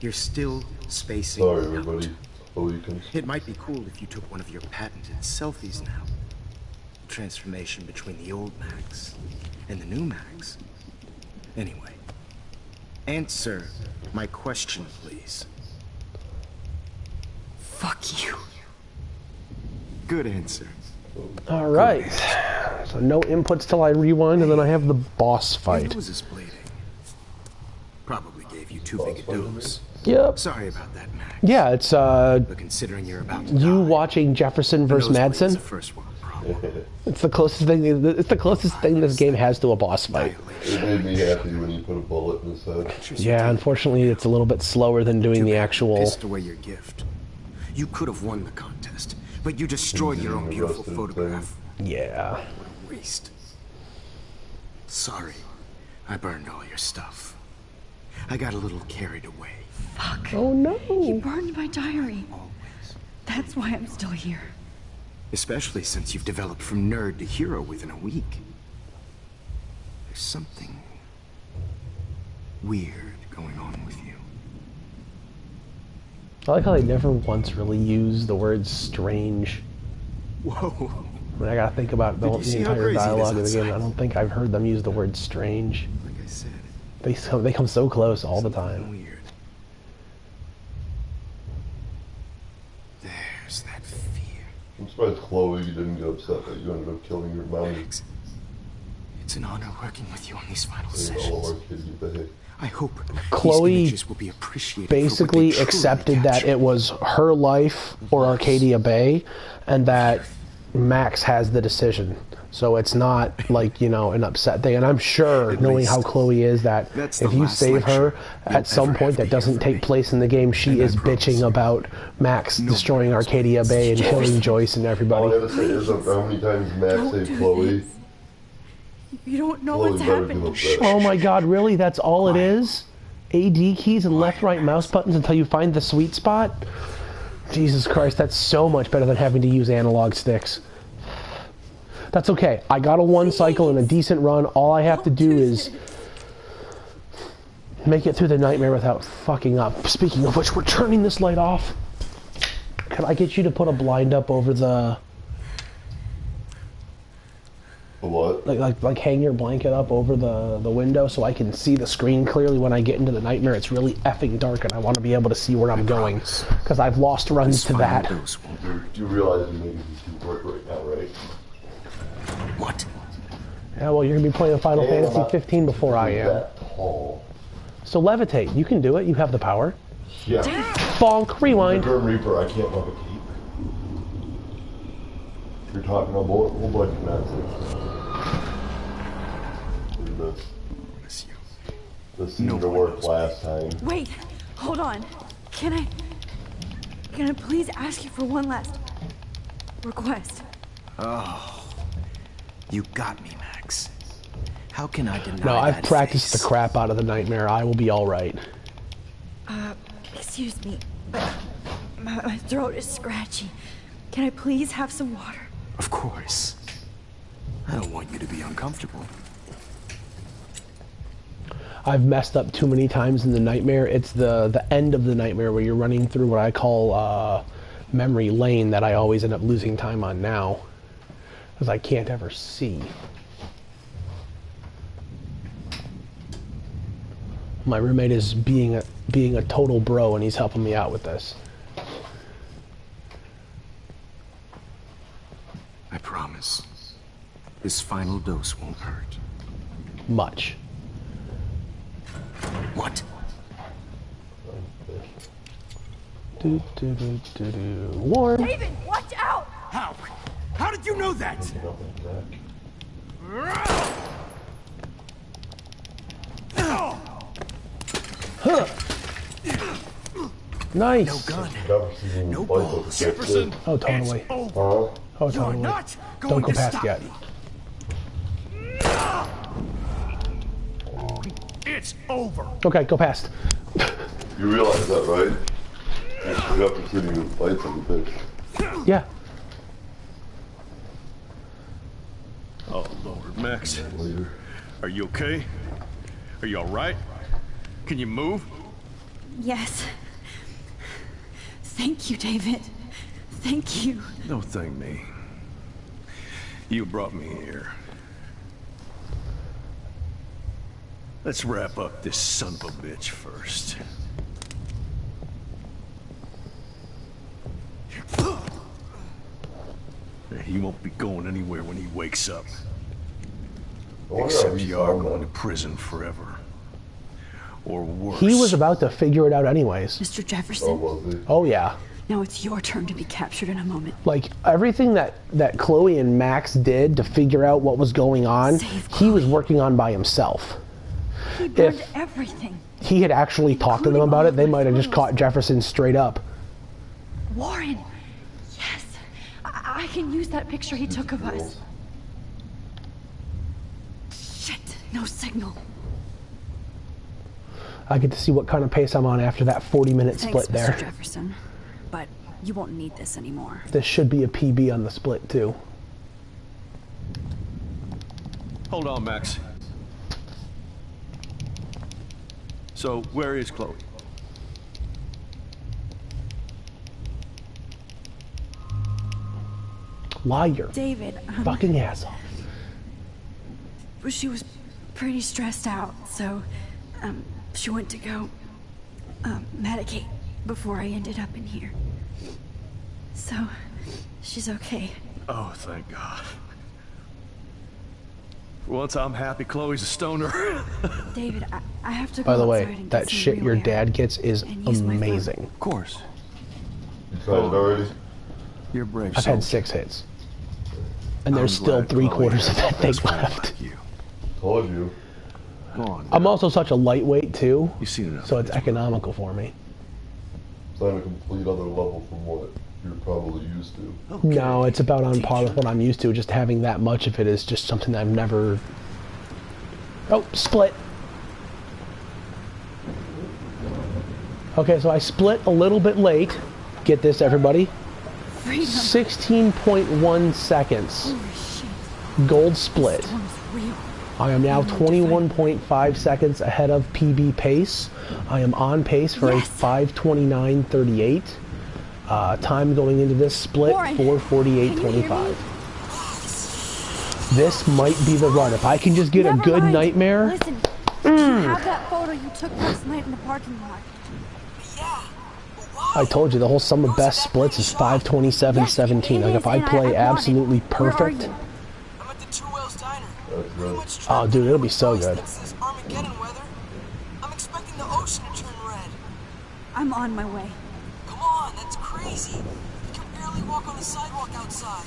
You're still spacing. Sorry, everybody. It might be cool if you took one of your patented selfies now. The transformation between the old Max and the new Max. Anyway, answer my question, please. Fuck you. Good answer. All right. So no inputs till I rewind, and then I have the boss fight. Your nose is bleeding. Probably gave you too big a dose. Yep. Sorry about that, Max. Yeah, it's But considering you're about to you die, watching Jefferson versus Madsen. It's the closest thing. It's the closest thing this game has to a boss fight. It made me happy when you put a bullet in his head. Yeah, unfortunately, it's a little bit slower than doing the actual. Pissed away your gift. You could have won the contest, but you destroyed your own beautiful photograph. Yeah. What a waste. Sorry, I burned all your stuff. I got a little carried away. Fuck. Oh no. You burned my diary. That's why I'm still here. Especially since you've developed from nerd to hero within a week. There's something weird going on with you. I like how they never once really used the word strange. Whoa. When I gotta think about the entire dialogue of the game, I don't think I've heard them use the word strange. Like I said, they come so close all the time. weird. There's that fear. I'm surprised, Chloe, you didn't get upset that you ended up killing your mom. It's an honor working with you on these final All sessions. of our kids, you behave. I hope Chloe these images will be appreciated basically for what they accepted that it was her life or Arcadia Bay, and that Max has the decision. So it's not like, you know, an upset thing. And I'm sure, knowing how Chloe is, that if you save her at some point that doesn't take place in the game, she is bitching about Max destroying Arcadia Bay and killing Joyce and everybody. All I gotta say is how many times Max saved Chloe. You don't know Chloe what's better happening. give up that. Oh my god, really? That's all it is? AD keys and left right mouse buttons until you find the sweet spot? Jesus Christ, that's so much better than having to use analog sticks. That's okay. I got a 1 cycle and a decent run. All I have to do is make it through the nightmare without fucking up. Speaking of which, we're turning this light off. Could I get you to put a blind up over the... What? Like hang your blanket up over the window so I can see the screen clearly when I get into the nightmare. It's really effing dark and I want to be able to see where I'm going. Because I've lost runs to that. Do you realize you're making me too work right now, right? What? Yeah, well, you're going to be playing Final Fantasy 15 before I am. So levitate. You can do it. You have the power. Yeah. Bonk. Rewind. Grim Reaper, I can't levitate. You're talking about a whole bunch of nonsense. This seemed to work last time. Wait, hold on. Can I please ask you for one last request? Oh, you got me, Max. How can I deny No, I've that practiced face? the crap out of the nightmare. I will be all right. Excuse me, but my throat is scratchy. Can I please have some water? Of course. I don't want you to be uncomfortable. I've messed up too many times in the nightmare. It's the end of the nightmare where you're running through what I call memory lane that I always end up losing time on now. Because I can't ever see. My roommate is being a total bro and he's helping me out with this. I promise. This final dose won't hurt. Much. What? Warm. David, watch out! How? How did you know that? Huh. Nice. No gun. No balls. Jefferson. Oh, totally. Huh? Oh, totally. Don't go past yet. It's over. Okay, go past. You realize that, right? You have to see you fight some bitch. Yeah. Oh, Lord, Max. Are you okay? Are you alright? Can you move? Yes. Thank you, David. Thank you. Don't thank me. You brought me here. Let's wrap up this son of a bitch first. He won't be going anywhere when he wakes up. Except you are going to prison forever. Or worse. He was about to figure it out anyways. Mr. Jefferson? Oh, yeah. Now it's your turn to be captured in a moment. Like, everything that Chloe and Max did to figure out what was going on, he was working on by himself. He burned everything. He had actually talked to them about it, they might have just caught Jefferson straight up. Warren! Yes! I can use that picture he took of us. Shit! No signal. I get to see what kind of pace I'm on after that 40-minute split there. Thanks, Mr. Jefferson. But you won't need this anymore. This should be a PB on the split, too. Hold on, Max. So, where is Chloe? Liar. David, fucking asshole. She was pretty stressed out, so she went to go medicate before I ended up in here. So, she's okay. Oh, thank God. For once I'm happy Chloe's a stoner. David, I have to go By the outside way, and that get some shit real your air dad gets is and use my phone. amazing. Of course. You tried it already? You're brave. I've had 6 hits. And there's still 3/4 of that thing left. Told you. Go on. I'm also such a lightweight, too, You've seen enough. so it's economical for me. It's on a complete other level from what you're probably used to. Okay. No, it's about on par with what I'm used to. Just having that much of it is just something I've never... Oh, split. Okay, so I split a little bit late. Get this, everybody. 16.1 seconds. Gold split. I am now 21.5 seconds ahead of PB pace. I am on pace for a 5:29.38. Time going into this split, 4:48.25. This might be the run. If I can just get a good nightmare. Listen, you have that photo you took last night in the parking lot. I told you, the whole sum of best splits is 5:27.17. Like, if I play absolutely perfect... Oh, dude, it'll be so good. I'm expecting the ocean to turn red. I'm on my way. Come on, that's crazy. You can barely walk on the sidewalk outside.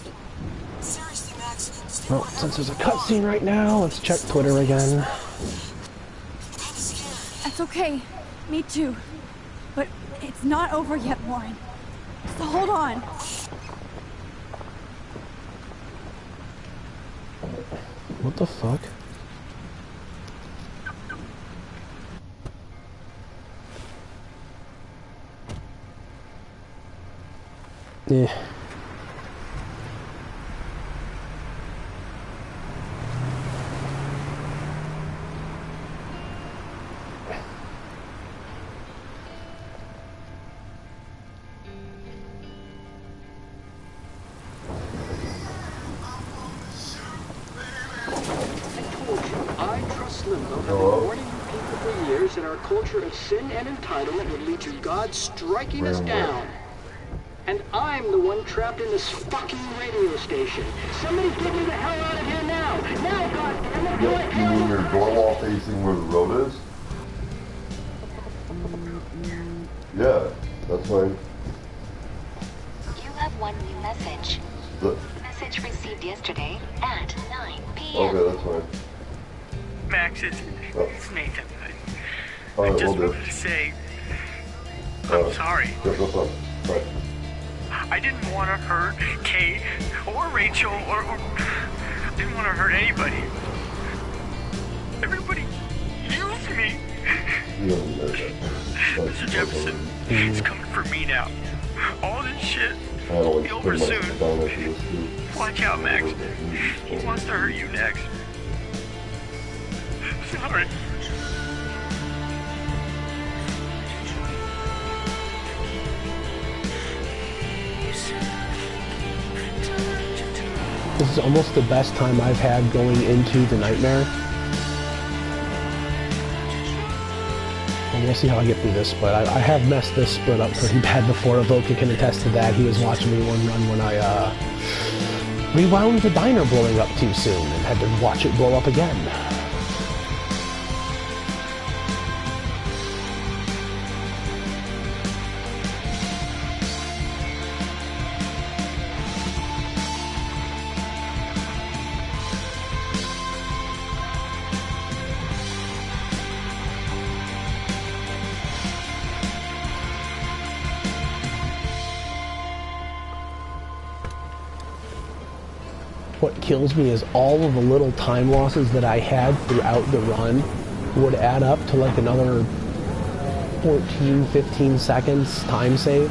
Seriously, Max, Well, since there's a cutscene right now, let's check Twitter again. That's okay. Me too. But it's not over yet, Warren. So hold on. What the fuck? Yeah. That our culture of sin and entitlement would lead to God striking us down. And I'm the one trapped in this fucking radio station. Somebody get me the hell out of here now! Now, goddammit! You mean your door wall facing where the road is? Yeah, that's fine. You have one new message. Message received yesterday at 9 p.m. Okay, that's fine. Max, it's Nathan. Alright, I just we'll do. wanted to say, I'm sorry. Yeah, no problem. Bye. I I didn't want to hurt Kate or Rachel or I didn't want to hurt anybody. Everybody used me. Mr. Jefferson, it's coming for me now. All this shit will be over soon. Watch out, Max. He wants to hurt you next. Sorry. This is almost the best time I've had going into the nightmare. And we'll see how I get through this, but I have messed this split up pretty bad before. Avoca can attest to that. He was watching me one run when I rewound the diner blowing up too soon and had to watch it blow up again. What kills me is all of the little time losses that I had throughout the run would add up to like another 14, 15 seconds time save.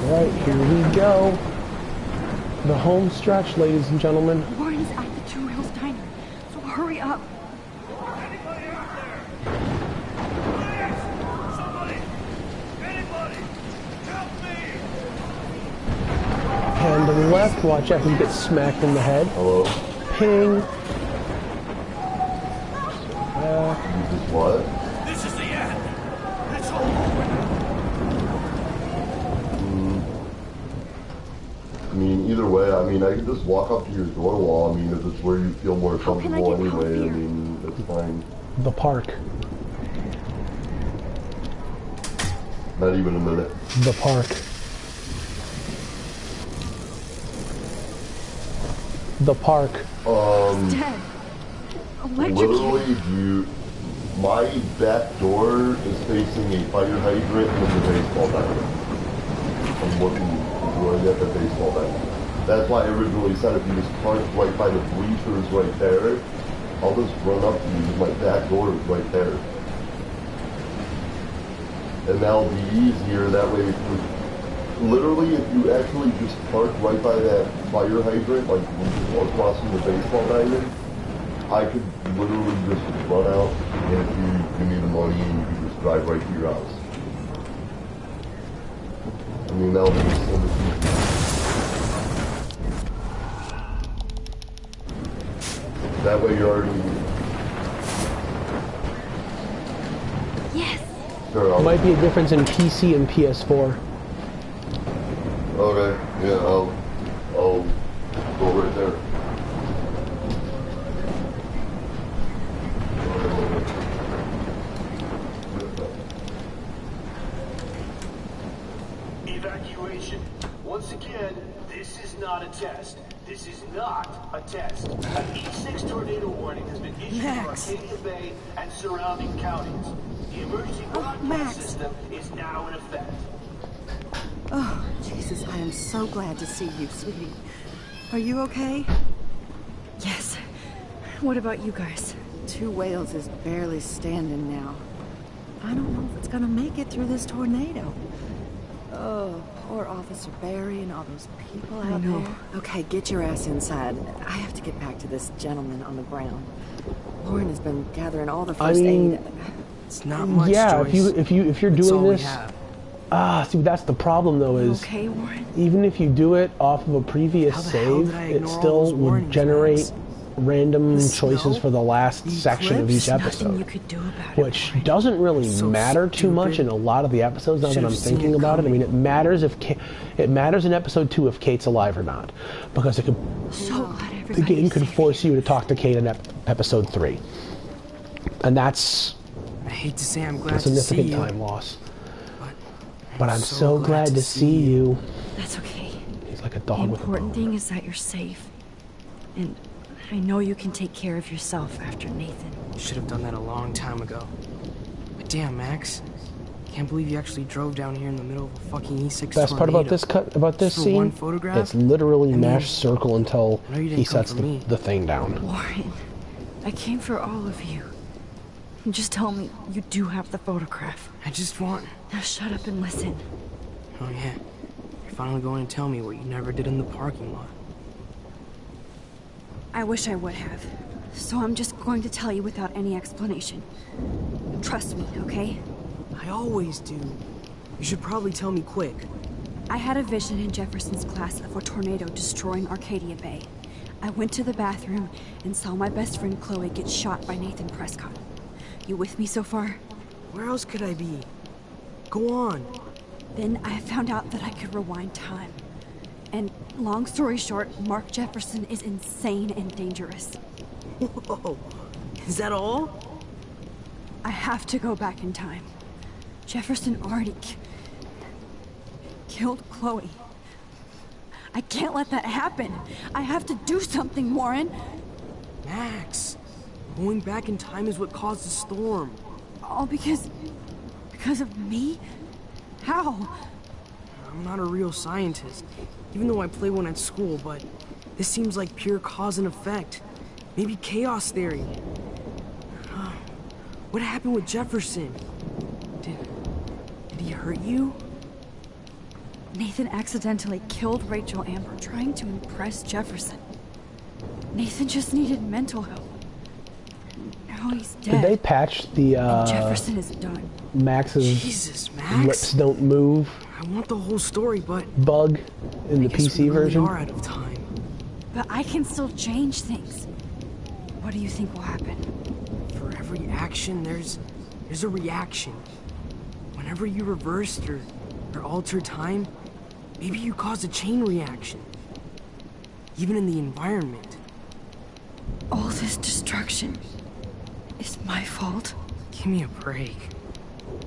Alright, here we go. The home stretch, ladies and gentlemen. Warren's at the Two Wheels Diner, so hurry up. Hand to the left, watch out, you get smacked in the head. Hello. Ping. What? This is the end. It's all over. I mean, either way, I mean, I could just walk up to your door wall. I mean, if it's where you feel more comfortable anyway, I mean, that's fine. The park. Not even a minute. The park. The park. Dead. Literally, my back door is facing a fire hydrant and the baseball diamond. I'm looking right at the baseball diamond. That's why I originally said if you just park right by the bleachers right there, I'll just run up to you because my back door is right there. And that'll be easier that way. Literally, if you actually just park right by that fire hydrant, like across from the baseball diamond, I could literally just run out and if you give me the money and you can just drive right to your house. I mean, that'll be so much easier. That way you're already... Yes! Sure, Might be a difference in PC and PS4. Okay, yeah, I'll go right there. Evacuation. Once again, this is not a test. This is not a test. An E6 tornado warning has been issued for Arcadia Bay and surrounding counties. The emergency broadcast system is now in effect. Oh, Jesus, I am so glad to see you, sweetie. Are you okay? Yes. What about you guys? Two Whales is barely standing now. I don't know if it's gonna make it through this tornado. Oh, poor Officer Barry and all those people out there. Okay, get your ass inside. I have to get back to this gentleman on the ground. Lauren has been gathering all the first aid. It's not much, yeah, Joyce. if you're That's doing all this, we have. see, that's the problem though is Okay, Warren? even if you do it off of a previous save, it still would generate random choices for the last section of each episode, you could do about which doesn't really matter too much in a lot of the episodes. Now that I'm thinking about it, I mean, it matters if it matters in episode 2 if Kate's alive or not, because it could the game could force you to talk to Kate in episode 3, and that's I hate to say I'm glad a significant to see time loss. But I'm so glad to see you. That's okay. He's like a dog with a bone. The important thing is that you're safe. And I know you can take care of yourself after Nathan. Should have done that a long time ago. But damn, Max. Can't believe you actually drove down here in the middle of a fucking E6 Best part about this scene, one photograph? it's literally mash circle until he sets me. the thing down. Warren, I came for all of you. Just tell me you do have the photograph. I just want... Now shut up and listen. Oh yeah, you're finally going to tell me what you never did in the parking lot. I wish I would have. So I'm just going to tell you without any explanation. Trust me, okay? I always do. You should probably tell me quick. I had a vision in Jefferson's class of a tornado destroying Arcadia Bay. I went to the bathroom and saw my best friend Chloe get shot by Nathan Prescott. You with me so far? Where else could I be? Go on. Then I found out that I could rewind time. And long story short, Mark Jefferson is insane and dangerous. Whoa. Is that all? I have to go back in time. Jefferson already killed Chloe. I can't let that happen. I have to do something, Warren. Max, going back in time is what caused the storm. All because of me? How? I'm not a real scientist, even though I play one at school, but this seems like pure cause and effect. Maybe chaos theory. What happened with Jefferson? Did he hurt you? Nathan accidentally killed Rachel Amber trying to impress Jefferson. Nathan just needed mental help. Now he's dead. Did they patch the and Jefferson is done. Max's Jesus, Max. lips don't move? I want the whole story, but bug in the PC version. We are out of time. But I can still change things. What do you think will happen? For every action, there's a reaction. Whenever you reversed or alter time, maybe you caused a chain reaction. Even in the environment. All this destruction is my fault. Give me a break.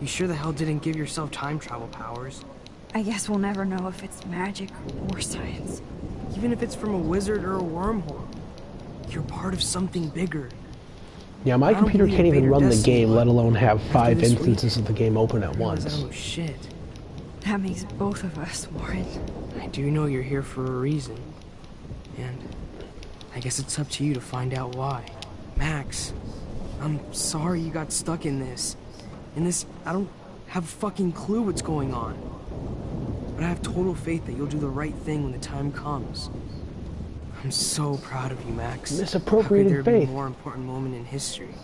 You sure the hell didn't give yourself time travel powers? I guess we'll never know if it's magic or science. Even if it's from a wizard or a wormhole. You're part of something bigger. Yeah, my computer can't even run the game, let alone have 5 instances of the game open at once. Oh shit. That makes both of us, Warren. I do know you're here for a reason. And I guess it's up to you to find out why. Max, I'm sorry you got stuck in this. I don't have a fucking clue what's going on. But I have total faith that you'll do the right thing when the time comes. I'm so proud of you, Max. Misappropriated How could there faith. be a more important moment in history?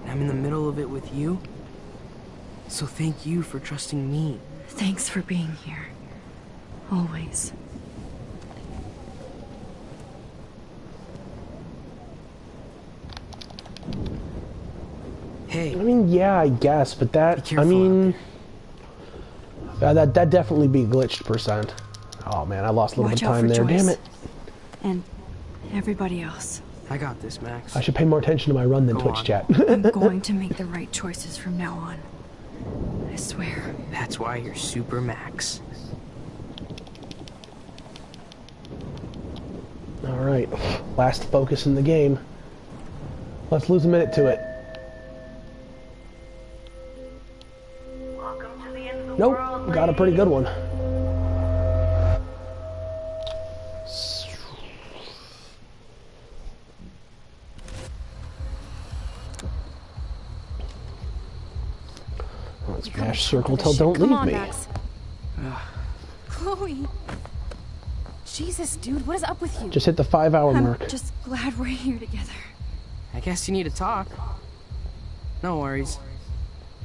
And I'm in the middle of it with you. So thank you for trusting me. Thanks for being here. Always. Hey. I mean, yeah, I guess, but that, I mean, that definitely be glitched %. Oh man, I lost a little bit of time there. Damn it. And everybody else. I got this, Max. I should pay more attention to my run than Twitch chat. I'm going to make the right choices from now on. I swear. That's why you're Super Max. Alright, last focus in the game. Let's lose a minute to it. Nope, got a pretty good one. Let's mash circle till don't leave me. Max. Chloe. Jesus, dude, what is up with you? Just hit the 5-hour mark. I'm just glad we're here together. I guess you need to talk. No worries.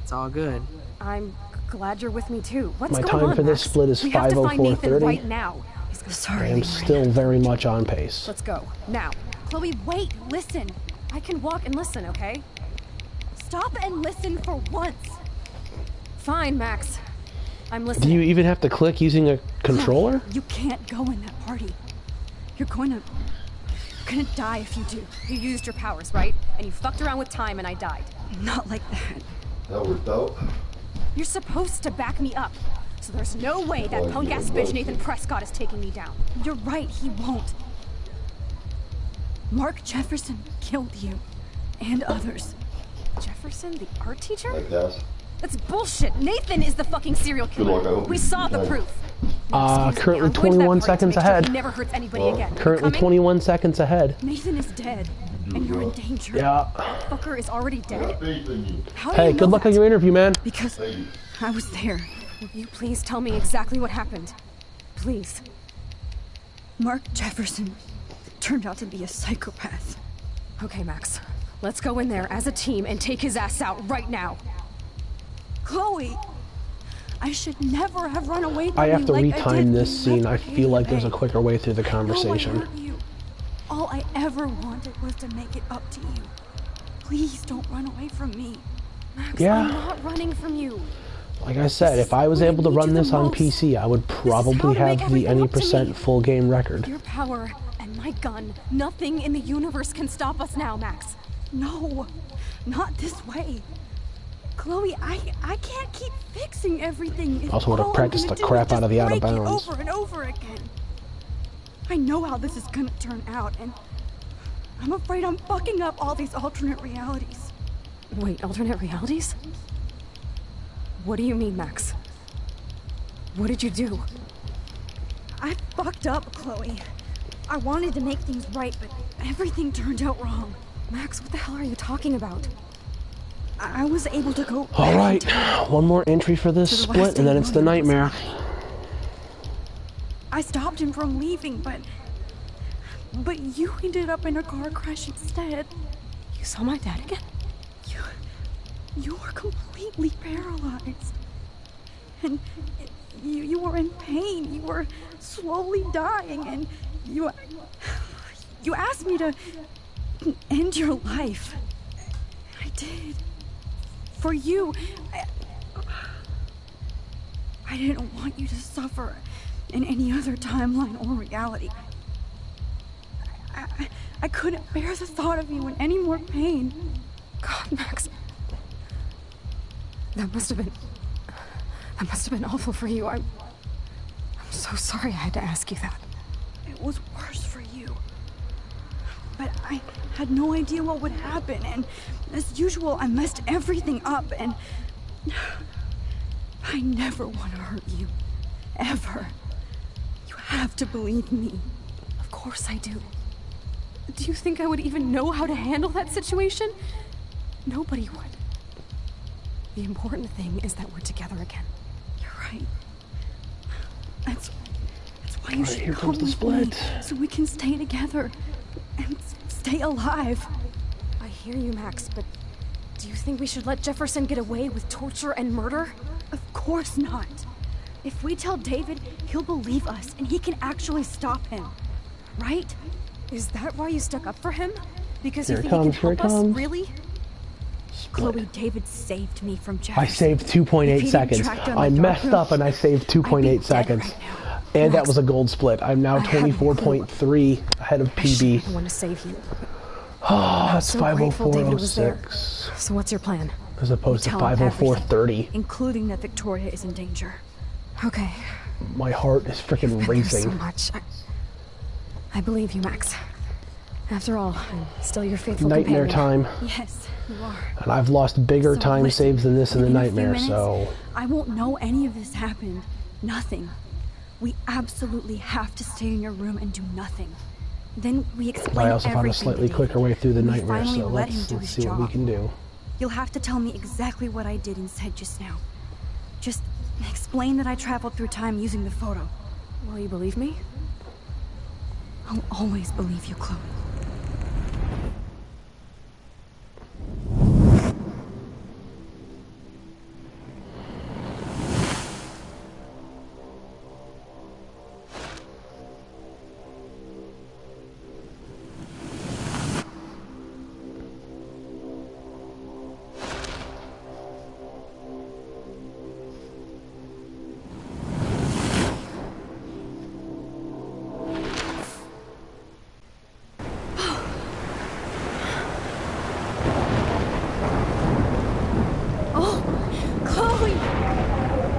It's all good. I'm glad you're with me too. What's My going on, time for this Max? split is We have to find Nathan 5:04:30. right now. Sorry, I am still very much on pace. Let's go now. Chloe, wait, listen. I can walk and listen, okay? Stop and listen for once. Fine, Max. I'm Do listening. you even have to click using a controller? You can't go in that party. You're gonna die if you do. You used your powers, right? And you fucked around with time and I died. Not like that. That worked out. You're supposed to back me up. So there's no way that punk-ass bitch Nathan Prescott is taking me down. You're right, he won't. Mark Jefferson killed you. And others. Jefferson, the art teacher? Like that. That's bullshit. Nathan is the fucking serial killer. We saw the proof. Currently 21 seconds ahead. He never hurts anybody again. Currently 21 seconds ahead. Nathan is dead, and you're in danger. Yeah. That fucker is already dead. Hey, good luck on your interview, man. Because I was there. Will you please tell me exactly what happened? Please. Mark Jefferson turned out to be a psychopath. Okay, Max. Let's go in there as a team and take his ass out right now. Chloe! I should never have run away from you. I have to like retime this scene. I feel like there's a quicker way through the conversation. No one hurt you. All I ever wanted was to make it up to you. Please don't run away from me. Max, Yeah. I'm not running from you. Like I said, if I was able to run this on PC, I would probably have the any % full game record. Your power and my gun. Nothing in the universe can stop us now, Max. No, not this way. Chloe, I can't keep fixing everything. Also would have practiced the crap out of the out of bounds. Over and over again. I know how this is gonna turn out, and I'm afraid I'm fucking up all these alternate realities. Wait, alternate realities? What do you mean, Max? What did you do? I fucked up, Chloe. I wanted to make things right, but everything turned out wrong. Max, what the hell are you talking about? I was able to go. Alright, one more entry for this split, and then it's the nightmare. I stopped him from leaving, but you ended up in a car crash instead. You saw my dad again? You were completely paralyzed. And you were in pain. You were slowly dying, and you asked me to end your life. I did. For you. I didn't want you to suffer in any other timeline or reality. I couldn't bear the thought of you in any more pain. God, Max. That must have been awful for you. I'm so sorry I had to ask you that. It was worse for you. But I had no idea what would happen, and as usual, I messed everything up, and I never want to hurt you. Ever. You have to believe me. Of course I do. Do you think I would even know how to handle that situation? Nobody would. The important thing is that we're together again. You're right. That's why you should here come comes the with me, split. so we can stay together and stay alive. I hear you, Max, but do you think we should let Jefferson get away with torture and murder? Of course not. If we tell David, he'll believe us and he can actually stop him. Right? Is that why you stuck up for him? Because Here you it think comes, he can here it help us? comes. Really? Chloe, David saved me from Jefferson. I saved 2.8 seconds. I messed up and I saved 2.8 seconds. And that was a gold split. I'm now 24.3 ahead of PB. I want to save you. Oh, that's so grateful David was there. 504.06. So what's your plan? As opposed to Tell him everything, 504.30. including that Victoria is in danger. Okay. My heart is freaking racing. So much. I believe you, Max. After all, I'm still your faithful Nightmare companion. time. Yes, you are. And I've lost bigger time saves than this in the In a few nightmare, minutes, so... I won't know any of this happened. Nothing. We absolutely have to stay in your room and do nothing. Then we explain I also found a everything slightly to quicker way through the David. nightmare, We finally so let him let's do his see what we job. can do. You'll have to tell me exactly what I did and said just now. Just explain that I traveled through time using the photo. Will you believe me? I'll always believe you, Chloe.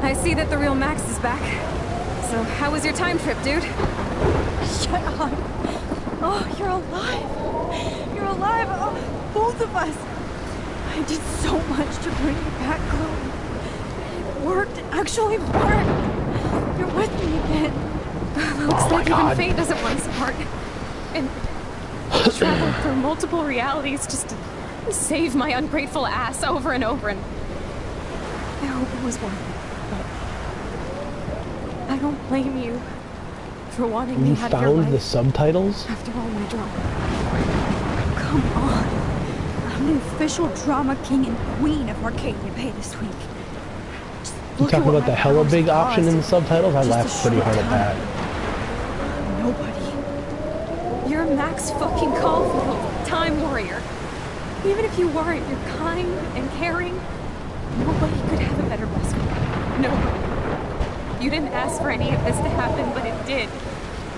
I see that the real Max is back. So, how was your time trip, dude? Shut up. Oh, you're alive. alive. Oh, both of us. I did so much to bring you back, Chloe. It worked. It actually worked. You're with me again. Looks like even fate doesn't want us apart. And I traveled through multiple realities just to save my ungrateful ass over and over, and I hope it was worth it. But I don't blame you for wanting me out of your life. You found the subtitles? After all my drama. Come on. I'm the official drama king and queen of Arcadia Bay this week. You talking about the hella big option in the subtitles? I laughed pretty hard at that. Nobody. You're Max fucking Caulfield, Time Warrior. Even if you weren't, you're kind and caring. Nobody could have a better best friend. Nobody. You didn't ask for any of this to happen, but it did.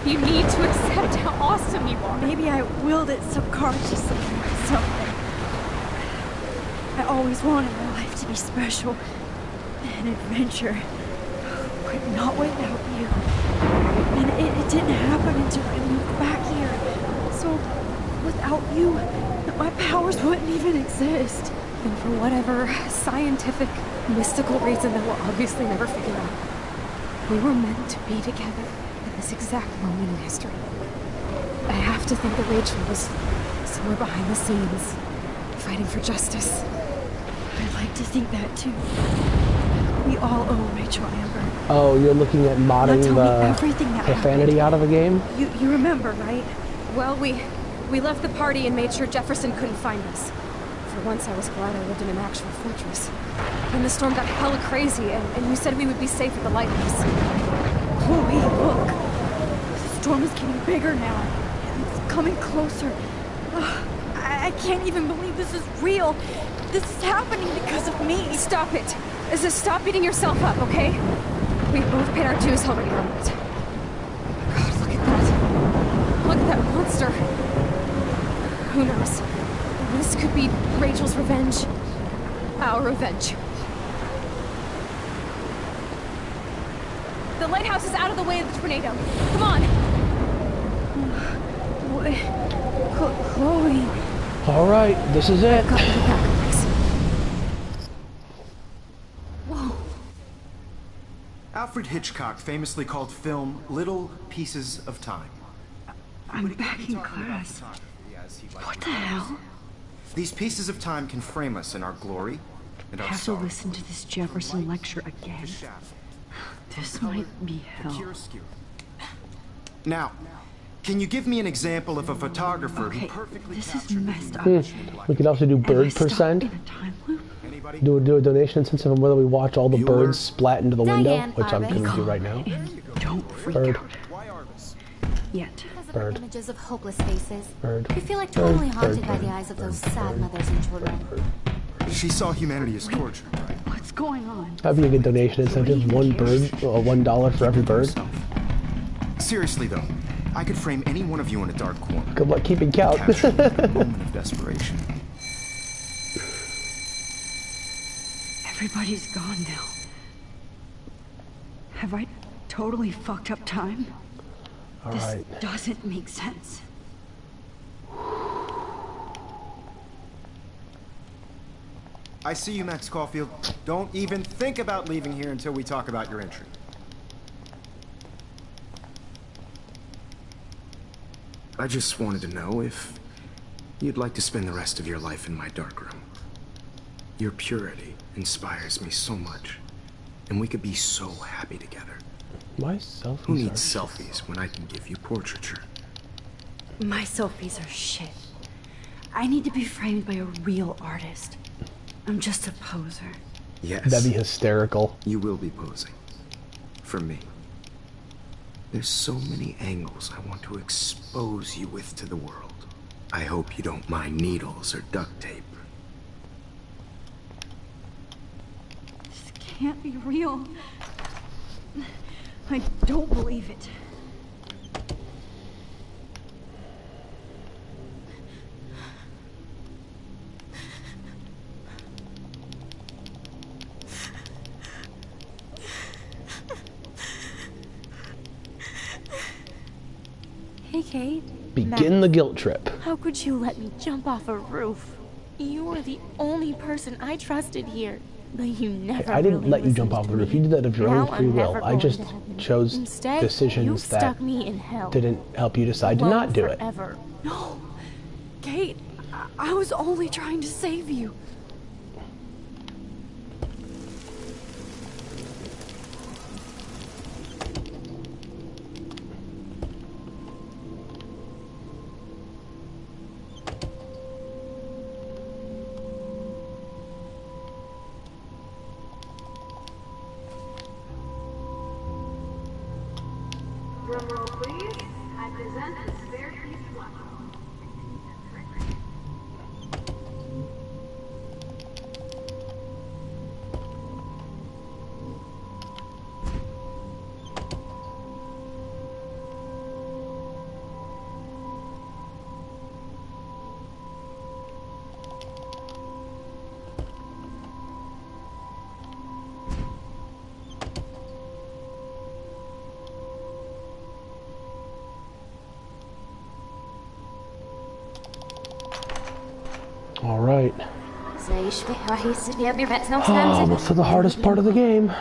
You need to accept how awesome you are. Maybe I willed it subconsciously or something. I always wanted my life to be special. An adventure. But not without you. And it didn't happen until I moved back here. So, without you, my powers wouldn't even exist. And for whatever scientific, mystical reason that we'll obviously never figure out, we were meant to be together at this exact moment in history. I have to think that Rachel was somewhere behind the scenes, fighting for justice. I'd like to think that too. We all owe Rachel Amber. Oh, you're looking at modding the profanity out of the game? You remember, right? Well, we left the party and made sure Jefferson couldn't find us. For once, I was glad I lived in an actual fortress. Then the storm got hella crazy, and you said we would be safe at the lighthouse. Chloe, look. The storm is getting bigger now. It's coming closer. I can't even believe this is real. This is happening because of me. Stop it. Stop beating yourself up, okay? We've both paid our dues already on it. God, look at that. Look at that monster. Who knows? This could be Rachel's revenge. Our revenge. The lighthouse is out of the way of the tornado. Come on! Chloe. Alright, this is it. Whoa. Alfred Hitchcock famously called film little pieces of time. I'm back in class. What the hell? These pieces of time can frame us in our glory and our Have sorrow. to listen to this Jefferson lecture again. This might be hell. Now, can you give me an example of a photographer who Okay, perfectly this is captured messed up. We could also do bird percent. Do a donation instance of whether we watch all the birds splat into the window, which I'm going to do right now. Don't freak Bird. out. Yet. Bird. Images of hopeless faces. Bird. We feel like Bird. totally Bird. haunted by Bird. the eyes of those sad mothers and children. She saw humanity as torture, right? What's going on? That'd be a good donation incentive. One bird, $1 for every bird. Seriously though, I could frame any one of you in a dark corner. Good luck keeping count. Capture a moment of desperation. Everybody's gone now. Have I totally fucked up time? This Alright. doesn't make sense. I see you, Max Caulfield. Don't even think about leaving here until we talk about your entry. I just wanted to know if you'd like to spend the rest of your life in my darkroom. Your purity inspires me so much, and we could be so happy together. My selfies. Who needs selfies when I can give you portraiture? My selfies are shit. I need to be framed by a real artist. I'm just a poser. Yes. That'd be hysterical. You will be posing. For me. There's so many angles I want to expose you with to the world. I hope you don't mind needles or duct tape. This can't be real. I don't believe it. Hey, Kate. Begin the guilt trip. How could you let me jump off a roof? You were the only person I trusted here, but you never I didn't really let you jump off the roof. You did that of your own free will. I just chose Instead, decisions you that stuck me in hell. didn't help you decide to not do it. Forever. No, Kate, I was only trying to save you. Drumroll, please. I present the spare piece one. All right. Almost to the hardest part of the game.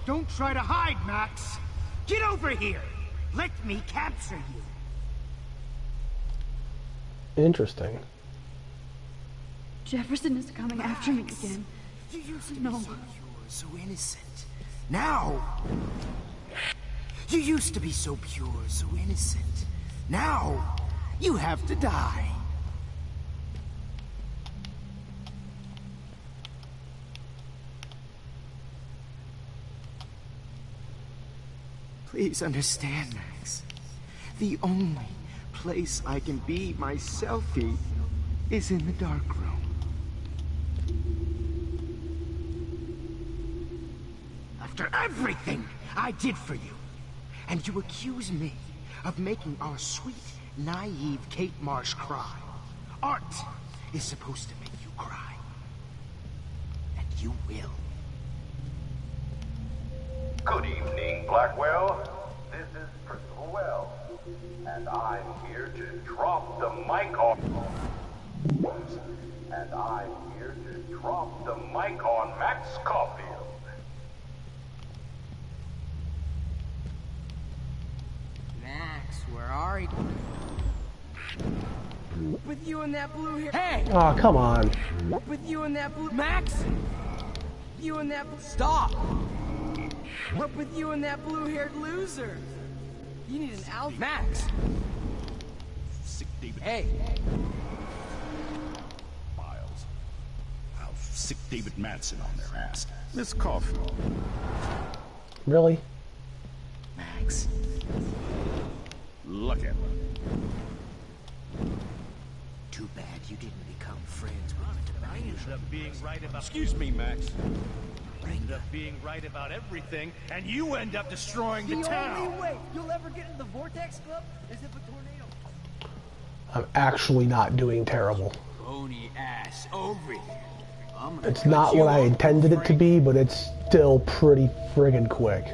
Don't try to hide, Max! Get over here! Let me capture you! Interesting. Jefferson is coming after me again. You used to be so innocent. Now! You used to be so pure, so innocent. Now, you have to die. Please understand, Max. The only place I can be myself is in the dark room. After everything I did for you, and you accuse me of making our sweet, naive Kate Marsh cry. Art is supposed to make you cry. And you will. Good evening, Blackwell. This is Principal Wells, and I'm here to drop the mic on. Max Caulfield. Max, where are you? With you in that blue hair. Hey! Oh, come on. With you in that blue. Max! You and that. Stop! What with you and that blue-haired loser? You need an out. Max! Sick David. Hey! Miles. I'll sick David Madsen on their ass. Miss Caulfield. Really? Max. Look at him. Too bad you didn't become friends with me. I ended up being right about. Excuse me, Max. I ended up being right about everything, and you end up destroying the town. The only way you'll ever get in the Vortex Club is if a tornado. I'm actually not doing terrible. Pony ass over here. It's not what I intended it to be, but it's still pretty friggin' quick.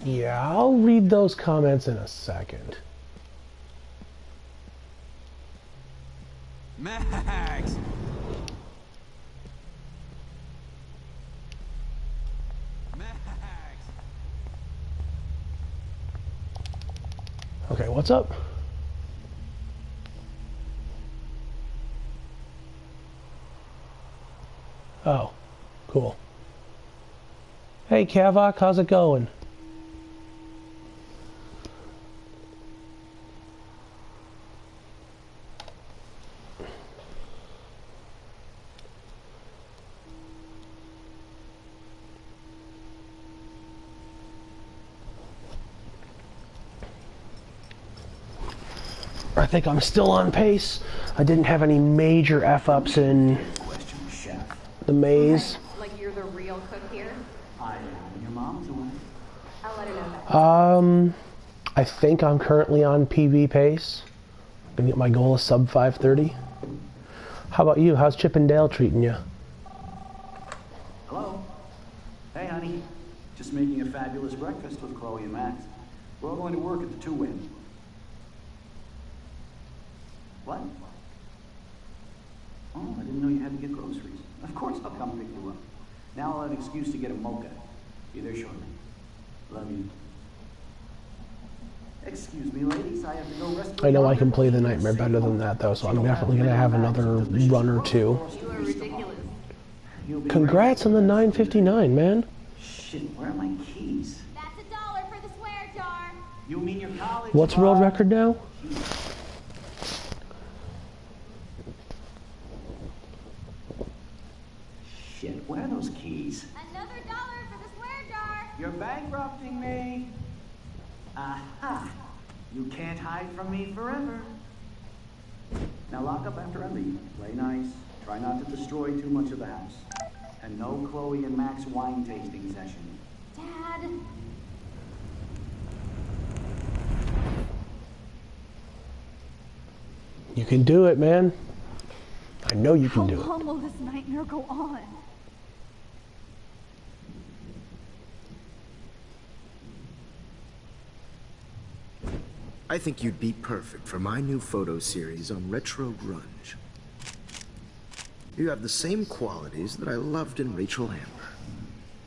Yeah, I'll read those comments in a second. Max! Okay, what's up? Oh, cool. Hey, Kavok, how's it going? I think I'm still on pace. I didn't have any major F-ups in the maze. Like you're the real cook here? I am your mom's one. I'll let her know that. I think I'm currently on PB pace. I'm gonna get my goal of sub 530. How about you? How's Chip and Dale treating you? Hello? Hey, honey. Just making a fabulous breakfast with Chloe and Max. We're all going to work at the 2 Win. What? Oh, I didn't know you had to get groceries. Of course I'll come pick you up. Now I'll have an excuse to get a mocha. Be there shortly. Love you. Excuse me, ladies. I have to go rest. I know I can play the Nightmare better than that, though, so I'm definitely going to have another run or two. You are ridiculous. Congrats on the 959, man. Shit, where are my keys? That's $1 for the swear jar. You mean your college? What's world record now? Shit, where are those keys? Another $1 for the swear jar. You're bankrupting me. Aha! You can't hide from me forever. Now lock up after I leave. Play nice. Try not to destroy too much of the house. And no Chloe and Max wine tasting session. Dad. You can do it, man. I know you can do it. How long will this nightmare go on? I think you'd be perfect for my new photo series on retro grunge. You have the same qualities that I loved in Rachel Amber,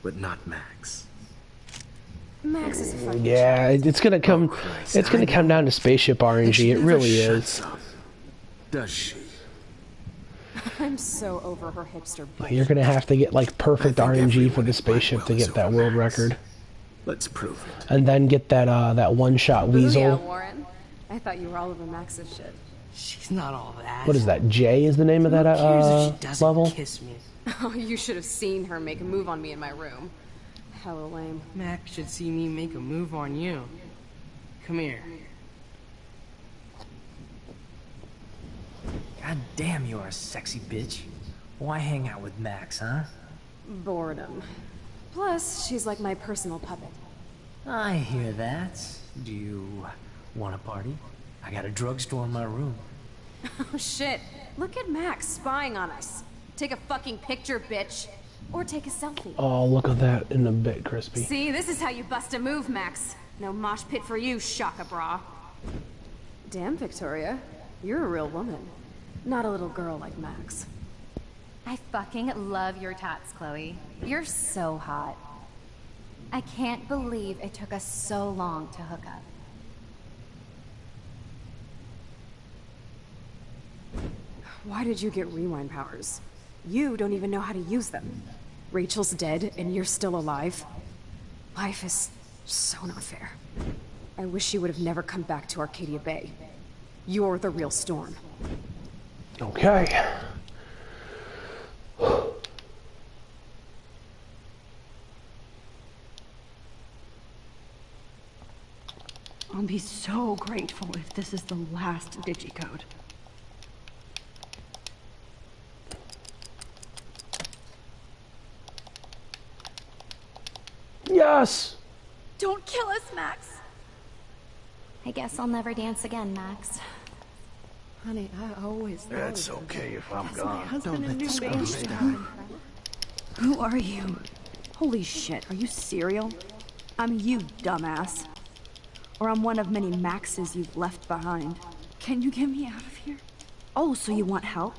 but not Max. Max is fucking Yeah, it's gonna come. It's gonna come down to spaceship RNG. It really is. Does she? I'm so over her hipster bullshit. You're gonna have to get like perfect RNG for the spaceship to get that world record. Let's prove it. And then get that that one-shot Yeah, weasel. Warren. I thought you were all over Max's shit. She's not all that. What is that? J is the name of that Who cares if she doesn't level? kiss me? Oh, you should have seen her make a move on me in my room. Hella lame. Max should see me make a move on you. Come here. God damn, you are a sexy bitch. Why hang out with Max, huh? Boredom. Plus, she's like my personal puppet. I hear that. Do you want a party? I got a drugstore in my room. Oh shit. Look at Max spying on us. Take a fucking picture, bitch. Or take a selfie. Oh, look at that in a bit, crispy. See, this is how you bust a move, Max. No mosh pit for you, Shaka Bra. Damn, Victoria. You're a real woman. Not a little girl like Max. I fucking love your tats, Chloe. You're so hot. I can't believe it took us so long to hook up. Why did you get rewind powers? You don't even know how to use them. Rachel's dead and you're still alive. Life is so not fair. I wish you would have never come back to Arcadia Bay. You're the real Storm. Okay. I'll be so grateful if this is the last digicode. Yes! Don't kill us, Max! I guess I'll never dance again, Max. Honey, I always thought That's of you. okay if I'm That's my gone. husband and new baby. Who are you? Holy shit, are you cereal? I'm you, dumbass. Or I'm one of many Maxes you've left behind. Can you get me out of here? Oh, so you want help?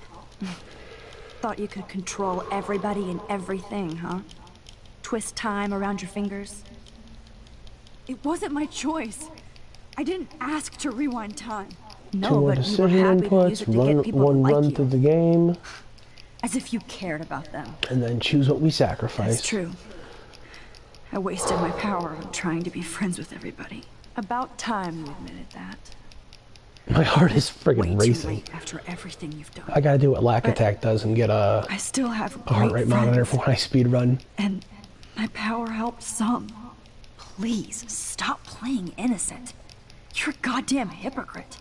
Thought you could control everybody and everything, huh? Twist time around your fingers? It wasn't my choice. I didn't ask to rewind time. No, Two more but you were decision happy to use inputs, it to get people one to like run you. through the game. As if you cared about them. And then choose what we sacrifice. That's true. I wasted my power on trying to be friends with everybody. About time you admitted that. My heart is friggin' Way too racing. late after everything you've done. I gotta do what Lack But Attack does and get a I still have heart great rate monitor friends. for when I speedrun. And my power helped some. Please, stop playing innocent. You're a goddamn hypocrite.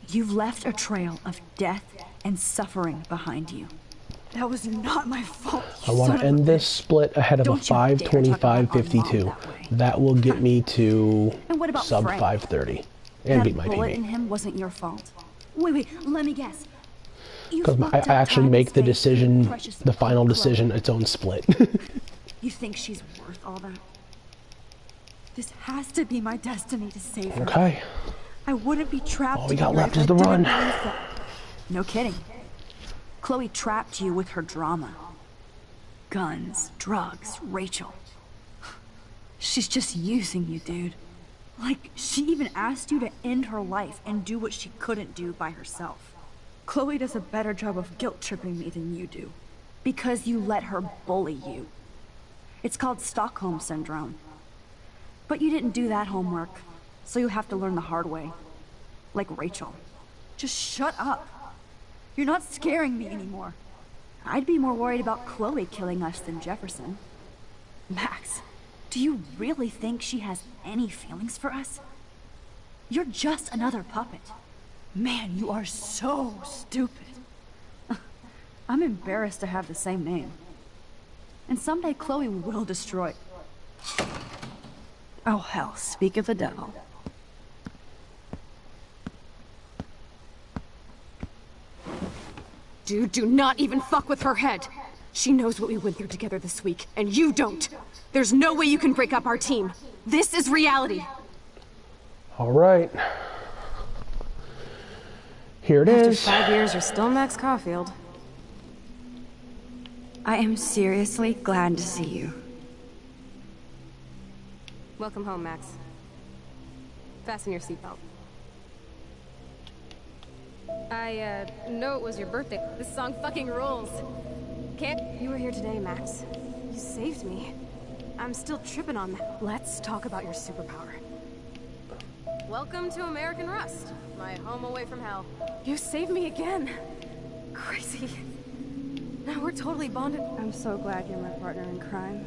You've left a trail of death and suffering behind you. That was not my fault. I want to end this split ahead of a 5:25:52. That will get me to And what about sub Frank? 5:30 and beat my That bullet in PB. him wasn't your fault. Wait, let me guess. You Because I fucked up actually make the Time's fate, decision, precious the final Chloe. decision, its own split. You think she's worth all that? This has to be my destiny to save her. Okay. I wouldn't be trapped. All we got here left if is I the didn't run. believe that. No kidding. Chloe trapped you with her drama. Guns, drugs, Rachel. She's just using you, dude. Like, she even asked you to end her life and do what she couldn't do by herself. Chloe does a better job of guilt-tripping me than you do. Because you let her bully you. It's called Stockholm Syndrome. But you didn't do that homework, so you have to learn the hard way. Like Rachel. Just shut up. You're not scaring me anymore. I'd be more worried about Chloe killing us than Jefferson. Max, do you really think she has any feelings for us? You're just another puppet. Man, you are so stupid. I'm embarrassed to have the same name. And someday Chloe will destroy... Oh hell, speak of the devil. Dude, do not even fuck with her head. She knows what we went through together this week, and you don't. There's no way you can break up our team. This is reality. All right. Here it After is. 5 years, you're still Max Caulfield. I am seriously glad to see you. Welcome home, Max. Fasten your seatbelt. I know it was your birthday. This song fucking rules. Can't... You were here today, Max. You saved me. I'm still tripping on that. Let's talk about your superpower. Welcome to American Rust, my home away from hell. You saved me again. Crazy. Now we're totally bonded. I'm so glad you're my partner in crime.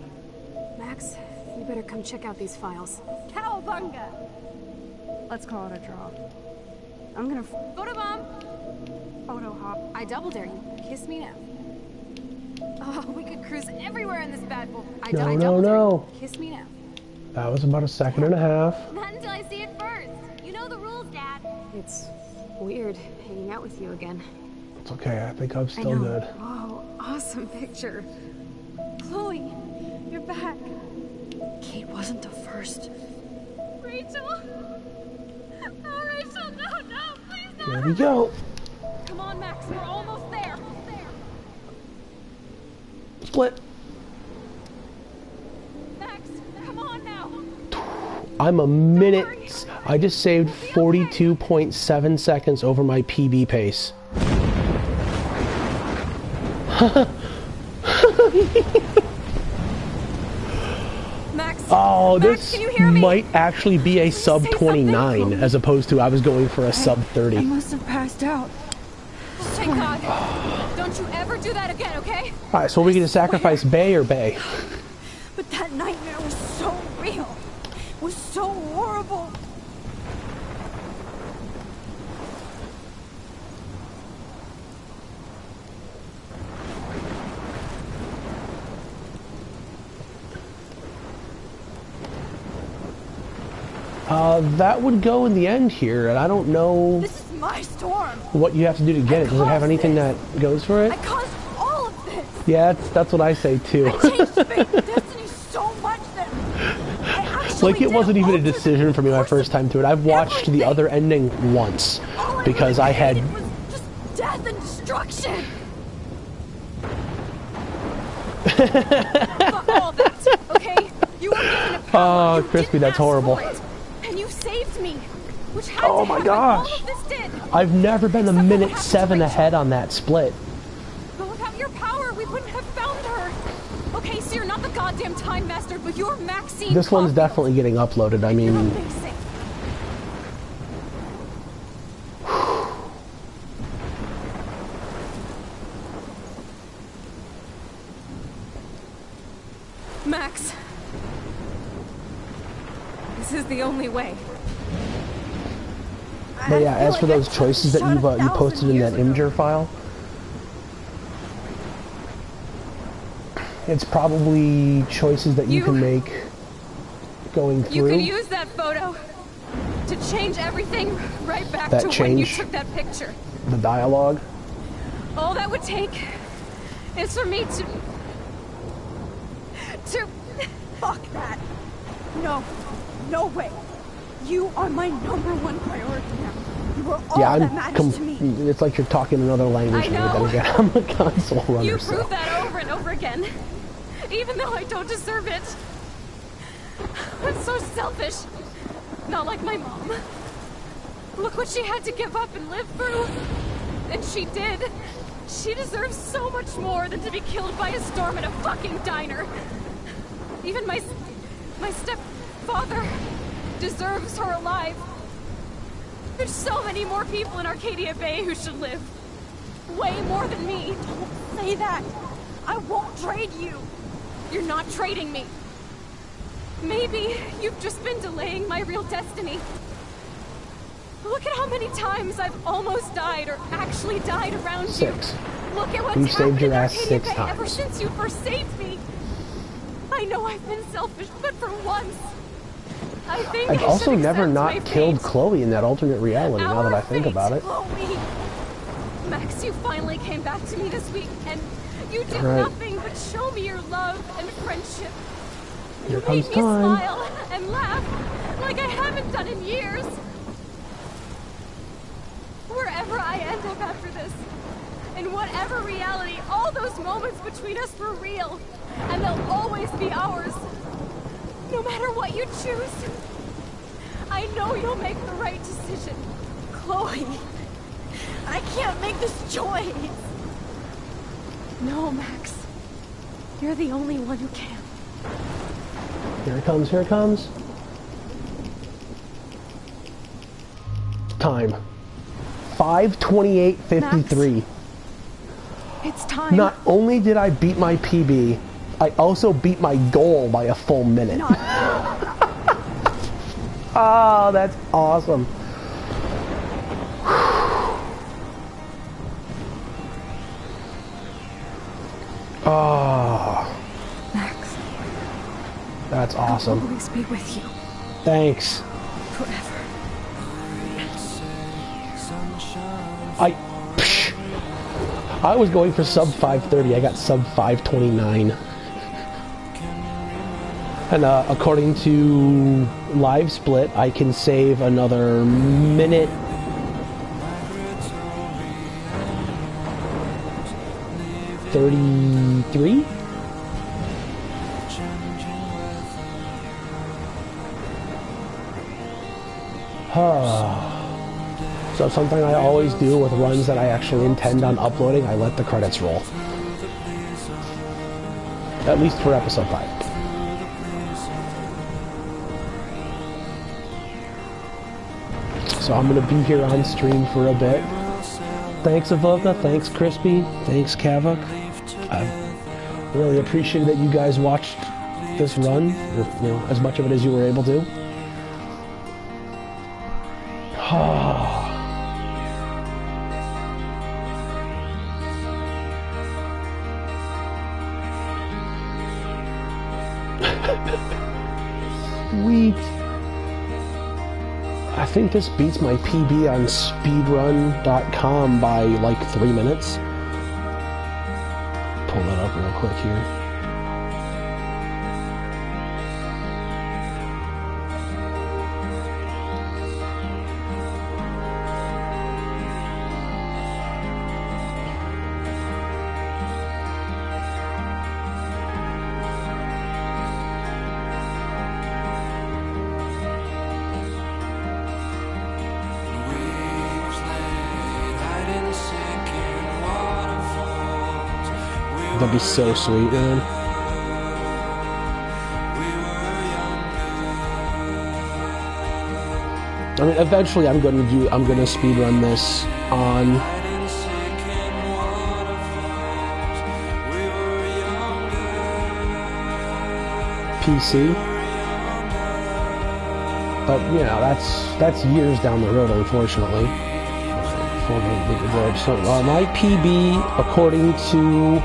Max, you better come check out these files. Cowabunga! Let's call it a draw. I'm gonna Photobomb! photo hop. I double dare you. Kiss me now. Oh, we could cruise everywhere in this bad boy. I No, double dare no. you. Kiss me now. That was about a second and a half. Not until I see it first. You know the rules, Dad. It's weird hanging out with you again. It's okay. I think I'm still good. Whoa, awesome picture. Chloe, you're back. Kate wasn't the first. Rachel. Oh, Rachel, no, please no. There we go. Come on, Max, we're almost there. Split. Max, come on now. I'm a minute. I just saved 42.7 seconds over my PB pace. Max, Oh, Max, this can you hear me? might actually be a sub 29 as opposed to I was going for a sub 30. I must have passed out. Thank God. Don't you ever do that again, okay? Alright, so we get to sacrifice Bay or Bay? But that nightmare was so real. It was so horrible. That would go in the end here, and I don't know This is my storm. what you have to do to get it. Does it have anything that goes for it? I caused all of this. Yeah, that's what I say too. I changed fate and destiny so much that I Like, it wasn't even a decision for me my first time through it. I've watched the other ending once because I had... Just death and destruction. Fuck all that, okay? You were given a power. Oh, Crispy, that's horrible. And you saved me. Which had Oh to my happen. gosh. All of this did. I've never been a minute 7 ahead on that split. But without your power, we wouldn't have found her. Okay, so you're not the goddamn time master, but you're Maxine. This one's definitely getting uploaded. I mean... Amazing. Max. This is the only way. But yeah, as for those choices that you posted in that Imgur file, it's probably choices that you can make going through. You could use that photo to change everything right back That to when you change took that picture. the dialogue. All that would take is for me to... Fuck that. No. No way. You are my #1 priority now. You are all Yeah, that matters to me. it's like you're talking another language I now. know. But again, I'm a console runner, You so... prove that over and over again. Even though I don't deserve it. I'm so selfish. Not like my mom. Look what she had to give up and live through. And she did. She deserves so much more than to be killed by a storm in a fucking diner. Even my stepfather deserves her alive. There's so many more people in Arcadia Bay who should live. Way more than me. Don't say that. I won't trade you. You're not trading me. Maybe you've just been delaying my real destiny. Look at how many times I've almost died or actually died around 6. you. Look at what's You happened saved your in ass Arcadia 6 Bay times. ever since you first saved me. I know I've been selfish, but for once, I think I've I also should never accept not my killed fate. Chloe in that alternate reality, now that I think Our about it. fate, Chloe. Max, you finally came back to me this week, and you did Right. nothing but show me your love and friendship. Here You comes made me time. smile and laugh like I haven't done in years. Wherever I end up after this, in whatever reality, all those moments between us were real, and they'll always be ours. No matter what you choose, I know you'll make the right decision. Chloe, I can't make this choice. No, Max. You're the only one who can. Here it comes, here it comes. Time. 5:28:53. It's time. Not only did I beat my PB, I also beat my goal by a full minute. Oh, that's awesome. Oh. Max. That's awesome. I'll always be with you. Thanks. Forever. I was going for sub 5:30. I got sub 5:29. And according to Live Split, I can save another minute. $33? So something I always do with runs that I actually intend on uploading, I let the credits roll. At least for episode 5. So I'm going to be here on stream for a bit. Thanks, Avoka. Thanks, Crispy. Thanks, Kavok. I really appreciate that you guys watched this run, or, as much of it as you were able to. Sweet. I think this beats my PB on speedrun.com by like 3 minutes. Pull that up real quick here. That'd be so sweet, man. I mean, eventually I'm gonna speedrun this on PC. But you know, that's years down the road, unfortunately. So my PB, according to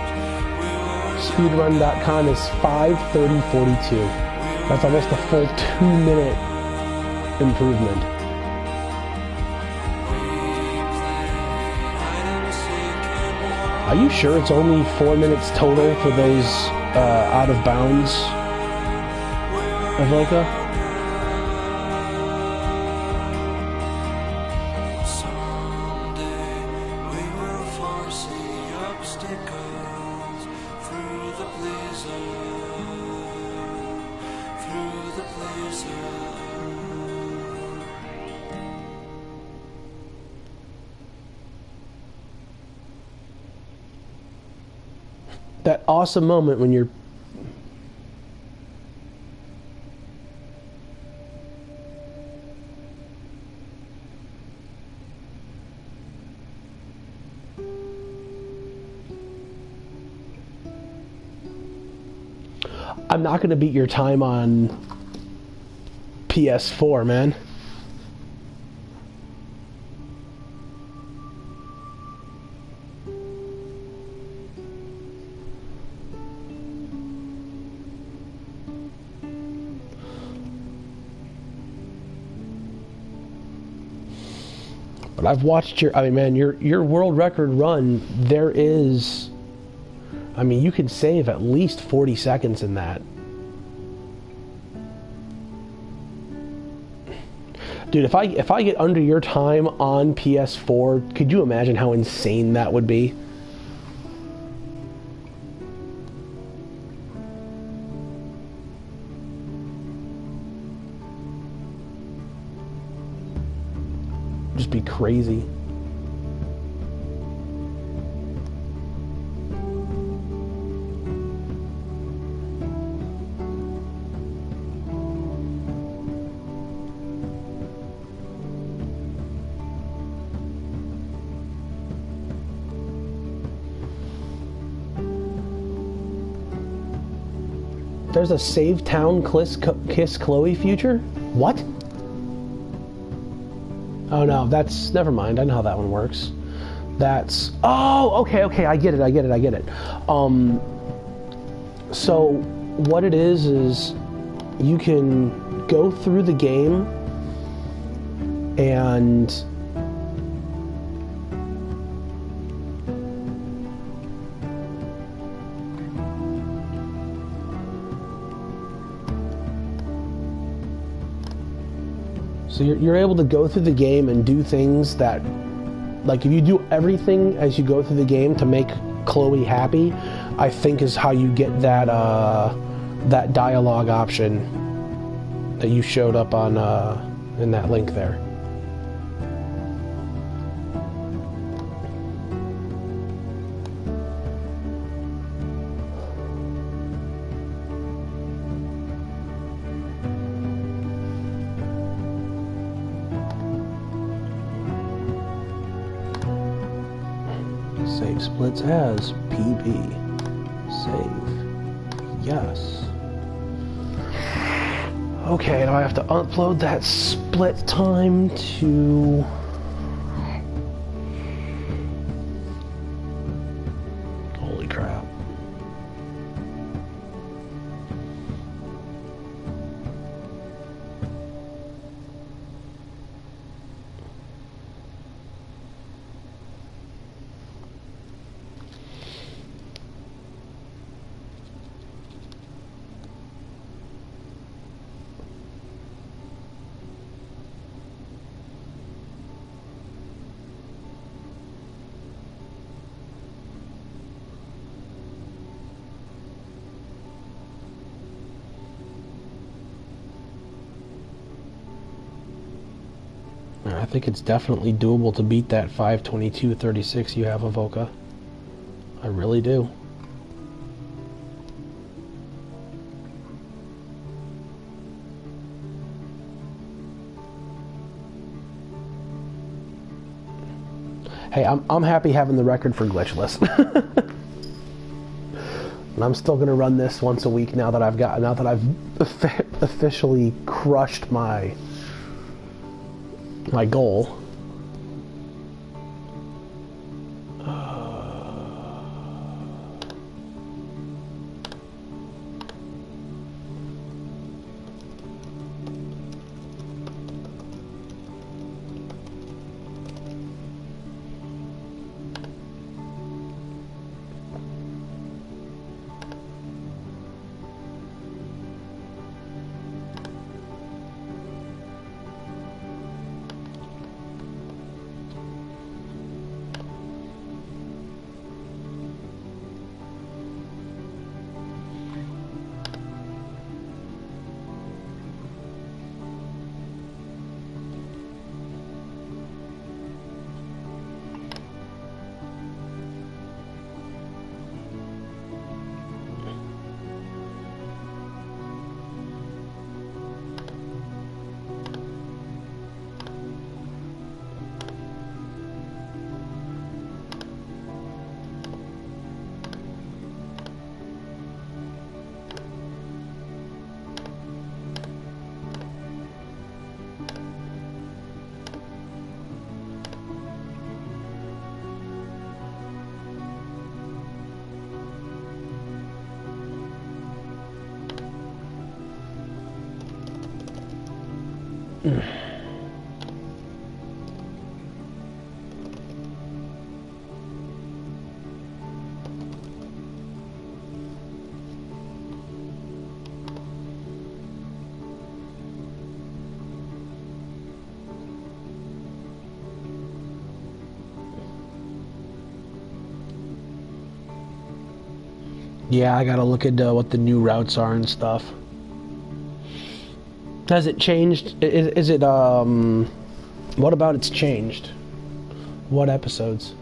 speedrun.com, is 5:30:42. That's almost a full 2-minute improvement. Are you sure it's only 4 minutes total for those out of bounds, Avoca? That awesome moment when you're... I'm not going to beat your time on PS4, man. But I've watched your, I mean, man, your world record run, there is, I mean, you can save at least 40 seconds in that. Dude, if I get under your time on PS4, could you imagine how insane that would be? Just be crazy. There's a Save Town Kiss Chloe future? What? Oh no, that's, never mind, I know how that one works. That's, oh, okay, I get it. So, what it is you can go through the game and so you're able to go through the game and do things that, like, if you do everything as you go through the game to make Chloe happy, I think is how you get that that dialogue option that you showed up on in that link there. Save splits as PB. Save. Yes. Okay, now I have to upload that split time to... Holy crap. I think it's definitely doable to beat that 5:22:36 you have, Avoca. I really do. Hey, I'm happy having the record for glitchless. And I'm still gonna run this once a week now that I've officially crushed my goal. Yeah, I gotta look into what the new routes are and stuff. Has it changed? Is it, what about it's changed? What episodes?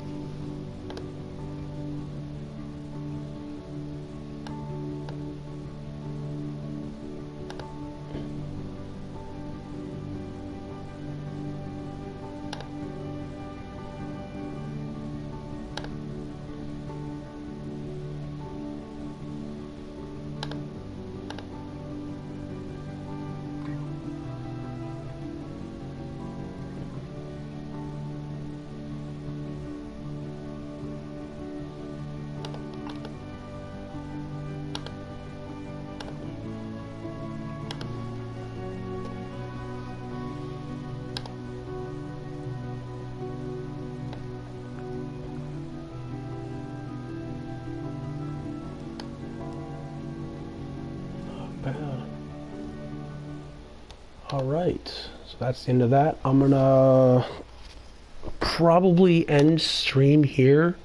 Alright, so that's the end of that. I'm gonna probably end stream here.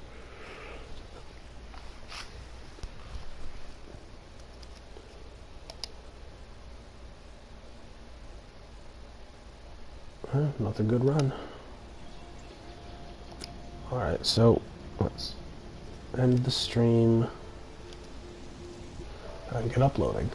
Another good run. Alright, so let's end the stream and get uploading.